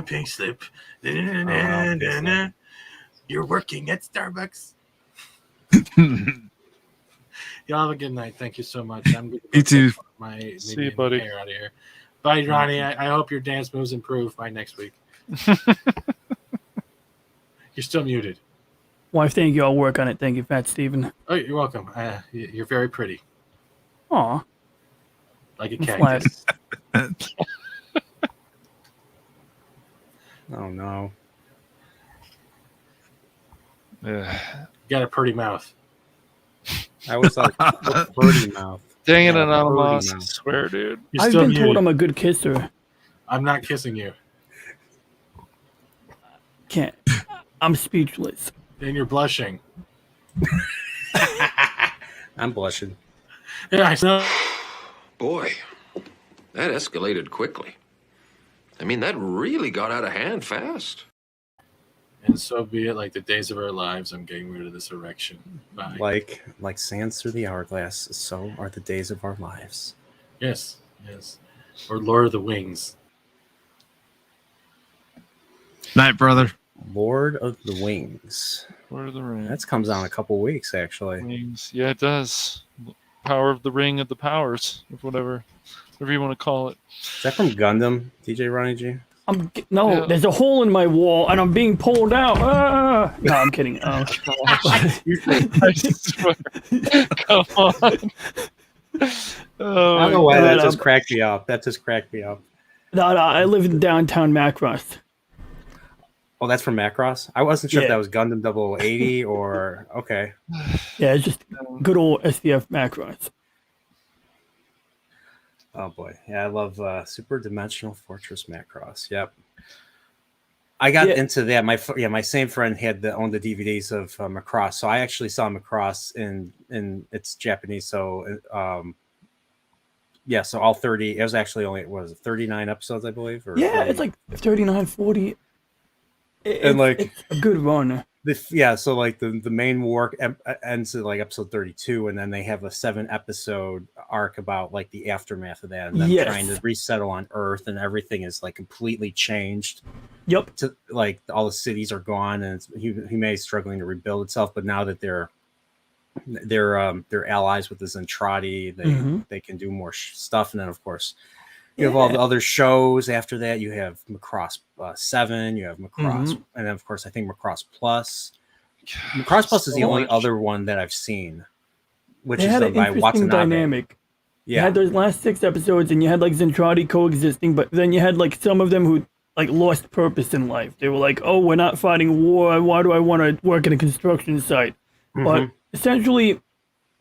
Pink slip. You're working at Starbucks. Y'all have a good night. Thank you so much. I'm good. You too. See you, buddy. Hair out of here. Bye, Ronnie. I hope your dance moves improve by next week. You're still muted. Wife, thank you. I'll work on it. Thank you, Fat Steven. Oh, you're welcome. You're very pretty. Aw. Like a I'm cactus. Oh no. Yeah. You got a pretty mouth. I was like, birdie mouth. Dang it, Yeah, Anonymous. I birdie mouth. swear, dude. You're I've still been muted. told I'm a good kisser. I'm not kissing you. Can't. I'm speechless. And you're blushing. I'm blushing. Yeah, I know. Boy, that escalated quickly. I mean, that really got out of hand fast. And so be it. Like the days of our lives, I'm getting rid of this erection. Bye. Like sands through the hourglass, so are the days of our lives. Yes, yes. Or Lord of the Wings. Night, brother. Lord of the Wings. Lord of the Rings. That comes out in a couple weeks, actually. Wings. Yeah, it does. Power of the Ring of the Powers, or whatever you want to call it. Is that from Gundam, DJ Ronnie G? No, there's a hole in my wall and I'm being pulled out. Ah! No, I'm kidding. Oh, I swear. Come on. Oh, I don't know why God, that just cracked me up. That just cracked me up. No, I live in downtown Macross. Oh, that's from Macross? I wasn't sure if Yeah. that was Gundam 0080 or... Okay. Yeah, it's just good old SDF Macross. Oh, boy. Yeah, I love Super Dimensional Fortress Macross. Yep. I got into that. My same friend owned the DVDs of Macross, so I actually saw Macross in its Japanese. So, so all 30. It was actually only 39 episodes, I believe. Or Yeah, 40. it's like 39, 40. And It's a good run. So like the main war ends at like episode 32, and then they have a 7-episode arc about like the aftermath of that, and them trying to resettle on Earth, and everything is like completely changed. Yep. To like all the cities are gone, and humanity is struggling to rebuild itself. But now that they're allies with the Zentradi, they can do more stuff, and then of course. You have all the other shows after that. You have Macross 7. You have Macross, and then of course I think Macross Plus. Macross Plus is the only other one that I've seen, which They is had done an by interesting Watanabe. dynamic. You had those last 6 episodes, and you had like Zentradi coexisting, but then you had like some of them who like lost purpose in life. They were like, "Oh, we're not fighting war. Why do I want to work in a construction site?" But essentially,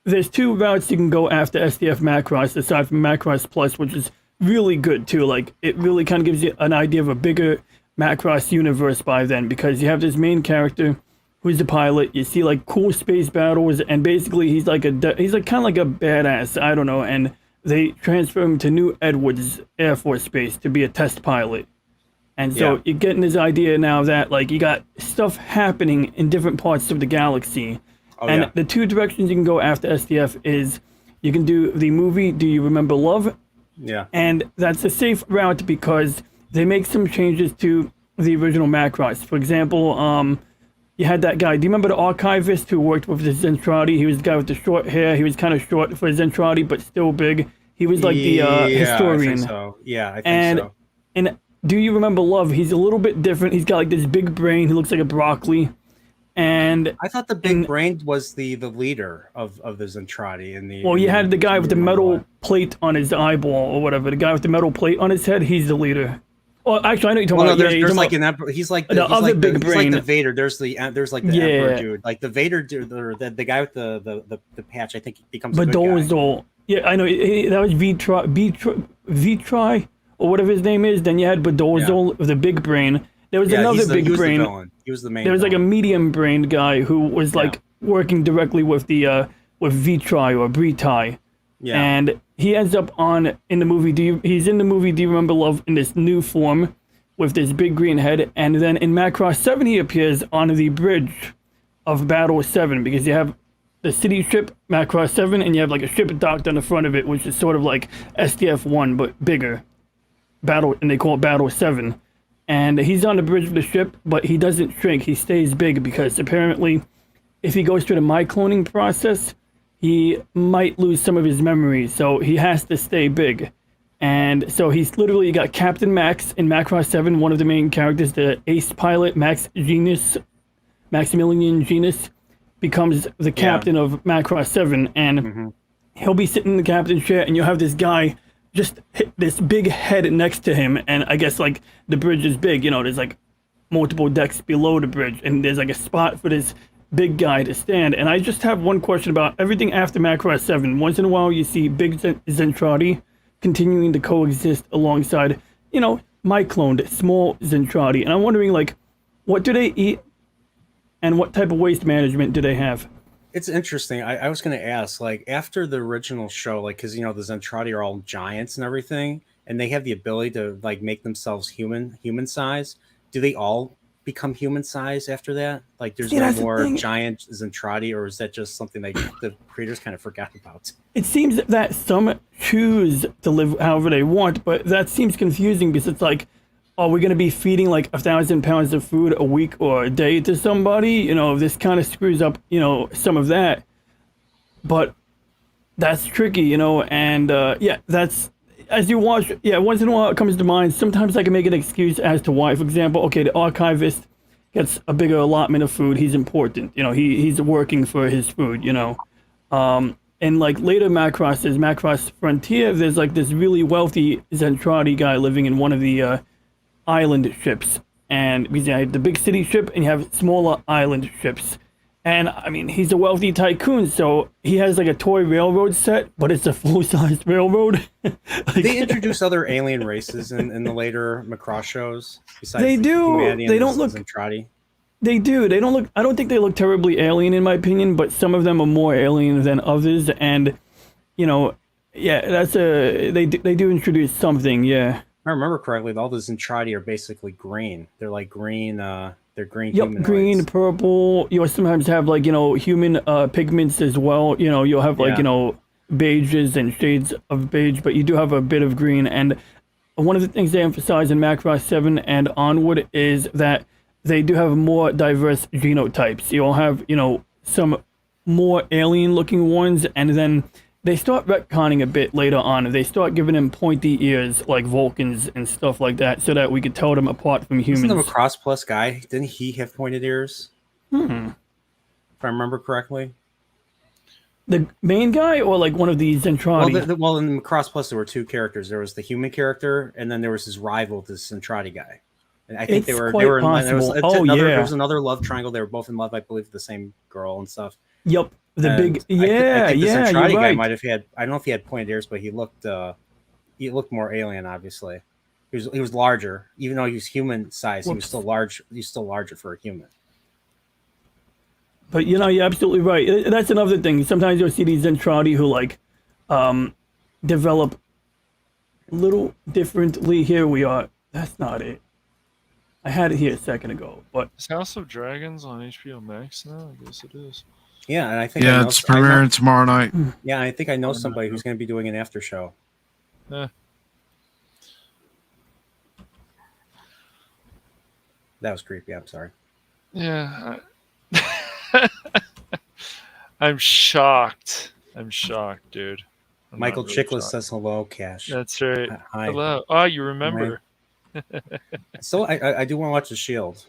there's 2 routes you can go after SDF Macross, aside from Macross Plus, which is really good too. Like it really kind of gives you an idea of a bigger Macross universe by then, because you have this main character who's the pilot. You see like cool space battles, and basically he's like kind of like a badass. I don't know. And they transfer him to New Edwards Air Force Base to be a test pilot. And so you're getting this idea now that like you got stuff happening in different parts of the galaxy. The 2 directions you can go after SDF is you can do the movie Do You Remember Love? Yeah. And that's a safe route because they make some changes to the original Macross. For example, you had that guy. Do you remember the archivist who worked with the Zentradi? He was the guy with the short hair. He was kind of short for Zentradi, but still big. He was like the historian. I think so. Yeah, I think so. And Do You Remember Love? He's a little bit different. He's got like this big brain. He looks like a broccoli. And I thought the big brain was the leader of the Zentradi in the. Well, you had the guy with the metal plate on his eyeball or whatever. The guy with the metal plate on his head. He's the leader. Well, actually, I know you're talking Well, no, about. there's like an emperor. He's like the other big he's brain. like the Vader. There's like the emperor dude. Like the Vader dude, the guy with the patch. I think he becomes a good guy. Badozol. Yeah, I know. That was Vitri, or whatever his name is. Then you had Badozol, the big brain. There was another big brain. The villain. He was the main. There was like a medium-brained guy who was like working directly with the with Vitri or Britai. Yeah. And he ends up in the movie. He's in the movie Do You Remember Love in this new form with this big green head. And then in Macross 7, he appears on the bridge of Battle 7 because you have the city ship Macross 7 and you have like a ship docked on the front of it, which is sort of like SDF-1 but bigger. And they call it Battle 7. And he's on the bridge of the ship, but he doesn't shrink. He stays big because apparently if he goes through the cloning process, he might lose some of his memories, so he has to stay big. And so he's literally got Captain Max in Macross 7, one of the main characters, the ace pilot, Maximilian Genus, becomes the captain of Macross 7, and he'll be sitting in the captain's chair, and you'll have this guy just hit this big head next to him, and I guess like the bridge is big, there's like multiple decks below the bridge, and there's like a spot for this big guy to stand. And I just have one question about everything after Macross 7. Once in a while you see big Zentradi continuing to coexist alongside, my cloned small Zentradi. And I'm wondering, like, what do they eat and what type of waste management do they have? It's interesting. I was going to ask, like, after the original show, like, because, the Zentradi are all giants and everything, and they have the ability to, like, make themselves human size. Do they all become human size after that? Like there's no more giant Zentradi, or is that just something that the creators kind of forgot about? It seems that some choose to live however they want, but that seems confusing because it's like, are we going to be feeding like 1,000 pounds of food a week or a day to somebody? This kind of screws up, some of that. But that's tricky, and that's, as you watch, once in a while it comes to mind. Sometimes I can make an excuse as to why. For example, okay, the archivist gets a bigger allotment of food. He's important. He's working for his food, and like later Macrosses, Macross Frontier, there's like this really wealthy Zentradi guy living in one of the island ships. And because you have the big city ship and you have smaller island ships. And I mean, he's a wealthy tycoon, so he has like a toy railroad set, but it's a full-sized railroad. They introduce other alien races in the later Macross shows. Besides they do. They don't look. Zentradi. They do. They don't look. I don't think they look terribly alien in my opinion, but some of them are more alien than others. And that's they do introduce something. Yeah. If I remember correctly, all the Zentradi are basically green. They're like green. They're green. Yep, humanoids. green, purple. You'll sometimes have like human pigments as well. You'll have like beiges and shades of beige, but you do have a bit of green. And one of the things they emphasize in Macross 7 and onward is that they do have more diverse genotypes. You'll have some more alien-looking ones, and then they start retconning a bit later on. They start giving them pointy ears like Vulcans and stuff like that so that we could tell them apart from humans. Isn't the Macross Plus guy? Didn't he have pointed ears? If I remember correctly. The main guy or like one of these Zentradi? Well, in Macross Plus there were two characters. There was the human character and then there was his rival, this Zentradi guy. And I think they were in love. There was another love triangle. They were both in love, I believe, with the same girl and stuff. Yep. The big, I think the Zentradi guy might have had. I don't know if he had pointed ears, but he looked more alien. Obviously, he was larger, even though he was human size. He was still large. He's still larger for a human. But you're absolutely right. That's another thing. Sometimes you'll see these Zentradi who like develop a little differently. Here we are. That's not it. I had it here a second ago, but is House of Dragons on HBO Max now? I guess it is. Yeah, and I think it's premiering tomorrow night. Yeah, I think I know somebody who's going to be doing an after show. Yeah. That was creepy. I'm sorry. Yeah. I'm shocked. Dude. Michael Chiklis says hello, Cash. That's right. Hi. Hello. Oh, you remember. So I do want to watch The Shield.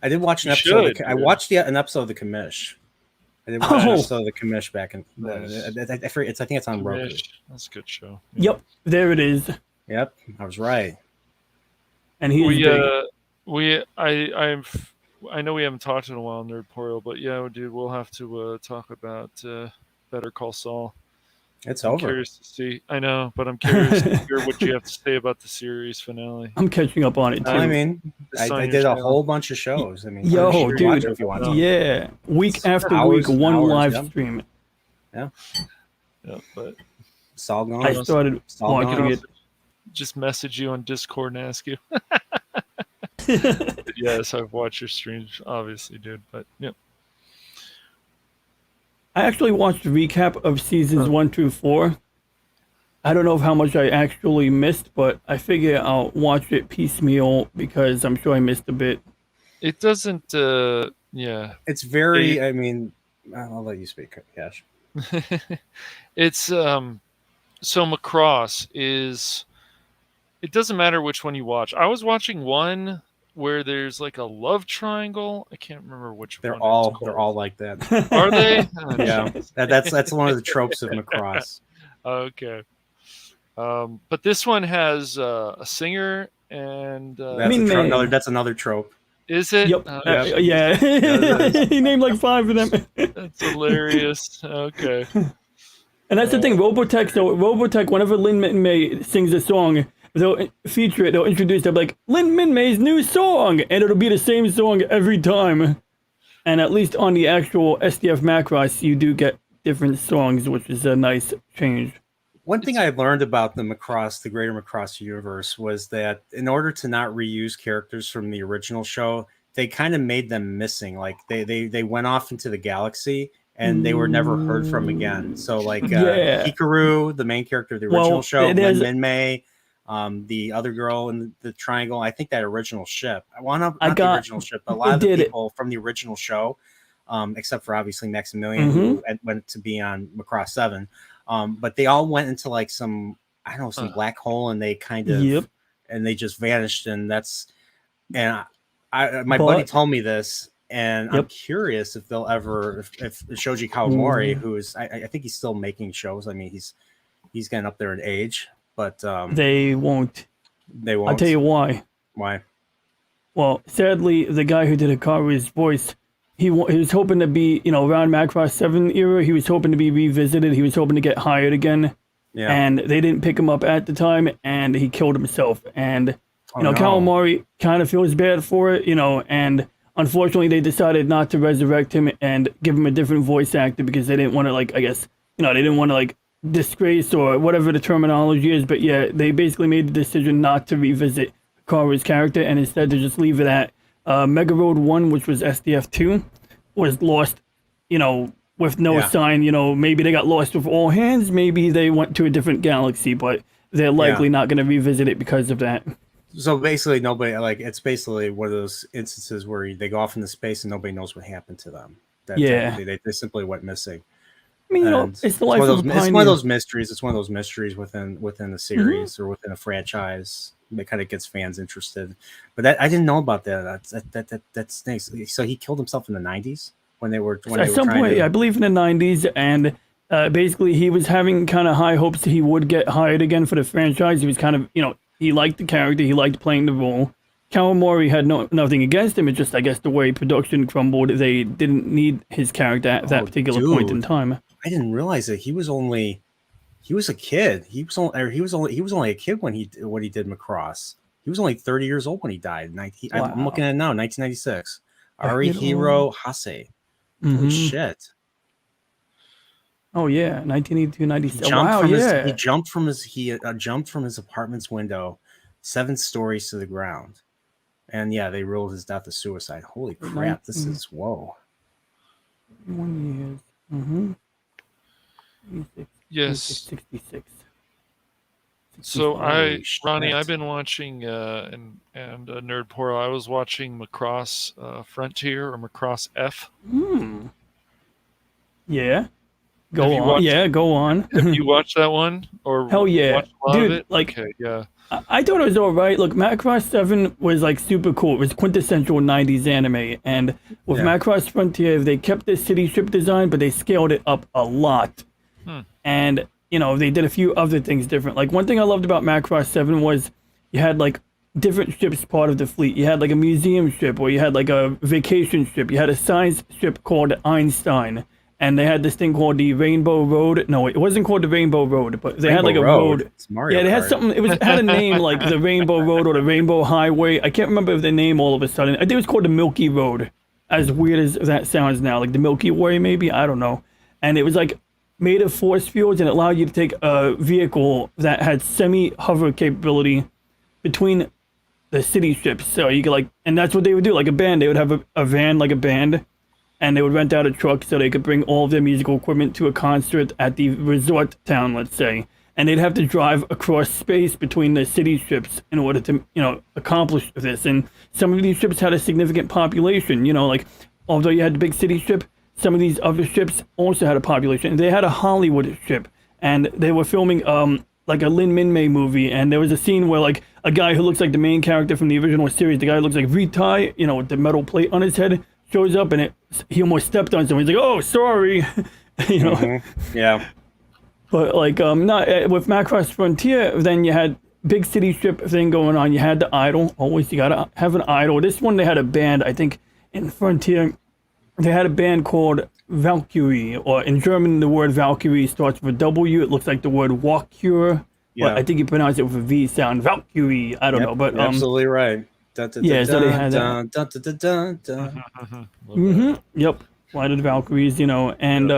I did watch an episode. I watched an episode of The Commish. I did watch an episode of The Commish back in. I think it's on Roku. That's a good show. Yep, there it is. Yep, I was right. and he is big. I know we haven't talked in a while, Nerdporial, but yeah, dude, we'll have to talk about Better Call Saul. It's I'm over. Curious to see. I know, but I'm curious to hear what you have to say about the series finale. I'm catching up on it too. I mean, I did a whole bunch of shows. I mean, yo, you should watch dude, it if you want to. yeah, week after hours week, and one hours, live yeah. stream. Yeah. Yeah, but Saul gone. I started watching it. Just message you on Discord and ask you. Yes, I've watched your streams, obviously, dude. But yeah. I actually watched a recap of seasons 1 through 4. I don't know how much I actually missed, but I figure I'll watch it piecemeal because I'm sure I missed a bit. It doesn't, yeah. It's very, I mean, I'll let you speak, Cash. It's, so Macross is, it doesn't matter which one you watch. I was watching one where there's like a love triangle. I can't remember which They're one. all like that. Are they? Oh, yeah, that's one of the tropes of Macross. Okay. But this one has a singer and that's another trope. Is it? Yep. Yeah. He named like 5 of them. That's hilarious. Okay. And that's the thing, Robotech. So Robotech, whenever Lin May sings a song, they'll feature it. They'll introduce. They'll be like Lin May's new song, and it'll be the same song every time. And at least on the actual SDF Macross, you do get different songs, which is a nice change. One thing I learned about the greater Macross universe was that in order to not reuse characters from the original show, they kind of made them missing. Like they went off into the galaxy and they were never heard from again. So like Hikaru, the main character of the original show, Lin May, the other girl in the triangle, I think that original ship. The original ship, but a lot of the people from the original show, except for obviously Maximilian, who went to be on Macross 7. But they all went into like some black hole, and they kind of and they just vanished. And my buddy told me this, and I'm curious if they'll ever if Shoji Kawamori, who is I think he's still making shows. I mean, he's getting up there in age, but they won't. They won't. I'll tell you why. Why? Well, sadly, the guy who did Hikaru's voice, he was hoping to be, around Macross 7 era, he was hoping to be revisited. He was hoping to get hired again. Yeah. And they didn't pick him up at the time, and he killed himself. And, Kawamori kind of feels bad for it, and unfortunately they decided not to resurrect him and give him a different voice actor because they didn't want to, they didn't want to, disgrace or whatever the terminology is. But yeah, they basically made the decision not to revisit Hikaru's character and instead to just leave it at Mega Road 1, which was SDF 2, was lost, with no sign. Maybe they got lost with all hands. Maybe they went to a different galaxy, but they're likely not going to revisit it because of that. So basically, it's basically one of those instances where they go off into space and nobody knows what happened to them. They simply went missing. I mean, it's the life of a pioneer. It's one of those mysteries. It's one of those mysteries within the series or within a franchise that kind of gets fans interested. But I didn't know about that. That stinks. So he killed himself in the 90s when they were at some point. I believe in the 90s, and basically he was having kind of high hopes that he would get hired again for the franchise. He was kind of he liked the character, he liked playing the role. Kawamori had nothing against him. It's just, I guess, the way production crumbled. They didn't need his character at that particular point in time. I didn't realize that he was a kid. He was only a kid when he did Macross. He was only 30 years old when he died. I'm looking at it now, 1996. Arihiro Hase. Holy shit. Oh yeah, 1982, 97. He jumped from his apartment's window 7 stories to the ground. And yeah, they ruled his death a suicide. Holy crap, this is whoa. 1 year. Yes. 66. So Ronnie, I've been watching and Nerdporo. I was watching Macross Frontier or Macross F. Yeah. Go on. Have you watched that one? Or hell yeah, dude! Okay, yeah. I thought it was all right. Look, Macross 7 was super cool. It was quintessential 90s anime, and with Macross Frontier, they kept the city strip design, but they scaled it up a lot. And they did a few other things different. Like one thing I loved about Macross 7 was you had different ships part of the fleet. You had like a museum ship, or you had like a vacation ship. You had a science ship called Einstein, and they had this thing called the Rainbow Road. No, it wasn't called the Rainbow Road, but they had like a road. It's Mario Yeah, they had Kart. something. It had a name like the Rainbow Road or the Rainbow Highway. I can't remember the name all of a sudden. I think it was called the Milky Road. As weird as that sounds now, like the Milky Way, maybe, I don't know. And it was like made of force fields, and it allowed you to take a vehicle that had semi-hover capability between the city ships. So you could like, and that's what they would do, like a band. They would have a van, like a band, and they would rent out a truck so they could bring all of their musical equipment to a concert at the resort town, let's say. And they'd have to drive across space between the city ships in order to, accomplish this. And some of these ships had a significant population, like, although you had the big city ship, some of these other ships also had a population. They had a Hollywood ship, and they were filming, like a Lin Min-Mei movie, and there was a scene where, like, a guy who looks like the main character from the original series, the guy who looks like Vitai, with the metal plate on his head, shows up, and he almost stepped on someone. He's like, "Oh, sorry," Yeah. But like not with Macross Frontier, then you had big city ship thing going on. You had the idol. Always you gotta have an idol. This one they had a band. I think in Frontier they had a band called Valkyrie, or in German the word Valkyrie starts with a W. It looks like the word Walkure. Yeah. But I think you pronounce it with a V sound. Valkyrie. I don't know, but absolutely right. So they had that. Yep. Flight of the Valkyries, and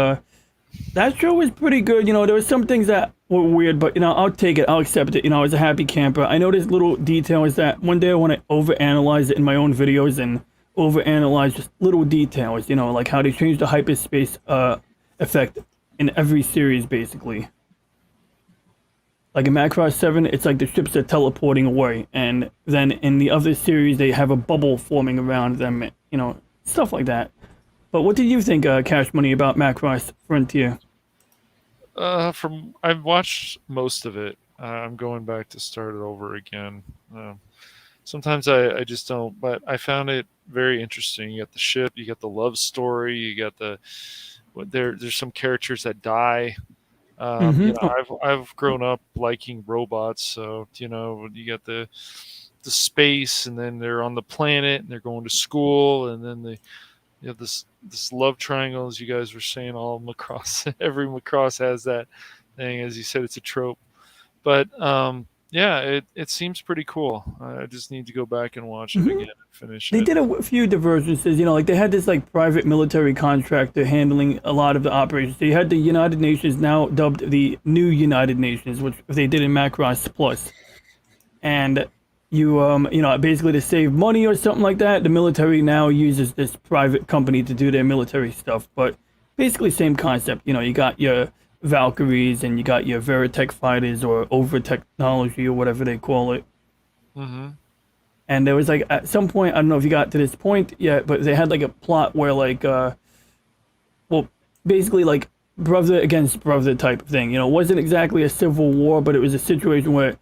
that show was pretty good. There were some things that were weird, but I'll take it. I'll accept it. I was a happy camper. I know there's little details that one day I want to overanalyze it in my own videos and overanalyze just little details. Like how they changed the hyperspace effect in every series, basically. Like in Macross 7, it's like the ships are teleporting away, and then in the other series they have a bubble forming around them. Stuff like that. But what did you think, Cash Money, about Macross Frontier? I've watched most of it. I'm going back to start it over again. Sometimes I just don't, but I found it very interesting. You got the ship, you got the love story, you got there's some characters that die. I've grown up liking robots, so you got the space, and then they're on the planet, and they're going to school, and then you have this love triangle, as you guys were saying. All Macross, every Macross has that thing. As you said, it's a trope. But it seems pretty cool. I just need to go back and watch it again and finish They it. did a few divergences. Like they had this like private military contractor handling a lot of the operations. They had the United Nations, now dubbed the New United Nations, which they did in Macross Plus. And you basically to save money or something like that, the military now uses this private company to do their military stuff. But basically same concept. You got your Valkyries and you got your Veritech fighters, or over technology, or whatever they call it. And there was like at some point, I don't know if you got to this point yet, but they had like a plot where like basically like brother against brother type of thing. It wasn't exactly a civil war, but it was a situation where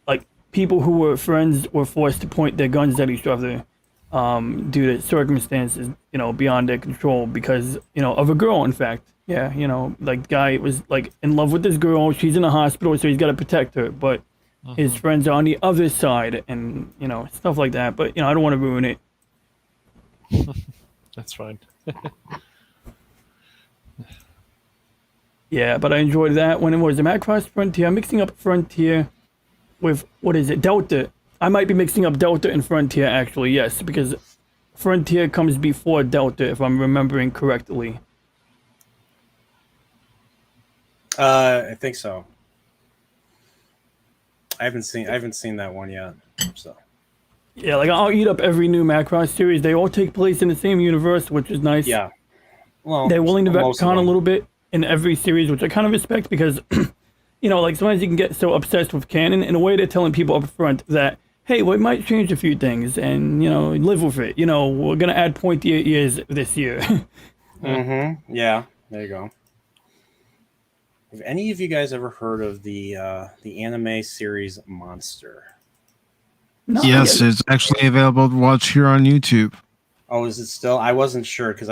like people who were friends were forced to point their guns at each other due to circumstances beyond their control, because of a girl, in fact. Yeah, like the guy was like in love with this girl. She's in a hospital, so he's got to protect her. But his friends are on the other side, and stuff like that. But I don't want to ruin it. That's fine. Yeah, but I enjoyed that when it was the Macross Frontier. I'm mixing up Frontier with, what is it, Delta. I might be mixing up Delta and Frontier, actually, yes, because Frontier comes before Delta, if I'm remembering correctly. I think so. I haven't seen that one yet. So yeah, like I'll eat up every new Macross series. They all take place in the same universe, which is nice. Yeah. Well, they're willing to retcon a little bit in every series, which I kind of respect, because like sometimes you can get so obsessed with canon. In a way, they're telling people up front that, hey, we might change a few things, and live with it. We're gonna add pointy ears this year. Yeah. There you go. Have any of you guys ever heard of the anime series Monster? No, yes, it's actually available to watch here on YouTube. Oh, is it still? I wasn't sure because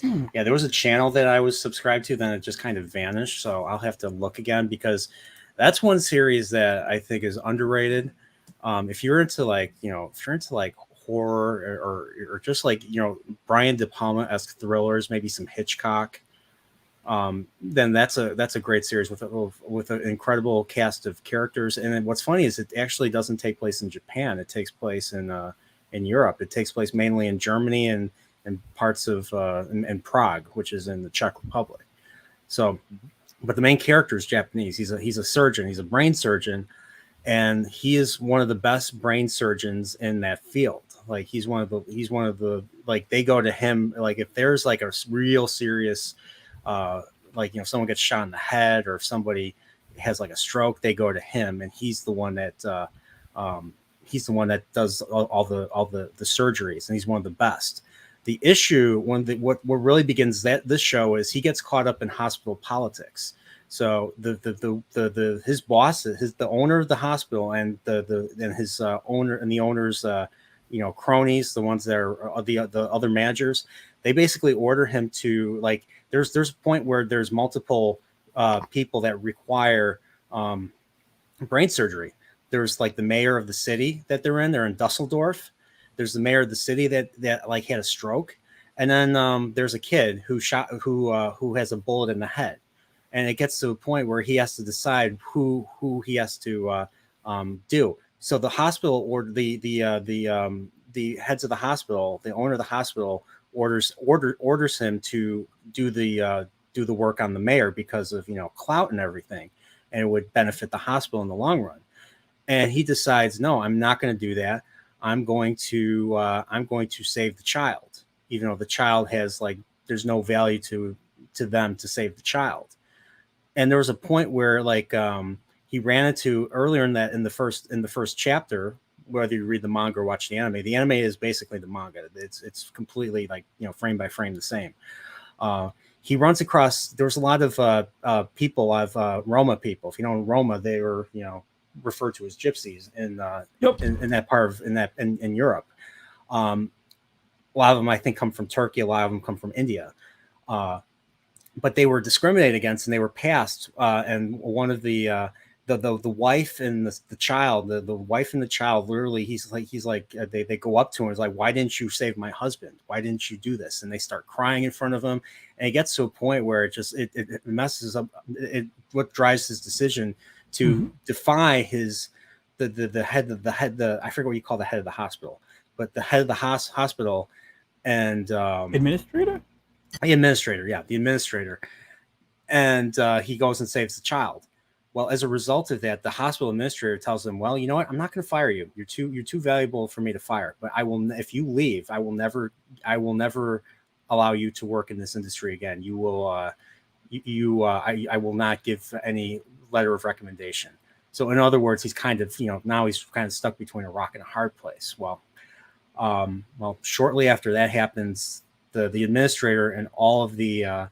Yeah, there was a channel that I was subscribed to, then it just kind of vanished. So I'll have to look again, because that's one series that I think is underrated. If you're into like, if you're into like horror or just like, Brian De Palma-esque thrillers, maybe some Hitchcock, then that's a great series with an incredible cast of characters. And then what's funny is it actually doesn't take place in Japan. It takes place in Europe. It takes place mainly in Germany and parts of in Prague, which is in the Czech Republic. So, but the main character is Japanese. He's a surgeon. He's a brain surgeon, and he is one of the best brain surgeons in that field. Like he's one of the like, they go to him, like if there's like a real serious like, someone gets shot in the head, or if somebody has like a stroke, they go to him, and he's the one that does all the surgeries, and he's one of the best. The issue, what really begins this show, is he gets caught up in hospital politics. So his boss, the owner of the hospital, and his owner and the owner's cronies, the ones that are the other managers, they basically order him to, like, there's a point where there's multiple people that require brain surgery. There's like the mayor of the city that they're in Dusseldorf. There's the mayor of the city that like had a stroke, and then there's a kid who has a bullet in the head, and it gets to a point where he has to decide who he has to do. So the hospital, or the heads of the hospital, the owner of the hospital orders him to do the work on the mayor, because of clout and everything, and it would benefit the hospital in the long run. And he decides, no, I'm not going to do that. I'm going to save the child, even though the child has, like, there's no value to them to save the child. And there was a point where, like, he ran into earlier in the first chapter, whether you read the manga or watch the anime is basically the manga. It's completely, like, frame by frame the same. He runs across, there's a lot of people, Roma people. If you know Roma, they were, referred to as gypsies in that part of in Europe. A lot of them, I think, come from Turkey. A lot of them come from India. But they were discriminated against, and they were passed. And one of the wife and the child, the wife and the child, literally, he's like they go up to him. It's like, why didn't you save my husband? Why didn't you do this? And they start crying in front of him. And it gets to a point where it messes up. What drives his decision to defy the head, I forget what you call the head of the hospital, but the head of the hospital and administrator. The administrator, and he goes and saves the child. Well, as a result of that, the hospital administrator tells him, "Well, you know what? I'm not going to fire you. You're too valuable for me to fire. But I will, if you leave, I will never allow you to work in this industry again. You will, I will not give any letter of recommendation." So, in other words, he's kind of, now he's kind of stuck between a rock and a hard place. Well, shortly after that happens, the administrator and all the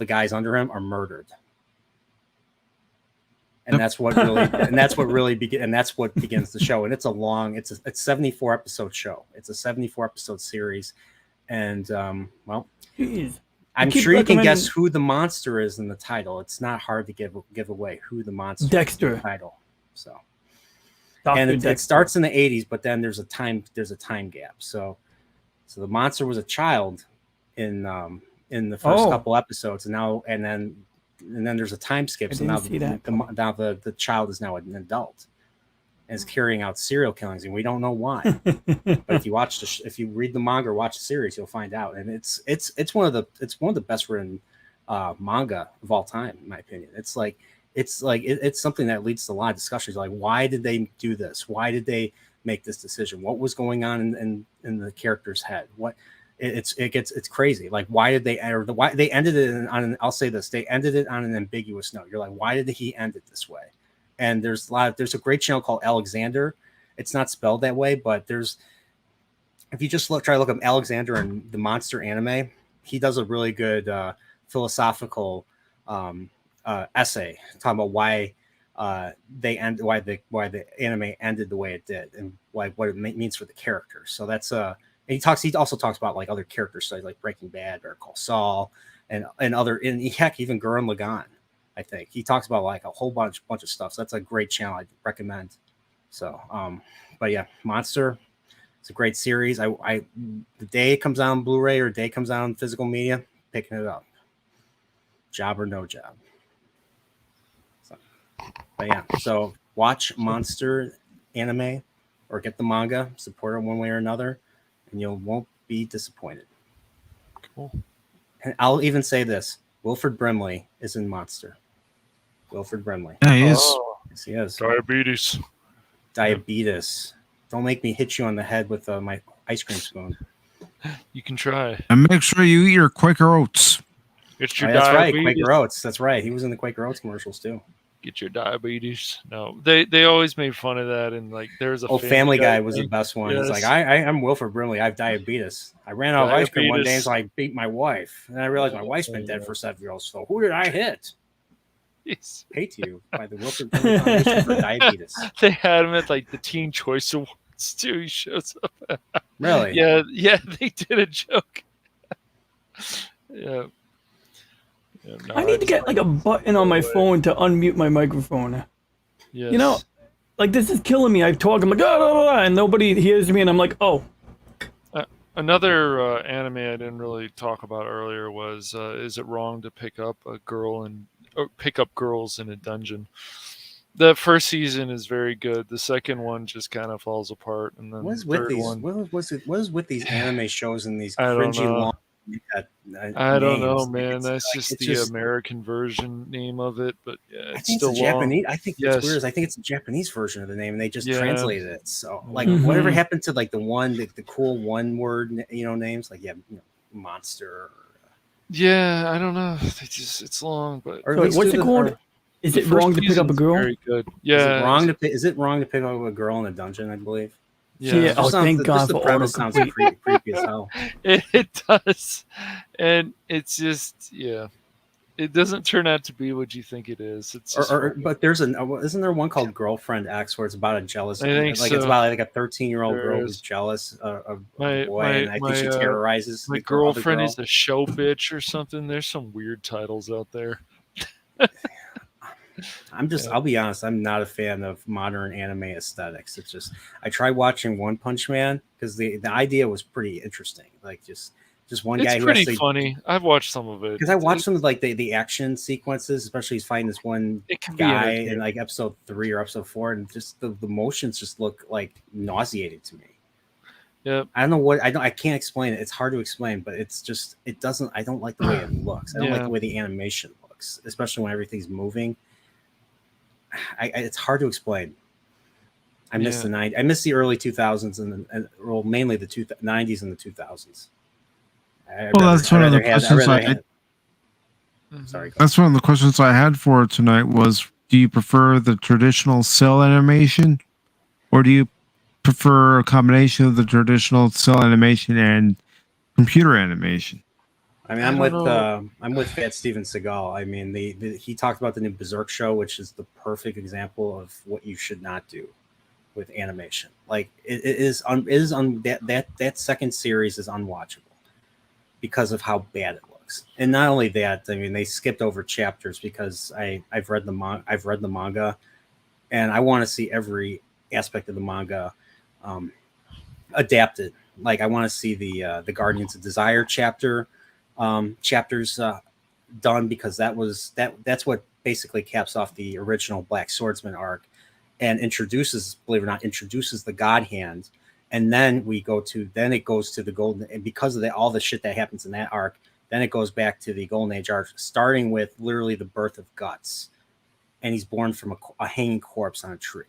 guys under him are murdered. And that's what begins the show. And it's a 74 episode show. It's a 74 episode series. And Jeez. I'm sure you can guess who the monster is in the title. It's not hard to give away who the monster Dexter is in the title. So, Dr. and it Dexter. starts in the 80s, but then there's a time gap. So the monster was a child in the first couple episodes, and then there's a time skip. So now the child is now an adult and is carrying out serial killings, and we don't know why. But if you read the manga or watch the series, you'll find out. And it's one of the best written manga of all time, in my opinion. It's something that leads to a lot of discussions. Like, why did they do this? Why did they make this decision? What was going on in the character's head? It's crazy. Like, why did they enter why they ended it on I'll say this, they ended it on an ambiguous note. You're like, why did he end it this way? And there's a great channel called Alexander. It's not spelled that way, but if you just try to look up Alexander and the monster anime, he does a really good philosophical essay talking about why the anime ended the way it did, and what it means for the character. So that's And he also talks about like other character studies like Breaking Bad, Better Call Saul, and heck, even Gurren Lagann. I think he talks about like a whole bunch of stuff. So that's a great channel I'd recommend. So, but yeah, Monster. It's a great series. The day it comes out on Blu-ray or the day it comes out on physical media, picking it up. Job or no job. So, but yeah, so watch Monster anime or get the manga, support it one way or another, and you won't be disappointed. Cool. And I'll even say this: Wilford Brimley is in Monster. Wilford Brimley. Yeah, he is. Yes, he is. Diabetes. Don't make me hit you on the head with my ice cream spoon. You can try. And make sure you eat your Quaker Oats. It's your That's right, diabetes. Quaker Oats. That's right. He was in the Quaker Oats commercials too. Get your diabetes. No, they always made fun of that, and like there's a Family Guy was the best one. Yes. He's like, I'm Wilford Brimley. I have diabetes. I ran out of ice cream one day, and so I beat my wife, and I realized my wife's been dead for 7 years. So who did I hit? Yes. Paid to you by the Wilford Brimley Foundation for Diabetes. They had him at like the Teen Choice Awards too. He shows up. Really? Yeah. They did a joke. Yeah. No, I need to get like a button on my phone to unmute my microphone. Yes. You know, like this is killing me. I talk, I'm like, and nobody hears me, and I'm like, oh. Another anime I didn't really talk about earlier was Is It Wrong to Pick Up a Girl or Pick Up Girls in a Dungeon? The first season is very good. The second one just kind of falls apart, and then What is the with third these? one. What is with these anime shows and these I don't cringy know. long? I don't know, names? man. It's That's like- just it's the just- American version name of it, but yeah, I it's think still it's a Japanese. long. I think Yes. it's weird. I think it's a Japanese version of the name, and they just Yeah. translated it. So, like, Mhm. whatever happened to like the cool one word, names like monster, Yeah, I don't know. It's long, but or at So least what's do it the- called? or- Is the it first wrong to pick up a season's girl? Very good. Yeah. Is it wrong to pick up a girl in a dungeon? I believe. Yeah. Yeah. Oh, Just sounds- thank just God the for premise sounds autocomplete. creepy as hell. It does, and it's just it doesn't turn out to be what you think it is. It's just But isn't there one called Girlfriend X where it's about a jealous, I think like so. it's about like a 13-year-old There girl is. who's jealous of my a boy, and I think she terrorizes my the other girlfriend girl. is a show bitch or something. There's some weird titles out there. I'll be honest, I'm not a fan of modern anime aesthetics. It's just I tried watching One Punch Man because the idea was pretty interesting. Like just one guy It's who pretty actually, funny. I've watched some of it because I watched some of like the action sequences, especially he's fighting this one It can be guy in entertaining. like episode 3 or episode 4, and just the motions just look like nauseating to me. Yeah, I don't know what I can't explain it. It's hard to explain, but it's just I don't like the way it looks. I don't like Yeah. the way the animation looks, especially when everything's moving. It's hard to explain. I miss Yeah. I miss the early 2000s well, mainly the 90s and the 2000s. That's one of the questions I had. Sorry. That's one of the questions I had for tonight was, do you prefer the traditional cell animation, or do you prefer a combination of the traditional cell animation and computer animation? I mean, I'm with Fat Steven Seagal. I mean, he talked about the new Berserk show, which is the perfect example of what you should not do with animation. Like that second series is unwatchable because of how bad it looks. And not only that, I mean, they skipped over chapters because I've read the manga, and I want to see every aspect of the manga adapted. Like I want to see the Guardians of Desire chapters done, because that's what basically caps off the original Black Swordsman arc and believe it or not, introduces the God Hand. And then it goes to the Golden, and because of all the shit that happens in that arc, then it goes back to the Golden Age arc, starting with literally the birth of Guts, and he's born from a hanging corpse on a tree,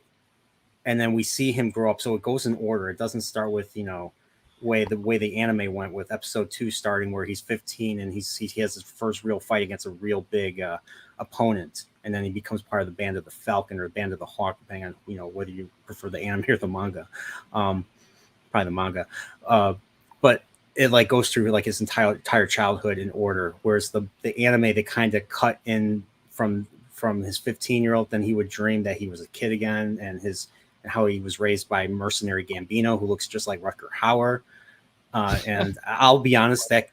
and then we see him grow up. So it goes in order. It doesn't start with the way the anime went, with episode 2 starting where he's 15 and he has his first real fight against a real big opponent, and then he becomes part of the Band of the Falcon or the Band of the Hawk, depending on whether you prefer the anime or the manga. Probably the manga, but it like goes through like his entire childhood in order. Whereas the anime, they kind of cut in from his 15-year-old, then he would dream that he was a kid again, and how he was raised by mercenary Gambino, who looks just like Rutger Hauer. And I'll be honest, that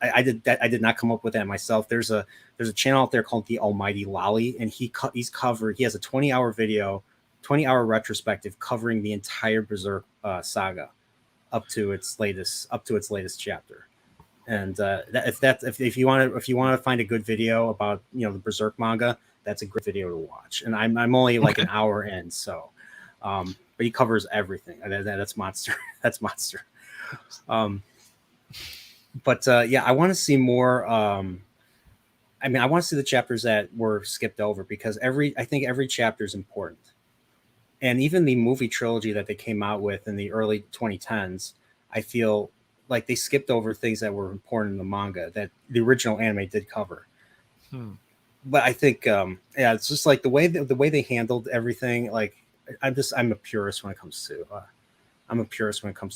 I did not come up with that myself. There's a channel out there called The Almighty Lolly, and he has a 20-hour video, 20-hour retrospective covering the entire Berserk saga up to its latest chapter. And if you want to find a good video about the Berserk manga, that's a great video to watch. And I'm only like an hour in, so but he covers everything. That's monster. That's monster. But I want to see more. I want to see the chapters that were skipped over, because I think every chapter is important. And even the movie trilogy that they came out with in the early 2010s, I feel like they skipped over things that were important in the manga that the original anime did cover. But I think, it's just like the way they handled everything. Like, I'm a purist when it comes to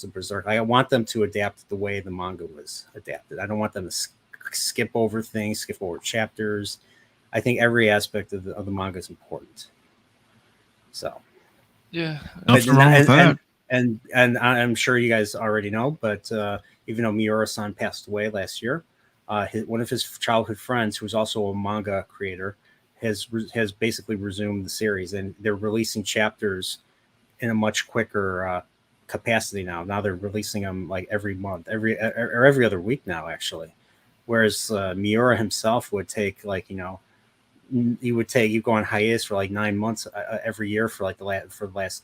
Berserk. I want them to adapt the way the manga was adapted. I don't want them to skip over things, skip over chapters. I think every aspect of the manga is important. So, yeah, nothing wrong with that. And I'm sure you guys already know, but even though Miura-san passed away last year, one of his childhood friends, who's also a manga creator, has basically resumed the series, and they're releasing chapters in a much quicker capacity now. Now they're releasing them like every month, every other week now, actually. Whereas Miura himself would take he'd go on hiatus for like 9 months every year for like the last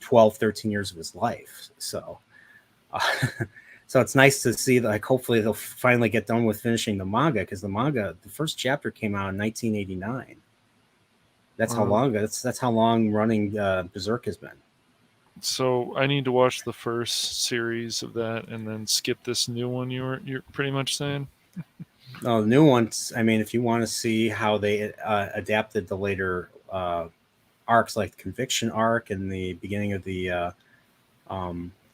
12, 13 years of his life. So, so it's nice to see that, like, hopefully they'll finally get done with finishing the manga, because the first chapter came out in 1989. That's how long. That's how long running Berserk has been. So I need to watch the first series of that and then skip this new one. You're pretty much saying. No, the new ones. I mean, if you want to see how they adapted the later arcs, like the Conviction arc and the beginning of the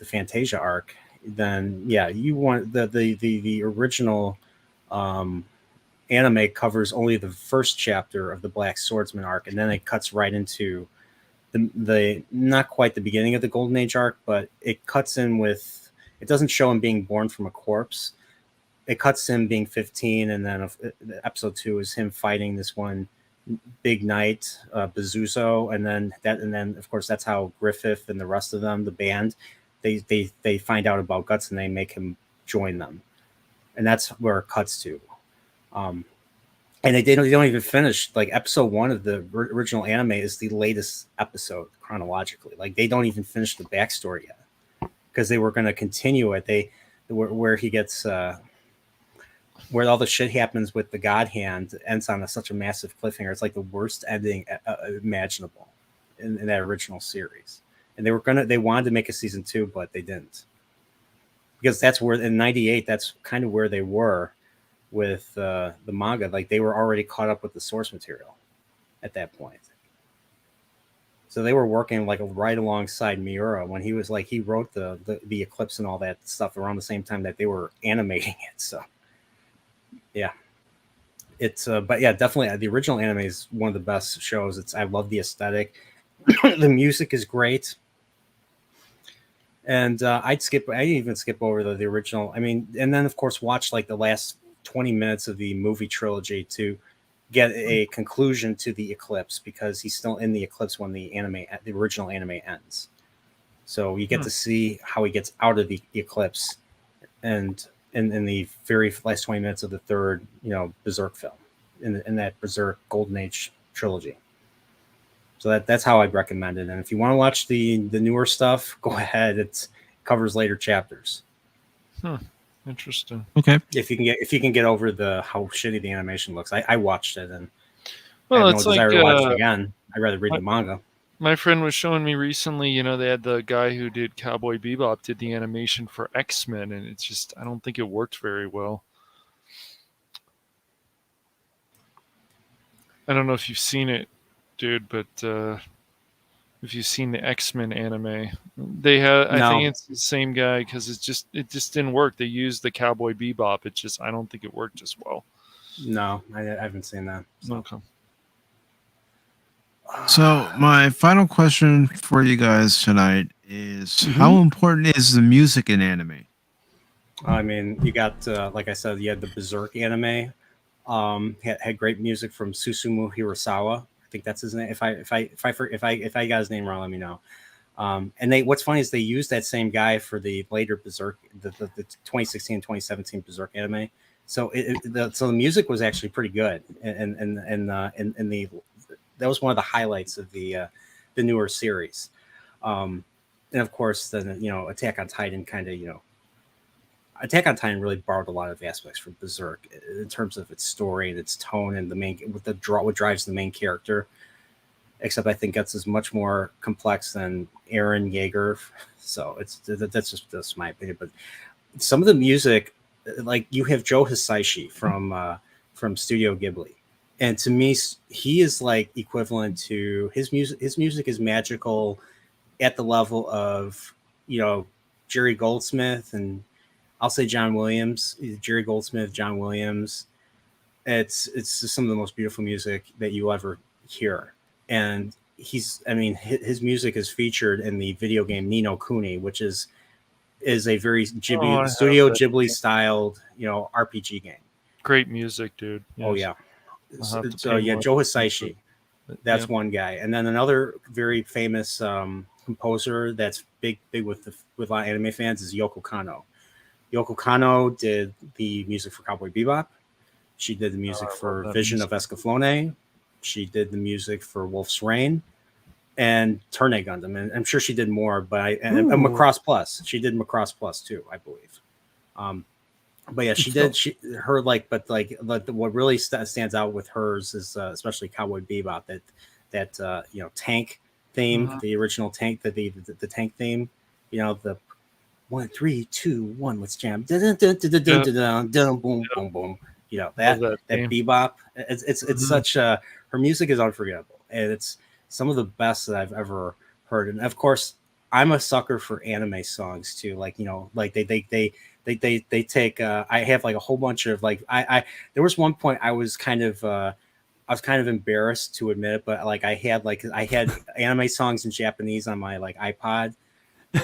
Fantasia arc, then you want the original anime covers only the first chapter of the Black Swordsman arc, and then it cuts right into the not quite the beginning of the Golden Age arc, but it cuts in with, it doesn't show him being born from a corpse. It cuts him being 15, and then episode 2 is him fighting this one big knight, Bezuzo, and then of course that's how Griffith and the rest of them, the band, they find out about Guts, and they make him join them, and that's where it cuts to. And they don't even finish, like, episode 1 of the original anime is the latest episode chronologically. Like, they don't even finish the backstory yet, because they were going to continue it. Where he gets where all the shit happens with the God Hand ends on such a massive cliffhanger. It's like the worst ending imaginable in that original series. And they wanted to make a season 2, but they didn't, because that's where in '98 that's kind of where they were with the manga. Like, they were already caught up with the source material at that point, so they were working like right alongside Miura when he was like, he wrote the Eclipse and all that stuff around the same time that they were animating it. So it's but definitely the original anime is one of the best shows. I love the aesthetic. The music is great. And I even skip over the original. I mean, and then of course watch like the last 20 minutes of the movie trilogy to get a conclusion to the Eclipse, because he's still in the Eclipse when the original anime ends. So you get to see how he gets out of the Eclipse, and in the very last 20 minutes of the third, Berserk film, in that Berserk Golden Age trilogy. So that's how I'd recommend it. And if you want to watch the newer stuff, go ahead. It covers later chapters. Interesting. Okay. If you can get over how shitty the animation looks. I watched it, and well, I have no desire to watch it again. I'd rather read the manga. My friend was showing me recently, they had the guy who did Cowboy Bebop did the animation for X-Men, and it's just, I don't think it worked very well. I don't know if you've seen it, dude, but if you've seen the X-Men anime, they have. I think it's the same guy, because it just didn't work. They used the Cowboy Bebop. I don't think it worked as well. No, I haven't seen that. Okay. So my final question for you guys tonight is how important is the music in anime? I mean, you got like I said, you had the Berserk anime. Had great music from Susumu Hirasawa. I think that's his name. If I got his name wrong, let me know. And what's funny is they used that same guy for the later Berserk, the 2016 and 2017 Berserk anime. So the music was actually pretty good, and that was one of the highlights of the newer series. And of course, then Attack on Titan Attack on Titan really borrowed a lot of aspects from Berserk in terms of its story and its tone and what drives the main character. Except I think Guts is much more complex than Eren Yeager, so that's just my opinion. But some of the music, like you have Joe Hisaishi from Studio Ghibli, and to me, he is like equivalent to his music. His music is magical at the level of Jerry Goldsmith, and I'll say John Williams. Jerry Goldsmith, John Williams. It's just some of the most beautiful music that you ever hear. And his music is featured in the video game Ni no Kuni, which is a very Studio Ghibli styled, RPG game. Great music, dude. Yes. Oh yeah. So yeah, Joe Hisaishi, that's one guy, and then another very famous composer that's big with a lot of anime fans is Yoko Kanno. Yoko Kanno did the music for Cowboy Bebop. She did the music for Vision of Escaflowne. She did the music for Wolf's Rain and Turn A Gundam, and I'm sure she did more. But Macross Plus, she did Macross Plus too, I believe. But yeah, she did. What really stands out with hers is especially Cowboy Bebop, that tank theme, the original tank, the tank theme, the 1, 3, 2, 1, let's jam, dun dun dun dun dun dun dun boom boom boom. That bebop. It's such a. Her music is unforgettable, and it's some of the best that I've ever heard. And of course, I'm a sucker for anime songs too. Like they take. I have like a whole bunch of I there was one point I was kind of embarrassed to admit it, but I had anime songs in Japanese on my iPod,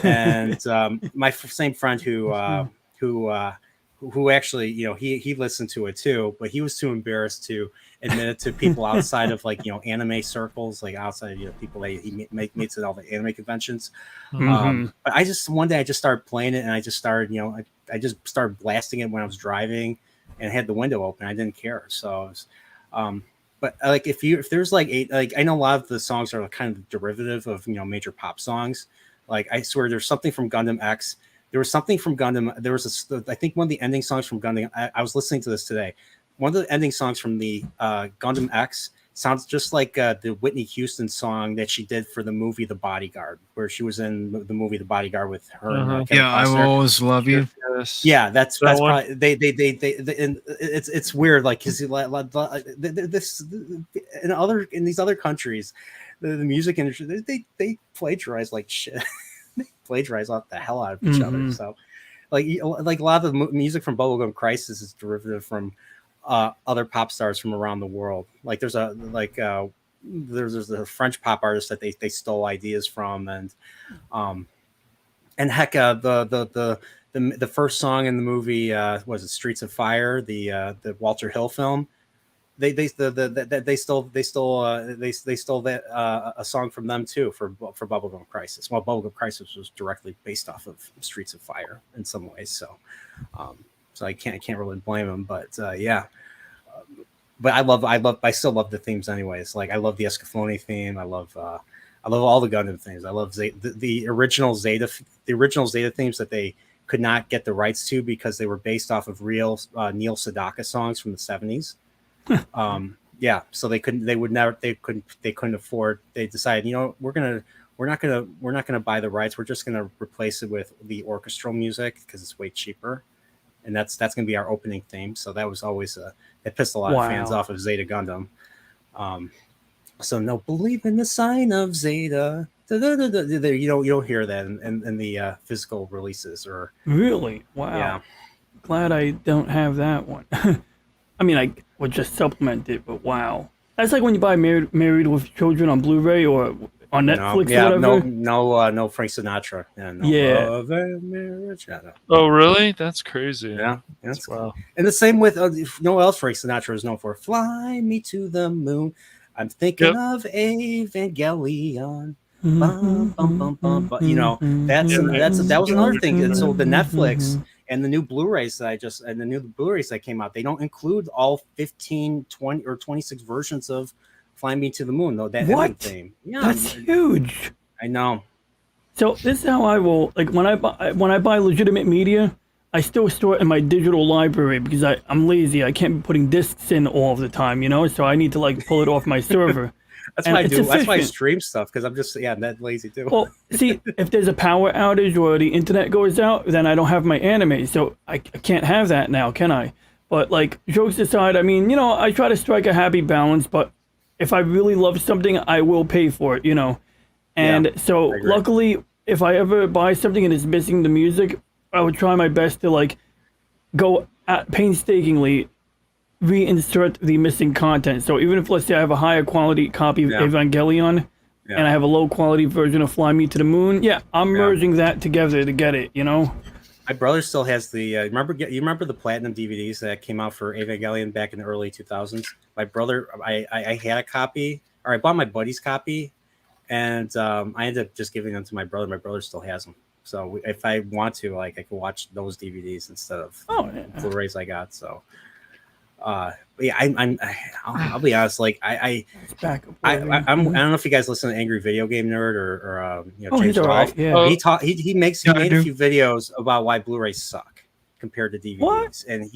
and my same friend who actually, he listened to it too, but he was too embarrassed to admit it to people outside of anime circles, outside people that he meets at all the anime conventions. But one day I just started playing it, and I just started, I just started blasting it when I was driving, and had the window open. I didn't care. So, but if there's I know a lot of the songs are kind of derivative of major pop songs. I swear there's something from Gundam X. There was something from Gundam. There was I think one of the ending songs from Gundam. I was listening to this today. One of the ending songs from the Gundam X sounds just like the Whitney Houston song that she did for the movie The Bodyguard, where she was in the movie The Bodyguard with her. And Yeah, I Will Always Love You. Yeah, that's probably they and it's weird, because this in these other countries, the music industry they plagiarize like shit. They plagiarize off the hell out of each other. So like a lot of the music from Bubblegum Crisis is derivative from other pop stars from around the world. There's a there's a French pop artist that they stole ideas from, and heck, the first song in the movie was it Streets of Fire, the Walter Hill film. They stole that a song from them too for Bubblegum Crisis. Well, Bubblegum Crisis was directly based off of Streets of Fire in some ways, so I can't really blame them. But yeah, but I still love the themes anyways. I love the Escaflowne theme. I love all the Gundam themes. I love the original Zeta themes that they could not get the rights to because they were based off of real Neil Sedaka songs from the 70s. So they couldn't afford. They decided, we're not gonna buy the rights. We're just gonna replace it with the orchestral music because it's way cheaper, and that's gonna be our opening theme. So that was always it pissed a lot of fans off of Zeta Gundam. So no, believe in the sign of Zeta. You don't hear that in the physical releases or really. Wow. Yeah. Glad I don't have that one. I mean, I would just supplement it, but wow. That's like when you buy Married with Children on Blu-ray or on No, Netflix yeah, or whatever. no Frank Sinatra. Yeah, no Yeah. love and marriage. Yeah, no. Oh, really? That's crazy. Yeah, that's wow. And the same with no else Frank Sinatra is known for. Fly me to the moon. I'm thinking of Evangelion. Bum, bum, bum, bum, bum. You know, that was another thing. And so the Netflix and the new Blu-rays that came out, they don't include all 15, 20, or 26 versions of Fly Me to the Moon, though. That What? thing. Yeah, That's huge. I know. So this is how I will, like, when I buy legitimate media, I still store it in my digital library because I'm lazy. I can't be putting discs in all of the time, you know. So I need to like pull it off my server. That's And why I it's do. That's why I efficient. stream stuff, because I'm just that lazy too. Well, see, if there's a power outage or the internet goes out, then I don't have my anime, so I can't have that now, can I? But like, jokes aside, I mean, you know, I try to strike a happy balance, but if I really love something, I will pay for it, you know. And so luckily, if I ever buy something and it's missing the music, I would try my best to like go painstakingly reinsert the missing content. So even if, let's say, I have a higher quality copy of Evangelion and I have a low quality version of Fly Me to the Moon, I'm merging that together to get it, you know? My brother still has the you remember the platinum DVDs that came out for Evangelion back in the early 2000s? My brother, I had a copy, or I bought my buddy's copy, and I ended up just giving them to my brother. My brother still has them. So if I want to, like, I can watch those DVDs instead of Blu-rays I got. So I'll be honest, like I don't know if you guys listen to Angry Video Game Nerd or James Rolfe. He made a few videos about why Blu-rays suck compared to DVDs, and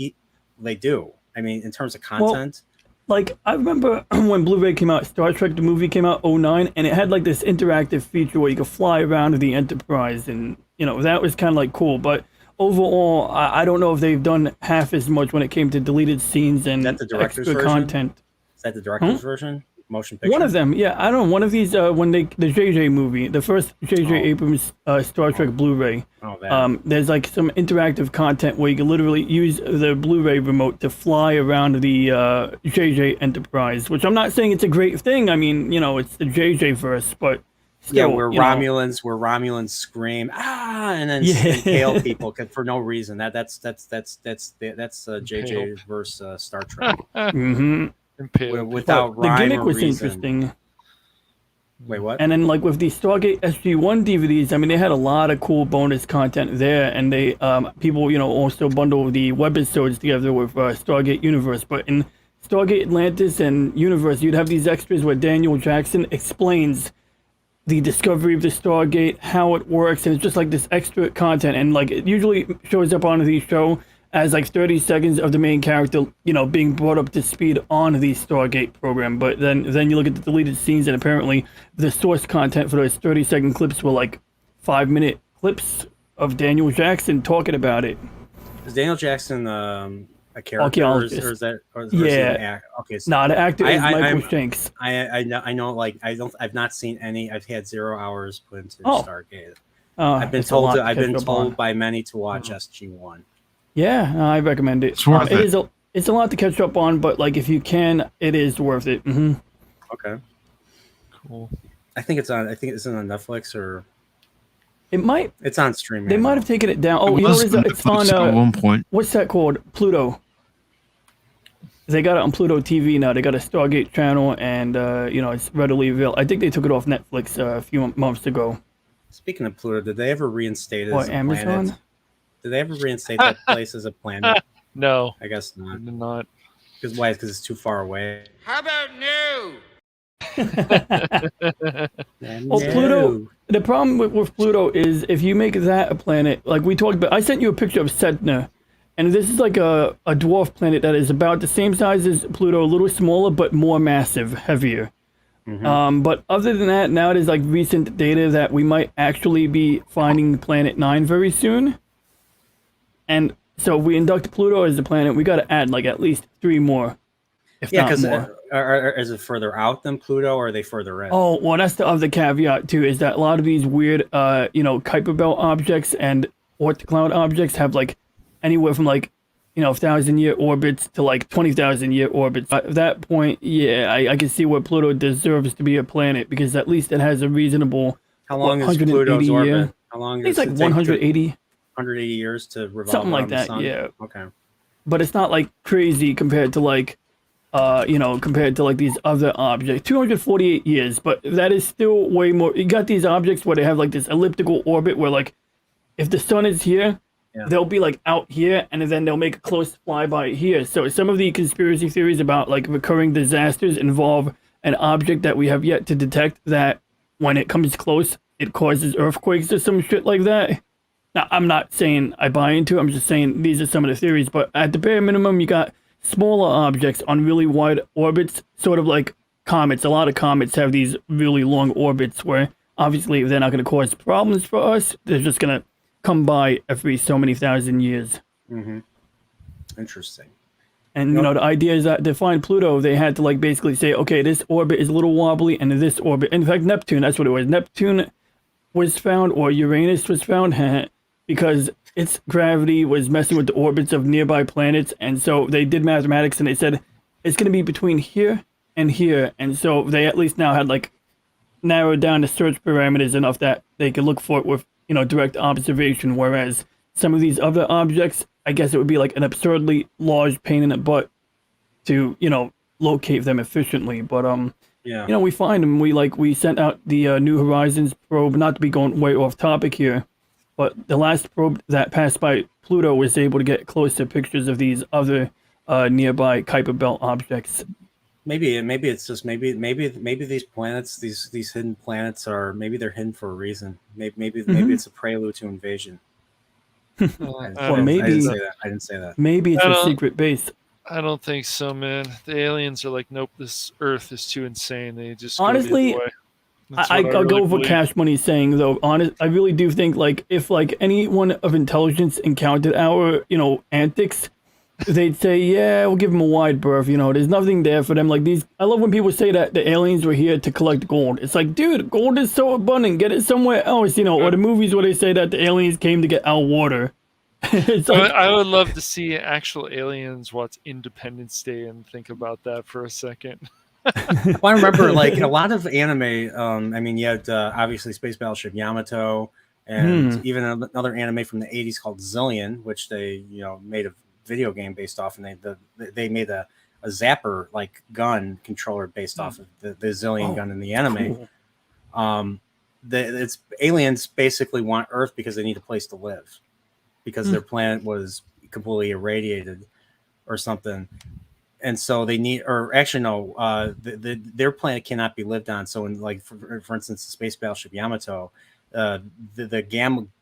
they do. I mean, in terms of content. Like, I remember when Blu-ray came out, Star Trek the movie came out 2009, and it had like this interactive feature where you could fly around the Enterprise, and you know that was kind of like cool. But overall, I don't know if they've done half as much when it came to deleted scenes and extra content. Is that the director's version? Motion picture? One of them, yeah. I don't know. One of these, the JJ movie, the first JJ Abrams Star Trek Blu-ray. There's like some interactive content where you can literally use the Blu-ray remote to fly around the JJ Enterprise, which I'm not saying it's a great thing. I mean, you know, it's the JJ verse, but still, where Romulans scream and then impale people for no reason. That's JJ verse Star Trek. Without the gimmick was reason. interesting. Wait, what? And then, like, with the Stargate SG-1 DVDs, I mean, they had a lot of cool bonus content there, and they people, you know, also bundle the webisodes together with Stargate Universe. But in Stargate Atlantis and Universe, you'd have these extras where Daniel Jackson explains the discovery of the Stargate, how it works, and it's just like this extra content, and like it usually shows up on the show as like 30 seconds of the main character, you know, being brought up to speed on the Stargate program. But then you look at the deleted scenes, and apparently the source content for those 30-second clips were like 5-minute clips of Daniel Jackson talking about it. Is Daniel Jackson a character, or is that an act? Okay, so the actor is Michael Shanks. I know, like I've not seen any. I've had 0 hours put into Stargate. I've been told by many to watch SG-1. Yeah, I recommend it. It's worth it. It's a lot to catch up on, but like if you can, it is worth it. Mm-hmm. Okay. Cool. I think it's on Netflix, or it might. It's on streaming. They might have taken it down. Oh, you know what? It's on at one point. What's that called? Pluto. They got it on Pluto TV now. They got a Stargate channel, and you know, it's readily available. I think they took it off Netflix a few months ago. Speaking of Pluto, did they ever reinstate it Or as a Amazon? planet? Did they ever reinstate that place as a planet? No, I guess not. Not. Because why? Because it's too far away. How about no? Well, Pluto. The problem with Pluto is if you make that a planet, like we talked about. I sent you a picture of Sedna, and this is like a dwarf planet that is about the same size as Pluto, a little smaller but more massive, heavier. Mm-hmm. But other than that, now it is like recent data that we might actually be finding Planet 9 very soon. And so if we induct Pluto as a planet, we got to add like at least 3 more, if not more. Is it further out than Pluto, or are they further in? Oh, well, that's the other caveat too, is that a lot of these weird, you know, Kuiper Belt objects and Oort cloud objects have like anywhere from like 1,000-year orbits to like 20,000-year orbits. At that point, yeah, I can see where Pluto deserves to be a planet because at least it has a reasonable. How long is Pluto's orbit? How long It's does like it take 180 years to revolve something around like the that. sun? Yeah, Okay. but it's not like crazy compared to like compared to like these other objects. 248 years, but that is still way more. You got these objects where they have like this elliptical orbit where like if the sun is here, they'll be like out here and then they'll make a close flyby here. So some of the conspiracy theories about like recurring disasters involve an object that we have yet to detect that when it comes close, it causes earthquakes or some shit like that. Now, I'm not saying I buy into it. I'm just saying these are some of the theories. But at the bare minimum, you got smaller objects on really wide orbits, sort of like comets. A lot of comets have these really long orbits where obviously they're not going to cause problems for us. They're just going to come by every so many thousand years. Mm-hmm. Interesting. And the idea is that to find Pluto, they had to like basically say, okay, this orbit is a little wobbly, and this orbit, in fact, Neptune, that's what it was. Neptune was found, or Uranus was found, because its gravity was messing with the orbits of nearby planets, and so they did mathematics, and they said it's going to be between here and here, and so they at least now had like narrowed down the search parameters enough that they could look for it with direct observation, whereas some of these other objects, I guess it would be like an absurdly large pain in the butt to, locate them efficiently. But, we find them. We sent out the New Horizons probe, not to be going way off topic here, but the last probe that passed by Pluto was able to get closer pictures of these other nearby Kuiper Belt objects. Maybe it's just maybe these planets, these hidden planets they're hidden for a reason. Maybe it's a prelude to invasion. Or maybe I didn't say that. Maybe it's a secret base. I don't think so, man. The aliens are like, nope, this Earth is too insane. They just honestly, go the other way. I'll go with what Cash Money's saying though. I really do think like if like anyone of intelligence encountered our antics, they'd say, yeah, we'll give them a wide berth. There's nothing there for them. Like I love when people say that the aliens were here to collect gold. It's like, dude, gold is so abundant. Get it somewhere else. Or the movies where they say that the aliens came to get our water. It's like, I would love to see actual aliens watch Independence Day and think about that for a second. Well, I remember like a lot of anime. You had obviously Space Battleship Yamato, and even another anime from the '80s called Zillion, which they made a video game based off, and they made a zapper like gun controller based off of the Zillion gun in the anime. Cool. It's aliens basically want Earth because they need a place to live, because their planet was completely irradiated or something. And so they need, or actually no, their planet cannot be lived on. So in like, for instance, the Space Battleship Yamato, the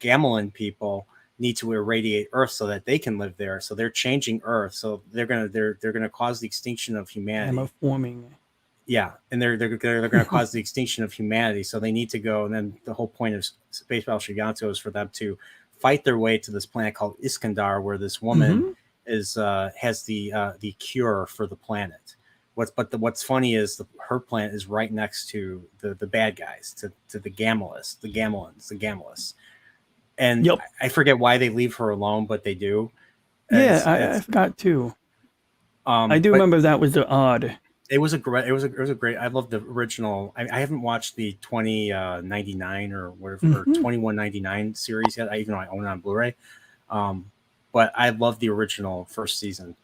Gamelan people need to irradiate Earth so that they can live there. So they're changing Earth. So they're gonna cause the extinction of humanity. Forming. Yeah, and they're gonna cause the extinction of humanity. So they need to go. And then the whole point of Space Battleship Yamato is for them to fight their way to this planet called Iskandar, where this woman has the cure for the planet. What's funny is her planet is right next to the bad guys, to the Gamelans. And I forget why they leave her alone, but they do. I forgot too. I do remember that was odd. It was a great. I love the original. I haven't watched the 2099 or whatever, or 2199 series yet. Even though I own it on Blu-ray, but I love the original first season,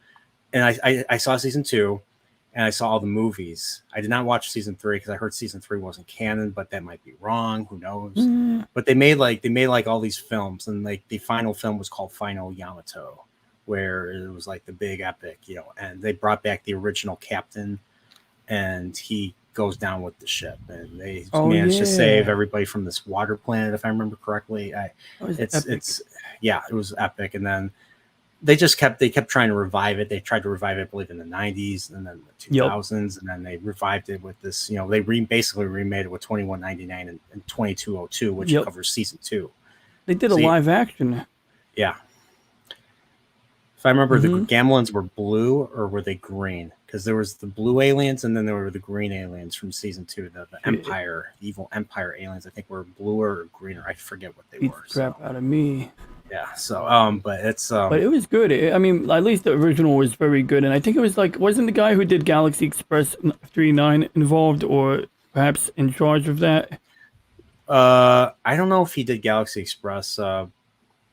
and I saw season 2, and I saw all the movies. I did not watch season 3 because I heard season 3 wasn't canon, but that might be wrong. Who knows? But they made like all these films, and like the final film was called Final Yamato, where it was like the big epic, and they brought back the original captain. And he goes down with the ship, and they managed to save everybody from this water planet, if I remember correctly. It was epic. And then they kept trying to revive it. They tried to revive it, I believe, in the 90s and then the 2000s, and then they revived it with this. They basically remade it with 2199 and 2202, which covers season 2. They did a live action. Yeah. If I remember, the Gamelans were blue, or were they green? Because there was the blue aliens, and then there were the green aliens from season 2. The Empire, evil Empire aliens, I think were bluer or greener. I forget what they were. Crap out of me. Yeah. So but it's But it was good. I mean, at least the original was very good, and I think it was like, wasn't the guy who did Galaxy Express 39 involved, or perhaps in charge of that? I don't know if he did Galaxy Express. But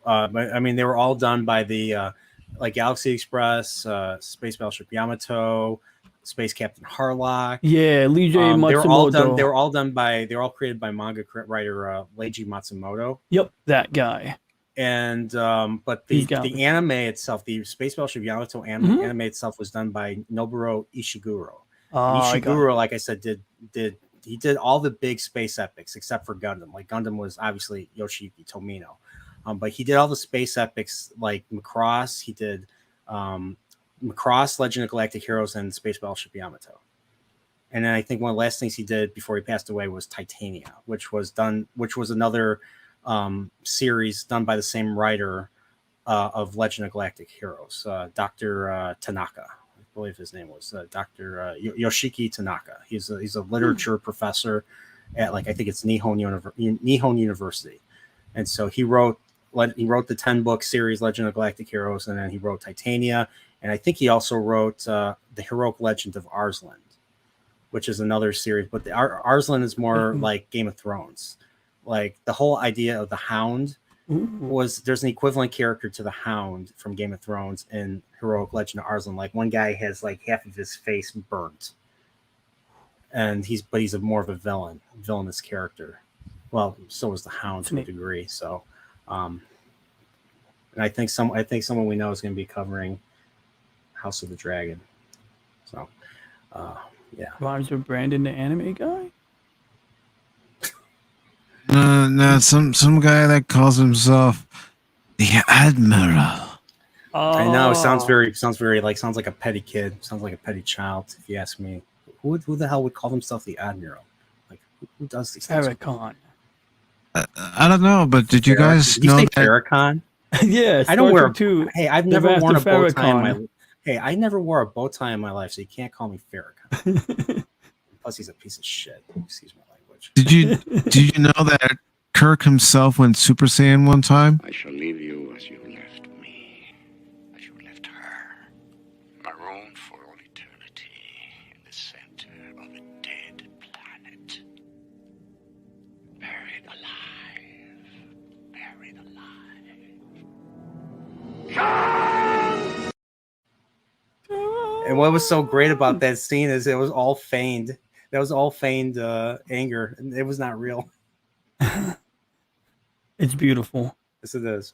I mean, they were all done by the like Galaxy Express, Space Battleship Yamato, Space Captain Harlock. Yeah, Lee J. Matsumoto. They were all done. They were all done by. They were all created by manga writer Leiji Matsumoto. Yep, that guy. And but the anime itself, the Space Battleship Yamato anime itself, was done by Nobuo Ishiguro. Ishiguro, like I said, did all the big space epics except for Gundam. Like Gundam was obviously Yoshiyuki Tomino, but he did all the space epics like Macross. He did Macross, Legend of Galactic Heroes, and Space Battleship Yamato. And then I think one of the last things he did before he passed away was Titania, which was another series done by the same writer of Legend of Galactic Heroes, Dr. Tanaka. I believe his name was Dr. Yoshiki Tanaka. He's a literature professor at I think it's Nihon University, and so he wrote the 10-book series Legend of Galactic Heroes, and then he wrote Titania, and I think he also wrote the Heroic Legend of Arslan, which is another series. But the Arslan is more like Game of Thrones. Like the whole idea of the Hound was there's an equivalent character to the Hound from Game of Thrones in Heroic Legend of Arslan. Like one guy has like half of his face burnt, and he's more of a villainous character. Well, so is the Hound to a degree. So, and I think someone we know is going to be covering House of the Dragon. So, yeah. Rhymes with Brandon, the anime guy. No, some guy that calls himself the Admiral. I know. Sounds like a petty kid. Sounds like a petty child, if you ask me. Who the hell would call himself the Admiral? Like who does these things? Farrakhan. I don't know, but did you guys Did you know say that? Farrakhan? Yeah, I don't wear. Too. Hey, I've never worn a bow tie in my. Hey, I never wore a bow tie in my life, so you can't call me Farrakhan. Plus, he's a piece of shit. Excuse my language. Did you know that Kirk himself went Super Saiyan one time? I shall leave you as you left me, as you left her, marooned for all eternity in the center of a dead planet. Buried alive. Buried alive. And what was so great about that scene is it was all feigned. That was all feigned anger. It was not real. It's beautiful. Yes, it is.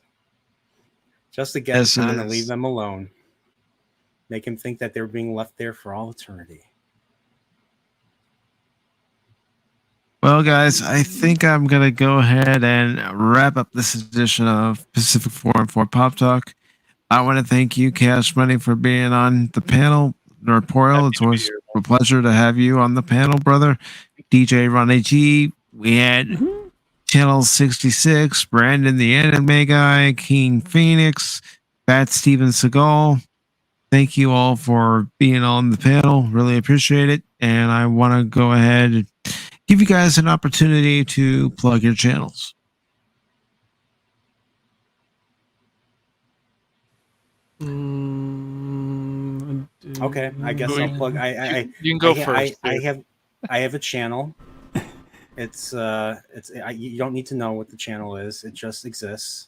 Just to get Khan and leave them alone. Make him think that they're being left there for all eternity. Well, guys, I think I'm going to go ahead and wrap up this edition of Pacific 414 Pop Talk. I want to thank you, Cash Money, for being on the panel. Norporial, it's always a pleasure to have you on the panel, brother. DJ Ronnie G. We had Channel 66, Brandon the Anime Guy, King Phoenix, Bat Steven Seagal. Thank you all for being on the panel. Really appreciate it. And I want to go ahead and give you guys an opportunity to plug your channels. Okay, I guess I'll plug. You can go first. I have a channel. You don't need to know what the channel is. It just exists,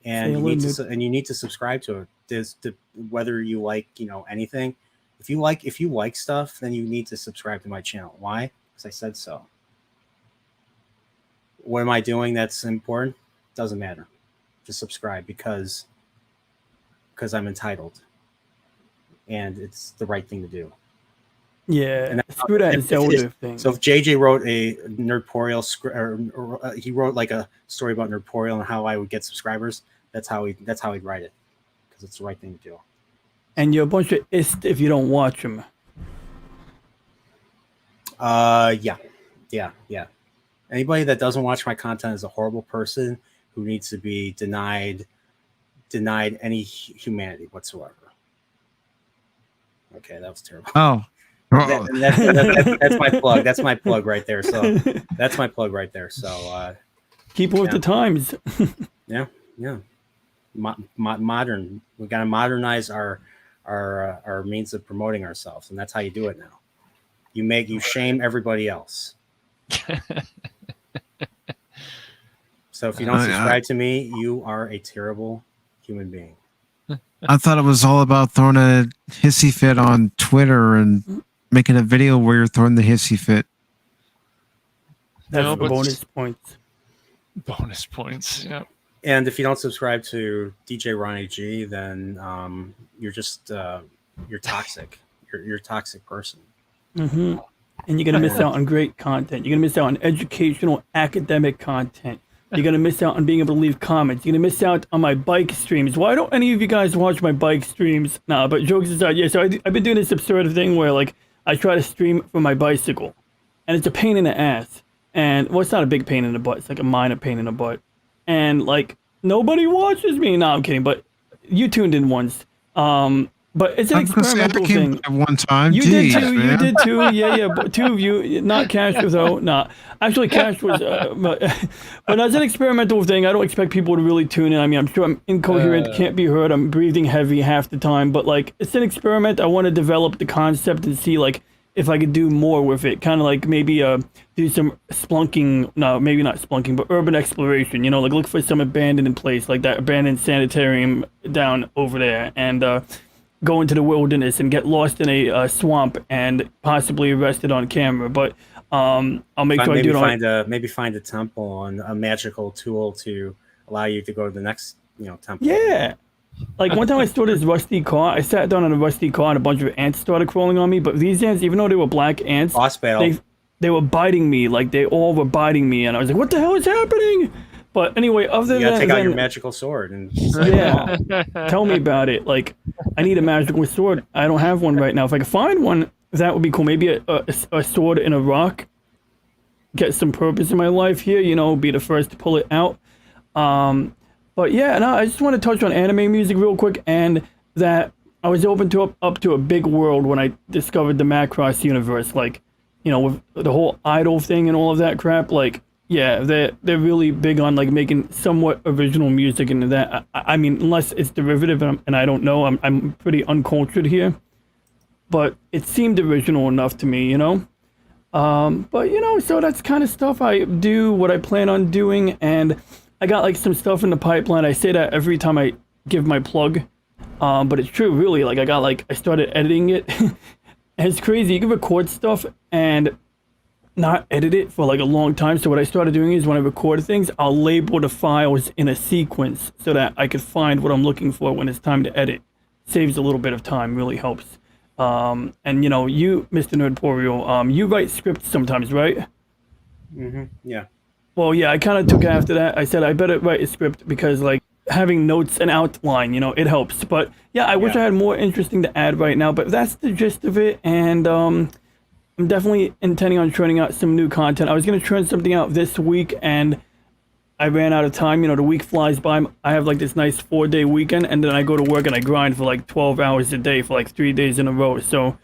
and you need to subscribe to it. Whether you like anything, if you like stuff, then you need to subscribe to my channel. Why? Because I said so. What am I doing that's important? Doesn't matter. Just subscribe because I'm entitled. And it's the right thing to do. Yeah, and screw that Zelda thing. So if JJ wrote a Nerdporial script, or he wrote like a story about Nerdporial and how I would get subscribers, that's how he'd write it, because it's the right thing to do. And you're a bunch of ist if you don't watch them. Yeah. Anybody that doesn't watch my content is a horrible person who needs to be denied any humanity whatsoever. Okay, that was terrible. Oh. That's my plug. That's my plug right there. So that's my plug right there. So keep with the times. Yeah. modern. We got to modernize our means of promoting ourselves, and that's how you do it now. You shame everybody else. So if you don't subscribe to me, you are a terrible human being. I thought it was all about throwing a hissy fit on Twitter and making a video where you're throwing the hissy fit. That's bonus points. Bonus points, yeah. And if you don't subscribe to DJ Ronnie G, then you're just you're toxic. You're a toxic person. Mm-hmm. And you're gonna miss out on great content. You're gonna miss out on educational, academic content. You're gonna miss out on being able to leave comments. You're gonna miss out on my bike streams. Why don't any of you guys watch my bike streams? Nah, but jokes aside, yeah. So I've been doing this absurd thing where like I try to stream from my bicycle, and it's a pain in the ass. And well, it's not a big pain in the butt. It's like a minor pain in the butt. And like nobody watches me. No, I'm kidding. But you tuned in once. But it's an experimental thing. One time, you did too. Man. You did too. Yeah. But two of you, not Cash was out. Nah, actually, Cash was. But that's an experimental thing. I don't expect people to really tune in. I mean, I'm sure I'm incoherent, can't be heard. I'm breathing heavy half the time. But like, it's an experiment. I want to develop the concept and see like if I could do more with it. Kind of like maybe do some splunking. No, maybe not splunking, but urban exploration. You know, like look for some abandoned place, like that abandoned sanitarium down over there, and go into the wilderness and get lost in a swamp and possibly arrested on camera. But I'll make sure I do it. Maybe find a temple and a magical tool to allow you to go to the next temple. Yeah. Like one time I stole this rusty car. I sat down on a rusty car and a bunch of ants started crawling on me. But these ants, even though they were black ants, they were biting me. Like they all were biting me. And I was like, what the hell is happening? But anyway, other you than gotta take out your magical sword and yeah, tell me about it. Like, I need a magical sword. I don't have one right now. If I could find one, that would be cool. Maybe a sword in a rock. Get some purpose in my life here. Be the first to pull it out. But yeah, no, I just want to touch on anime music real quick, and that I was open to up to a big world when I discovered the Macross universe. Like, with the whole idol thing and all of that crap. Like. Yeah, they're really big on like making somewhat original music, and that I mean, unless it's derivative, and I don't know, I'm pretty uncultured here, but it seemed original enough to me, But so that's kind of stuff I do, what I plan on doing, and I got like some stuff in the pipeline. I say that every time I give my plug, but it's true, really. Like I started editing it. It's crazy. You can record stuff and not edit it for like a long time. So what I started doing is when I record things, I'll label the files in a sequence so that I could find what I'm looking for when it's time to edit. Saves a little bit of time, really helps. And you, Mr. Nerdporio, you write scripts sometimes, right? Mm-hmm. Yeah. Well, yeah, I kind of took after that. I said I better write a script because like having notes and outline, it helps. But yeah, I wish I had more interesting to add right now, but that's the gist of it. And I'm definitely intending on churning out some new content. I was going to churn something out this week, and I ran out of time. The week flies by. I have like this nice 4-day weekend, and then I go to work and I grind for like 12 hours a day for like 3 days in a row. So,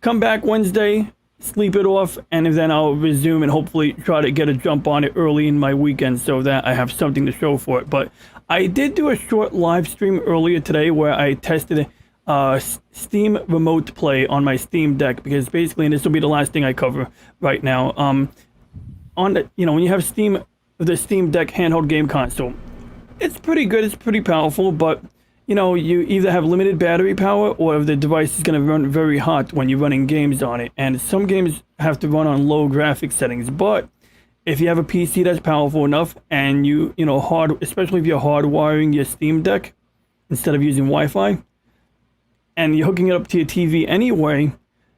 come back Wednesday, sleep it off, and then I'll resume and hopefully try to get a jump on it early in my weekend so that I have something to show for it. But I did do a short live stream earlier today where I tested Steam Remote Play on my Steam Deck, because basically, and this will be the last thing I cover right now, on the, when you have the Steam Deck handheld game console, it's pretty good, it's pretty powerful, but you either have limited battery power or the device is going to run very hot when you're running games on it, and some games have to run on low graphics settings. But if you have a PC that's powerful enough, and especially if you're hardwiring your Steam Deck instead of using Wi-Fi, and you're hooking it up to your TV anyway,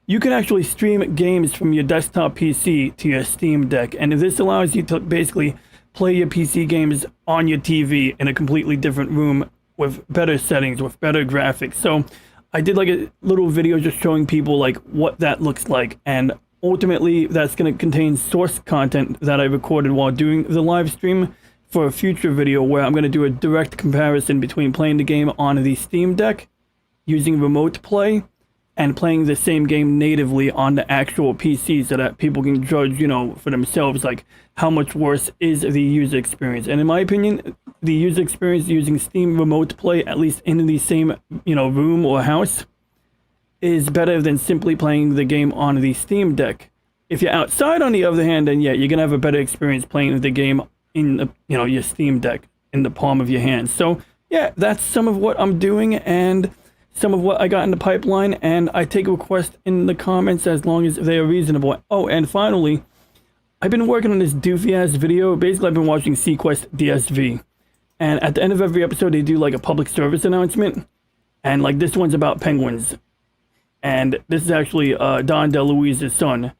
you can actually stream games from your desktop PC to your Steam Deck. And this allows you to basically play your PC games on your TV in a completely different room with better settings, with better graphics. So I did like a little video just showing people like what that looks like. And ultimately, that's going to contain source content that I recorded while doing the live stream for a future video where I'm going to do a direct comparison between playing the game on the Steam Deck using Remote Play and playing the same game natively on the actual PC so that people can judge, for themselves, like how much worse is the user experience. And in my opinion, the user experience using Steam Remote Play, at least in the same, room or house, is better than simply playing the game on the Steam Deck. If you're outside, on the other hand, then yeah, you're gonna have a better experience playing the game in your Steam Deck in the palm of your hand. So yeah, that's some of what I'm doing and some of what I got in the pipeline, and I take requests in the comments as long as they are reasonable. Oh, and finally, I've been working on this doofy ass video. Basically, I've been watching Sequest DSV, and at the end of every episode, they do like a public service announcement, and like this one's about penguins, and this is actually Don DeLuise's son,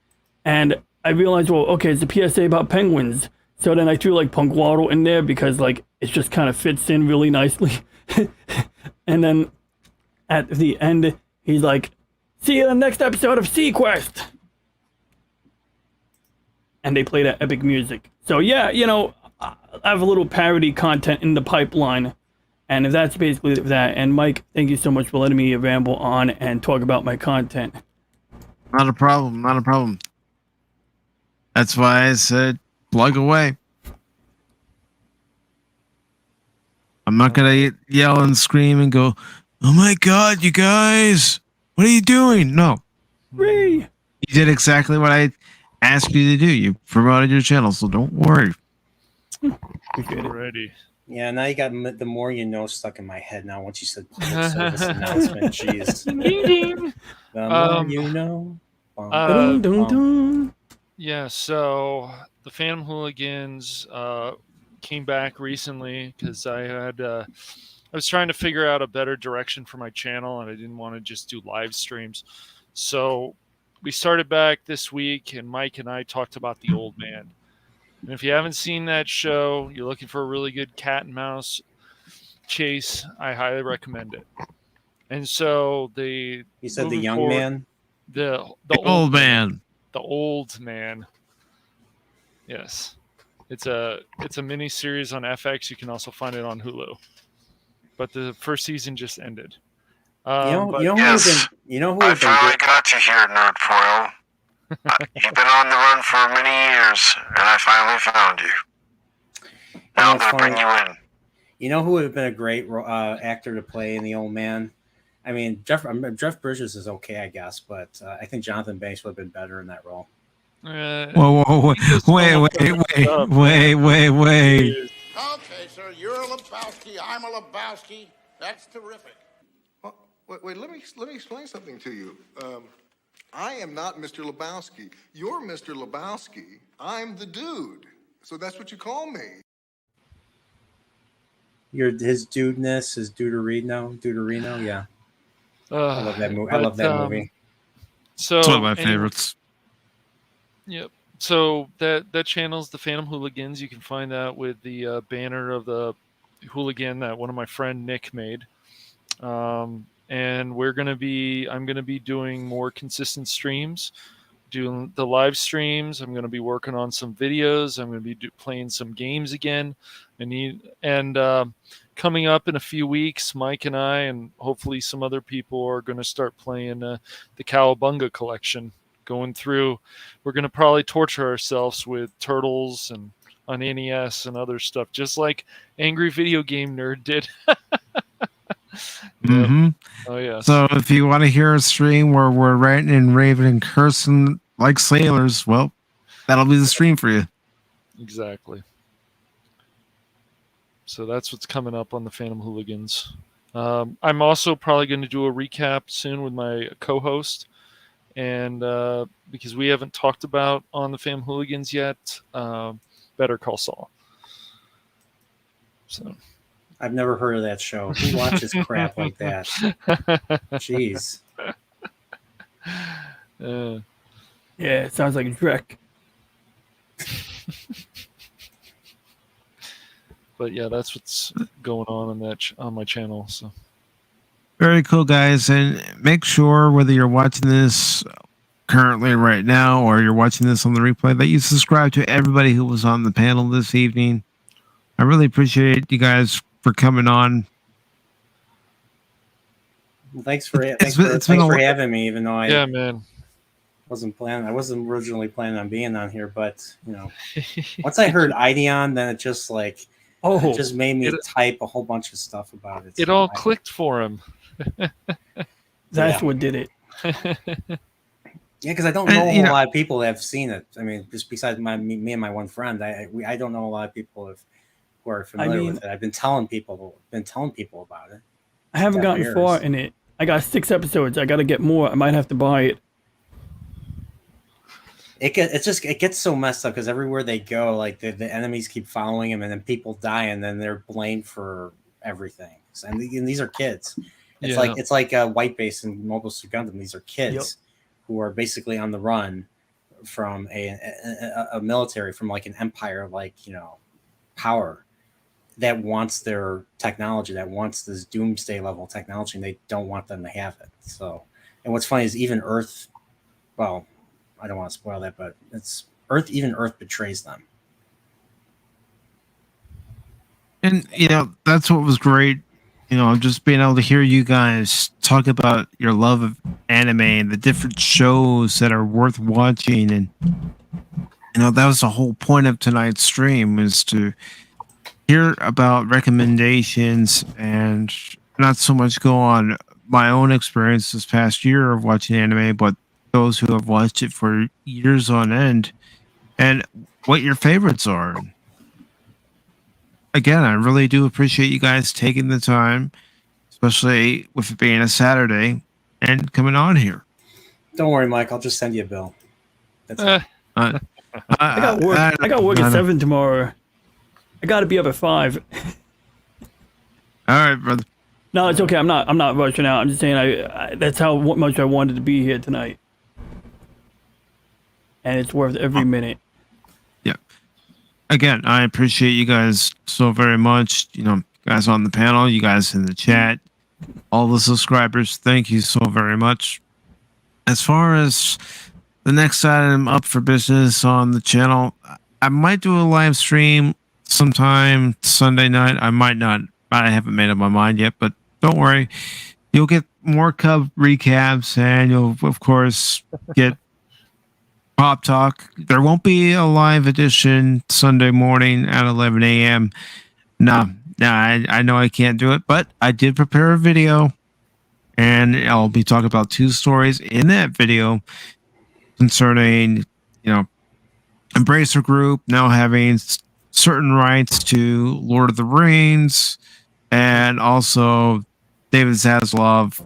and I realized, well, okay, it's a PSA about penguins. So then I threw like Punk Waddle in there because like it just kind of fits in really nicely. And then at the end, he's like, "See you in the next episode of Sequest." And they play that epic music. So yeah, I have a little parody content in the pipeline. And that's basically that. And Mike, thank you so much for letting me ramble on and talk about my content. Not a problem. Not a problem. That's why I said plug away. I'm not going to yell and scream and go, "Oh my God, you guys, what are you doing?" No. Ray. You did exactly what I asked you to do. You promoted your channel, so don't worry. Alrighty. Yeah, now you got the more you know stuck in my head now once you said public service announcement. Jeez. The more you know. Yeah, so the Phantom Hooligans came back recently because I was trying to figure out a better direction for my channel, and I didn't want to just do live streams. So we started back this week, and Mike and I talked about The Old Man. And if you haven't seen that show, you're looking for a really good cat and mouse chase, I highly recommend it. And so you said the young man? The old man. The old man. Yes. It's a mini series on FX. You can also find it on Hulu. But the first season just ended. I finally got you here, Nerdfoil. You've been on the run for many years, and I finally found you. Now I'm gonna bring you in. You know who would have been a great actor to play in The Old Man? I mean, Jeff Bridges is okay, I guess, but I think Jonathan Banks would have been better in that role. Whoa, wait. Okay, sir, you're a Lebowski, I'm a Lebowski. That's terrific. Wait, let me explain something to you. I am not Mr. Lebowski. You're Mr. Lebowski. I'm the dude. So that's what you call me. His dudeness, his Deuterino, yeah. I love that movie. I love that movie. So it's one of my favorites. Yep. So that channel's the Phantom Hooligans. You can find that with the banner of the hooligan that one of my friend Nick made. And I'm gonna be doing more consistent streams, doing the live streams. I'm gonna be working on some videos. I'm gonna be playing some games again. Coming up in a few weeks, Mike and I, and hopefully some other people, are gonna start playing the Cowabunga collection. Going through, we're gonna probably torture ourselves with turtles and on NES and other stuff, just like Angry Video Game Nerd did. Mm-hmm. Oh yeah. So if you want to hear a stream where we're ranting and raving and cursing like sailors, well, that'll be the stream for you. Exactly. So that's what's coming up on the Phantom Hooligans. I'm also probably going to do a recap soon with my co-host, and because we haven't talked about on the Phantom Hooligans yet, Better Call Saul. So. I've never heard of that show. Who watches crap like that? Jeez. Yeah, it sounds like Drek. But yeah, that's what's going on on my channel. So very cool, guys, and make sure whether you're watching this currently right now or you're watching this on the replay that you subscribe to everybody who was on the panel this evening. I really appreciate you guys for coming on. Thanks for having me, even though I wasn't planning. I wasn't originally planning on being on here, but once I heard Ideon, then it just it just made me type a whole bunch of stuff about it. It all clicked for him. That's what did it. Yeah, because I don't know a whole lot of people that have seen it. I mean, just besides me and my one friend, I don't know a lot of people who are familiar with it. I've been telling people about it. I haven't gotten far in it. I got 6 episodes. I got to get more. I might have to buy it. It gets so messed up because everywhere they go, like the enemies keep following them, and then people die, and then they're blamed for everything. And these are kids. It's like a White Base and Mobile Suit Gundam. These are kids who are basically on the run from a military, from like an empire, power that wants their technology, that wants this doomsday level technology, and they don't want them to have it. So, and what's funny is even Earth, well, I don't want to spoil that, but it's Earth, even Earth betrays them. And, that's what was great. Just being able to hear you guys talk about your love of anime and the different shows that are worth watching. And, that was the whole point of tonight's stream, was to hear about recommendations and not so much go on my own experience this past year of watching anime, but those who have watched it for years on end and what your favorites are. Again, I really do appreciate you guys taking the time, especially with it being a Saturday, and coming on here. Don't worry, Mike. I'll just send you a bill. That's it. I got work at 7 tomorrow. I got to be up at 5. All right, brother. No, it's okay. I'm not rushing out. I'm just saying I that's how much I wanted to be here tonight, and it's worth every minute. Again, I appreciate you guys so very much. Guys on the panel, you guys in the chat, all the subscribers, thank you so very much. As far as the next item up for business on the channel, I might do a live stream sometime Sunday night. I might not. I haven't made up my mind yet, but don't worry. You'll get more Cub recaps, and you'll, of course, get Pop Talk. There won't be a live edition Sunday morning at 11 a.m. No, I know I can't do it, but I did prepare a video, and I'll be talking about 2 stories in that video concerning, Embracer Group now having certain rights to Lord of the Rings, and also David Zaslav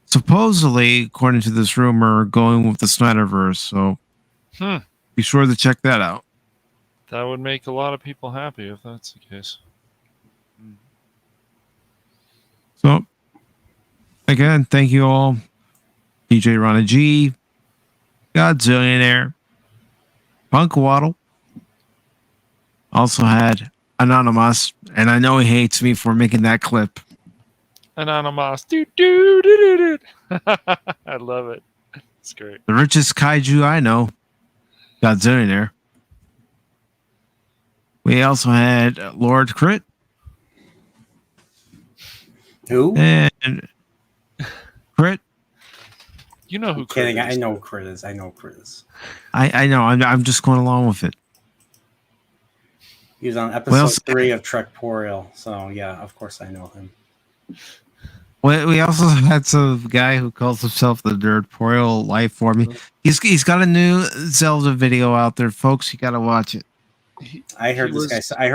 supposedly, according to this rumor, going with the Snyderverse. So be sure to check that out. That would make a lot of people happy if that's the case. So, again, thank you all. DJ Rana G, Godzillionaire, Punk Waddle. Also had Anonymous, and I know he hates me for making that clip. Anonymous. Do. I love it. It's great. The richest kaiju I know, Godzillionaire. We also had Lord Crit. Who? And Crit. You know who Crit is. I know Crit is. I know Crit is. I know. I'm just going along with it. He was on episode 3 of Trekporial, so yeah, of course I know him. We also had some guy who calls himself the Nerdporial Life for me. He's got a new Zelda video out there, folks. You got to watch it. I heard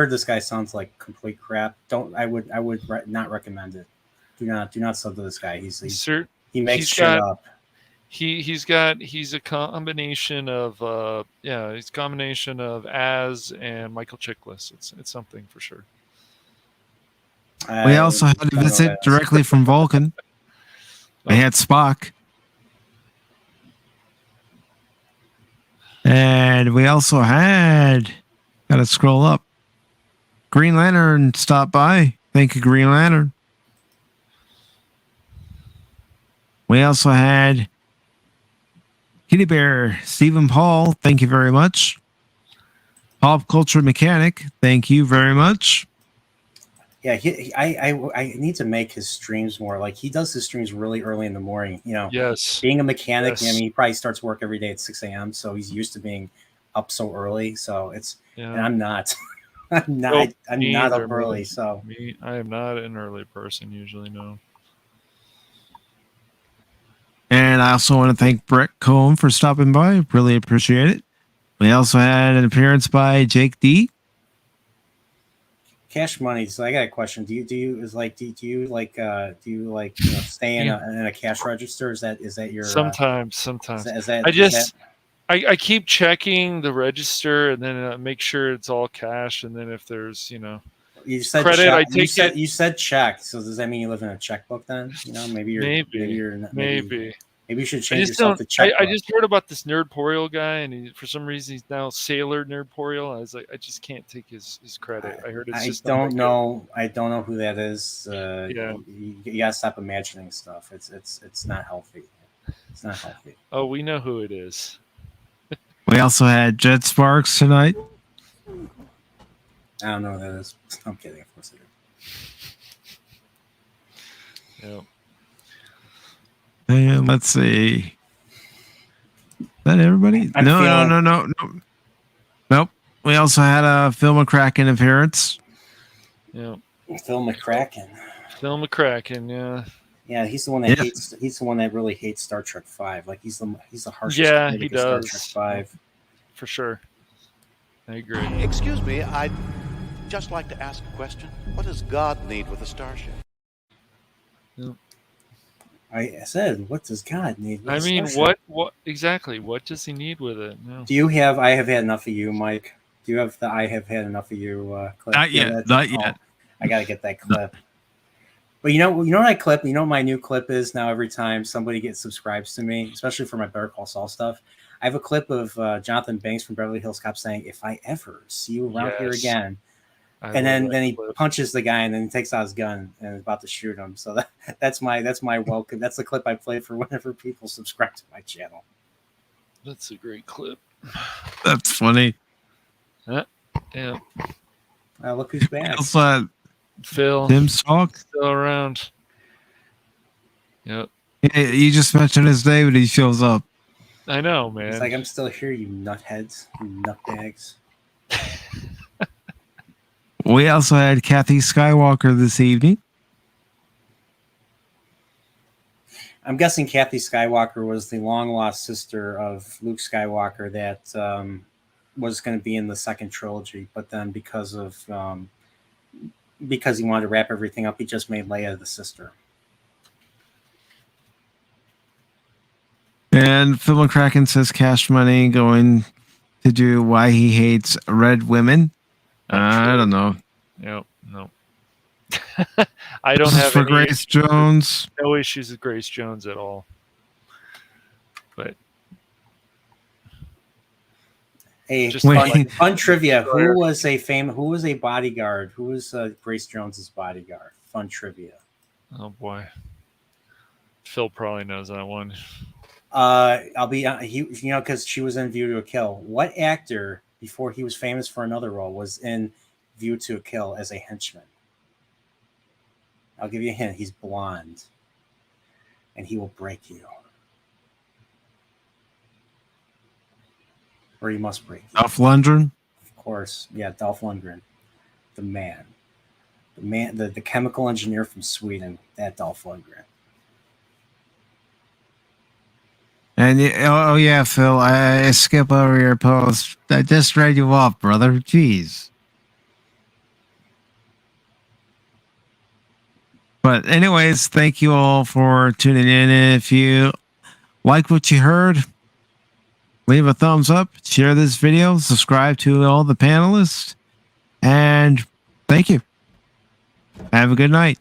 this guy sounds like complete crap. I would not recommend it. Do not sub to this guy. He makes shit up. He's a combination of he's a combination of Az and Michael Chiklis. It's something for sure. We also had a visit directly from Vulcan. We had Spock. And we also had, gotta scroll up, Green Lantern stopped by. Thank you, Green Lantern. We also had Kitty Bear, Stephen Paul. Thank you very much. Pop Culture Mechanic. Thank you very much. Yeah, I need to make his streams more. Like, he does his streams really early in the morning. You know, Yes. Being a mechanic, Yes. I mean, he probably starts work every day at 6 a.m. So he's used to being up so early. So and I'm not. I'm not. Nope, I'm me not either, up early. man. So I am not an early person usually. No. And I also want to thank Brett Cohn for stopping by. Really appreciate it. We also had an appearance by Jake D. Cash Money. So I got a question. Do you stay in a cash register? Is that your Sometimes. I keep checking the register and then make sure it's all cash. And then if there's you said credit, check. I take it. You said check. So does that mean you live in a checkbook then? Maybe you should change yourself to checkbook. I just heard about this Nerdporial guy, and for some reason he's now Sailor Nerdporial. I was like, I just can't take his credit. I heard it's just. I don't know who that is. You gotta stop imagining stuff. It's not healthy. It's not healthy. Oh, we know who it is. We also had Jet Sparks tonight. I don't know who that is. I'm kidding. Of course I do. Yeah. And let's see. Is that everybody? No. Nope. We also had a Phil McCracken appearance. Yeah. Phil McCracken. Yeah. Yeah, he's the one that hates. He's the one that really hates Star Trek V. Like he's the harshest. Yeah, he critic of does. Star Trek V. For sure. I agree. Excuse me, I'd just like to ask a question. What does God need with a starship? Yeah. I said, what does God need? I mean, what exactly? What does he need with it? No. Do you have I Have Had Enough of You, Mike? Do you have the I Have Had Enough of You clip? Not yet. Not yet. I got to get that clip. But you know what that clip? You know what my new clip is now every time somebody subscribes to me, especially for my Better Call Saul stuff. I have a clip of Jonathan Banks from Beverly Hills Cop saying, "If I ever see you around here again," and then he punches the guy and then he takes out his gun and is about to shoot him. So that's my welcome. That's the clip I play for whenever people subscribe to my channel. That's a great clip. That's funny. Yeah. Look who's back. Phil. Tim Salk. Still around. Yep. Hey, you just mentioned his name and he shows up. I know, man. It's like, I'm still here, you nutheads, you nutbags. We also had Kathy Skywalker this evening. I'm guessing Kathy Skywalker was the long-lost sister of Luke Skywalker that was going to be in the second trilogy, but then because he wanted to wrap everything up, he just made Leia the sister. And Phil McCracken says Cash Money going to do why he hates red women. I don't know. No. I don't have for Grace Jones. No issues with Grace Jones at all. But hey, fun trivia. Who was a bodyguard? Who was Grace Jones's bodyguard? Fun trivia. Oh boy. Phil probably knows that one. I'll be because she was in View to a Kill. What actor before he was famous for another role was in View to a Kill as a henchman? I'll give you a hint. He's blonde, and he will break you, or he must break you. Dolph Lundgren, of course. Yeah, Dolph Lundgren, the man, the chemical engineer from Sweden. That Dolph Lundgren. And oh yeah, Phil, I skip over your post. I just read you off, brother. Jeez. But anyways, thank you all for tuning in. If you like what you heard, leave a thumbs up, share this video, subscribe to all the panelists, and thank you. Have a good night.